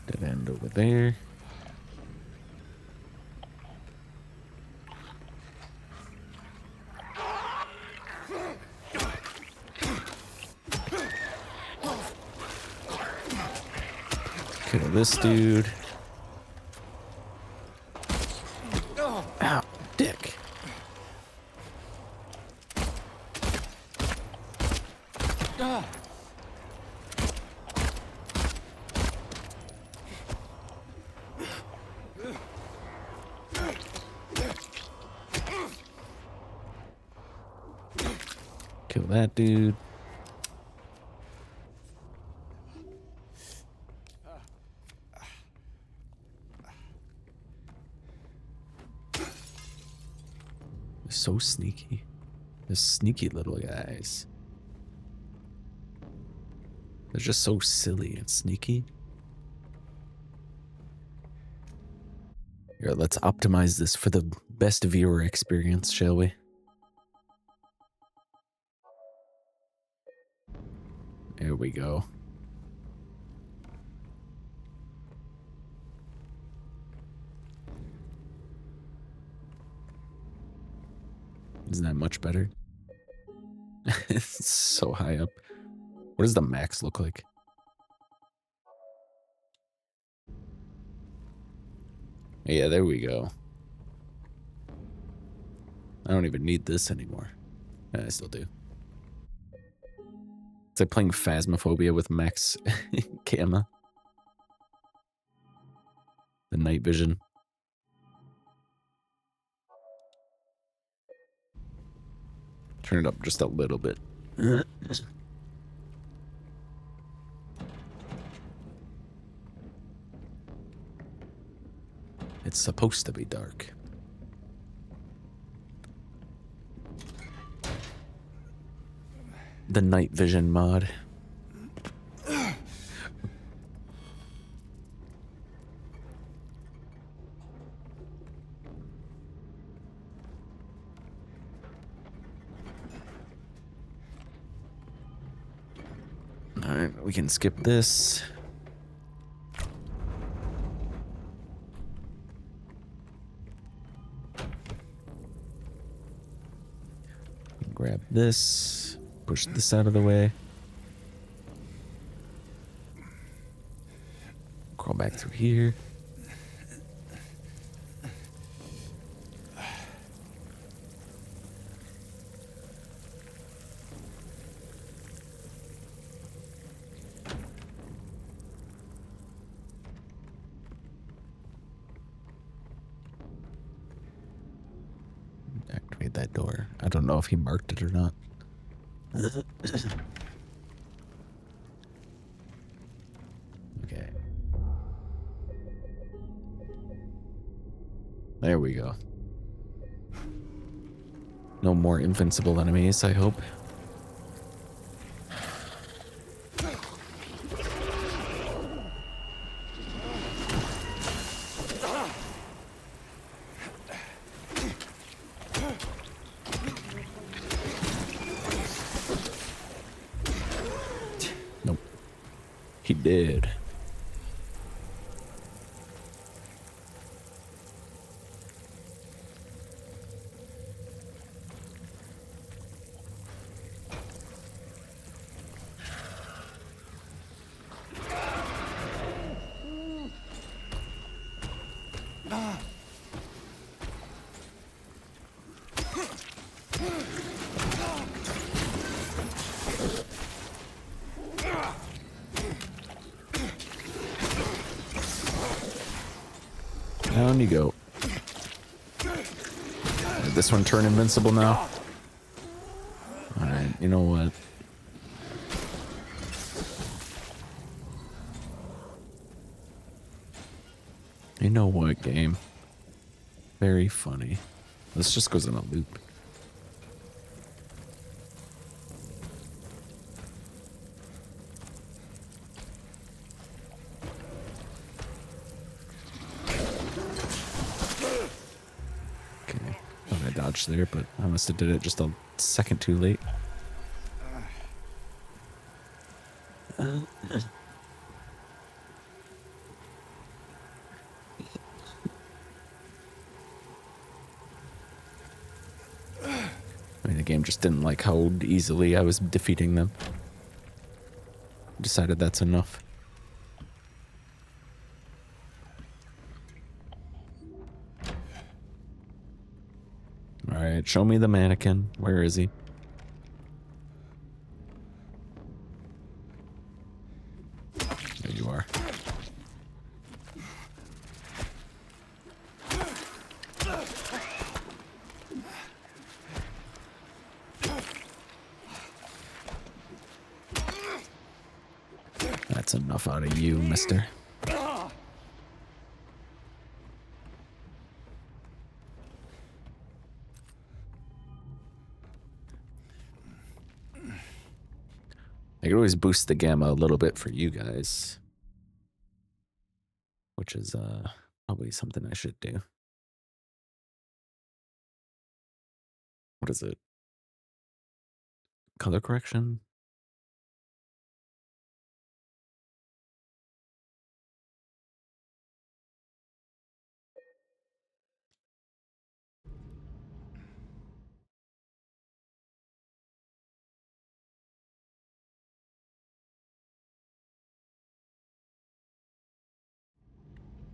Dead end over there. Kill this dude. Ow, dick. Kill that dude. They're so sneaky. They're sneaky little guys. They're just so silly and sneaky. Here, let's optimize this for the best viewer experience, shall we? There we go. Isn't that much better? It's so high up. What does the max look like? Yeah, there we go. I don't even need this anymore. I still do. It's like playing Phasmophobia with Max Gamma. The night vision. Turn it up just a little bit. It's supposed to be dark. The night vision mod. Alright, we can skip this. Grab this. Push this out of the way. Crawl back through here. Activate that door. I don't know if he marked it or not. Okay. There we go. No more invincible enemies, I hope. Nope. He did. Down you go. Did this one turn invincible now? Alright, you know what? You know what, game? Very funny. This just goes in a loop. There, but I must have did it just a second too late. I mean, the game just didn't like how easily I was defeating them. Decided that's enough. Alright, show me the mannequin. Where is he? There you are. That's enough out of you, mister. I could always boost the gamma a little bit for you guys, which is probably something I should do. What is it? Color correction?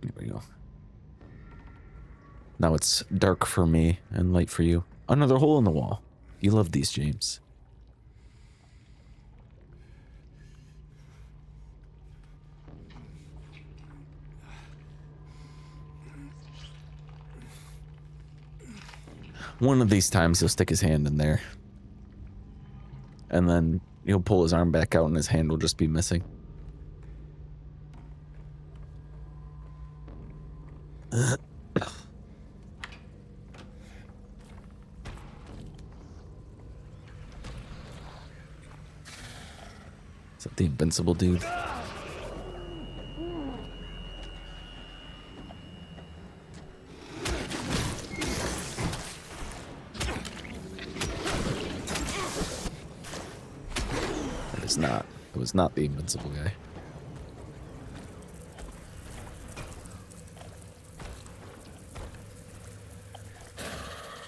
There we go. Now it's dark for me and light for you. Another hole in the wall. You love these, James. One of these times he'll stick his hand in there. And then he'll pull his arm back out and his hand will just be missing. Is that the invincible dude? It is not. It was not the invincible guy.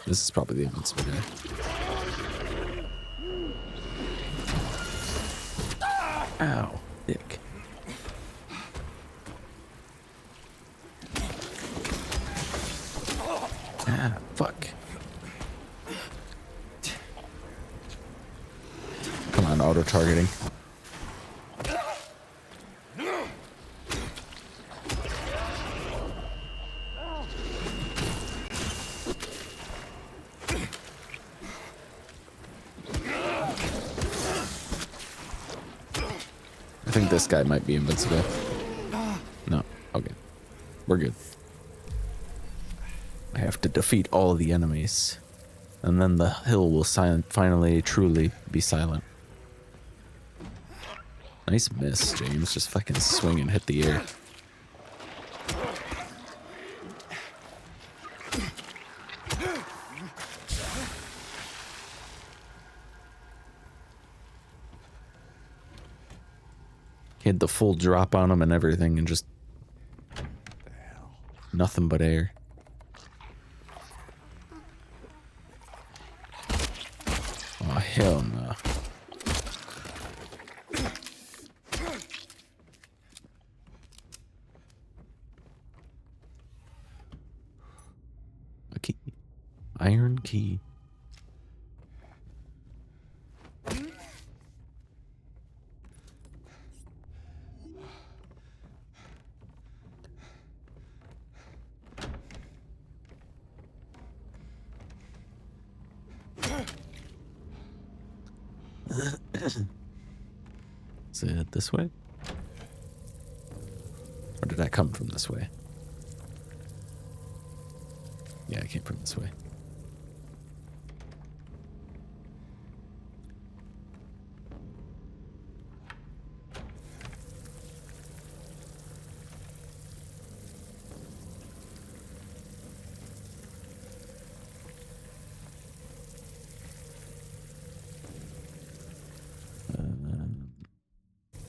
This is probably the invincible guy. Ow, dick. Ah, fuck. Come on, auto-targeting. I think this guy might be invincible. No, okay. We're good. I have to defeat all of the enemies. And then the hill will finally, truly be silent. Nice miss, James. Just fucking swing and hit the air. He had the full drop on him and everything and just nothing but air. Oh, hell no. A key. Iron key. Is it this way? Or did I come from this way? Yeah, I came from this way.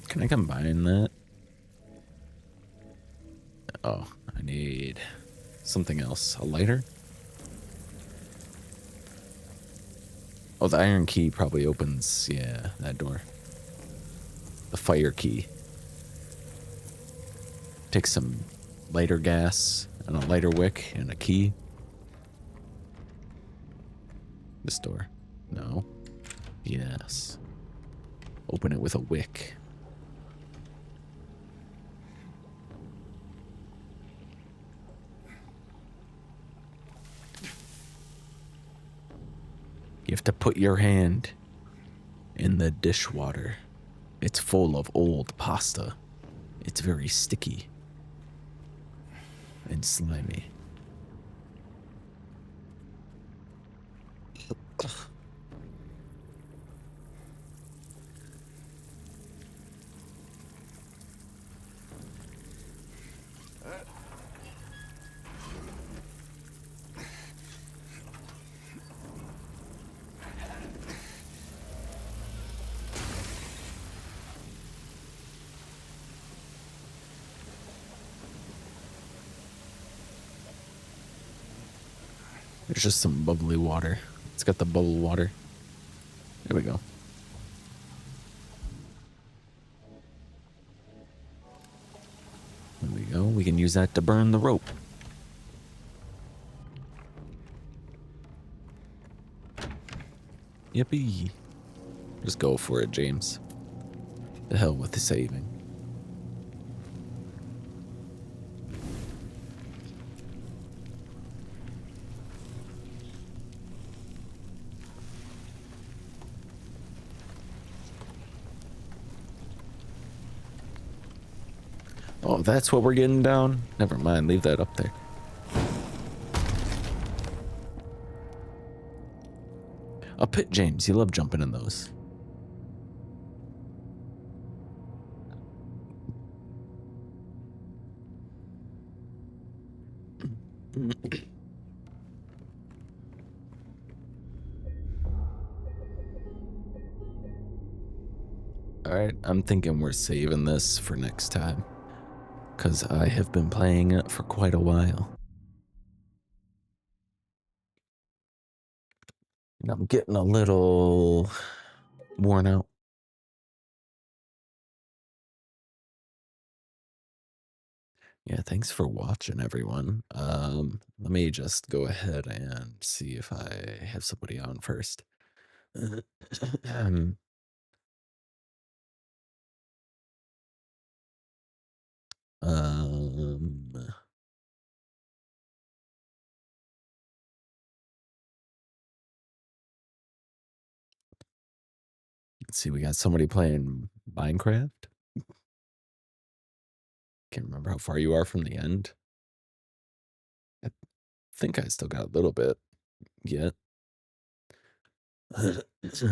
Can I combine that? Oh, I need something else. A lighter? Oh, the iron key probably opens, yeah, that door. The fire key. Take some lighter gas and a lighter wick and a key. This door. No. Yes. Open it with a wick. You have to put your hand in the dishwater. It's full of old pasta. It's very sticky and slimy. There's just some bubbly water. It's got the bubble water. There we go. There we go. We can use that to burn the rope. Yippee. Just go for it, James. The hell with the saving. Oh, that's what we're getting down? Never mind, leave that up there. A pit, James. You love jumping in those. Alright, I'm thinking we're saving this for next time, because I have been playing it for quite a while. And I'm getting a little worn out. Yeah, thanks for watching, everyone. Let me just go ahead and see if I have somebody on first. um, let's see, we got somebody playing Minecraft. Can't remember how far you are from the end. I think I still got a little bit yet. Who's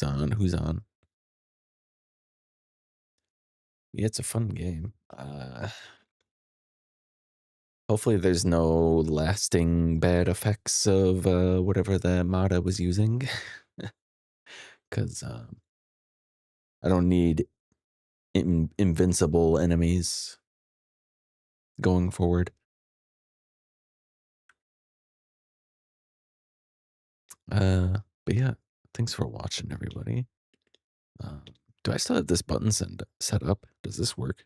on? Who's on? Yeah, it's a fun game. Hopefully there's no lasting bad effects of whatever the mod I was using. Because I don't need invincible enemies going forward. But yeah, thanks for watching, everybody. Do I still have this button set up? Does this work?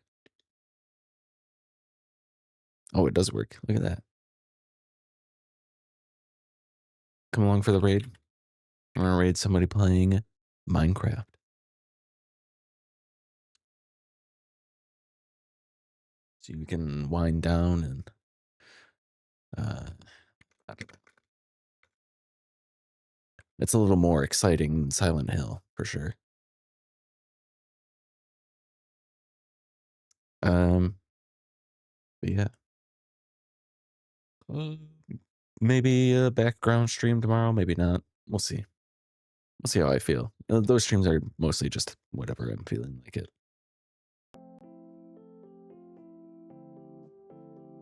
Oh, it does work. Look at that. Come along for the raid. I'm gonna raid somebody playing Minecraft. So you can wind down and I don't know. It's a little more exciting than Silent Hill, for sure. But yeah. Maybe a background stream tomorrow, maybe not. We'll see. We'll see how I feel. Those streams are mostly just whatever I'm feeling like it.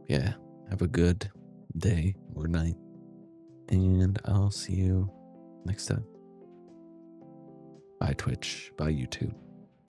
Yeah, have a good day or night. And I'll see you next time. Bye Twitch, bye YouTube.